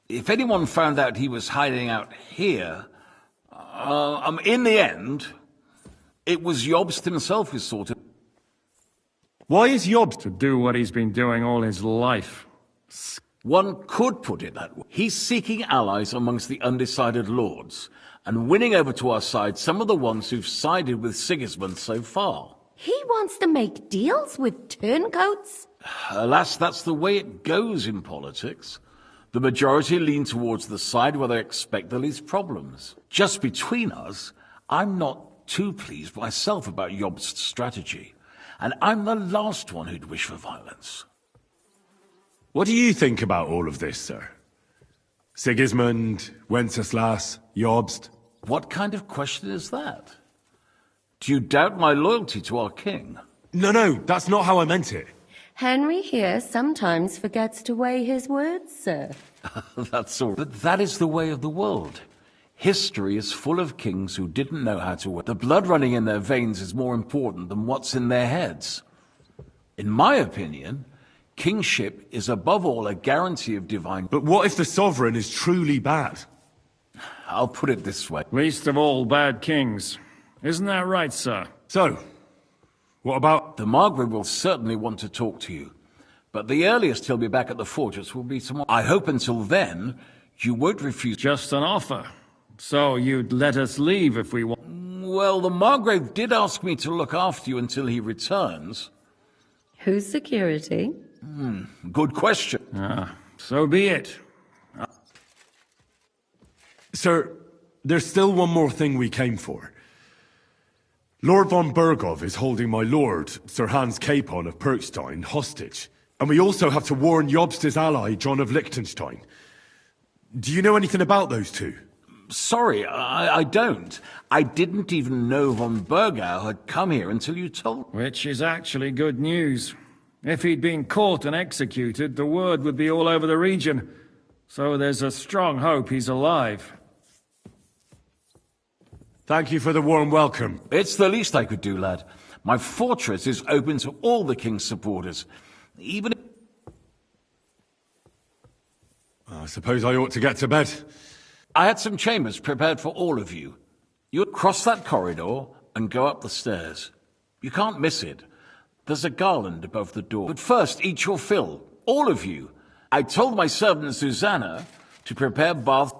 If anyone found out he was hiding out here... in the end, it was Jobst himself who sought it. Why is Jobst to do what he's been doing all his life? One could put it that way. He's seeking allies amongst the undecided lords, and winning over to our side some of the ones who've sided with Sigismund so far. He wants to make deals with turncoats? Alas, that's the way it goes in politics. The majority lean towards the side where they expect the least problems. Just between us, I'm not too pleased myself about Jobst's strategy, and I'm the last one who'd wish for violence. What do you think about all of this, sir? Sigismund, Wenceslas, Jobst? What kind of question is that? Do you doubt my loyalty to our king? No, that's not how I meant it. Henry here sometimes forgets to weigh his words, sir. That's all. But that is the way of the world. History is full of kings who didn't know how to work. The blood running in their veins is more important than what's in their heads. In my opinion, kingship is above all a guarantee of divine... But what if the sovereign is truly bad? I'll put it this way. Least of all bad kings. Isn't that right, sir? So, what about... The Margrave will certainly want to talk to you. But the earliest he'll be back at the fortress will be tomorrow. I hope until then, you won't refuse... Just an offer. So you'd let us leave if we want... Well, the Margrave did ask me to look after you until he returns. Who's security? Good question. So be it. Sir, there's still one more thing we came for. Lord von Berghoff is holding my lord, Sir Hans Capon of Perkstein, hostage. And we also have to warn Jobst's ally, John of Liechtenstein. Do you know anything about those two? Sorry, I don't. I didn't even know von Bergau had come here until you told me. Which is actually good news. If he'd been caught and executed, the word would be all over the region. So there's a strong hope he's alive. Thank you for the warm welcome. It's the least I could do, lad. My fortress is open to all the king's supporters. Even if... I suppose I ought to get to bed. I had some chambers prepared for all of you. You cross that corridor and go up the stairs. You can't miss it. There's a garland above the door. But first, eat your fill. All of you. I told my servant Susanna to prepare bath.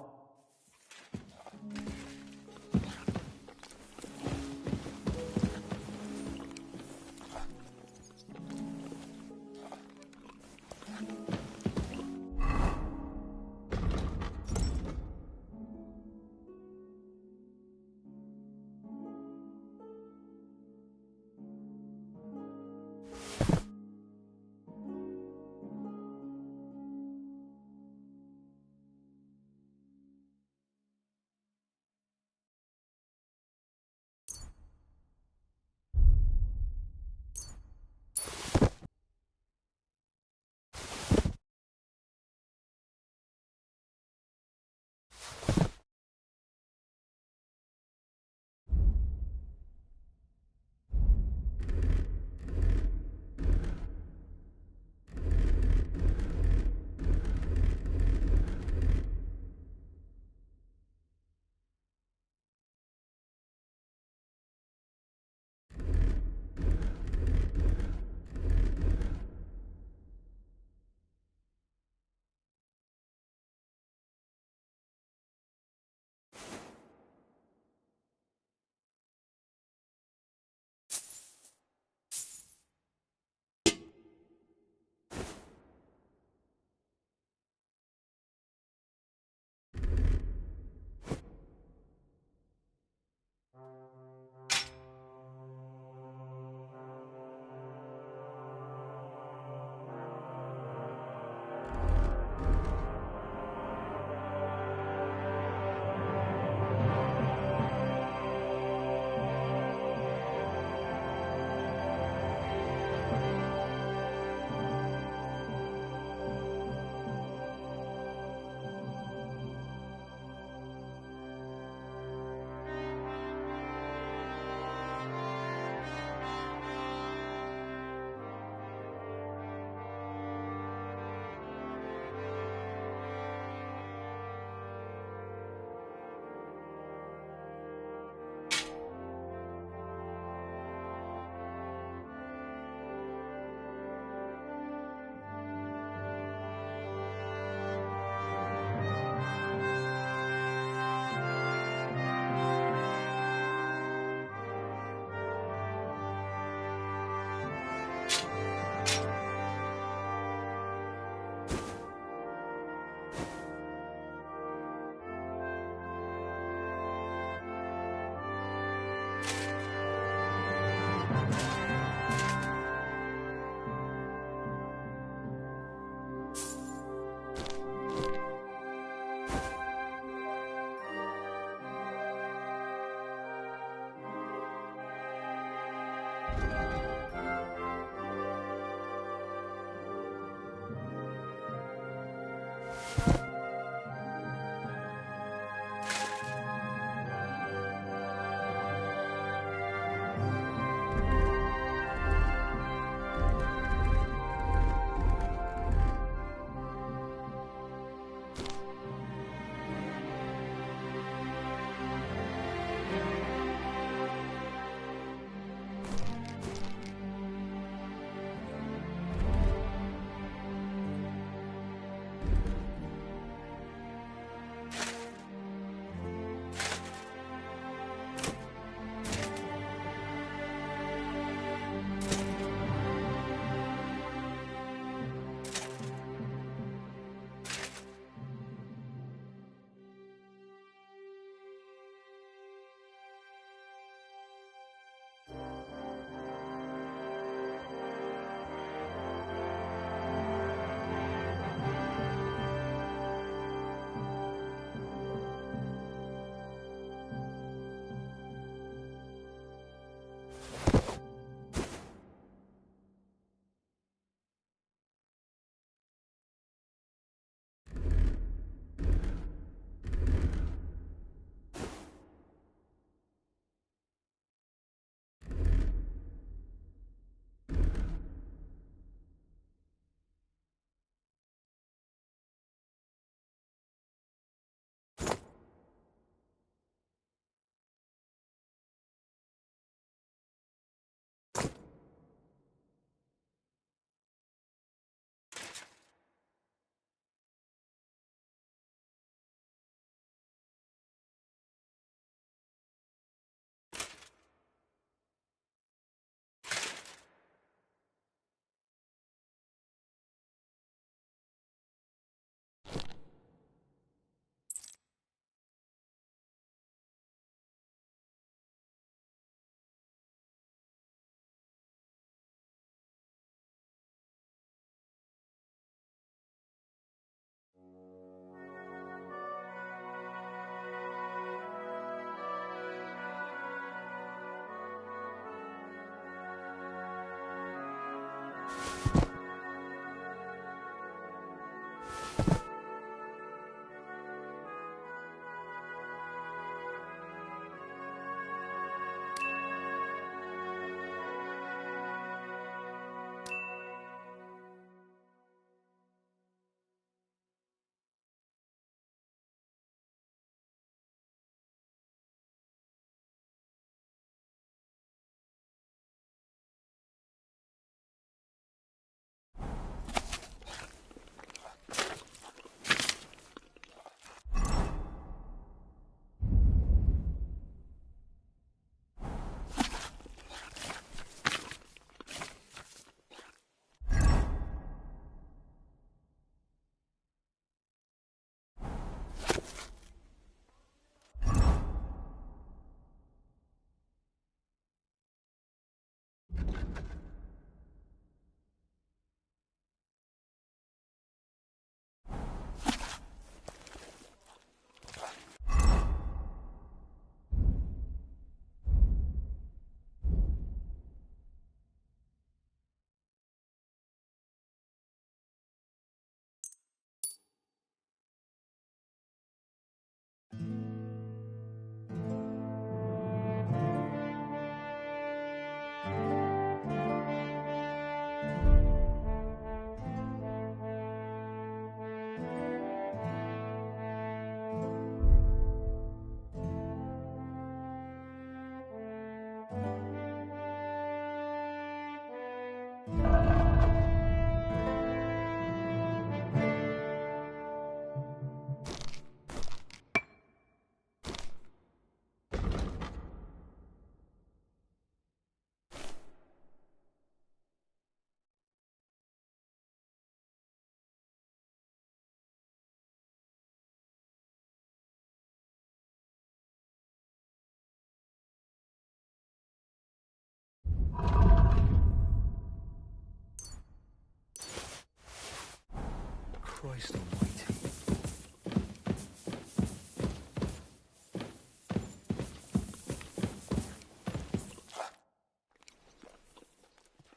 Christ almighty.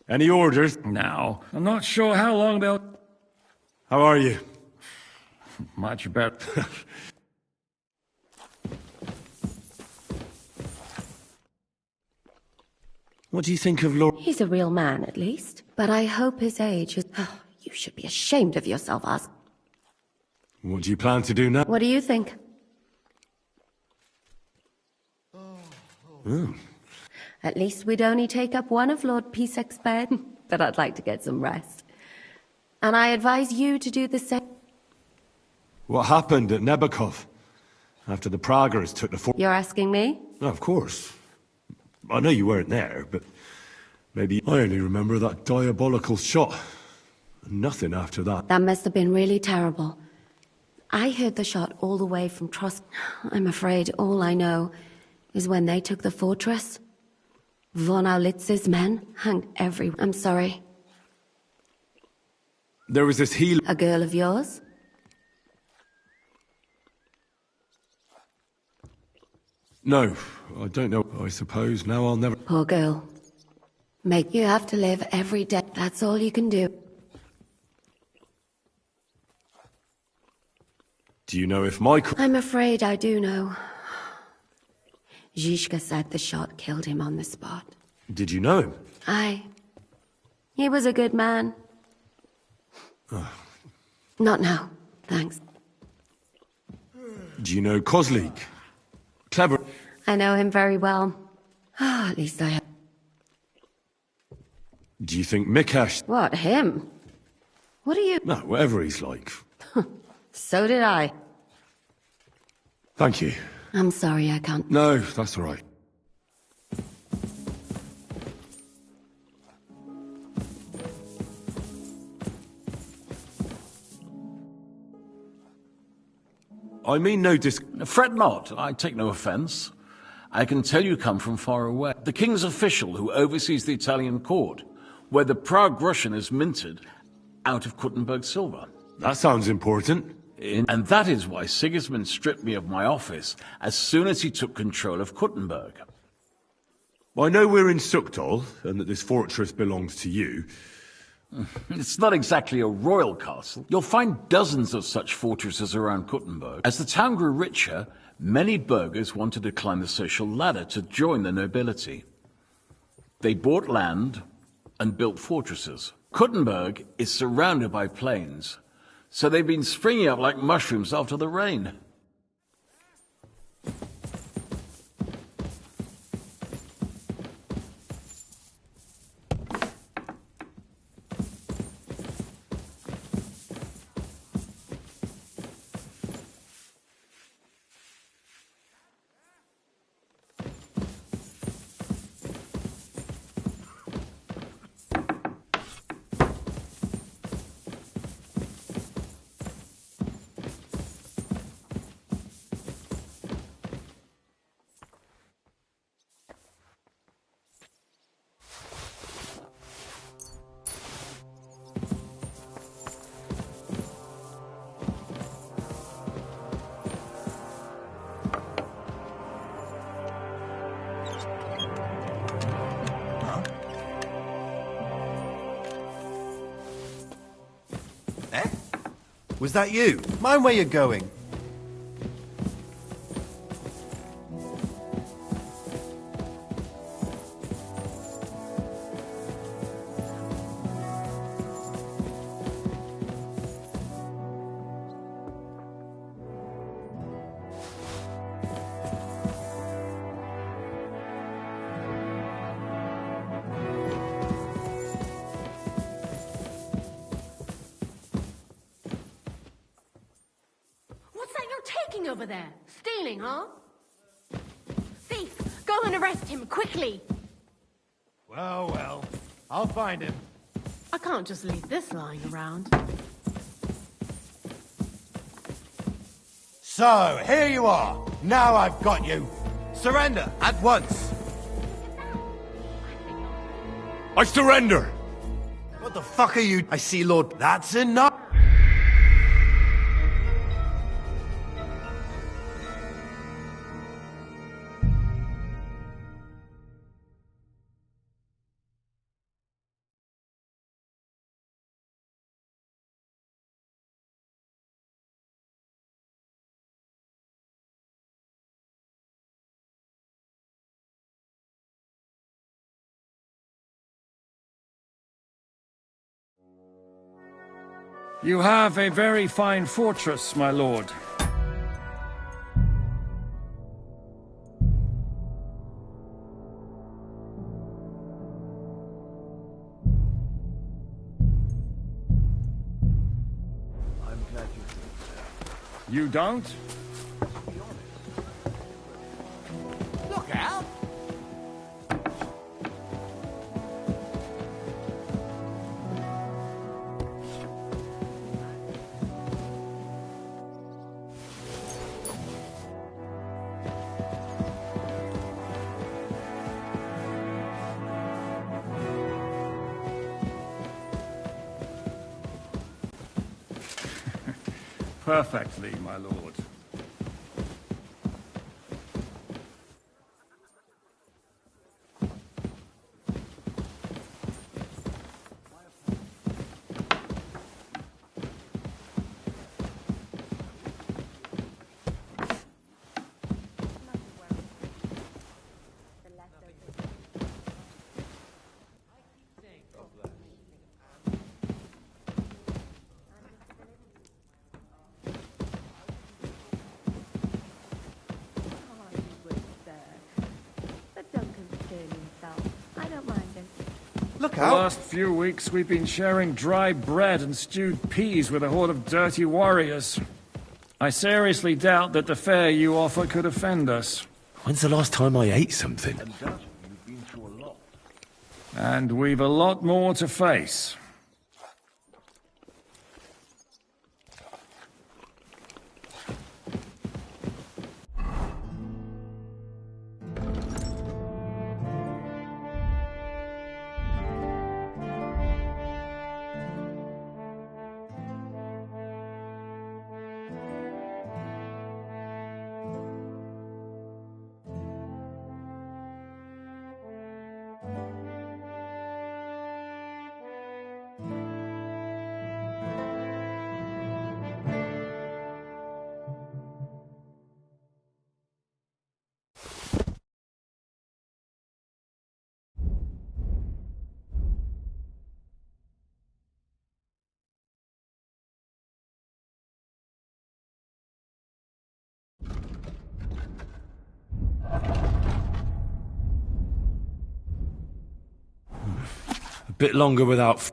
Any orders? Now, I'm not sure how long they'll... How are you? Much better. What do you think of Lord... He's a real man, at least. But I hope his age is... Oh, you should be ashamed of yourself, Oz. What do you plan to do now? What do you think? Oh. At least we'd only take up one of Lord Pisek's bed. But I'd like to get some rest. And I advise you to do the same. What happened at Nebakov? After the Praggers took the fort... You're asking me? No, of course. I know you weren't there, but... Maybe I only remember that diabolical shot. Nothing after that. That must have been really terrible. I heard the shot all the way from Trosk. I'm afraid all I know is when they took the fortress. Von Aulitz's men hung everywhere. I'm sorry. There was this healer... A girl of yours? No, I don't know. I suppose now I'll never... Poor girl. Make you have to live every day. That's all you can do. Do you know if Michael... I'm afraid I do know. Zhishka said the shot killed him on the spot. Did you know him? Aye. He was a good man. Oh. Not now, thanks. Do you know Kozlik? Clever. I know him very well. At least I have. Do you think Mikash... What, him? What are you... No, whatever he's like. So did I. Thank you. I'm sorry I can't... No, that's all right. I mean no Fret not, I take no offence. I can tell you come from far away. The king's official who oversees the Italian court, where the Prague Russian is minted out of Kuttenberg silver. That sounds important. And that is why Sigismund stripped me of my office as soon as he took control of Kuttenberg. I know we're in Sukdal, and that this fortress belongs to you. It's not exactly a royal castle. You'll find dozens of such fortresses around Kuttenberg. As the town grew richer, many burghers wanted to climb the social ladder to join the nobility. They bought land and built fortresses. Kuttenberg is surrounded by plains, so they've been springing up like mushrooms after the rain. Was that you? Mind where you're going. Over there. Stealing, huh? Thief! Go and arrest him, quickly! Well, well. I'll find him. I can't just leave this lying around. So, here you are. Now I've got you. Surrender, at once. I surrender! What the fuck are you... I see, Lord... That's enough! You have a very fine fortress, my lord. I'm glad You don't? Look out! Perfectly, my lord. Look The out! last few weeks we've been sharing dry bread and stewed peas with a horde of dirty warriors. I seriously doubt that the fare you offer could offend us. When's the last time I ate something? And we've a lot more to face. A bit longer without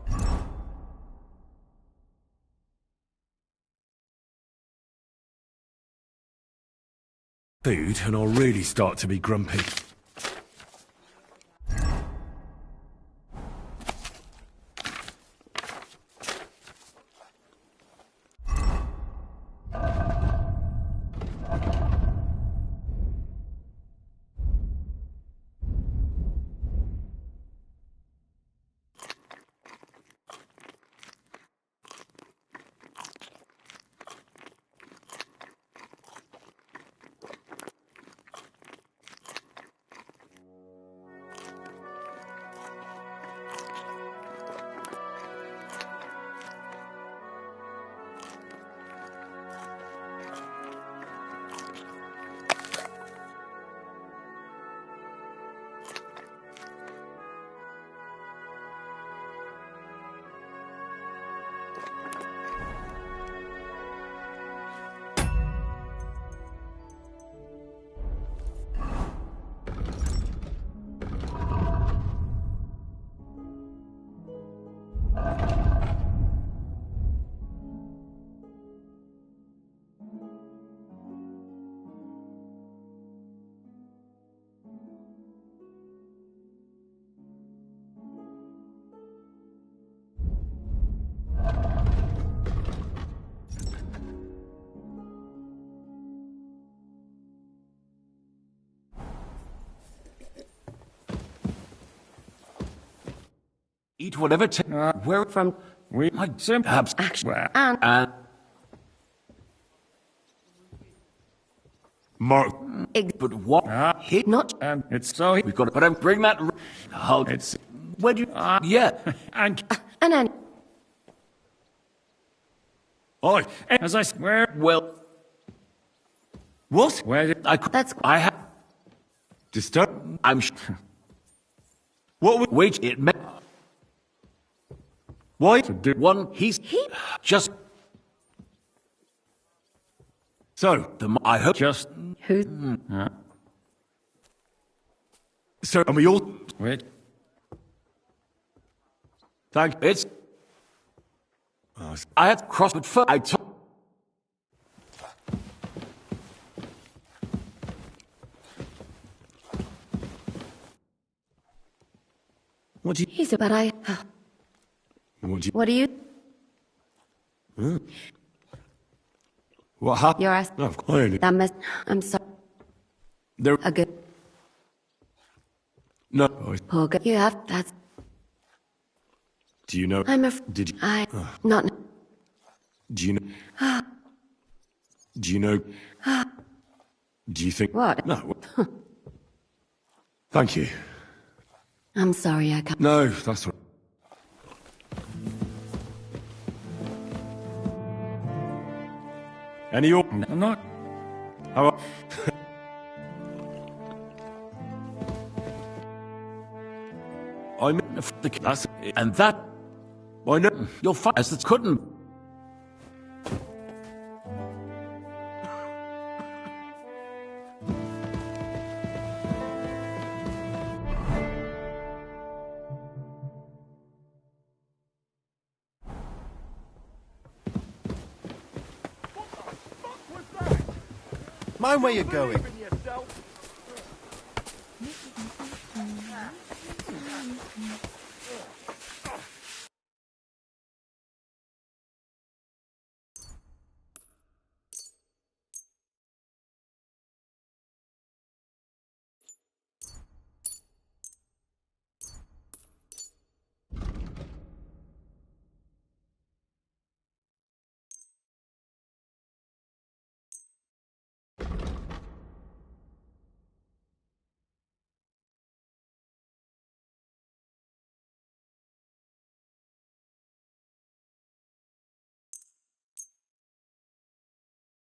food, and I'll really start to be grumpy. Eat whatever where from we perhaps and Mark. But what hit not and it's so we've got to but bring that hold it's where do you yeah and then Oi, as I swear well what where did that's I have Disturb? I'm What would... wait it may Why? To do one, he's just. So, I hope just. Who? So, and we all. Wait. Thank. It's. I had crossed with foot. I took. What do you? He's a bad eye. What do you? What do you? Hmm. What happened? You're ass. No, of course. That mess. I'm sorry. There. A good. No. Poor girl. You have. That's. Do you know? I'm a. Did you? Not. Do you know? Do you know? Do you think? What? No. Thank you. I'm sorry, I can't. No, that's all right. Any your? I'm not. How? I'm in the class, And that. I know. You'll find as that couldn't. Mind where you're going.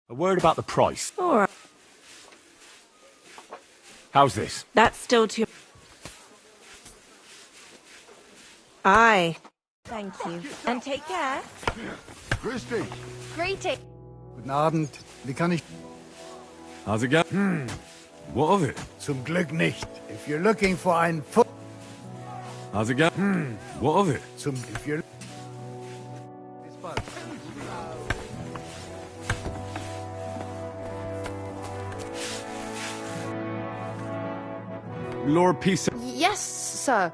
A word about the price. All right. How's this? That's still too... Aye. Thank you. And take care. Grüß dich. Greeting. Guten Abend. Wie kann ich... How's it going? What of it? Zum Glück nicht. If you're looking for einen Foot... How's it going? What of it? If you're... Lord Peace. Yes, sir.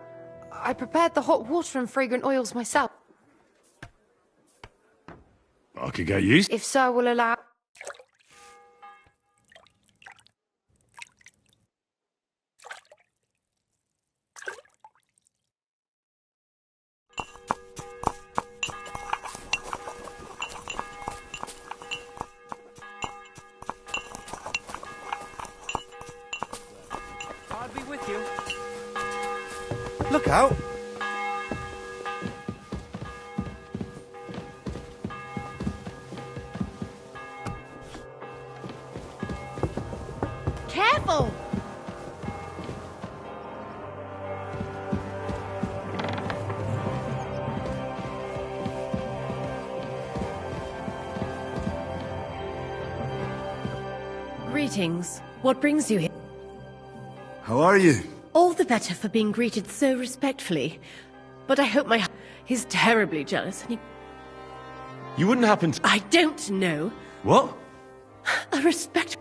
I prepared the hot water and fragrant oils myself. I could get used. If sir will allow... I'll be with you. Look out. Careful! Greetings. What brings you here? How are you? All the better for being greeted so respectfully. But I hope my... He's terribly jealous and he... You wouldn't happen to... I don't know. What? A respect...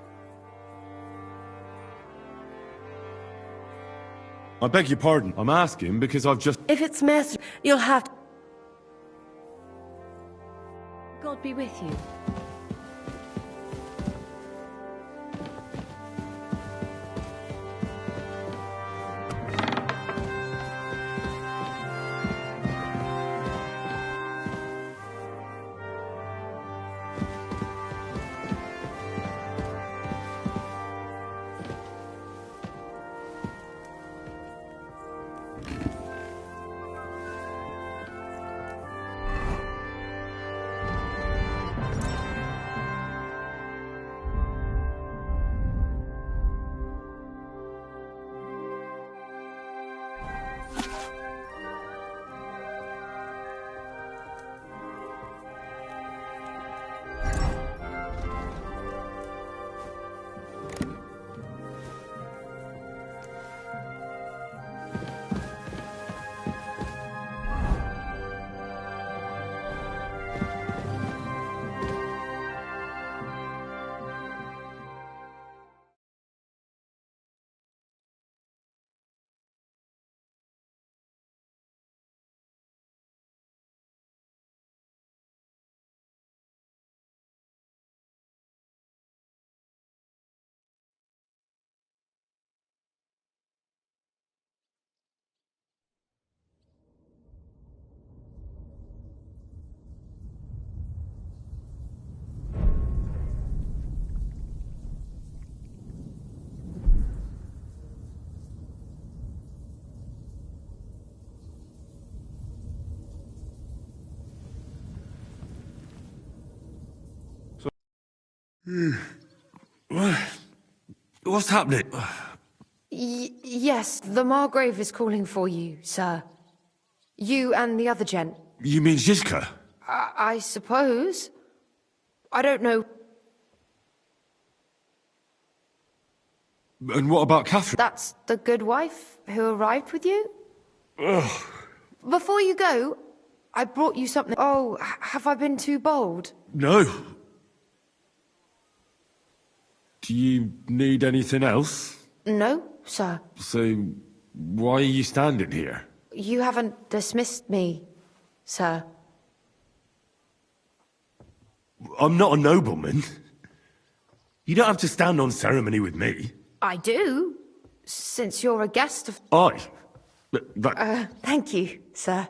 I beg your pardon. I'm asking because I've just... If it's mercy, you'll have to... God be with you. What's happening? Yes, the Margrave is calling for you, sir. You and the other gent. You mean Zizka? I suppose. I don't know. And what about Catherine? That's the good wife who arrived with you? Ugh. Before you go, I brought you something. Oh, have I been too bold? No. Do you need anything else? No, sir. So, why are you standing here? You haven't dismissed me, sir. I'm not a nobleman. You don't have to stand on ceremony with me. I do, since you're a guest of... Thank you, sir.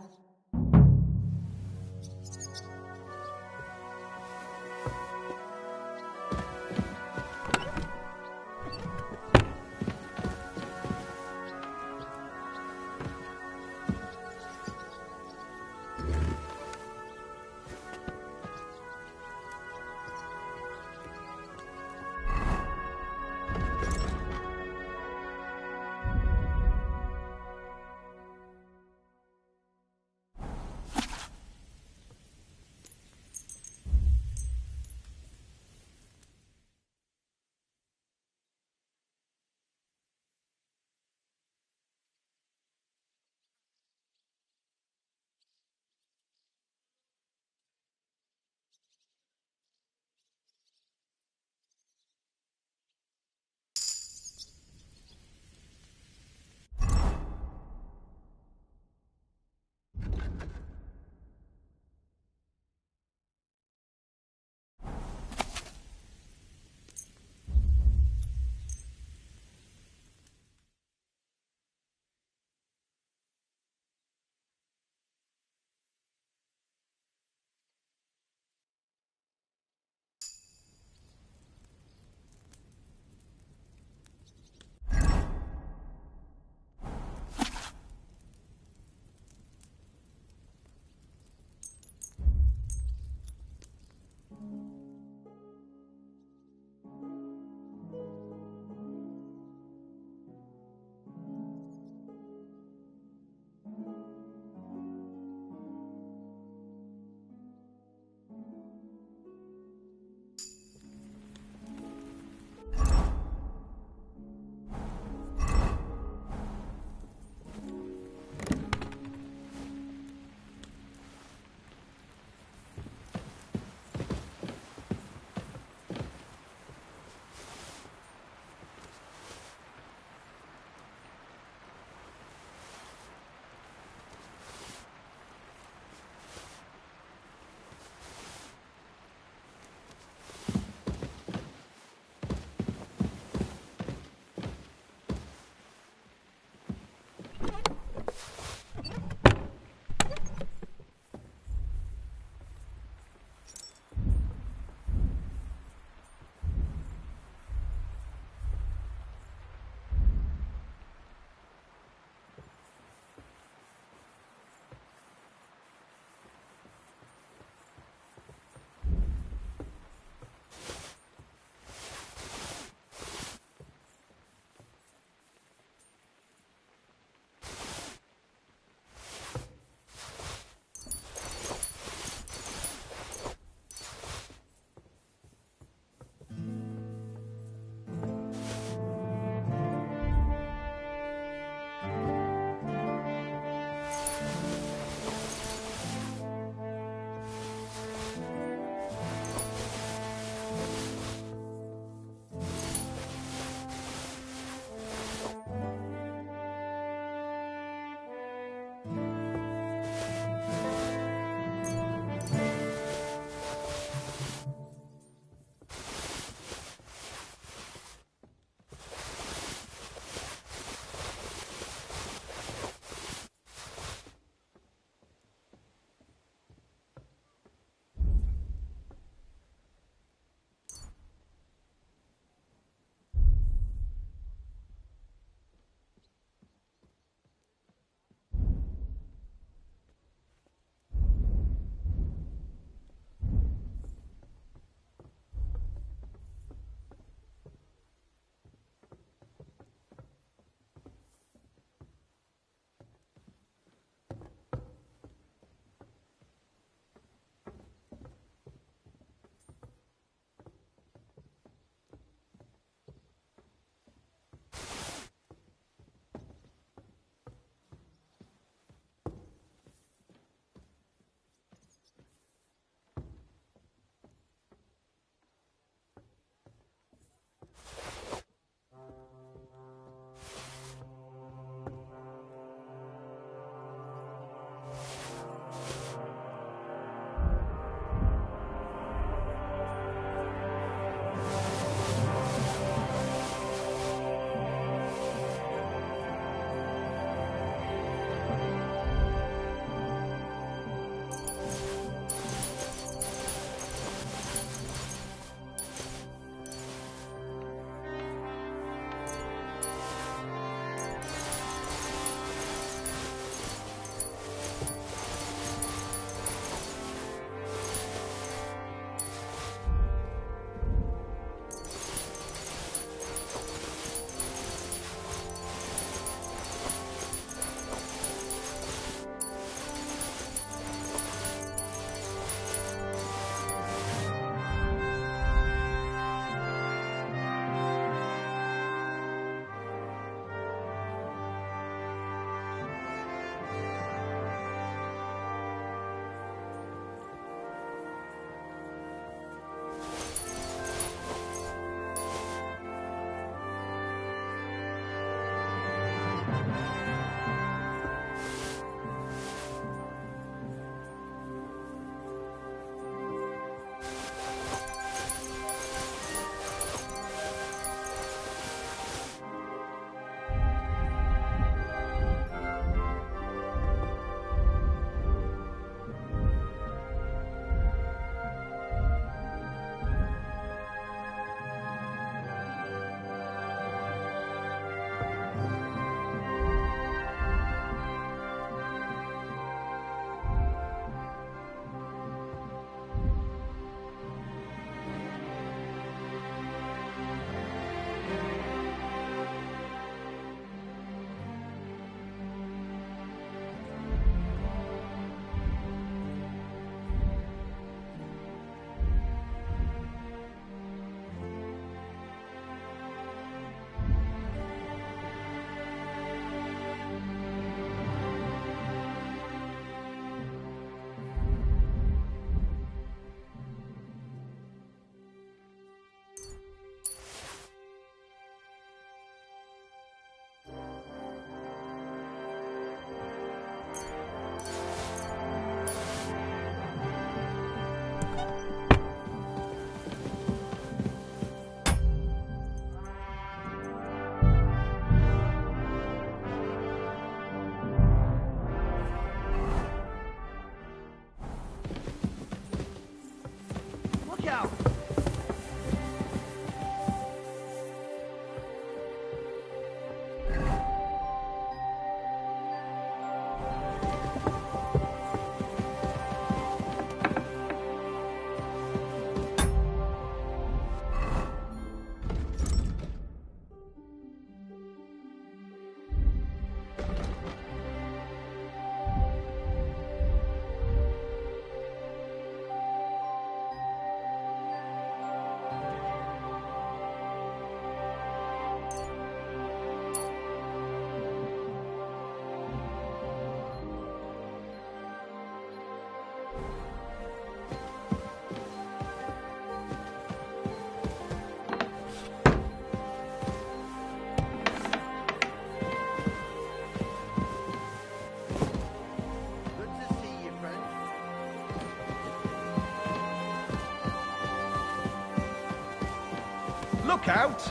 out?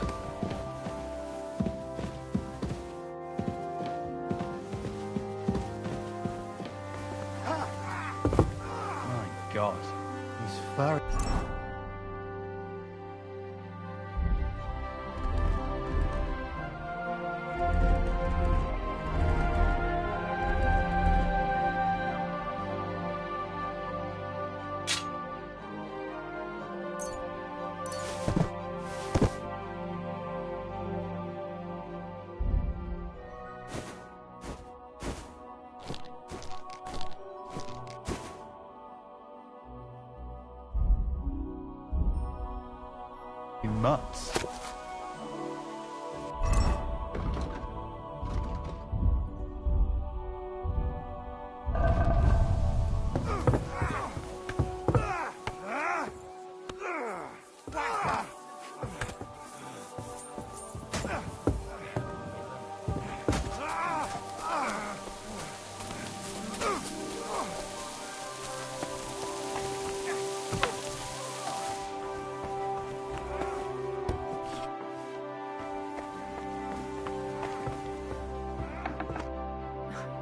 My God. He's far... Nuts.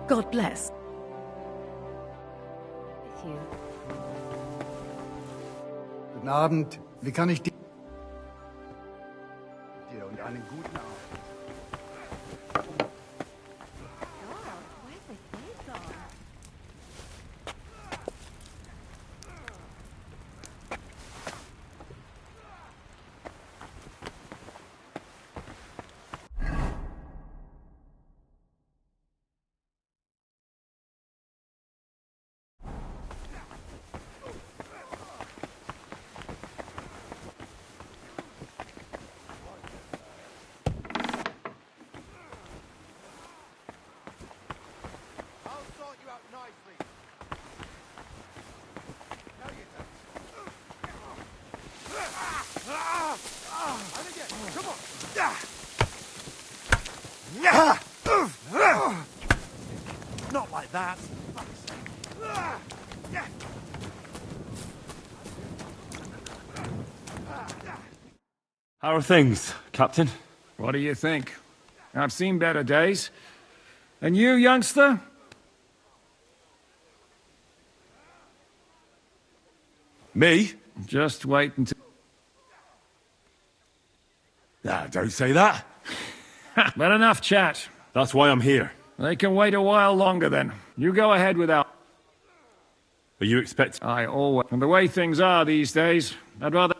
God bless. With you. Guten Abend. Wie kann ich dir und einen guten Abend. Not like that. How are things, Captain? What do you think? I've seen better days. And you, youngster? Me? Just wait until... Nah, don't say that. But enough chat. That's why I'm here. They can wait a while longer then. You go ahead without... Are you expecting... I always... And the way things are these days, I'd rather...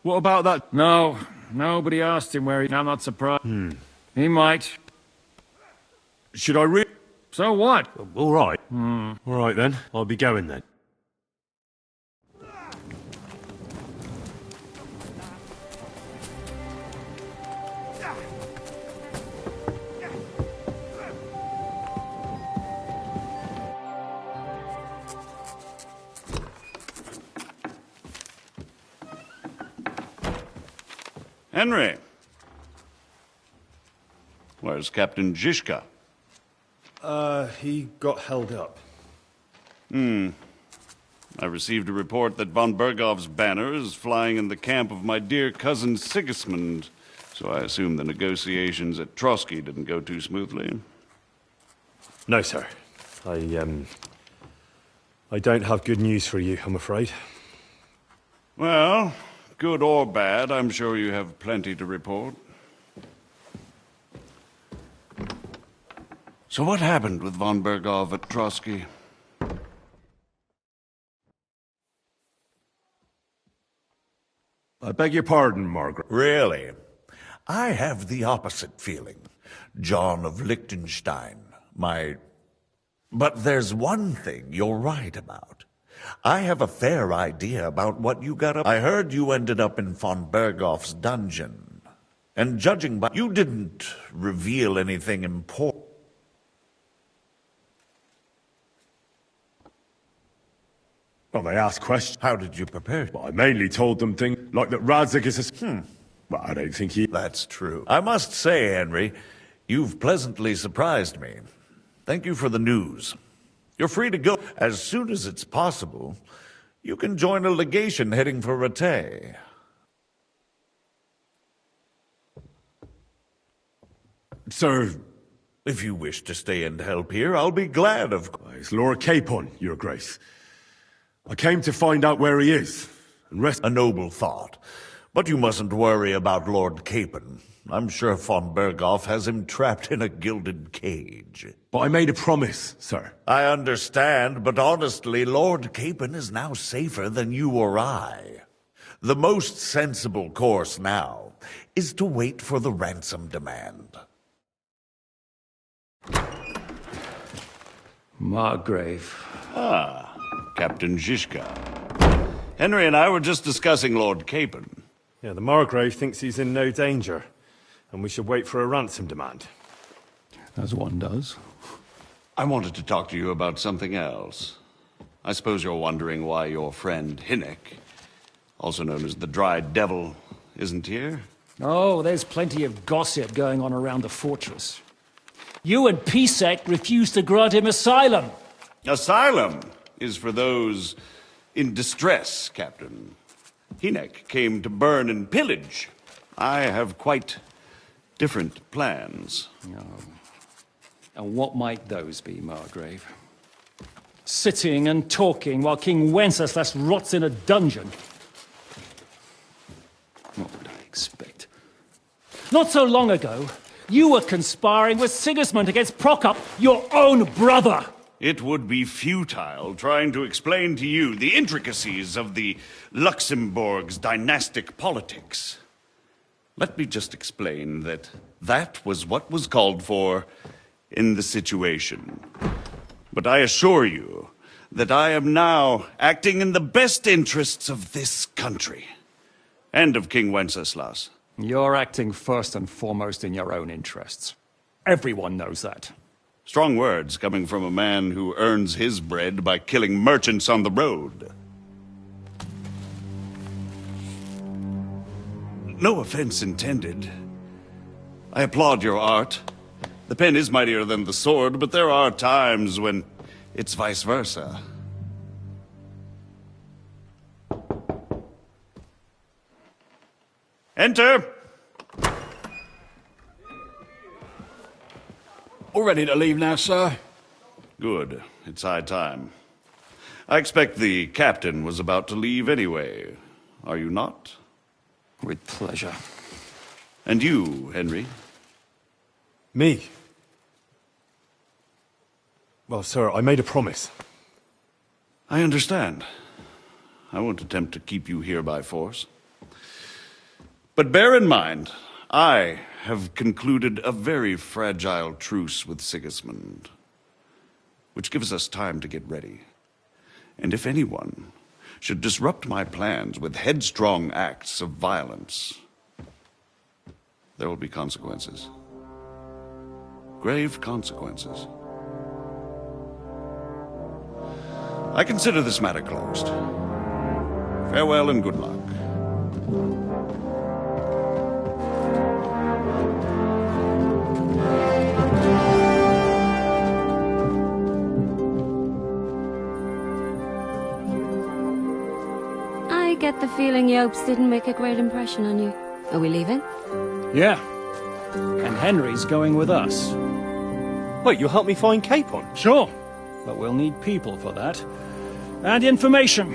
What about that? No, nobody asked him where he... I'm not surprised. He might. Should I So what? All right. All right then. I'll be going then. Henry. Where's Captain Zizka? He got held up. I received a report that von Bergov's banner is flying in the camp of my dear cousin Sigismund, so I assume the negotiations at Trotsky didn't go too smoothly. No, sir. I don't have good news for you, I'm afraid. Well, good or bad, I'm sure you have plenty to report. So what happened with von Bergov at Trotsky? I beg your pardon, Margaret. Really? I have the opposite feeling. John of Liechtenstein, But there's one thing you're right about. I have a fair idea about what you got up. I heard you ended up in von Bergov's dungeon. And judging by... You didn't reveal anything important. Well, they asked questions. How did you prepare? Well, I mainly told them things like that Radzig is a... Well, I don't think he... That's true. I must say, Henry, you've pleasantly surprised me. Thank you for the news. You're free to go. As soon as it's possible, you can join a legation heading for Rattay. Sir... If you wish to stay and help here, I'll be glad of... It's Lord Capon, Your Grace. I came to find out where he is, and rest... A noble thought. But you mustn't worry about Lord Capon. I'm sure von Berghoff has him trapped in a gilded cage. But I made a promise, sir. I understand, but honestly, Lord Capon is now safer than you or I. The most sensible course now is to wait for the ransom demand. Margrave. Ah, Captain Zizka. Henry and I were just discussing Lord Capon. Yeah, the Margrave thinks he's in no danger, and we should wait for a ransom demand. As one does. I wanted to talk to you about something else. I suppose you're wondering why your friend Hinnek, also known as the Dried Devil, isn't here? Oh, there's plenty of gossip going on around the fortress. You and Pisek refused to grant him asylum. Asylum is for those in distress, Captain. Hinnek came to burn and pillage. I have quite different plans. Oh. And what might those be, Margrave? Sitting and talking while King Wenceslas rots in a dungeon. What would I expect? Not so long ago, you were conspiring with Sigismund against Prokop, your own brother! It would be futile trying to explain to you the intricacies of the Luxembourg's dynastic politics. Let me just explain that that was what was called for in the situation. But I assure you that I am now acting in the best interests of this country and of King Wenceslas. You're acting first and foremost in your own interests. Everyone knows that. Strong words coming from a man who earns his bread by killing merchants on the road. No offense intended. I applaud your art. The pen is mightier than the sword, but there are times when it's vice versa. Enter! All ready to leave now, sir? Good. It's high time. I expect the captain was about to leave anyway. Are you not? With pleasure. And you, Henry? Me? Well, sir, I made a promise. I understand. I won't attempt to keep you here by force. But bear in mind, I have concluded a very fragile truce with Sigismund, which gives us time to get ready. And if anyone should disrupt my plans with headstrong acts of violence, there will be consequences. Grave consequences. I consider this matter closed. Farewell and good luck. I get the feeling Yopes didn't make a great impression on you. Are we leaving? Yeah. And Henry's going with us. Wait, you'll help me find Capon? Sure. But we'll need people for that. And information.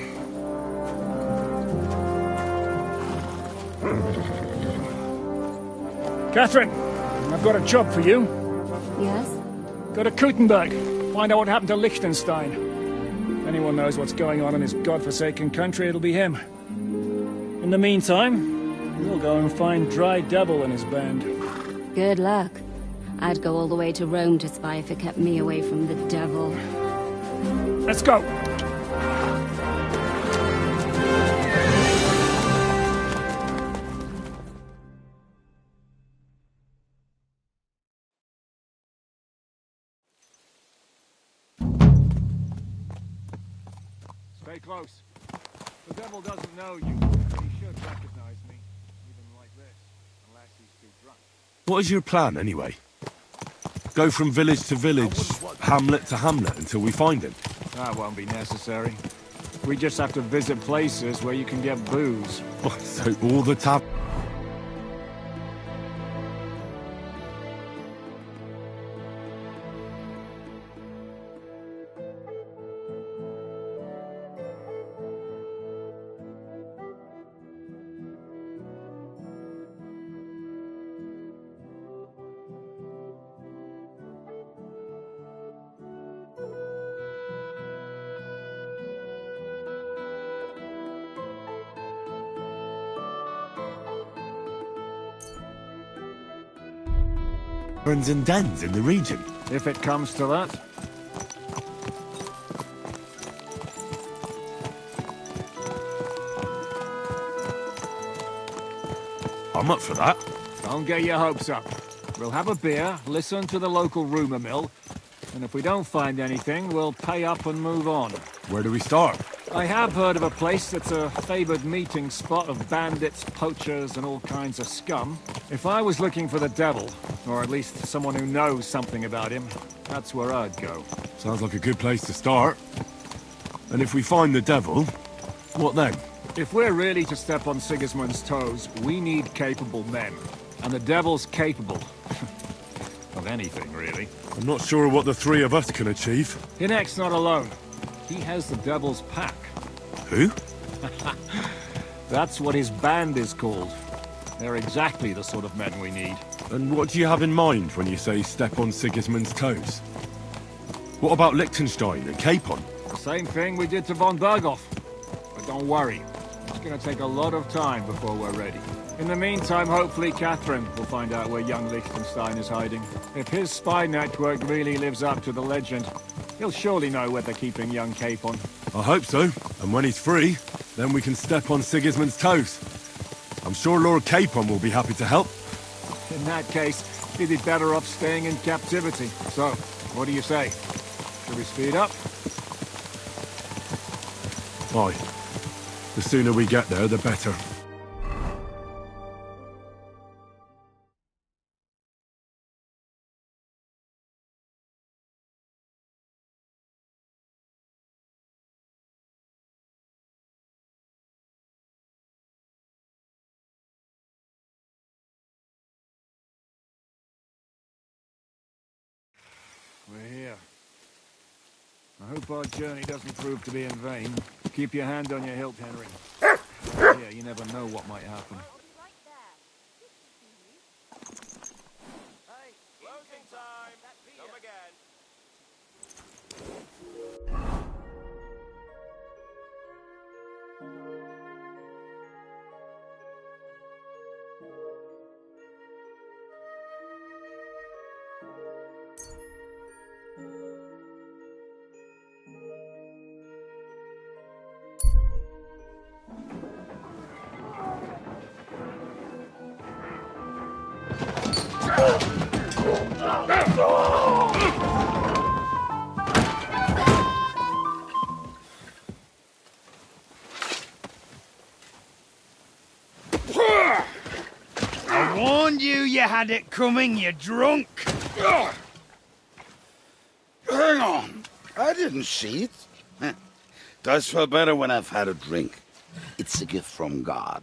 Catherine, I've got a job for you. Yes? Go to Kuttenberg. Find out what happened to Liechtenstein. If anyone knows what's going on in his godforsaken country, it'll be him. In the meantime, we'll go and find Dry Devil and his band. Good luck. I'd go all the way to Rome to spy if it kept me away from the devil. Let's go! Stay close. The devil doesn't know you, but he should recognize me, even like this, unless he's too drunk. What is your plan, anyway? Go from village to village, hamlet to hamlet, until we find him? That won't be necessary. We just have to visit places where you can get booze. Oh, so all the Burns and dens in the region. If it comes to that. I'm up for that. Don't get your hopes up. We'll have a beer, listen to the local rumour mill, and if we don't find anything, we'll pay up and move on. Where do we start? I have heard of a place that's a favoured meeting spot of bandits, poachers, and all kinds of scum. If I was looking for the devil, or at least someone who knows something about him, that's where I'd go. Sounds like a good place to start. And if we find the devil, what then? If we're really to step on Sigismund's toes, we need capable men. And the devil's capable. Of anything, really. I'm not sure what the three of us can achieve. Hinek's not alone. He has the devil's pack. Who? That's what his band is called. They're exactly the sort of men we need. And what do you have in mind when you say step on Sigismund's toes? What about Liechtenstein and Capon? The same thing we did to von Berghoff. But don't worry. It's gonna take a lot of time before we're ready. In the meantime, hopefully Catherine will find out where young Liechtenstein is hiding. If his spy network really lives up to the legend, he'll surely know where they're keeping young Capon. I hope so. And when he's free, then we can step on Sigismund's toes. I'm sure Lord Capon will be happy to help. In that case, he'd be better off staying in captivity. So, what do you say? Should we speed up? Aye. The sooner we get there, the better. We're here. I hope our journey doesn't prove to be in vain. Keep your hand on your hilt, Henry. Yeah, you never know what might happen. Hey, closing time. Come again. I warned you you had it coming, you drunk! Hang on. I didn't see it. Does feel better when I've had a drink. It's a gift from God.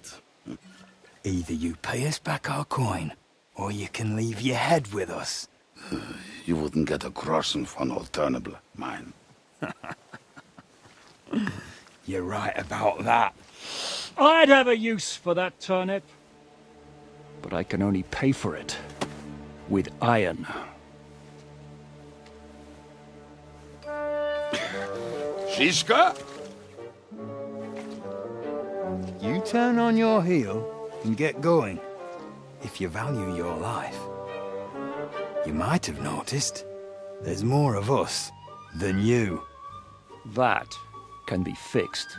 Either you pay us back our coin, or you can leave your head with us. You wouldn't get a groschen von Alternable, mine. You're right about that. I'd have a use for that turnip. But I can only pay for it with iron. Shiska? You turn on your heel and get going, if you value your life. You might have noticed there's more of us than you. That can be fixed.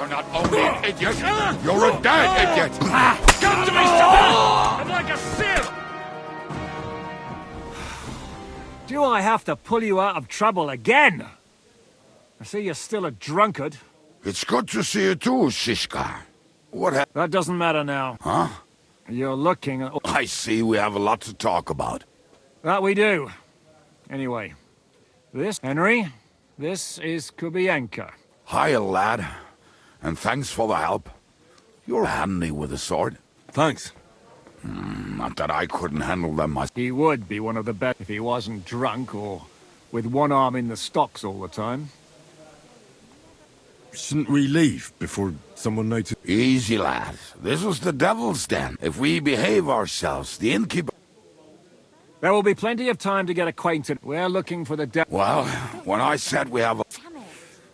You're not only an idiot, you're a dead idiot! Come to me, son! I'm like a sieve! Do I have to pull you out of trouble again? I see you're still a drunkard. It's good to see you too, Shishka. What happened? That doesn't matter now. Huh? You're looking at... I see we have a lot to talk about. That we do. Anyway, this, Henry, this is Kubienka. Hiya, lad. And thanks for the help. You're handy with a sword. Thanks. Not that I couldn't handle them myself. He would be one of the best if he wasn't drunk or with one arm in the stocks all the time. Shouldn't we leave before someone notices? Easy, lad. This was the devil's den. If we behave ourselves, the innkeeper... There will be plenty of time to get acquainted. We're looking for the devil. Well, when I said we have a...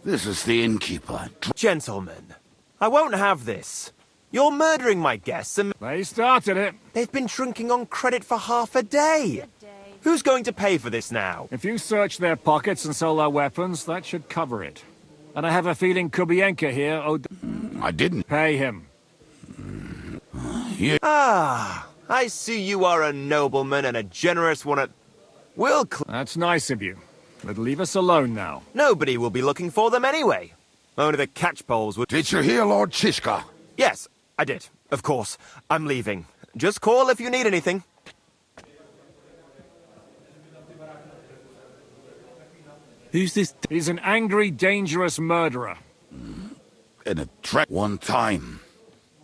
This is the innkeeper. Gentlemen, I won't have this. You're murdering my guests and... They started it. They've been drinking on credit for half a day. Who's going to pay for this now? If you search their pockets and sell their weapons, that should cover it. And I have a feeling Kubienka here owed... I didn't. Pay him. Ah, I see you are a nobleman and a generous one at... That's nice of you. But leave us alone now. Nobody will be looking for them anyway. Only the catchpoles would... Did you hear Lord Chishka? Yes, I did. Of course. I'm leaving. Just call if you need anything. Who's this? He's an angry, dangerous murderer. In a trek one time,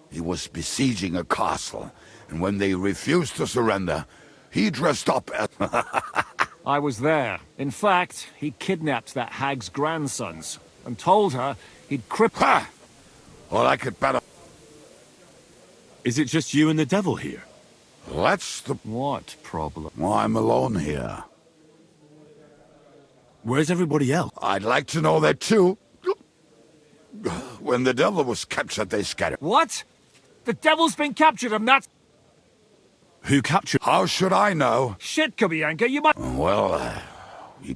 he was besieging a castle, and when they refused to surrender, he dressed up as... I was there. In fact, he kidnapped that hag's grandsons and told her he'd cripple... Ha! Well, I could better... Is it just you and the devil here? That's the... What problem? Well, I'm alone here. Where's everybody else? I'd like to know that too. When the devil was captured, they scattered. What? The devil's been captured and that's... Who captured? How should I know? Shit, Kubienka, you might... Well,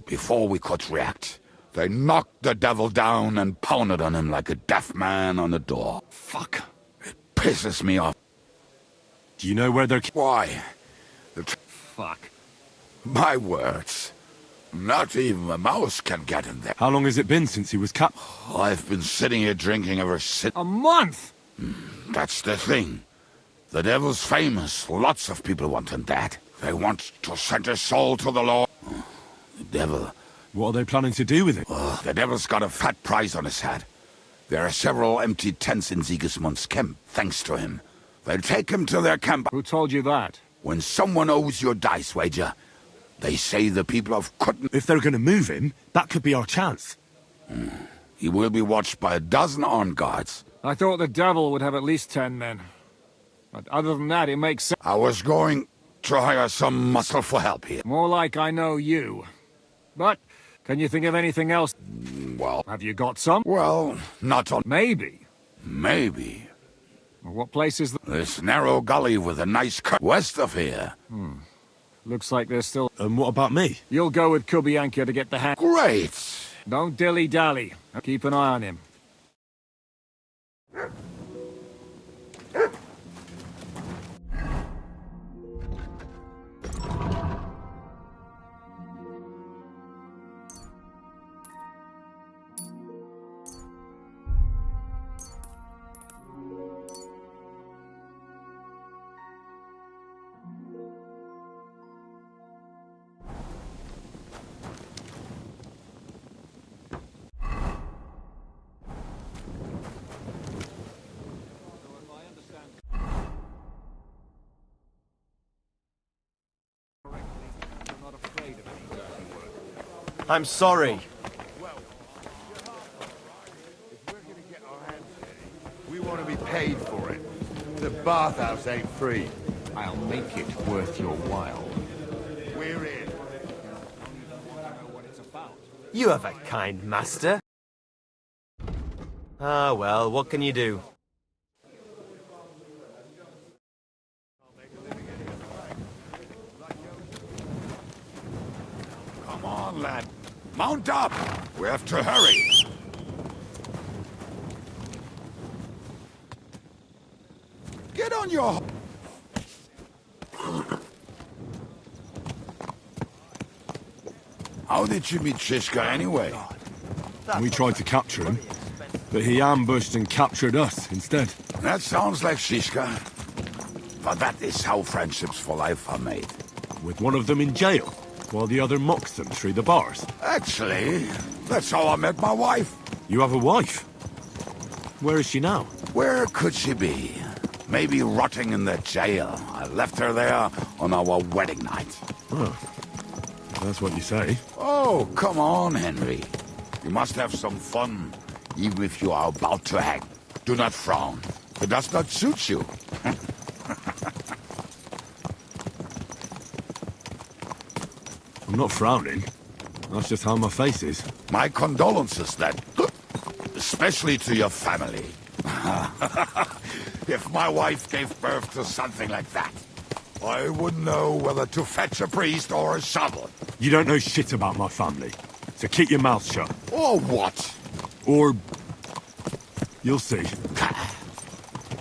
before we could react, they knocked the devil down and pounded on him like a deaf man on a door. Fuck. It pisses me off. Do you know where they're... Why? Fuck. My words. Not even a mouse can get in there. How long has it been since he was captured? I've been sitting here drinking ever since. A month? That's the thing. The devil's famous. Lots of people want him dead. They want to send his soul to the Lord. The devil. What are they planning to do with it? The devil's got a fat price on his head. There are several empty tents in Sigismund's camp, thanks to him. They'll take him to their camp. Who told you that? When someone owes your dice wager, they say the people of Cutton... If they're going to move him, that could be our chance. He will be watched by a dozen armed guards. I thought the devil would have at least 10 men. But other than that, it makes sense. I was going to hire some muscle for help here. More like I know you. But, can you think of anything else? Well... Have you got some? Well, not on... Maybe. Maybe. What place is This narrow gully with a nice cut west of here. Looks like there's still... And what about me? You'll go with Kubienka to get the hand... Great! Don't dilly-dally. Keep an eye on him. I'm sorry. We want to be paid for it. The bathhouse ain't free. I'll make it worth your while. We're in. You have a kind master. Ah, well, what can you do? Come on, lad. Mount up! We have to hurry. Get on your... How did you meet Shishka anyway? We tried to capture him, but he ambushed and captured us instead. That sounds like Shishka. But that is how friendships for life are made. With one of them in jail, while the other mocks them through the bars. Actually, that's how I met my wife. You have a wife? Where is she now? Where could she be? Maybe rotting in the jail. I left her there on our wedding night. Oh, that's what you say. Oh, come on, Henry. You must have some fun, even if you are about to hang. Do not frown. It does not suit you. I'm not frowning. That's just how my face is. My condolences, then. Especially to your family. If my wife gave birth to something like that, I wouldn't know whether to fetch a priest or a shovel. You don't know shit about my family, so keep your mouth shut. Or what? Or... you'll see.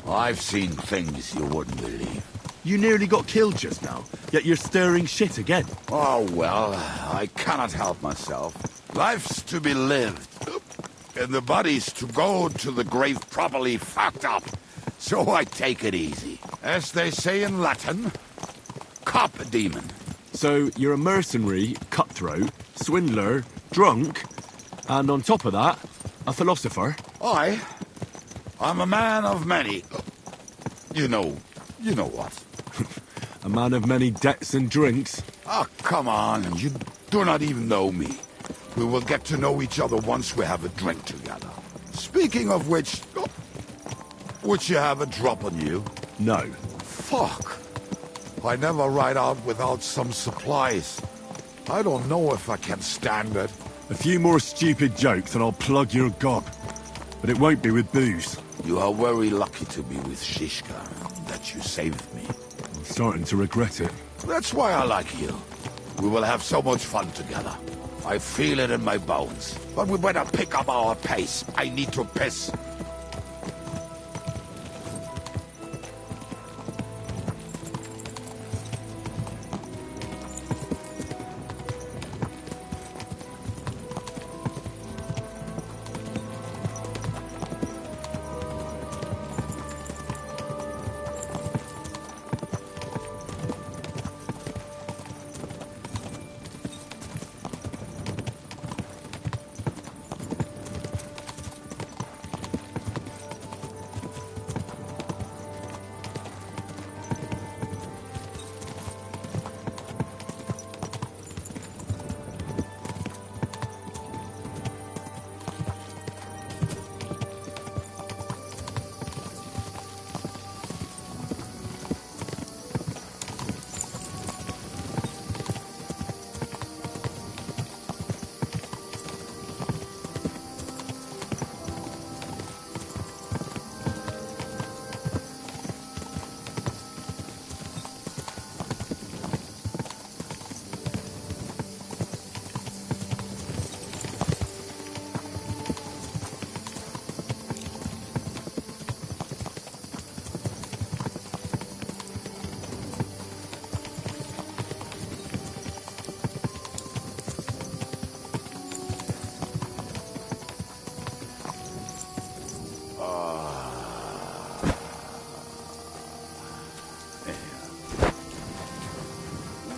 I've seen things you wouldn't believe. You nearly got killed just now, yet you're stirring shit again. Oh, well, I cannot help myself. Life's to be lived, and the body's to go to the grave properly fucked up. So I take it easy. As they say in Latin, cop demon. So you're a mercenary, cutthroat, swindler, drunk, and on top of that, a philosopher? I'm a man of many... You know what. A man of many debts and drinks? Oh, come on, you do not even know me. We will get to know each other once we have a drink together. Speaking of which... would you have a drop on you? No. Fuck. I never ride out without some supplies. I don't know if I can stand it. A few more stupid jokes and I'll plug your gob. But it won't be with booze. You are very lucky to be with Shishka, that you saved me. I'm starting to regret it. That's why I like you. We will have so much fun together. I feel it in my bones. But we better pick up our pace. I need to piss.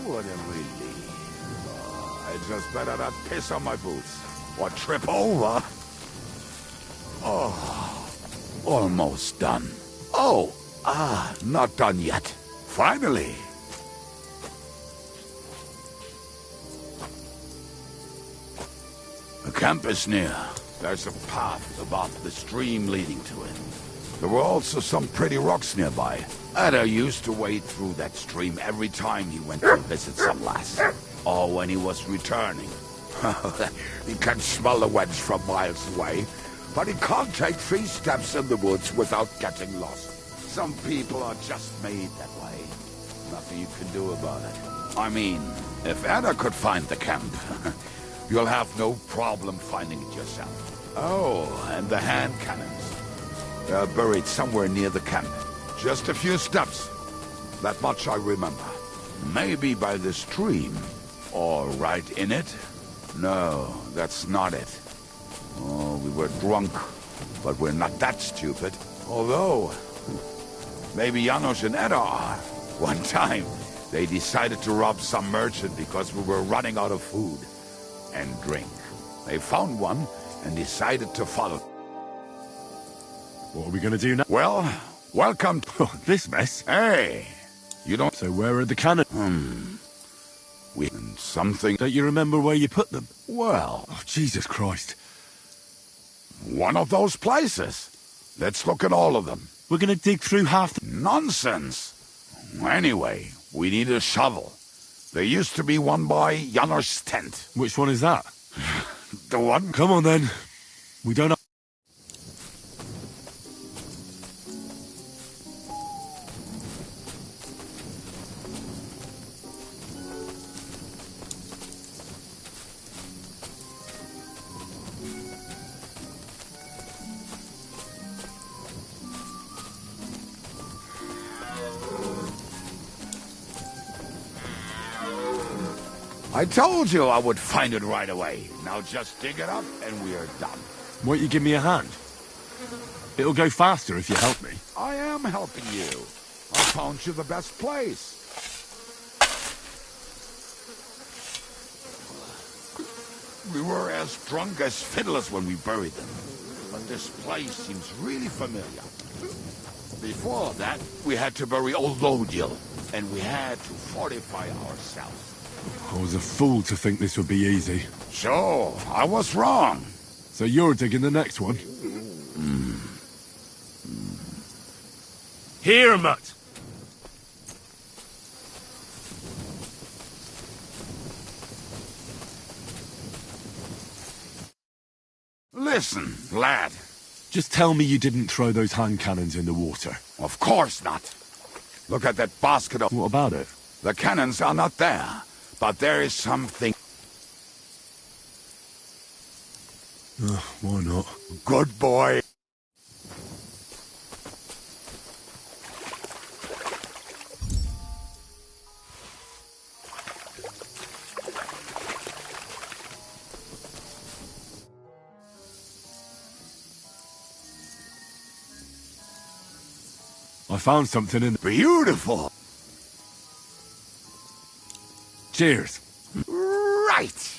What a relief. I just better not piss on my boots or trip over. Oh, almost done. Oh, not done yet. Finally. The camp is near. There's a path above the stream leading to it. There were also some pretty rocks nearby. Ada used to wade through that stream every time he went to visit some lass. Or when he was returning. He can smell the wench from miles away, but he can't take 3 steps in the woods without getting lost. Some people are just made that way. Nothing you can do about it. I mean, if Ada could find the camp, you'll have no problem finding it yourself. Oh, and the hand cannons. They're buried somewhere near the camp. Just a few steps. That much I remember. Maybe by the stream. Or right in it? No, that's not it. Oh, we were drunk. But we're not that stupid. Although, maybe Janos and Edda are. One time, they decided to rob some merchant because we were running out of food and drink. They found one and decided to follow. What are we going to do now? Well, welcome to this mess. Hey, you don't... So where are the cannons? Something... Don't you remember where you put them? Well... Oh, Jesus Christ. One of those places. Let's look at all of them. We're going to dig through half the... Nonsense. Anyway, we need a shovel. There used to be one by Janner's tent. Which one is that? The one... Come on, then. We don't... I told you I would find it right away. Now just dig it up and we are done. Won't you give me a hand? It'll go faster if you help me. I am helping you. I found you the best place. We were as drunk as fiddlers when we buried them. But this place seems really familiar. Before that, we had to bury old Lodiel, and we had to fortify ourselves. I was a fool to think this would be easy. Sure, I was wrong. So you're digging the next one? Here, Mutt! Listen, lad. Just tell me you didn't throw those hand cannons in the water. Of course not. Look at that basket of... What about it? The cannons are not there, but there is something... Why not? Good boy. I found something in... Beautiful. Cheers. Right.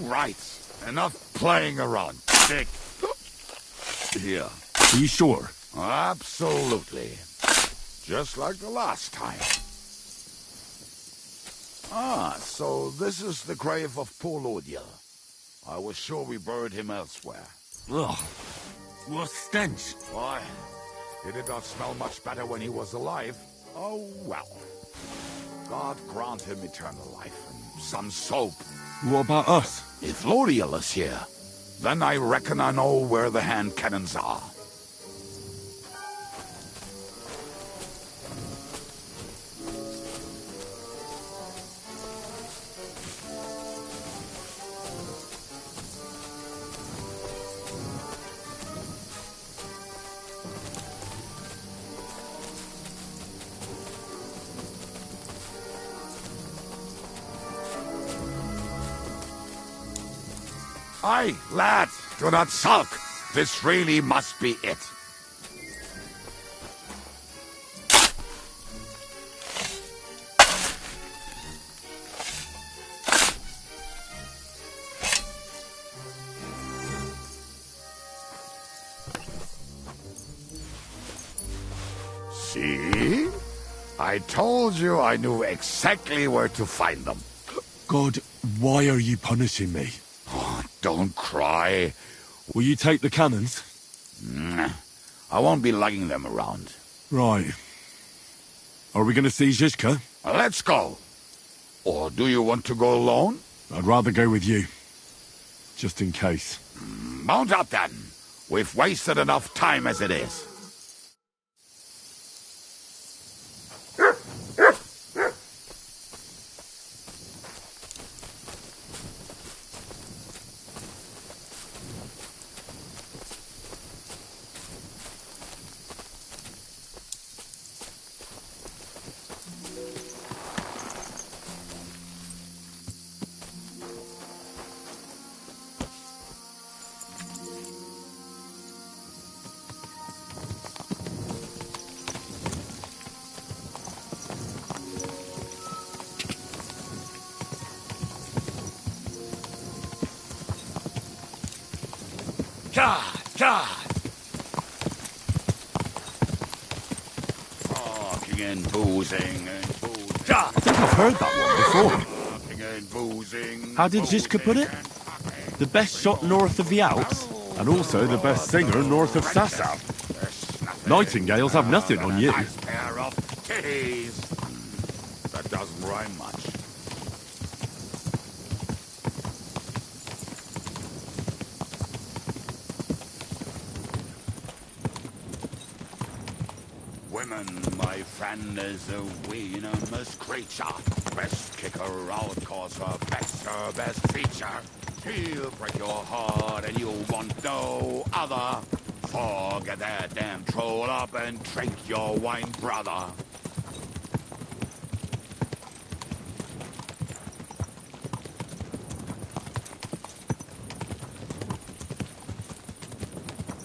Right. Enough playing around. Dick. Here. Are you sure? Absolutely. Just like the last time. Ah, so this is the grave of poor Lodiel. I was sure we buried him elsewhere. Ugh. What stench. Why? He did not smell much better when he was alive. Oh, well. God grant him eternal life and some soap. What about us? If Lodiel is here, then I reckon I know where the hand cannons are. Aye, lad, do not sulk. This really must be it. See? I told you I knew exactly where to find them. God, why are you punishing me? Oh, don't cry. Will you take the cannons? I won't be lugging them around. Right. Are we going to see Zizka? Let's go. Or do you want to go alone? I'd rather go with you. Just in case. Mount up then. We've wasted enough time as it is. Talking and boozing and boozing. I think I've heard that one before. Talking and boozing. How did Ziska put it? The best shot north of the Alps, and also the best singer north of Sasau. Nightingales have nothing on you. Nice pair of titties. That doesn't rhyme much. Women, my friend, is a venomous creature. Best kicker out, cause her best feature. She'll break your heart and you'll want no other. Forget that damn troll up and drink your wine, brother.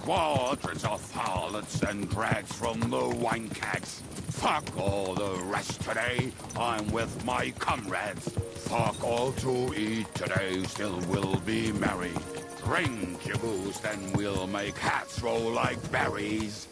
Quadrants of harlots and drags from the wine kegs. Fuck all the rest today, I'm with my comrades. Fuck all to eat today, still we'll be merry. Drink your booze, then we'll make hats roll like berries.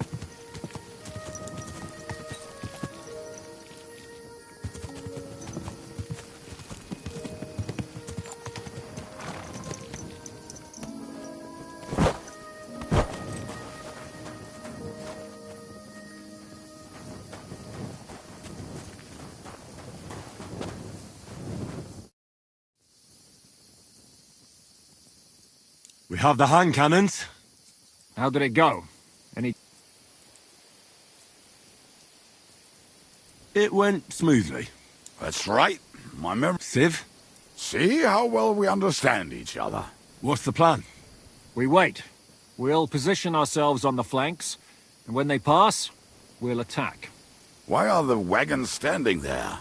We have the hand cannons. How did it go? Any... It went smoothly. That's right. My memory... Civ? See how well we understand each other. What's the plan? We wait. We'll position ourselves on the flanks, and when they pass, we'll attack. Why are the wagons standing there?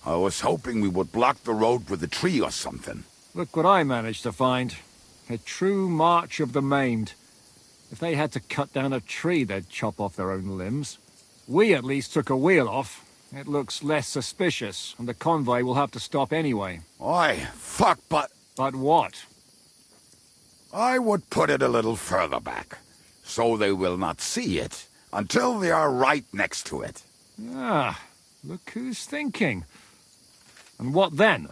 I was hoping we would block the road with a tree or something. Look what I managed to find. A true march of the maimed. If they had to cut down a tree, they'd chop off their own limbs. We at least took a wheel off. It looks less suspicious, and the convoy will have to stop anyway. Oi, fuck, but... But what? I would put it a little further back, so they will not see it until they are right next to it. Ah, look who's thinking. And what then?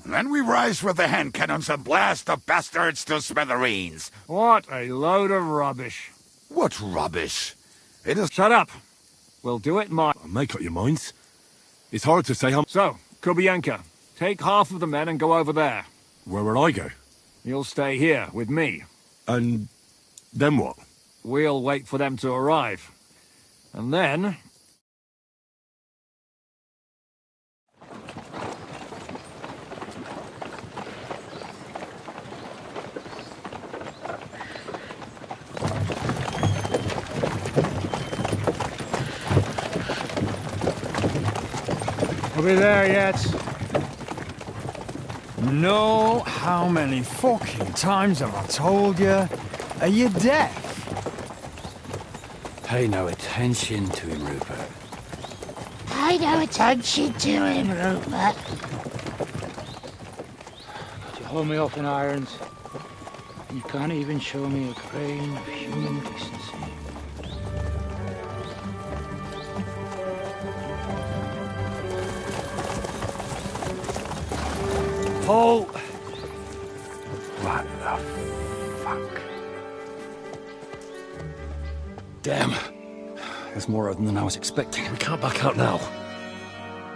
Then we rise with the hand cannons and blast the bastards to smithereens. What a load of rubbish. What rubbish? It is... Shut up. We'll do it my... Make up your minds. It's hard to say how... So, Kubienka, take half of the men and go over there. Where will I go? You'll stay here with me. And then what? We'll wait for them to arrive. And then... Are we there yet? No, how many fucking times have I told you? Are you deaf? Pay no attention to him, Rupert. Pay no attention to him, Rupert. You hold me up in irons. You can't even show me a grain of human decency. Paul! What the fuck? Damn. There's more of them than I was expecting. We can't back out now.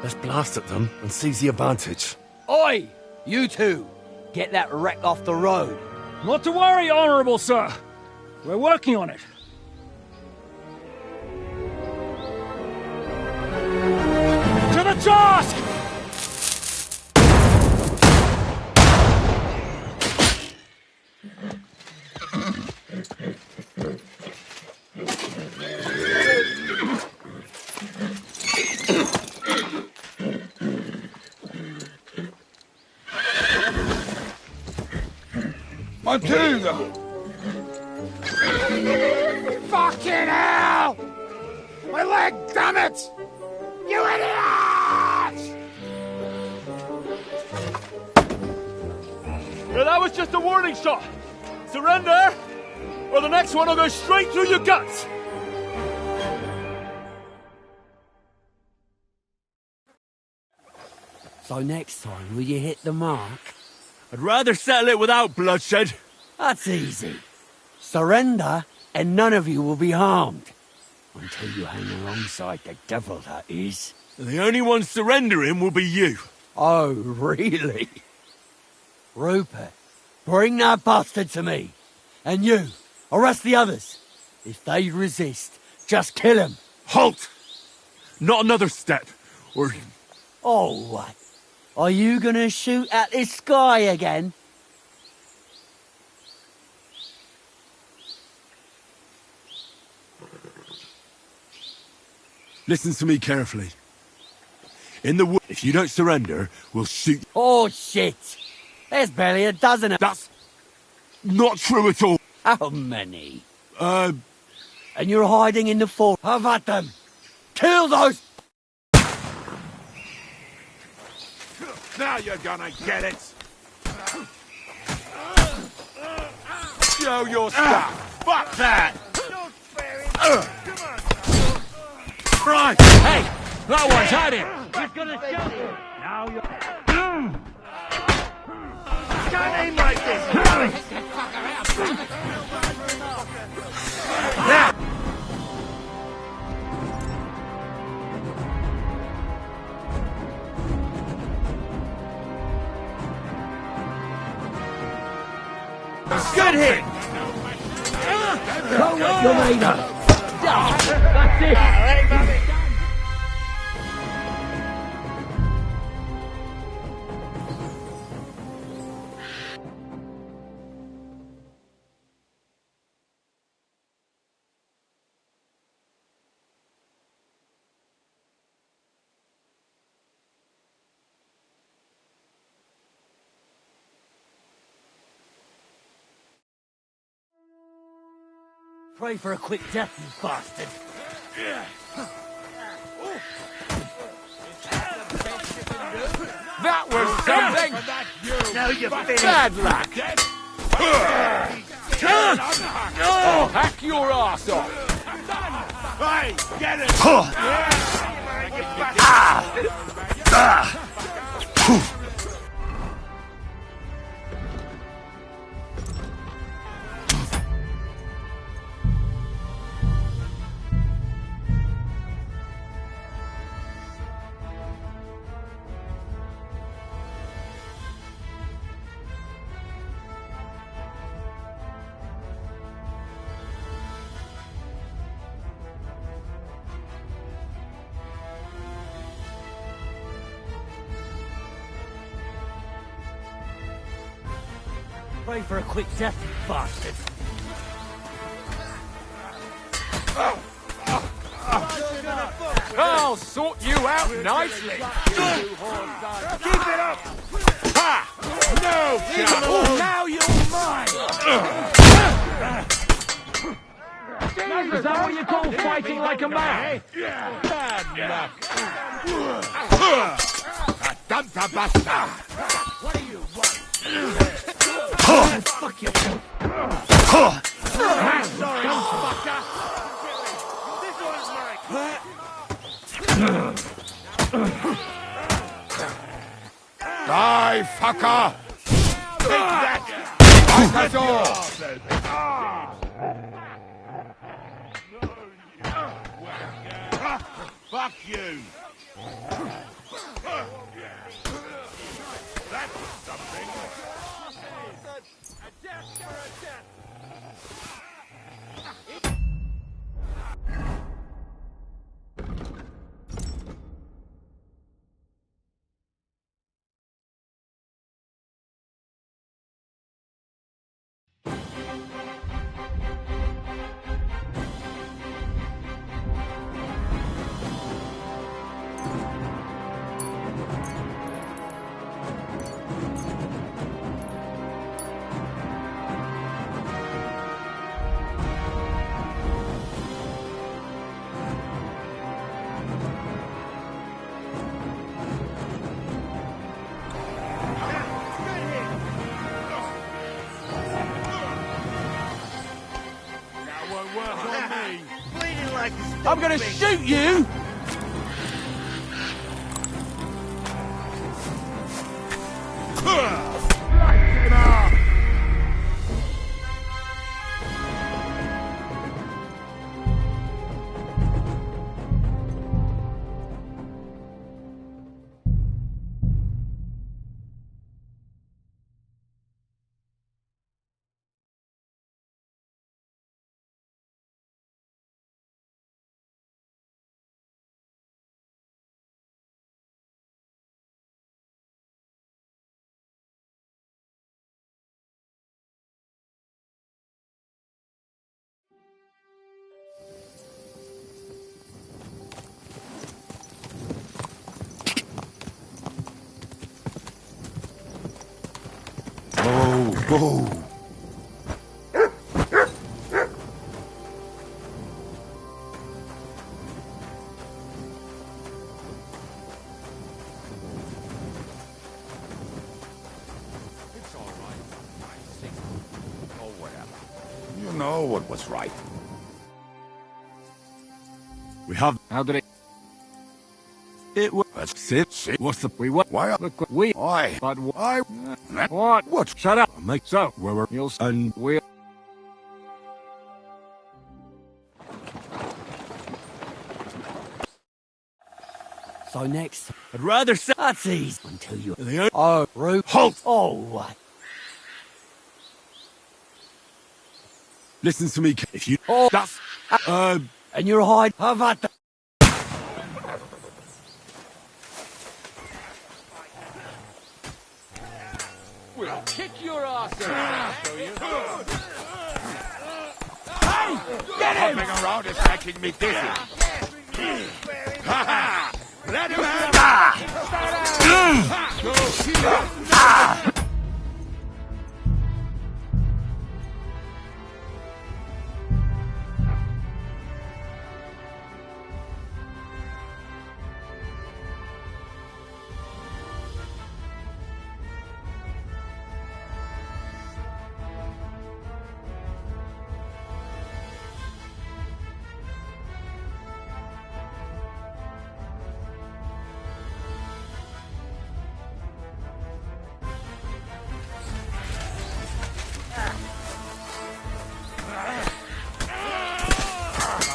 Let's blast at them and seize the advantage. Oi! You two! Get that wreck off the road. Not to worry, Honourable Sir. We're working on it. To the task! My tooth! Fucking hell! My leg, damn it! You idiot! Yeah, that was just a warning shot. Surrender, or the next one will go straight through your guts. So next time, will you hit the mark? I'd rather settle it without bloodshed. That's easy. Surrender, and none of you will be harmed. Until you hang alongside the devil, that is. The only one surrendering will be you. Oh, really? Rupert, bring that bastard to me. And you, arrest the others. If they resist, just kill them. Halt! Not another step, or... Oh, what? Are you gonna shoot at this sky again? Listen to me carefully. In the wood, if you don't surrender, we'll shoot you. Oh, shit! There's barely a dozen of... That's not true at all. How many? And you're hiding in the forest. Have at them! Kill those... Now you're gonna get it! Show your stuff! Fuck that! Right! Hey! That one's had him! He's gonna shoot you! Now you're... Can't aim like this! Now! Good hit! Go with your leader! That's it! Pray for a quick death, you bastard. That was something! Now you're finished! Bad luck! Oh, hack your ass off! Hey, get it! Pray for a quick death, you bastard. I'll sort you out nicely! Keep it up! Ha! No! Now you're mine! Is that what you call fighting like a man? Bad luck! Danta basta! What do you want? Fuck you! Sorry, fucker! This one's mine! Die, fucker! Take that! That's all! Fuck you! That's something! A death for a death! Bleeding like a I'm gonna shoot you! Go! It's all right. I see. Or whatever. You know what was right. We have... How did it... It was... Sit. What's the... We what? Why? Look, we... Why? But why? What? What? Shut up. Make So, where we're... you'll... And... We'll... So next, I'd rather Nazis until you... The... Oh, Rope. Halt! Oh, what? Listen to me, if you... Oh, That's... and you're hide. How about that? We'll kick your ass around, show you. Hey! Get him! Hopping around is making me dizzy. Ha ha! Let him have it!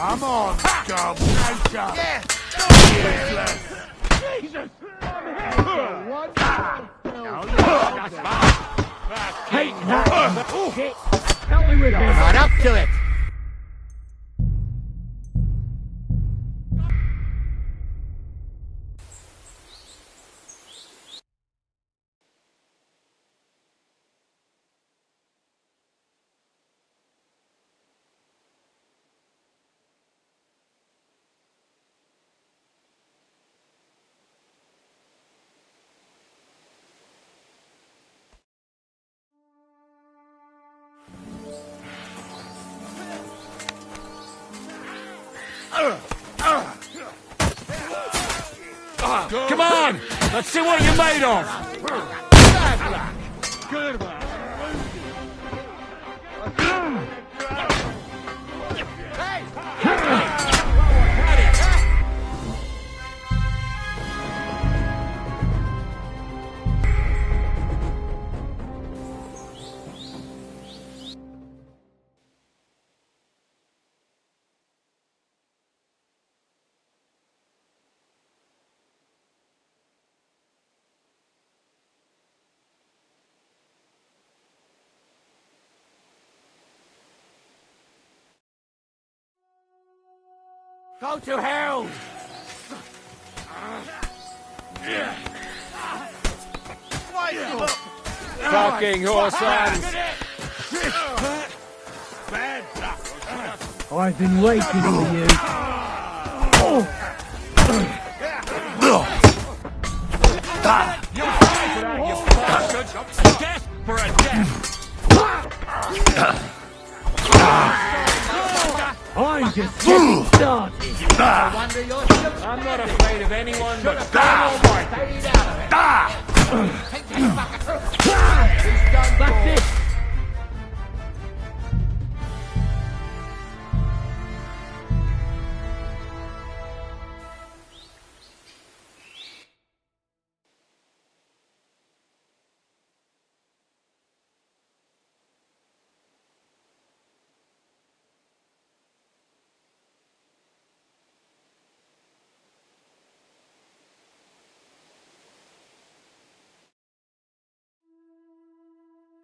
Come on, scum! Nature! Yeah! Jesus! What? Take that! Shit! Help me with this! Not up to it! Come on! Let's see what you're made of! Good one. Go to hell! Fucking horse hands! I've been waiting for you. Death for a death! I'm just getting started. I'm not afraid of anyone but God Almighty. That's it.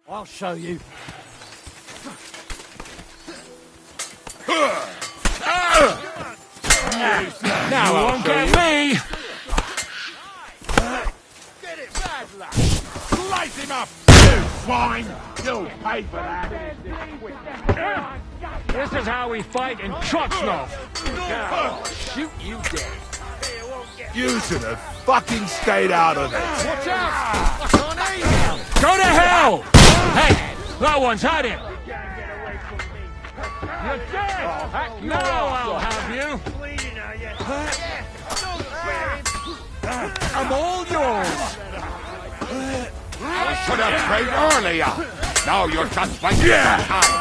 I'll show you. Now you won't get me! Get it bad, lad! Slice him up, you swine! You'll pay for that! This is how we fight in Trotsnov! I'll shoot you dead! You should have fucking stayed out of it! Watch out! I can't aim! Go to hell! Hey, that one's had him! You're dead! Now I'll have you! I'm all yours! I should have prayed earlier. Now you're just wasting your time.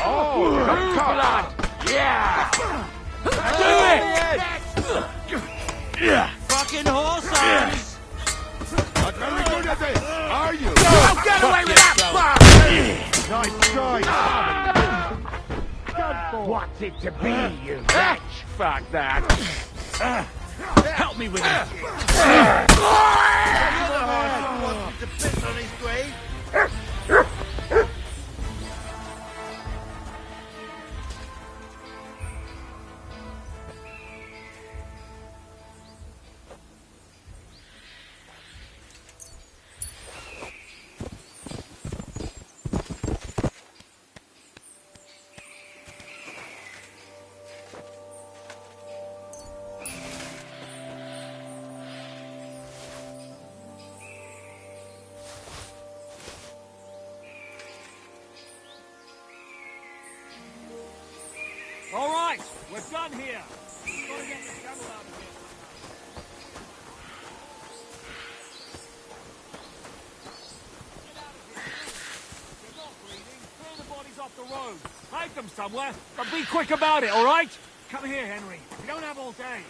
Oh, the blood! Yeah! Do it! Yeah! Fucking horses! Not very good at it, are you? Don't get away with that, nice try! What's it to be, you bitch? Fuck that. Help me with it! To piss on his grave? All right, we're done here. We've got to get the devil out of here. You're not bleeding. Clear the bodies off the road. Hide them somewhere, but be quick about it, all right? Come here, Henry. We don't have all day.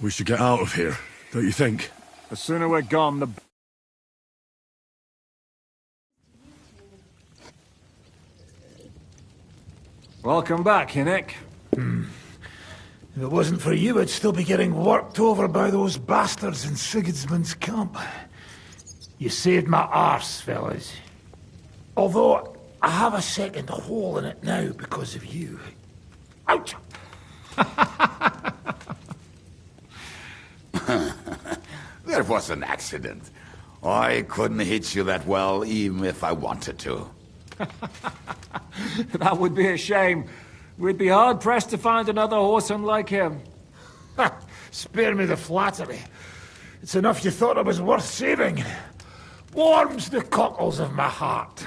We should get out of here, don't you think? The sooner we're gone, the... Welcome back, Hinnick. If it wasn't for you, I'd still be getting worked over by those bastards in Sigismund's camp. You saved my arse, fellas. Although, I have a second hole in it now because of you. Ouch! There was an accident. I couldn't hit you that well, even if I wanted to. That would be a shame. We'd be hard-pressed to find another whoreson like him. Spare me the flattery. It's enough you thought I was worth saving. Warms the cockles of my heart.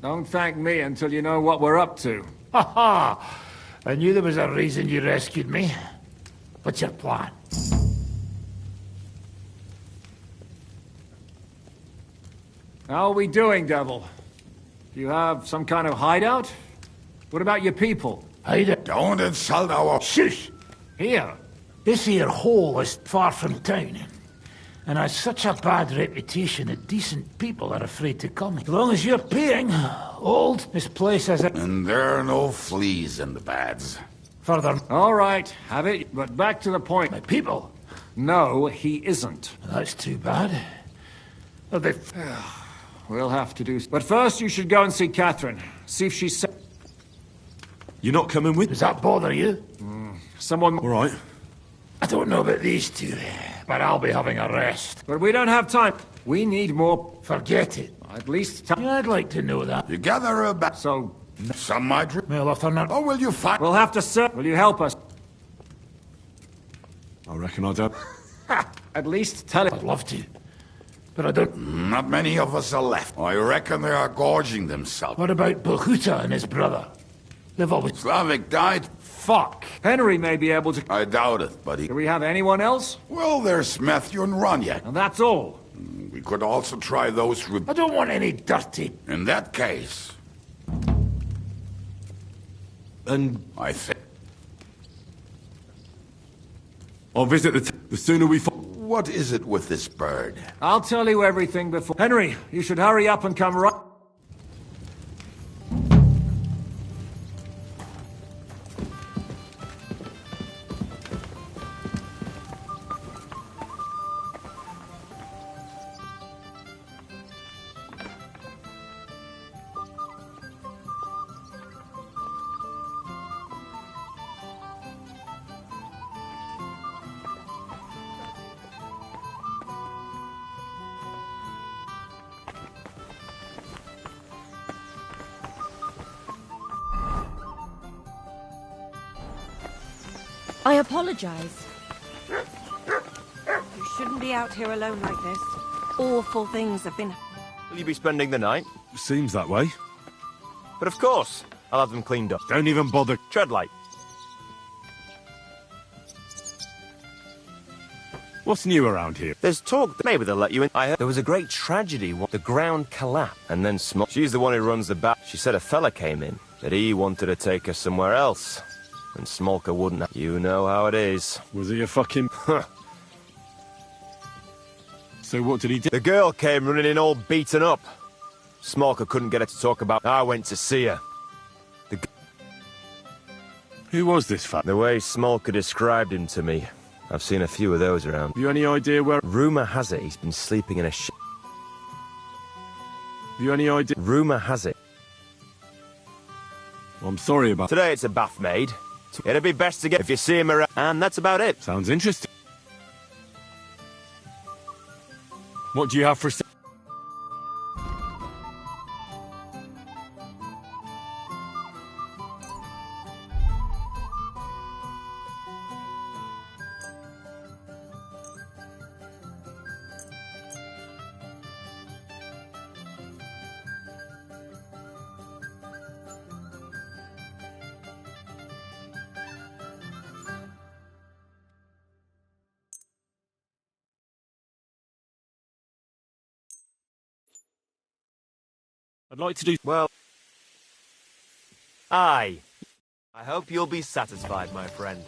Don't thank me until you know what we're up to. Ha ha! I knew there was a reason you rescued me. What's your plan? How are we doing, Devil? Do you have some kind of hideout? What about your people? Hideout? Don't insult our... Shush! Here? This here hole is far from town, and has such a bad reputation that decent people are afraid to come. As long as you're paying, old, this place has a... And there are no fleas in the beds. Further... All right, have it, but back to the point. My people? No, he isn't. That's too bad. Are they... We'll have to do... But first you should go and see Catherine. See if she's... You're not coming with? Does that bother you? Someone... All right. I don't know about these two, but I'll be having a rest. But we don't have time. We need more... Forget it. At least... Yeah, I'd like to know that. You gather about... So... Some might... Well, if they're not... Or will you fight... We'll have to search... Will you help us? I reckon I do. At least tell it. I'd love to. But I don't... Not many of us are left. I reckon they are gorging themselves. What about Bohuta and his brother? They've always... Slavic died? Fuck. Henry may be able to... I doubt it, but he... Do we have anyone else? Well, there's Matthew and Ranya. And that's all. We could also try those... I don't want any dirty... In that case... And... I think... I'll visit the sooner we... What is it with this bird? I'll tell you everything before... Henry, you should hurry up and come right... I apologize. You shouldn't be out here alone like this. Awful things have been... Will you be spending the night? Seems that way. But of course, I'll have them cleaned up. Don't even bother. Tread light. What's new around here? There's talk that maybe they'll let you in. I heard there was a great tragedy. The ground collapsed, and then She's the one who runs the bar. She said a fella came in, that he wanted to take her somewhere else. And Smolka wouldn't. You know how it is. Was he a fucking... So what did he do? The girl came running in all beaten up. Smolka couldn't get her to talk about... I went to see her. Who was this fat? The way Smolka described him to me. I've seen a few of those around. Have you any idea where... Rumour has it he's been sleeping in a Have you any idea... Rumour has it. Well, I'm sorry about... Today it's a bath maid. It'd be best to get if you see him around, and that's about it. Sounds interesting. What do you have for... I'd like to do... Well... Aye. I hope you'll be satisfied, my friend.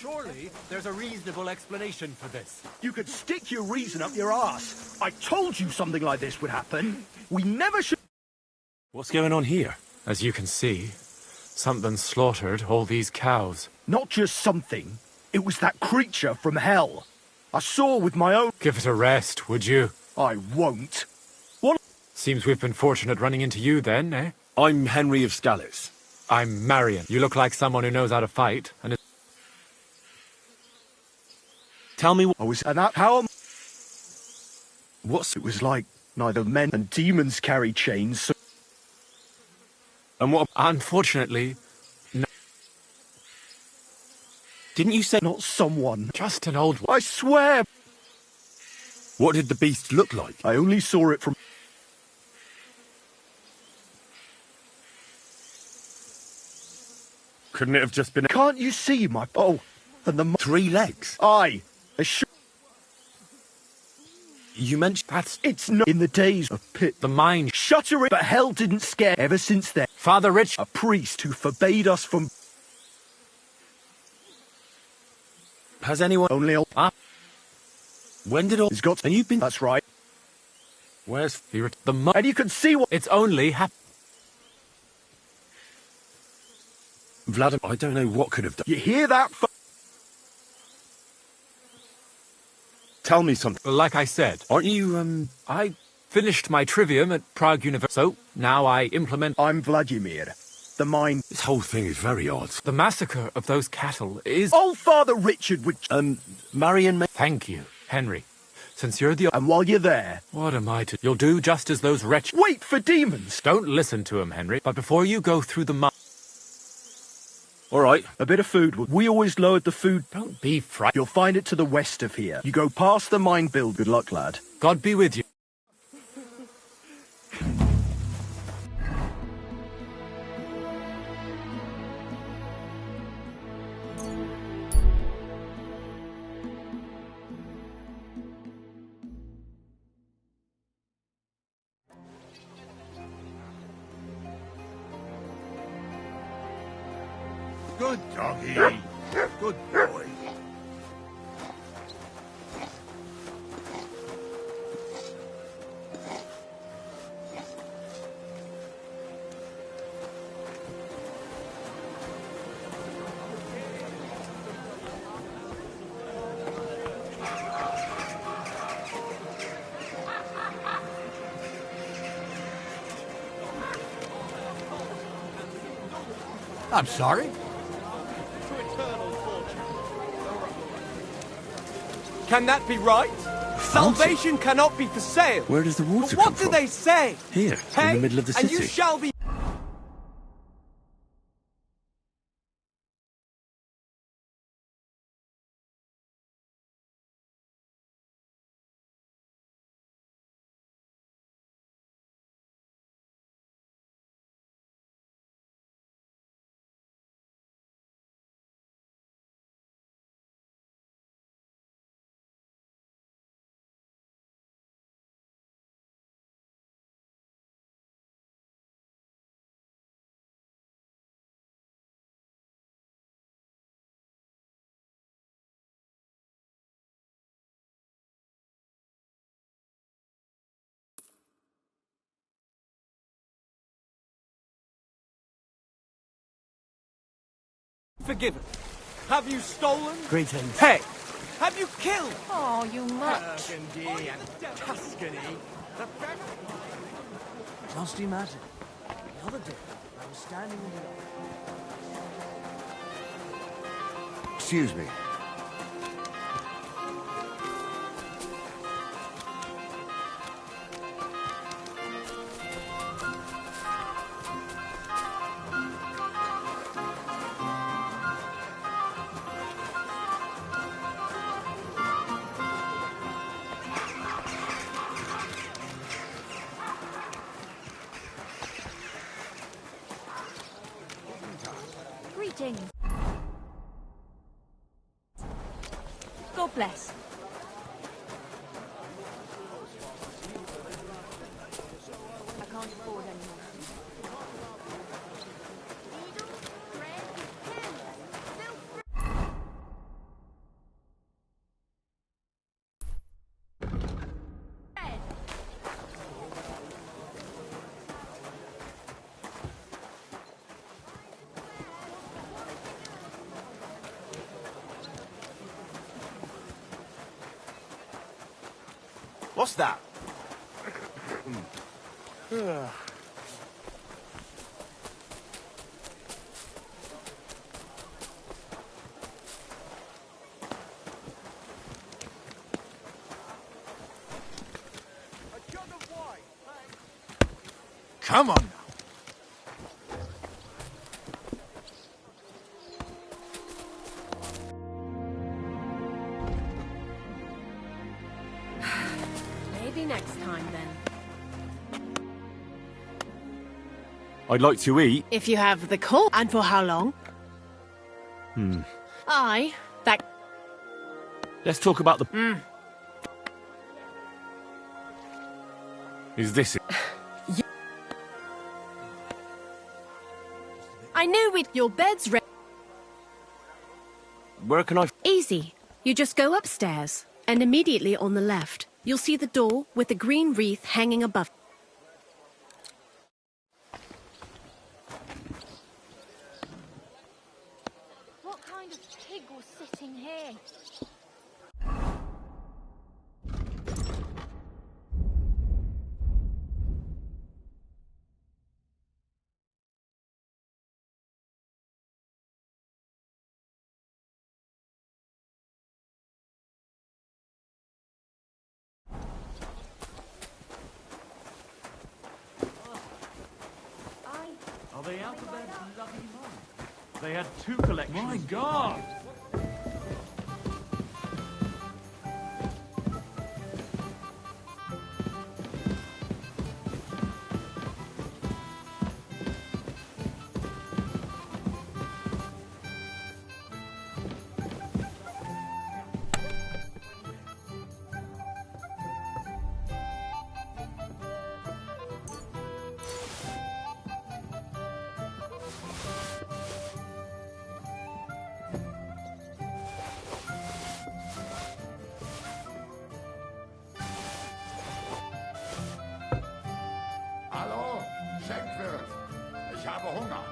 Surely there's a reasonable explanation for this. You could stick your reason up your arse. I told you something like this would happen. We never should... What's going on here? As you can see, something slaughtered all these cows. Not just something. It was that creature from hell. I saw with my own... Give it a rest, would you? I won't. What? Seems we've been fortunate running into you then, eh? I'm Henry of Scallis. I'm Marion. You look like someone who knows how to fight, and is... Tell me what... I was... And how... What's... It was like neither men and demons carry chains, so... And what... Unfortunately... No. Didn't you say... Not someone. Just an old one. I swear! What did the beast look like? I only saw it from... Couldn't it have just been... Can't you see my... Oh, and the... 3 legs? Aye. You mentioned... That's... It's not... In the days of pit... The mine... Shutter it, but hell didn't scare... Ever since then... Father Rich... A priest who forbade us from... Has anyone... Only... When did all... He's got... And you've been... That's right. Where's... The... And you can see what... It's only... Vladimir, I don't know what could have done. You hear that? Tell me something. Like I said, Aren't you, I finished my trivium at Prague University, so now I implement... I'm Vladimir. The mine... This whole thing is very odd. The massacre of those cattle is... Old Father Richard would... Marion... Thank you, Henry. Since you're the... And while you're there... What am I to... You'll do just as those wretches... Wait for demons! Don't listen to him, Henry. But before you go through the mine... All right, a bit of food. We always lowered the food. Don't be frightened. You'll find it to the west of here. You go past the mine build. Good luck, lad. God be with you. Good doggy. Good boy. I'm sorry? Can that be right? Salvation cannot be for sale. Where does the water But come what do from? they say? Here, Hey, in the middle of the city. and you shall be... Forgiven. Have you stolen? Greetings. Hey! Have you killed? Oh, you mutt. Burgundy and Tuscany. Just imagine. The other day, I was standing in the... Excuse me. Greetings. God bless. I can't afford anymore. What's that? Come on now. Maybe next time, then. I'd like to eat. If you have the call. And for how long? Aye, that... Let's talk about the... Is this it? I knew we'd... Your bed's ready. Where can I... Easy. You just go upstairs, and immediately on the left, you'll see the door with the green wreath hanging above. What kind of pig was sitting here? Are they out of their bloody mind? They had 2 collections. My God! Hallo, Schenkwirt. Ich habe Hunger.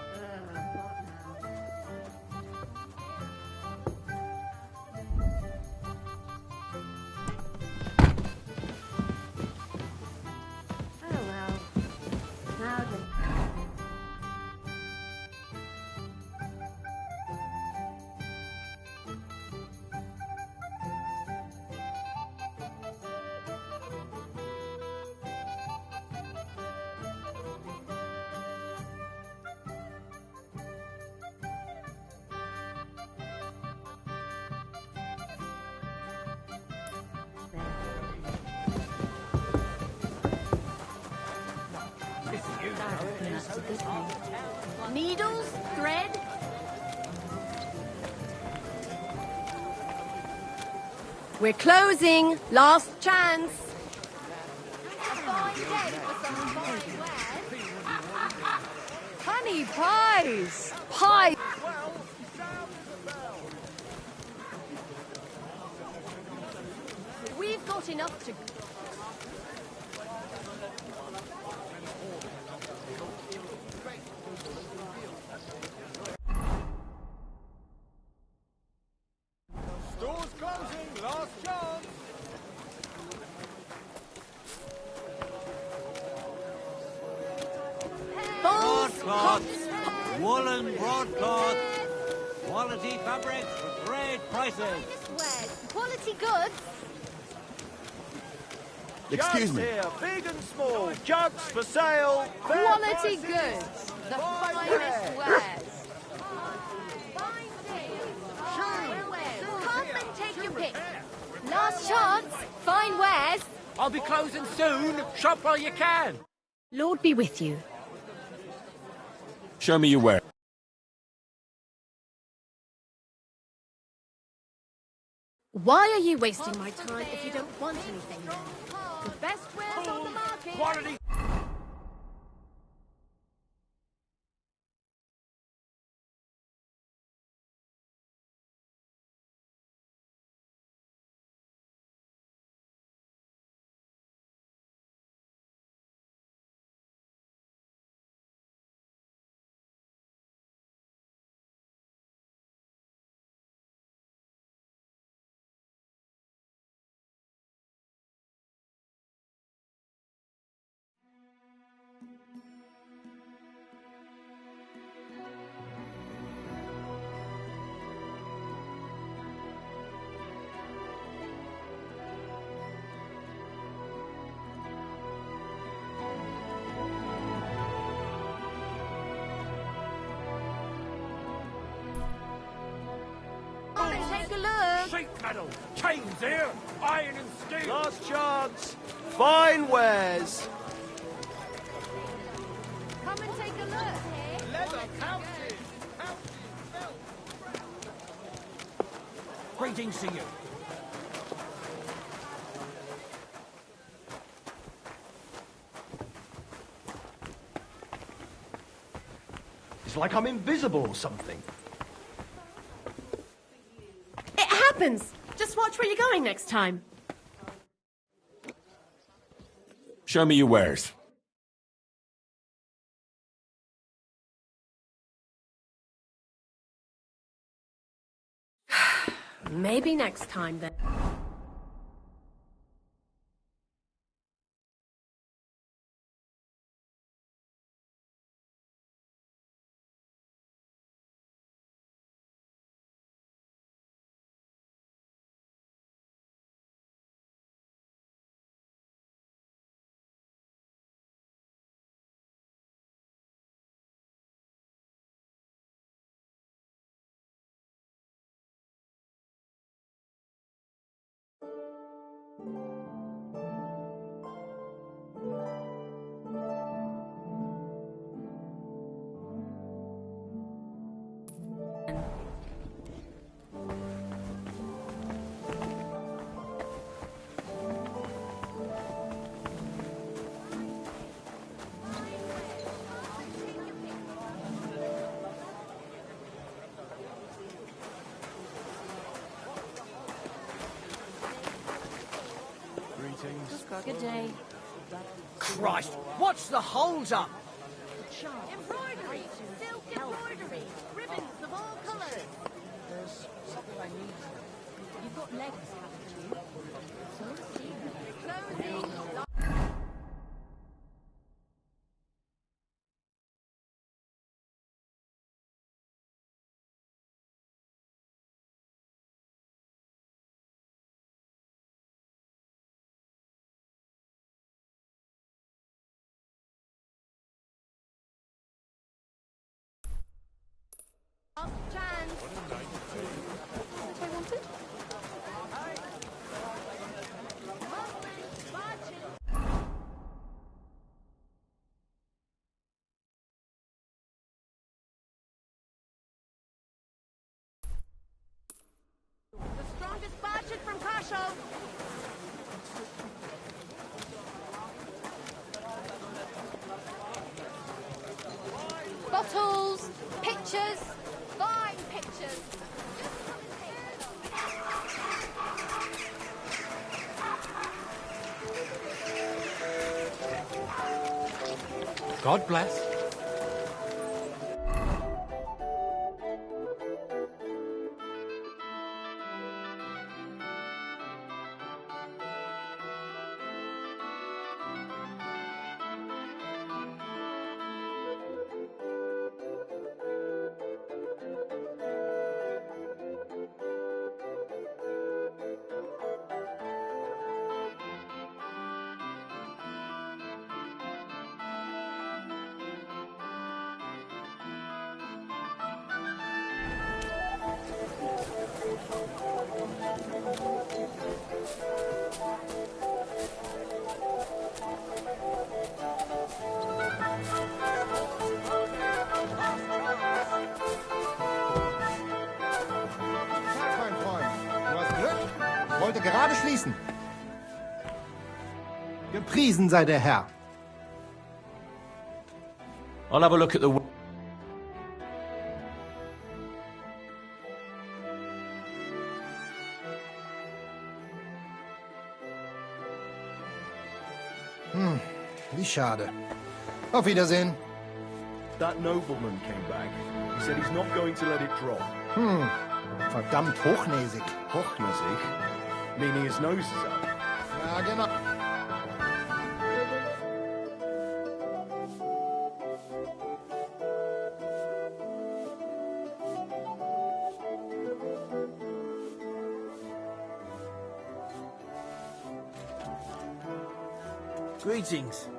Oh well. Now then. Needles? Thread? We're closing. Last chance. Honey pies! Pie! We've got enough to... Store's closing. Last chance. Broadcloths, woolen broadcloth, quality fabrics for great prices. Quality goods? Excuse me. Here, big and small. Jugs for sale. Quality goods. The finest wares. Come and take your pick. Last chance. Fine wares. I'll be closing soon. Shop while you can. Lord be with you. Show me your where. Why are you wasting my time if you don't want anything then? The best wares on the market. Quality. saddle. Chains here, iron and steel. Last chance. Fine wares. Come and take a look. Leather pouches. Greetings to you. It's like I'm invisible or something. It happens! Just watch where you're going next time. Show me your wares. Maybe next time, then. Good day. Christ, what's the holds up? Embroidery, silk embroidery, ribbons of all colours. There's something I need. You've got legs, haven't you? So let's see. Clothing. Last chance. That's what I wanted. The strongest budget from Kasho. Bottles, pictures, fine pictures. God bless. Wollte gerade schließen. Gepriesen sei der Herr. I'll have a look at the... Wie schade. Auf Wiedersehen. That nobleman came back. He said he's not going to let it drop. Verdammt hochnäsig. Hochnäsig? Meaning his nose is up. Ja, genau. Greetings.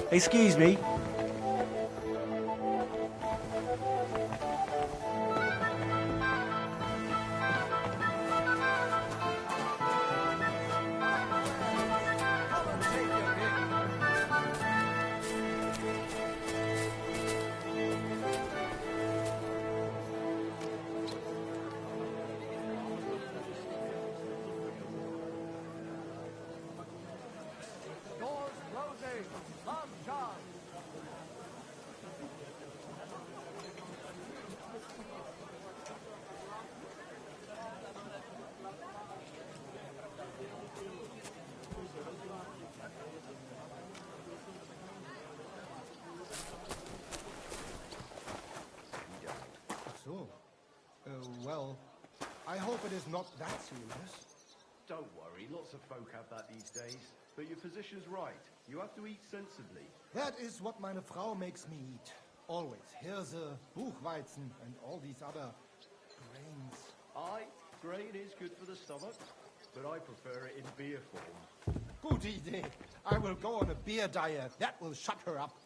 Excuse me. So, well, I hope it is not that serious. Don't worry, lots of folk have that these days. But your physician's right. You have to eat sensibly. That is what meine Frau makes me eat. Always. Hirse, Buchweizen, and all these other grains. Aye, grain is good for the stomach, but I prefer it in beer form. Good idea. I will go on a beer diet. That will shut her up.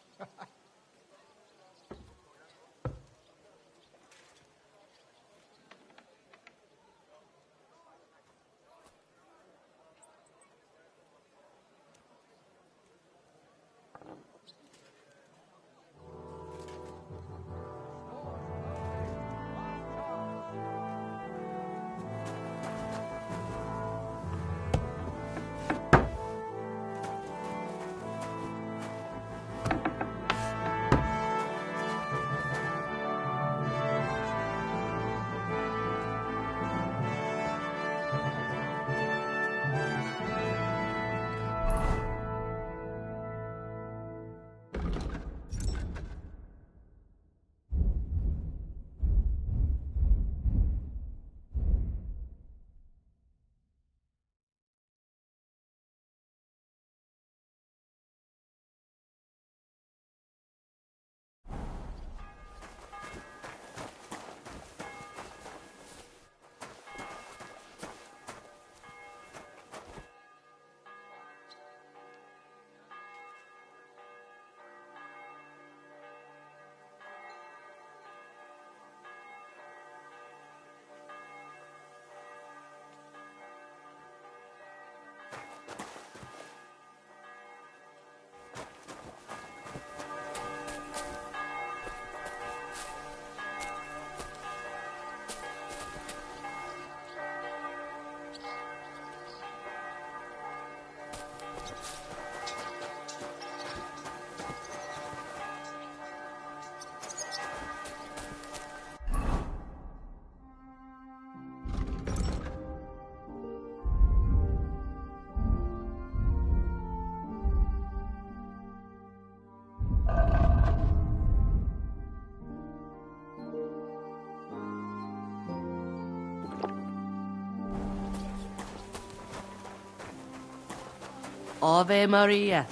Ave Maria.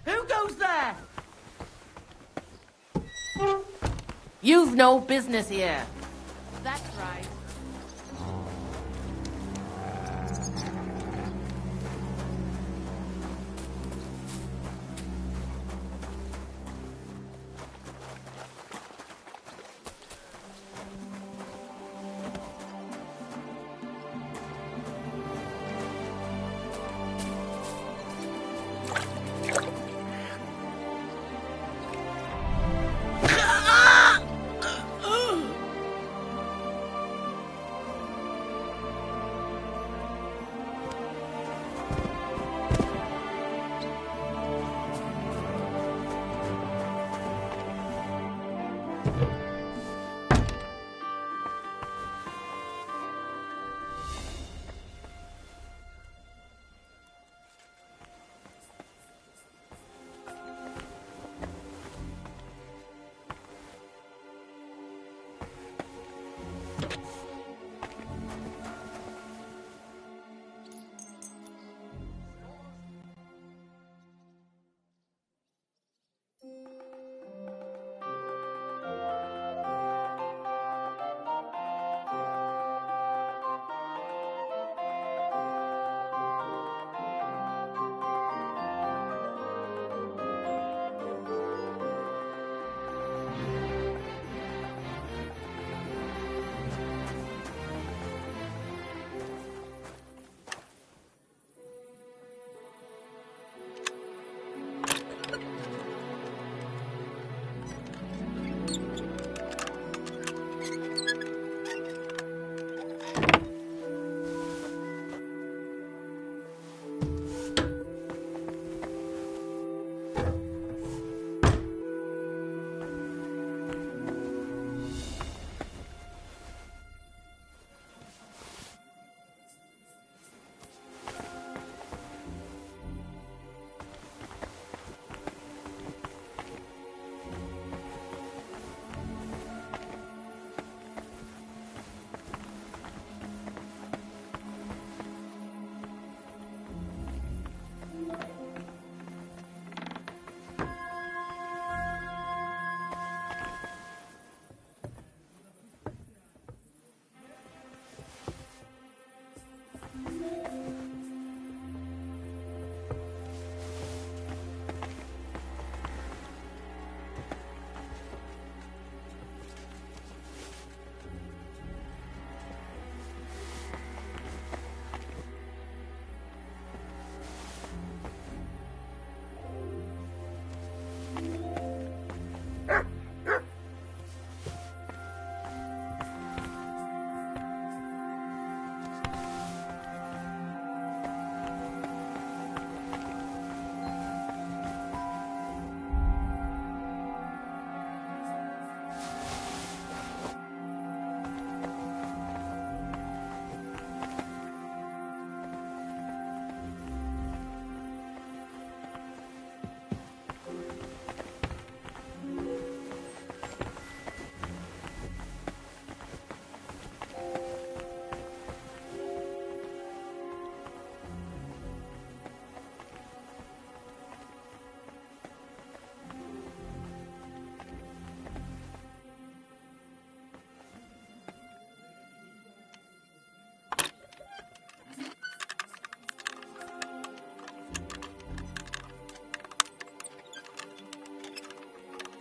Who goes there? You've no business here. That's right.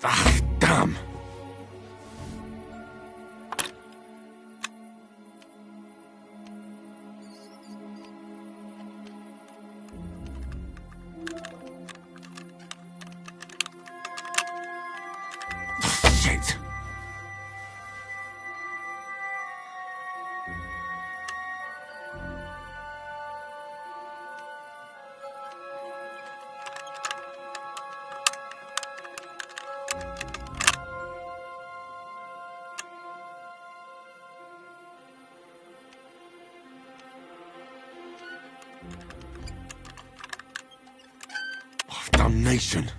Ah, damn! Shit! Damnation!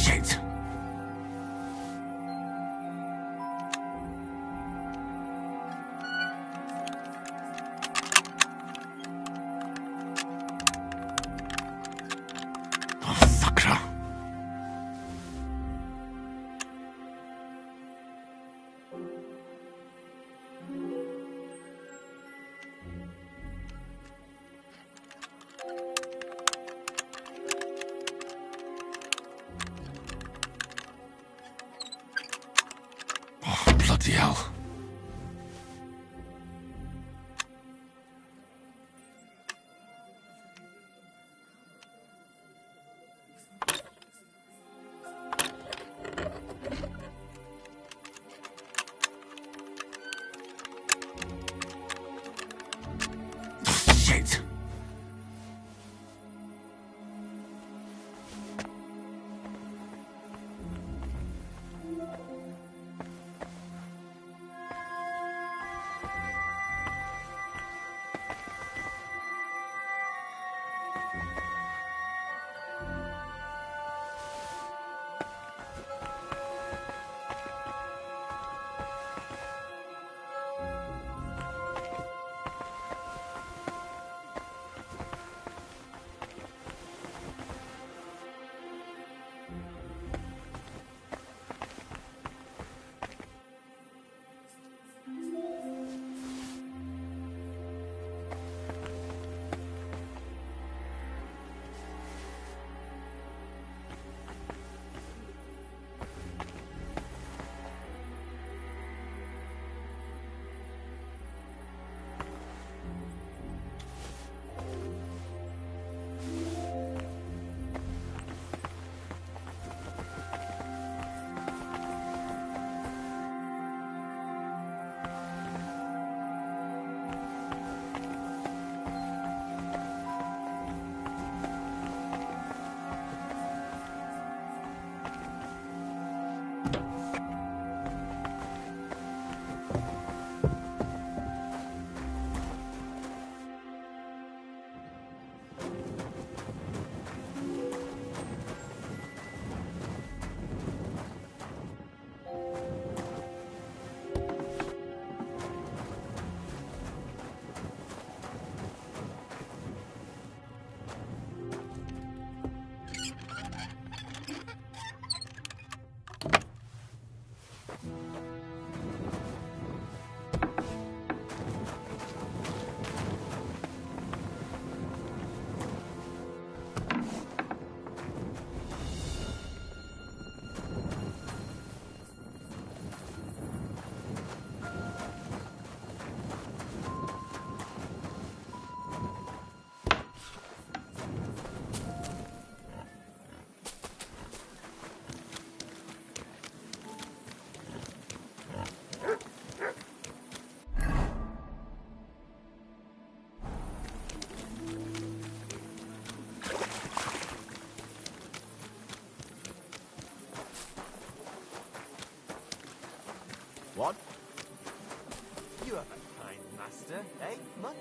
Shit! Oh, fucker! Oh, bloody hell. Shit! What? You have a kind master, eh, Mutt?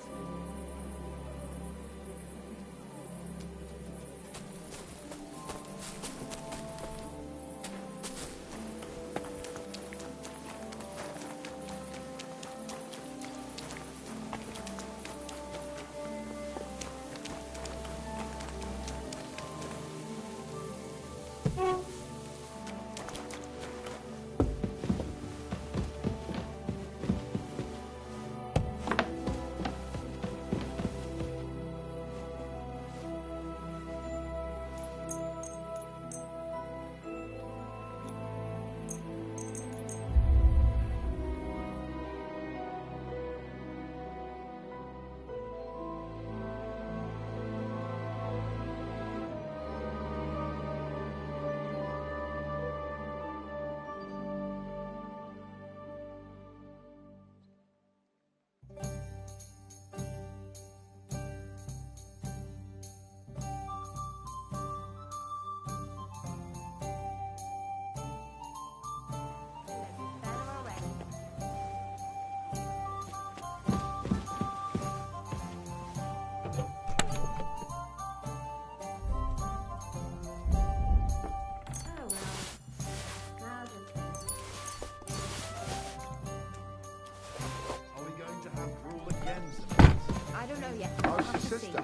I don't know yet. How's your sister?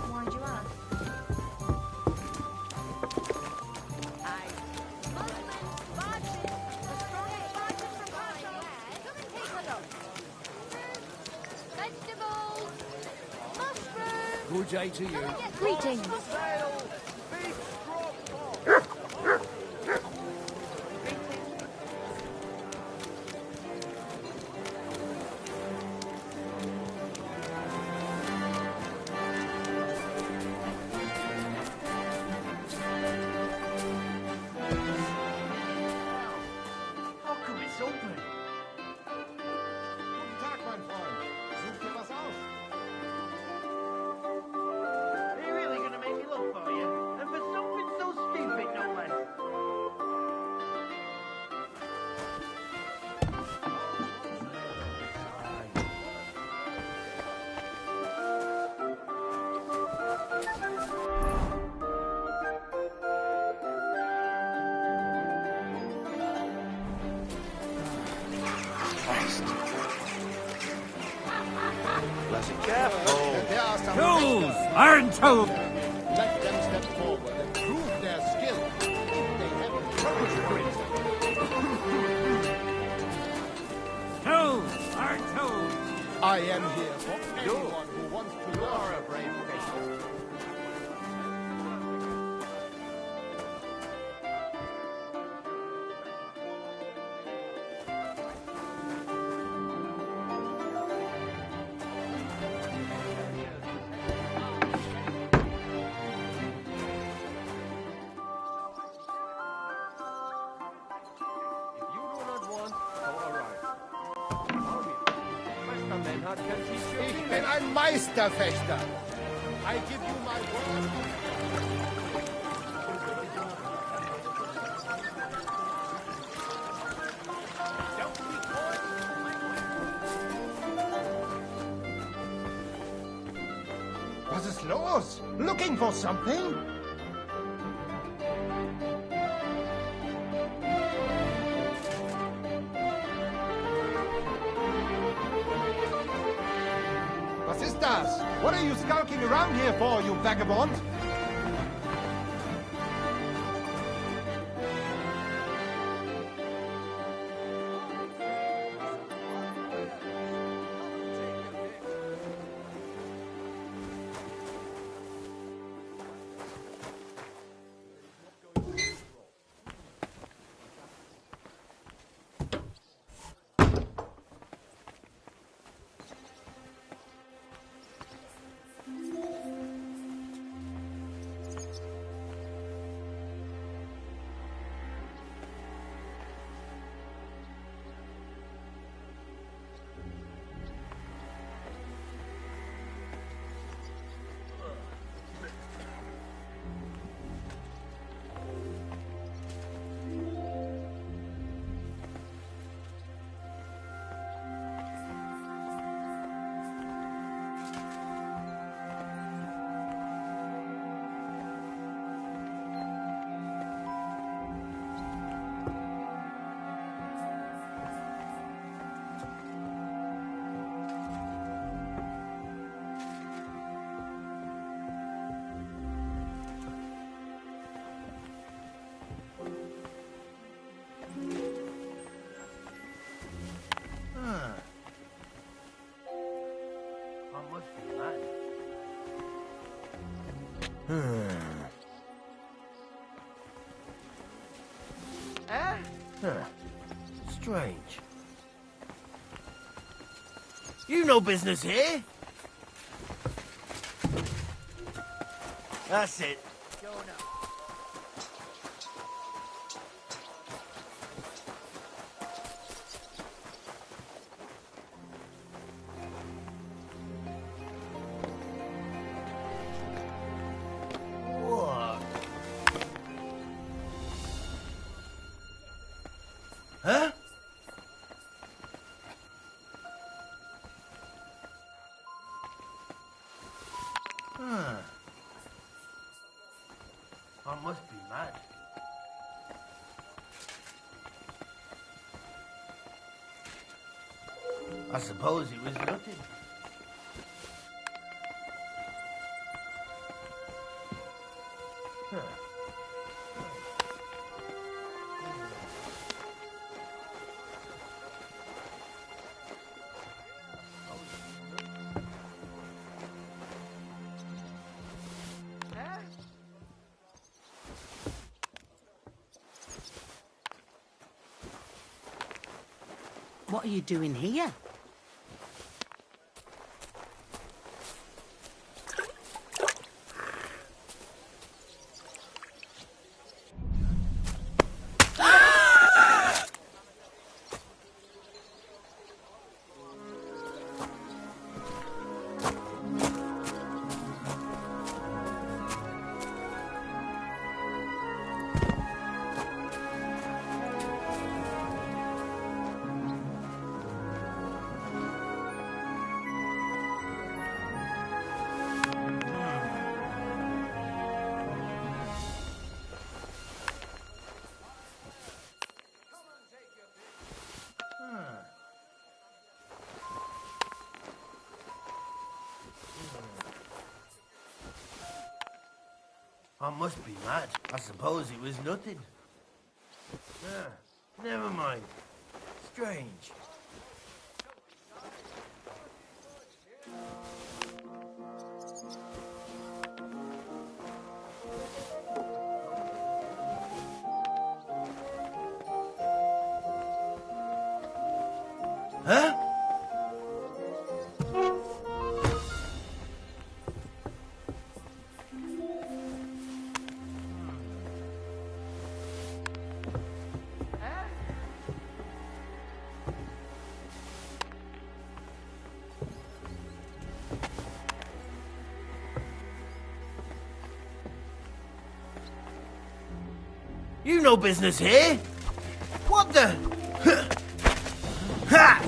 Why'd you ask? Vegetables! Mushrooms! Good day to you. Greetings. How come it's open? Guten Tag, mein Freund. Such dir was aus. Are you really gonna make me look for you? And for something so stupid, no less. Bloody careful. There are some Toes! Iron toes! Let them step forward and prove their skill. They have the courage for it. Toes! Iron toes! I am here for anyone who wants to learn. A brave patient. If you do not want, so alright. Meister Menhard can teach you. Ich bin ein Meisterfechter. I give you my word. Was ist los? Looking for something? Was ist das? What are you skulking around here for, you vagabond? Strange. You no business here. That's it. What? Huh? I must be mad. I suppose it was nothing. What are you doing here? I must be mad. I suppose it was nothing. Never mind. Strange. Huh? You no business here. What the? Ha!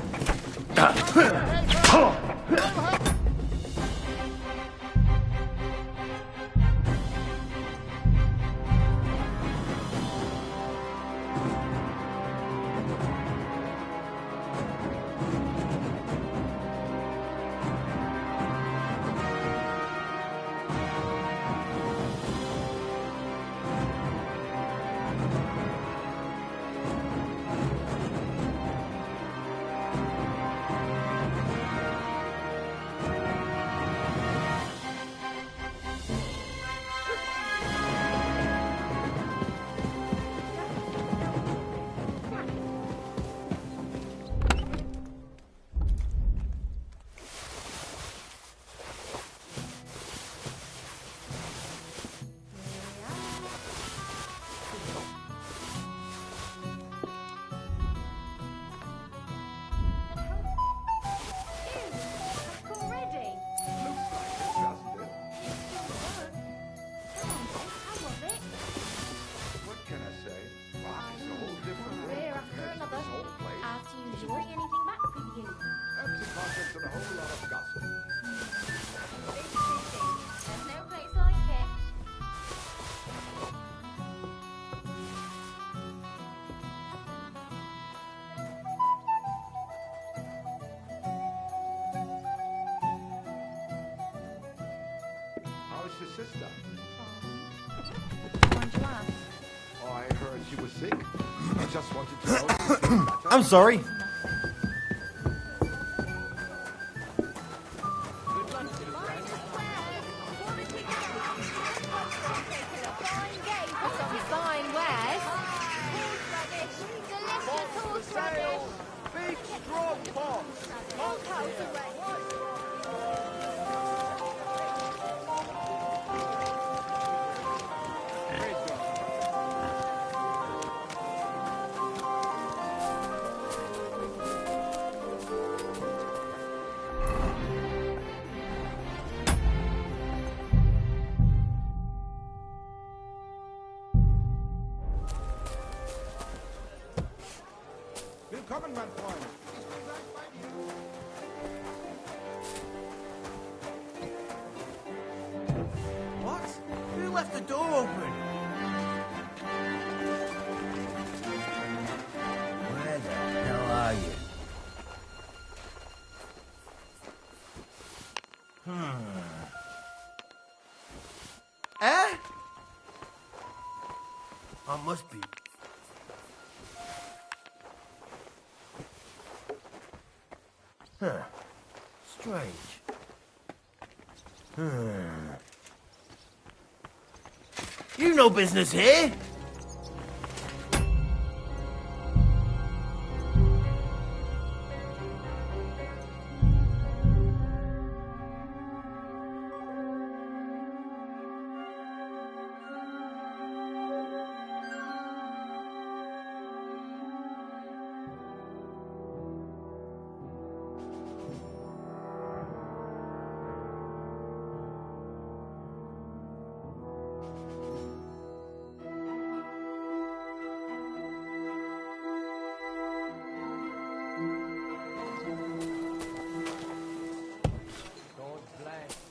Your sister? Oh, I heard she was sick. I just wanted to know if you feel better. I'm sorry. Willkommen, mein Freund. Ich bin gleich bei dir. What? Who left the door open? Where the hell are you? Eh? I must be. Huh. Strange. You no business here.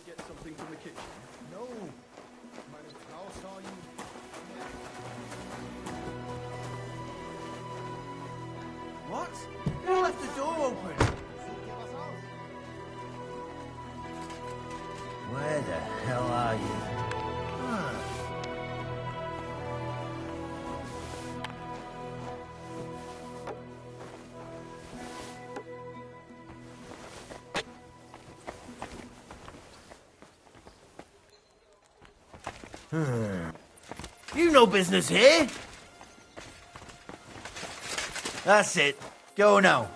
Get something from the kitchen. No. Meine Frau saw you. What? Who left the door open? Where the hell are you? You no business here. That's it. Go now.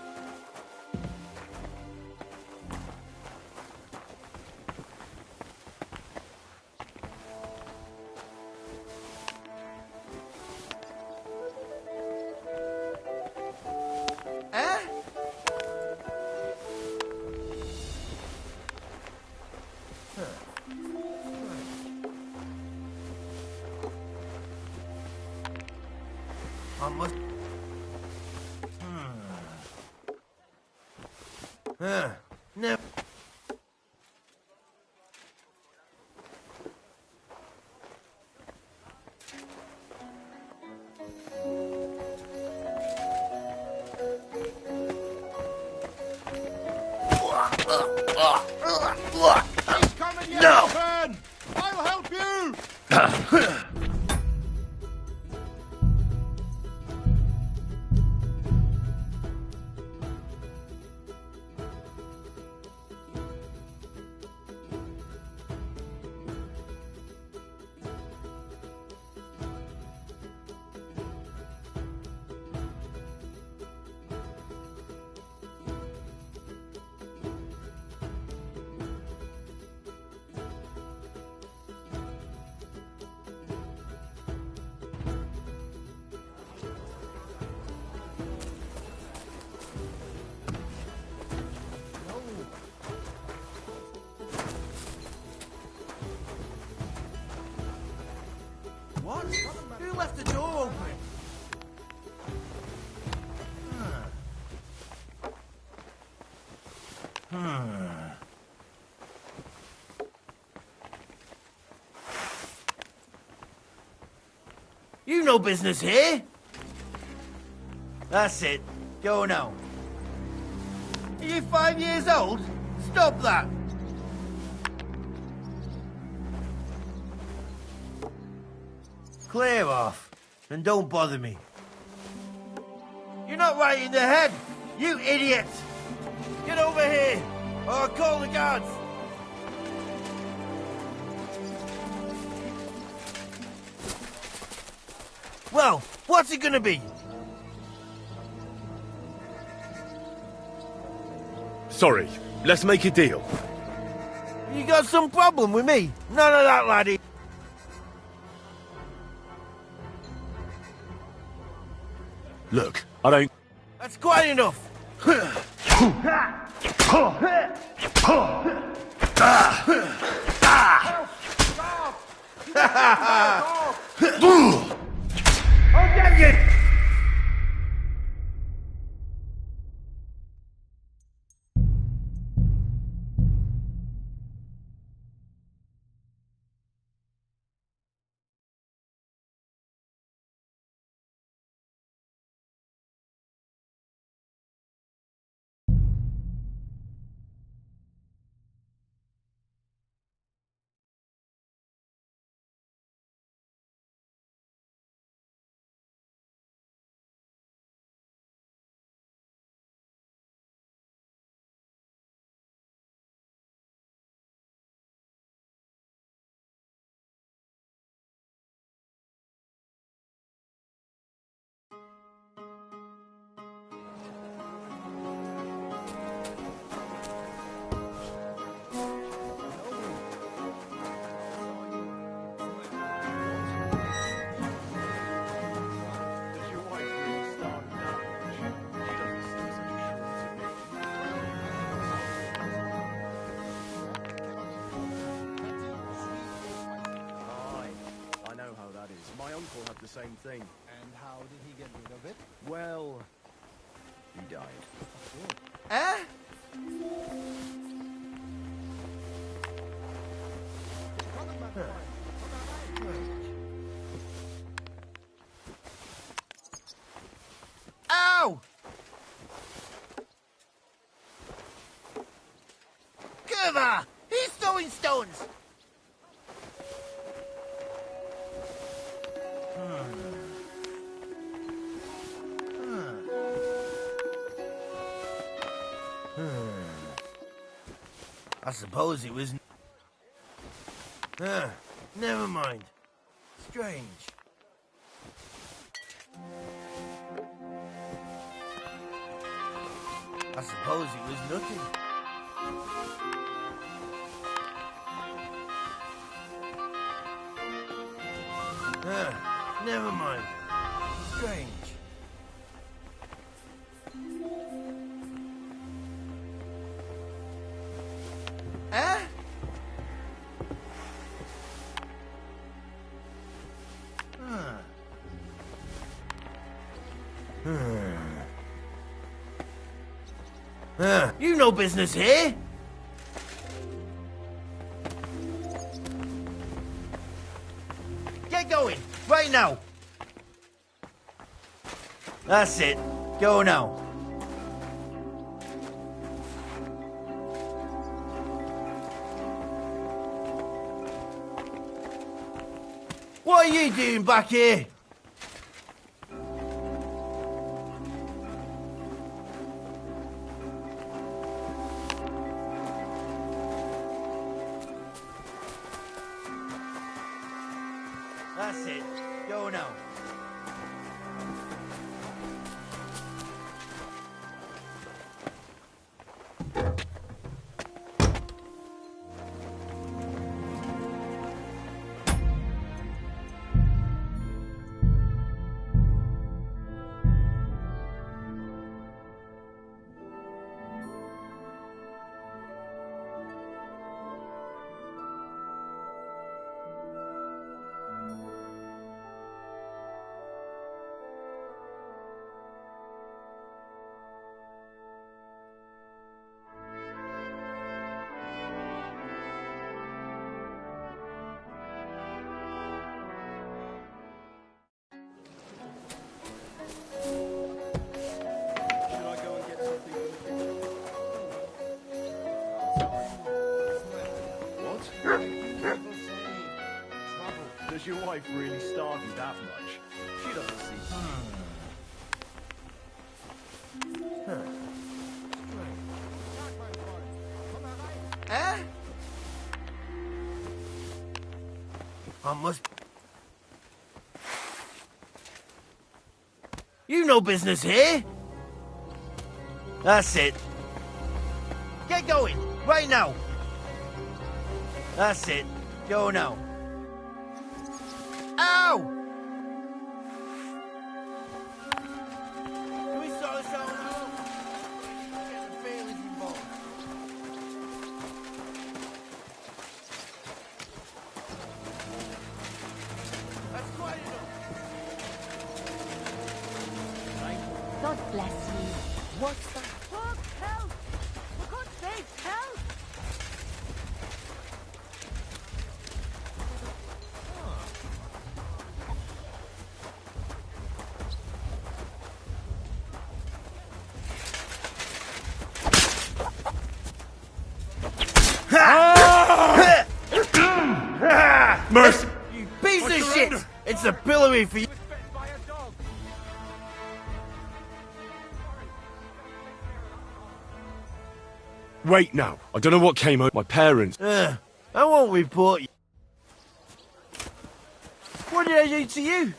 Eh? I must. No. Come and get your turn! I'll help you! What? Who left the door open? You no business here. That's it. Go now. Are you 5 years old? Stop that. Clear off, and don't bother me. You're not right in the head, you idiot! Get over here, or I'll call the guards. Well, what's it gonna be? Sorry, let's make a deal. You got some problem with me? None of that, laddie. Look, I don't... That's quite enough. I'll get you! uncle had the same thing. And how did he get rid of it? Well, he died. Eh? Ow! Curva! He's throwing stones! I suppose it was... never mind. Strange. I suppose it was nothing. Never mind. Strange. Eh? You no business here. Get going, right now. That's it. Go now. What are you doing back here? That's it. Go now. Does your wife really starve you that much? She doesn't see. Eh? I must... You no business here. That's it. Get going, right now. That's it. Go now. Ow! Can we sort this out now? Get the feelings involved. That's quite enough. God bless you. What's that? Fuck, help! For God's sake, help! Mercy! You piece of shit! It's a pillory for you. Wait now. I don't know what came over my parents. I won't report you. What did I do to you?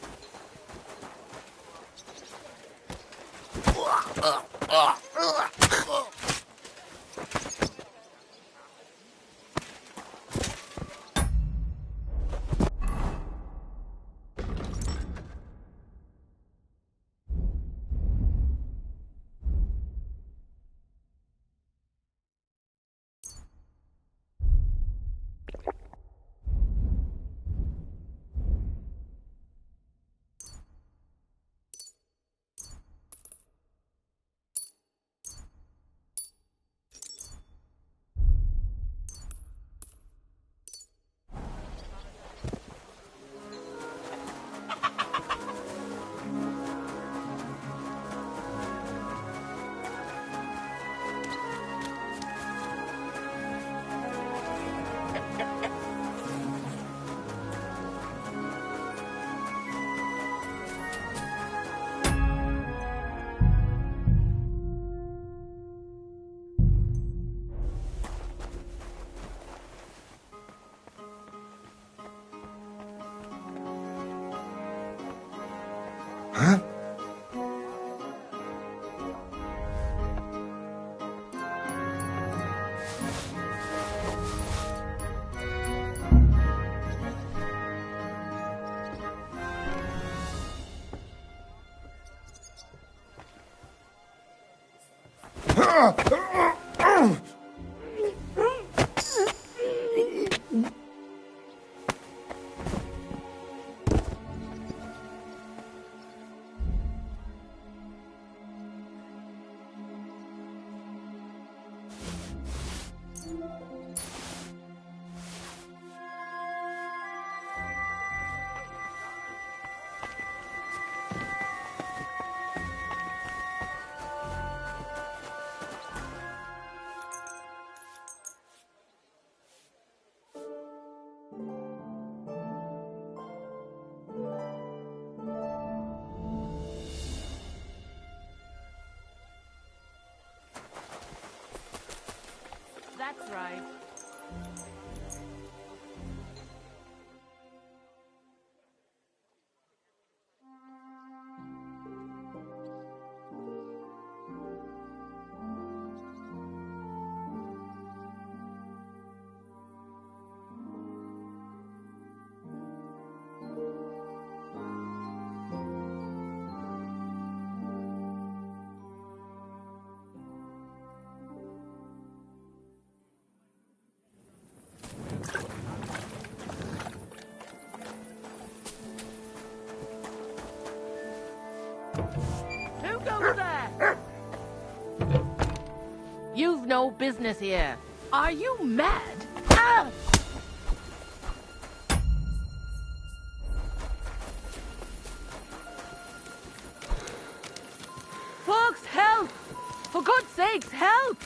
That's right. Who goes there? You've no business here. Are you mad? Ah! Folks, help! For God's sakes, help!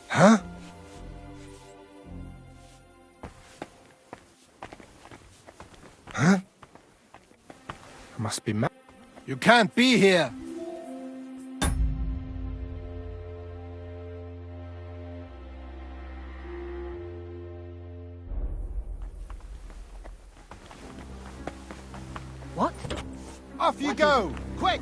Huh? Huh? I must be mad. You can't be here. What? Off you go! Quick!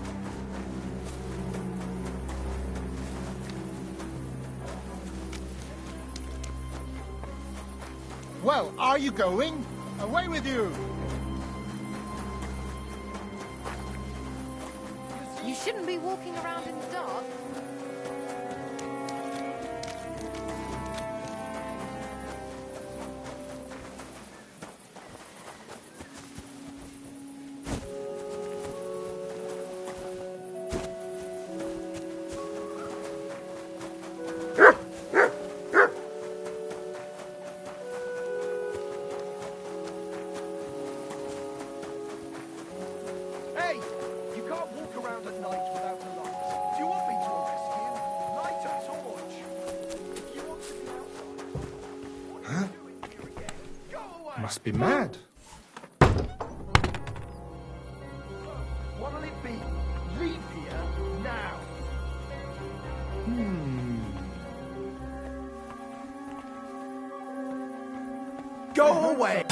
Well, are you going? Away with you! You shouldn't be walking around in the dark. Hey! You can't walk around at night without a light. Do you want me to arrest you? Light a torch! If you want to be outside, Huh? go away! Must be mad. What'll it be? Leave here now! Go away!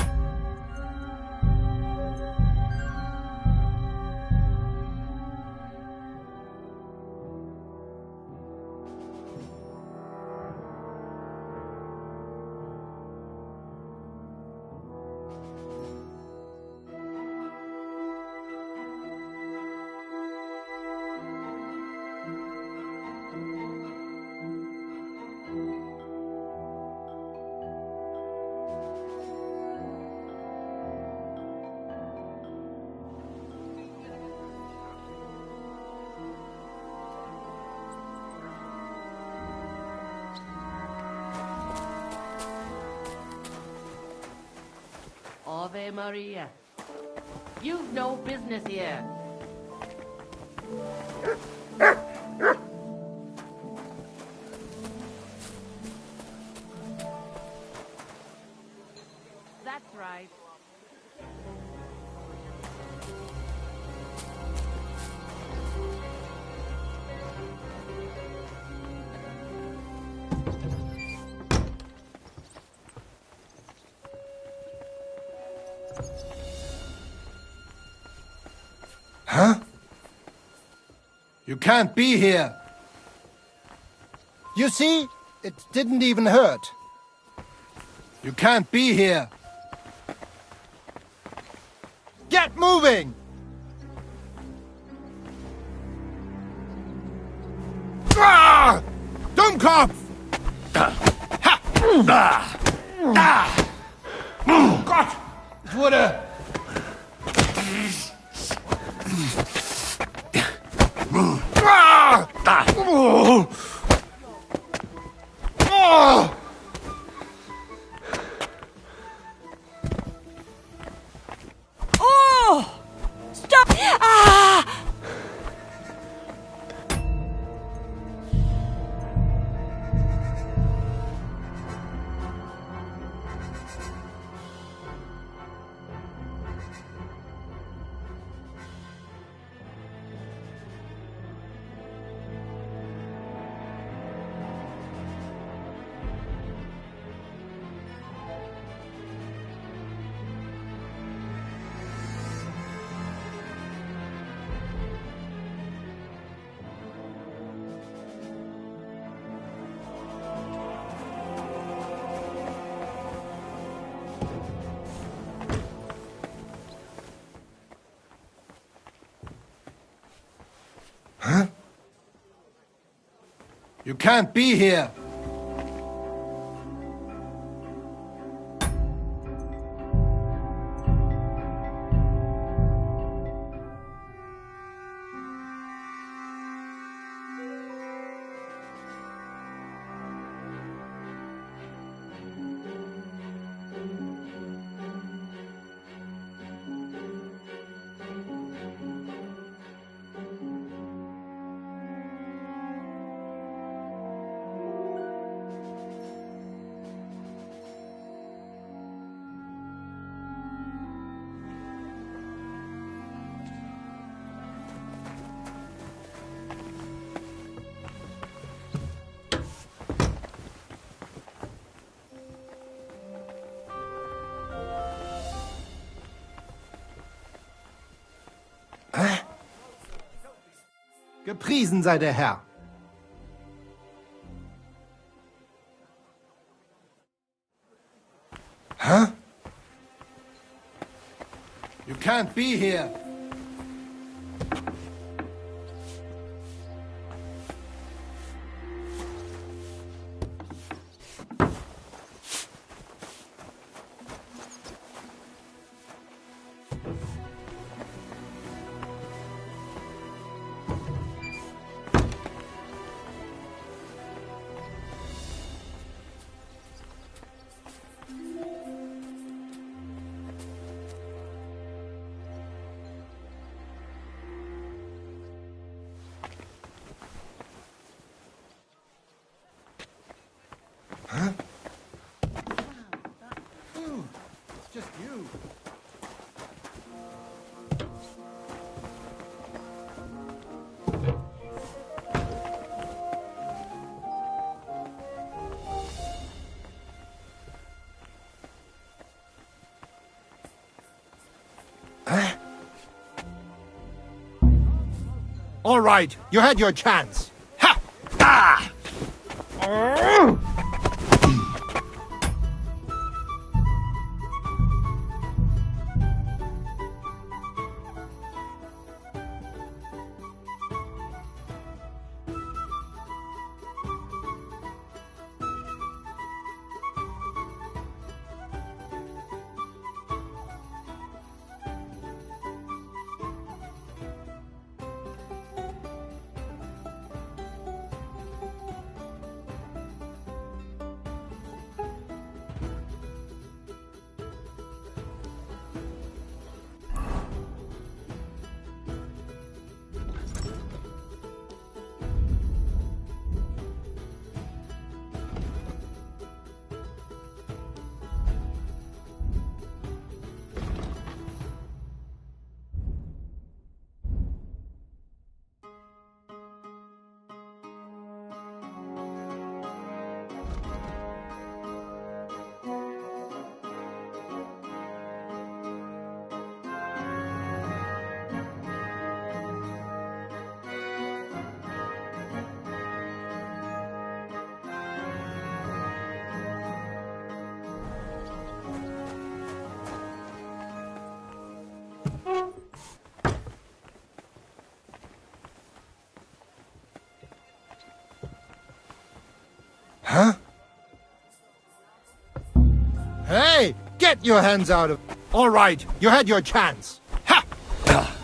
Ave Maria. You've no business here. That's right. Huh? You can't be here. You see? It didn't even hurt. You can't be here. Get moving! Ah! Dummkopf! Oh Gott! Ich wurde... Oh! Stop! Ah! Huh? You can't be here. Gepriesen sei der Herr. Huh? You can't be here. Huh? Ooh, it's just you. Huh? All right, you had your chance. Ha! Ah! Huh? Hey, get your hands out of... All right, you had your chance. Ha! Ah!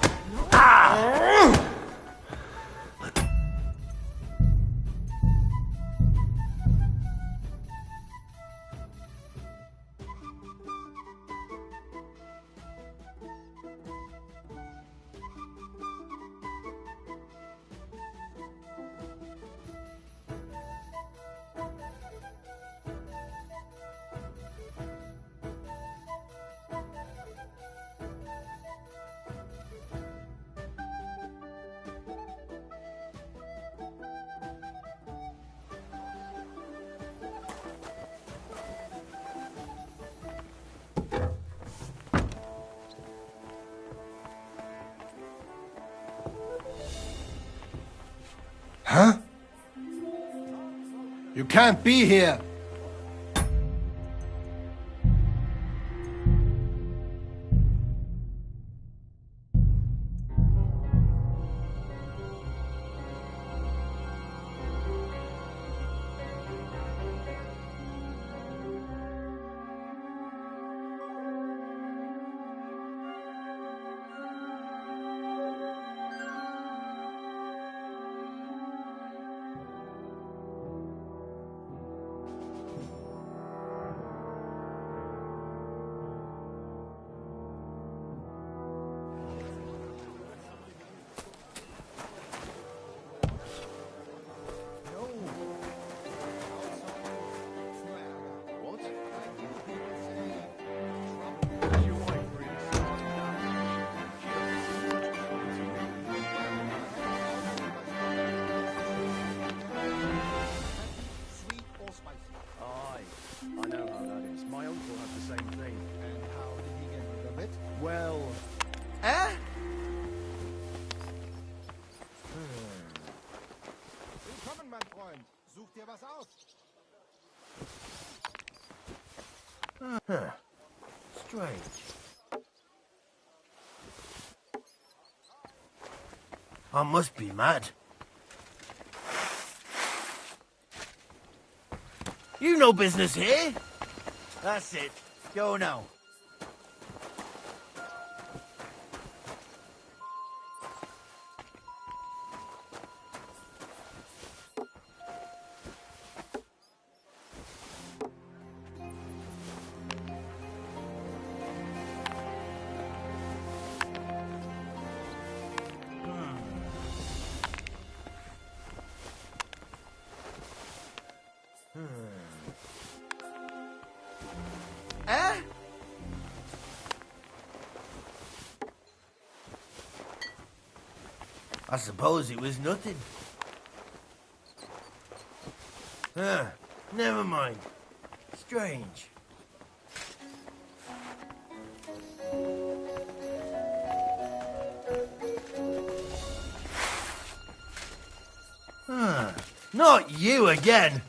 Huh? You can't be here. Strange. I must be mad. You no business here. That's it. Go now. Eh? I suppose it was nothing. Never mind. Strange. Not you again.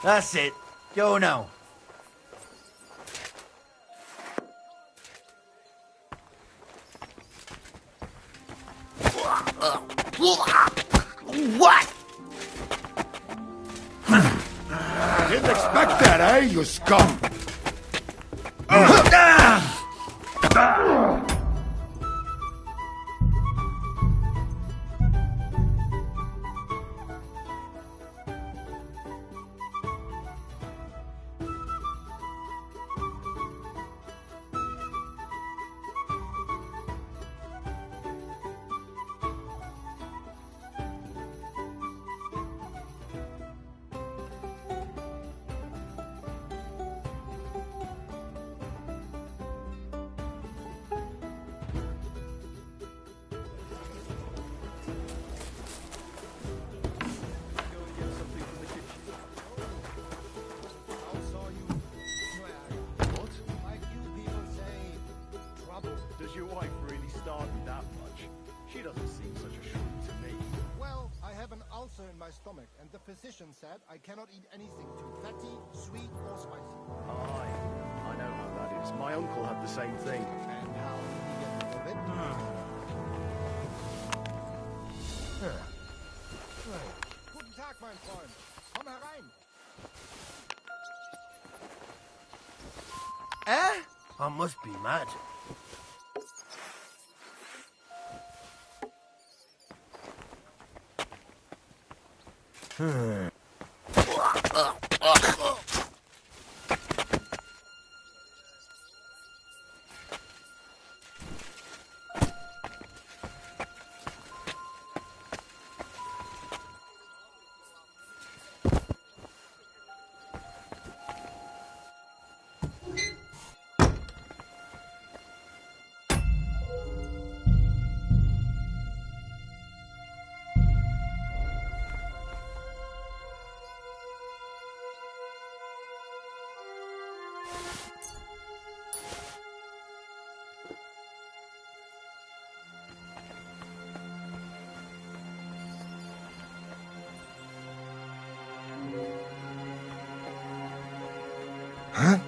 That's it. Go now. What? Didn't expect that, eh, you scum? Does your wife really starve you that much? She doesn't seem such a shrew to me. Well, I have an ulcer in my stomach, and the physician said I cannot eat anything too fatty, sweet, or spicy. Aye, I know how that is. My uncle had the same thing. And how did he get rid of it? Guten Tag, mein Freund. Komm herein. Eh? I must be mad. Huh?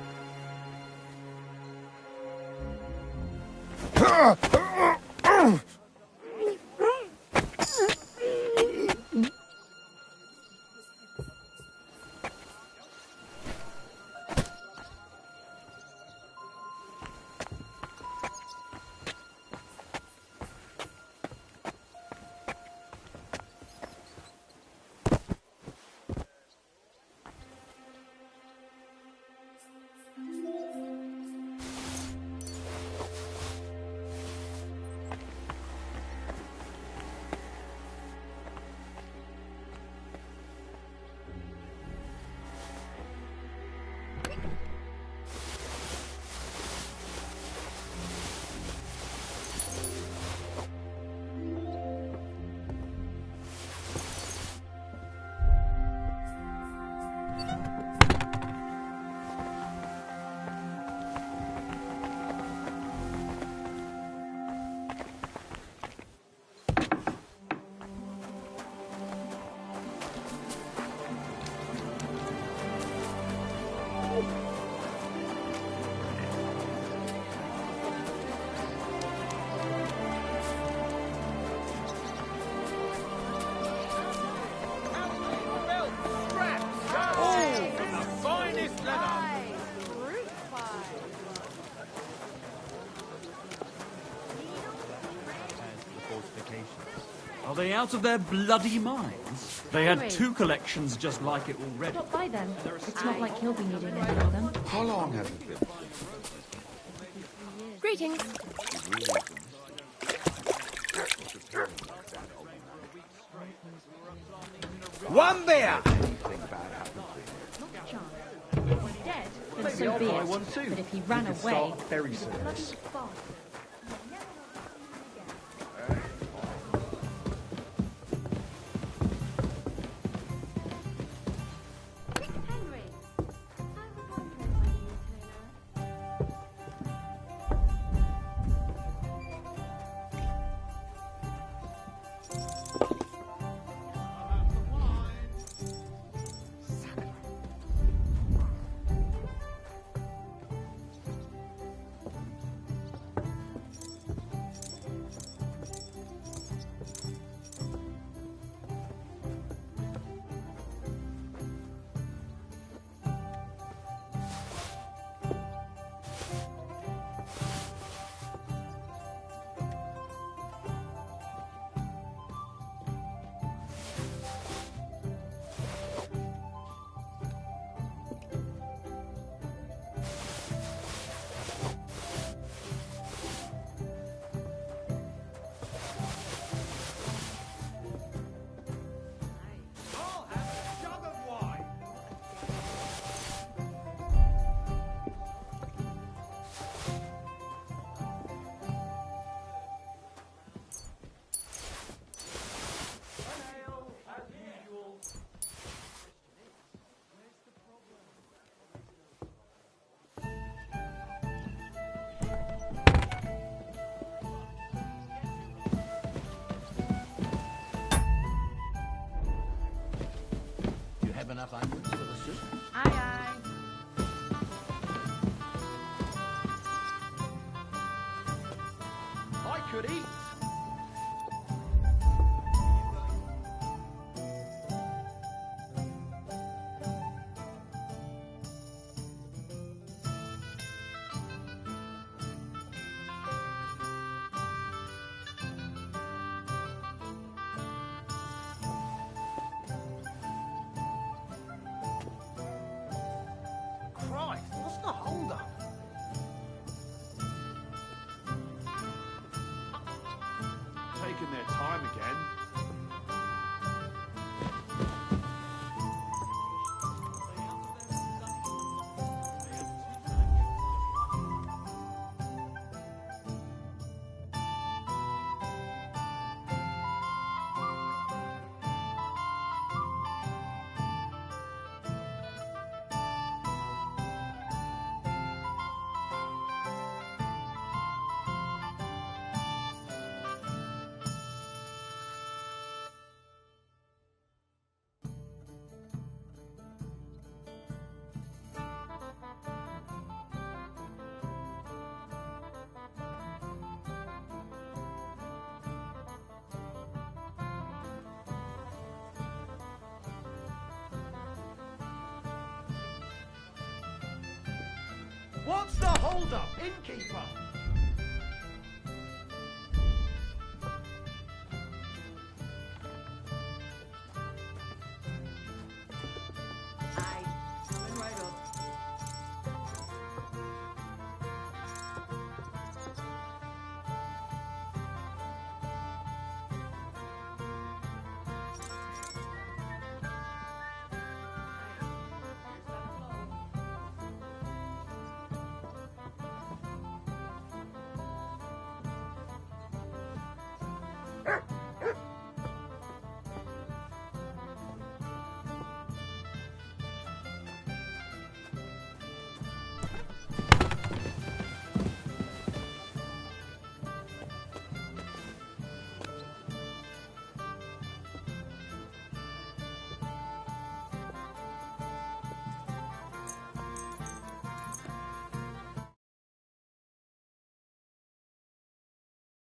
they out of their bloody minds? They had Henry. 2 collections just like it already. Stop by them. It's not like he'll be needing any of them. How long have you been? Greetings. One beer! He's dead, then so be it. But if he ran away... Very serious. Enough onions for the soup? Aye, aye. I could eat. Christ, what's the hold-up? Taking their time again. What's the hold-up, innkeeper?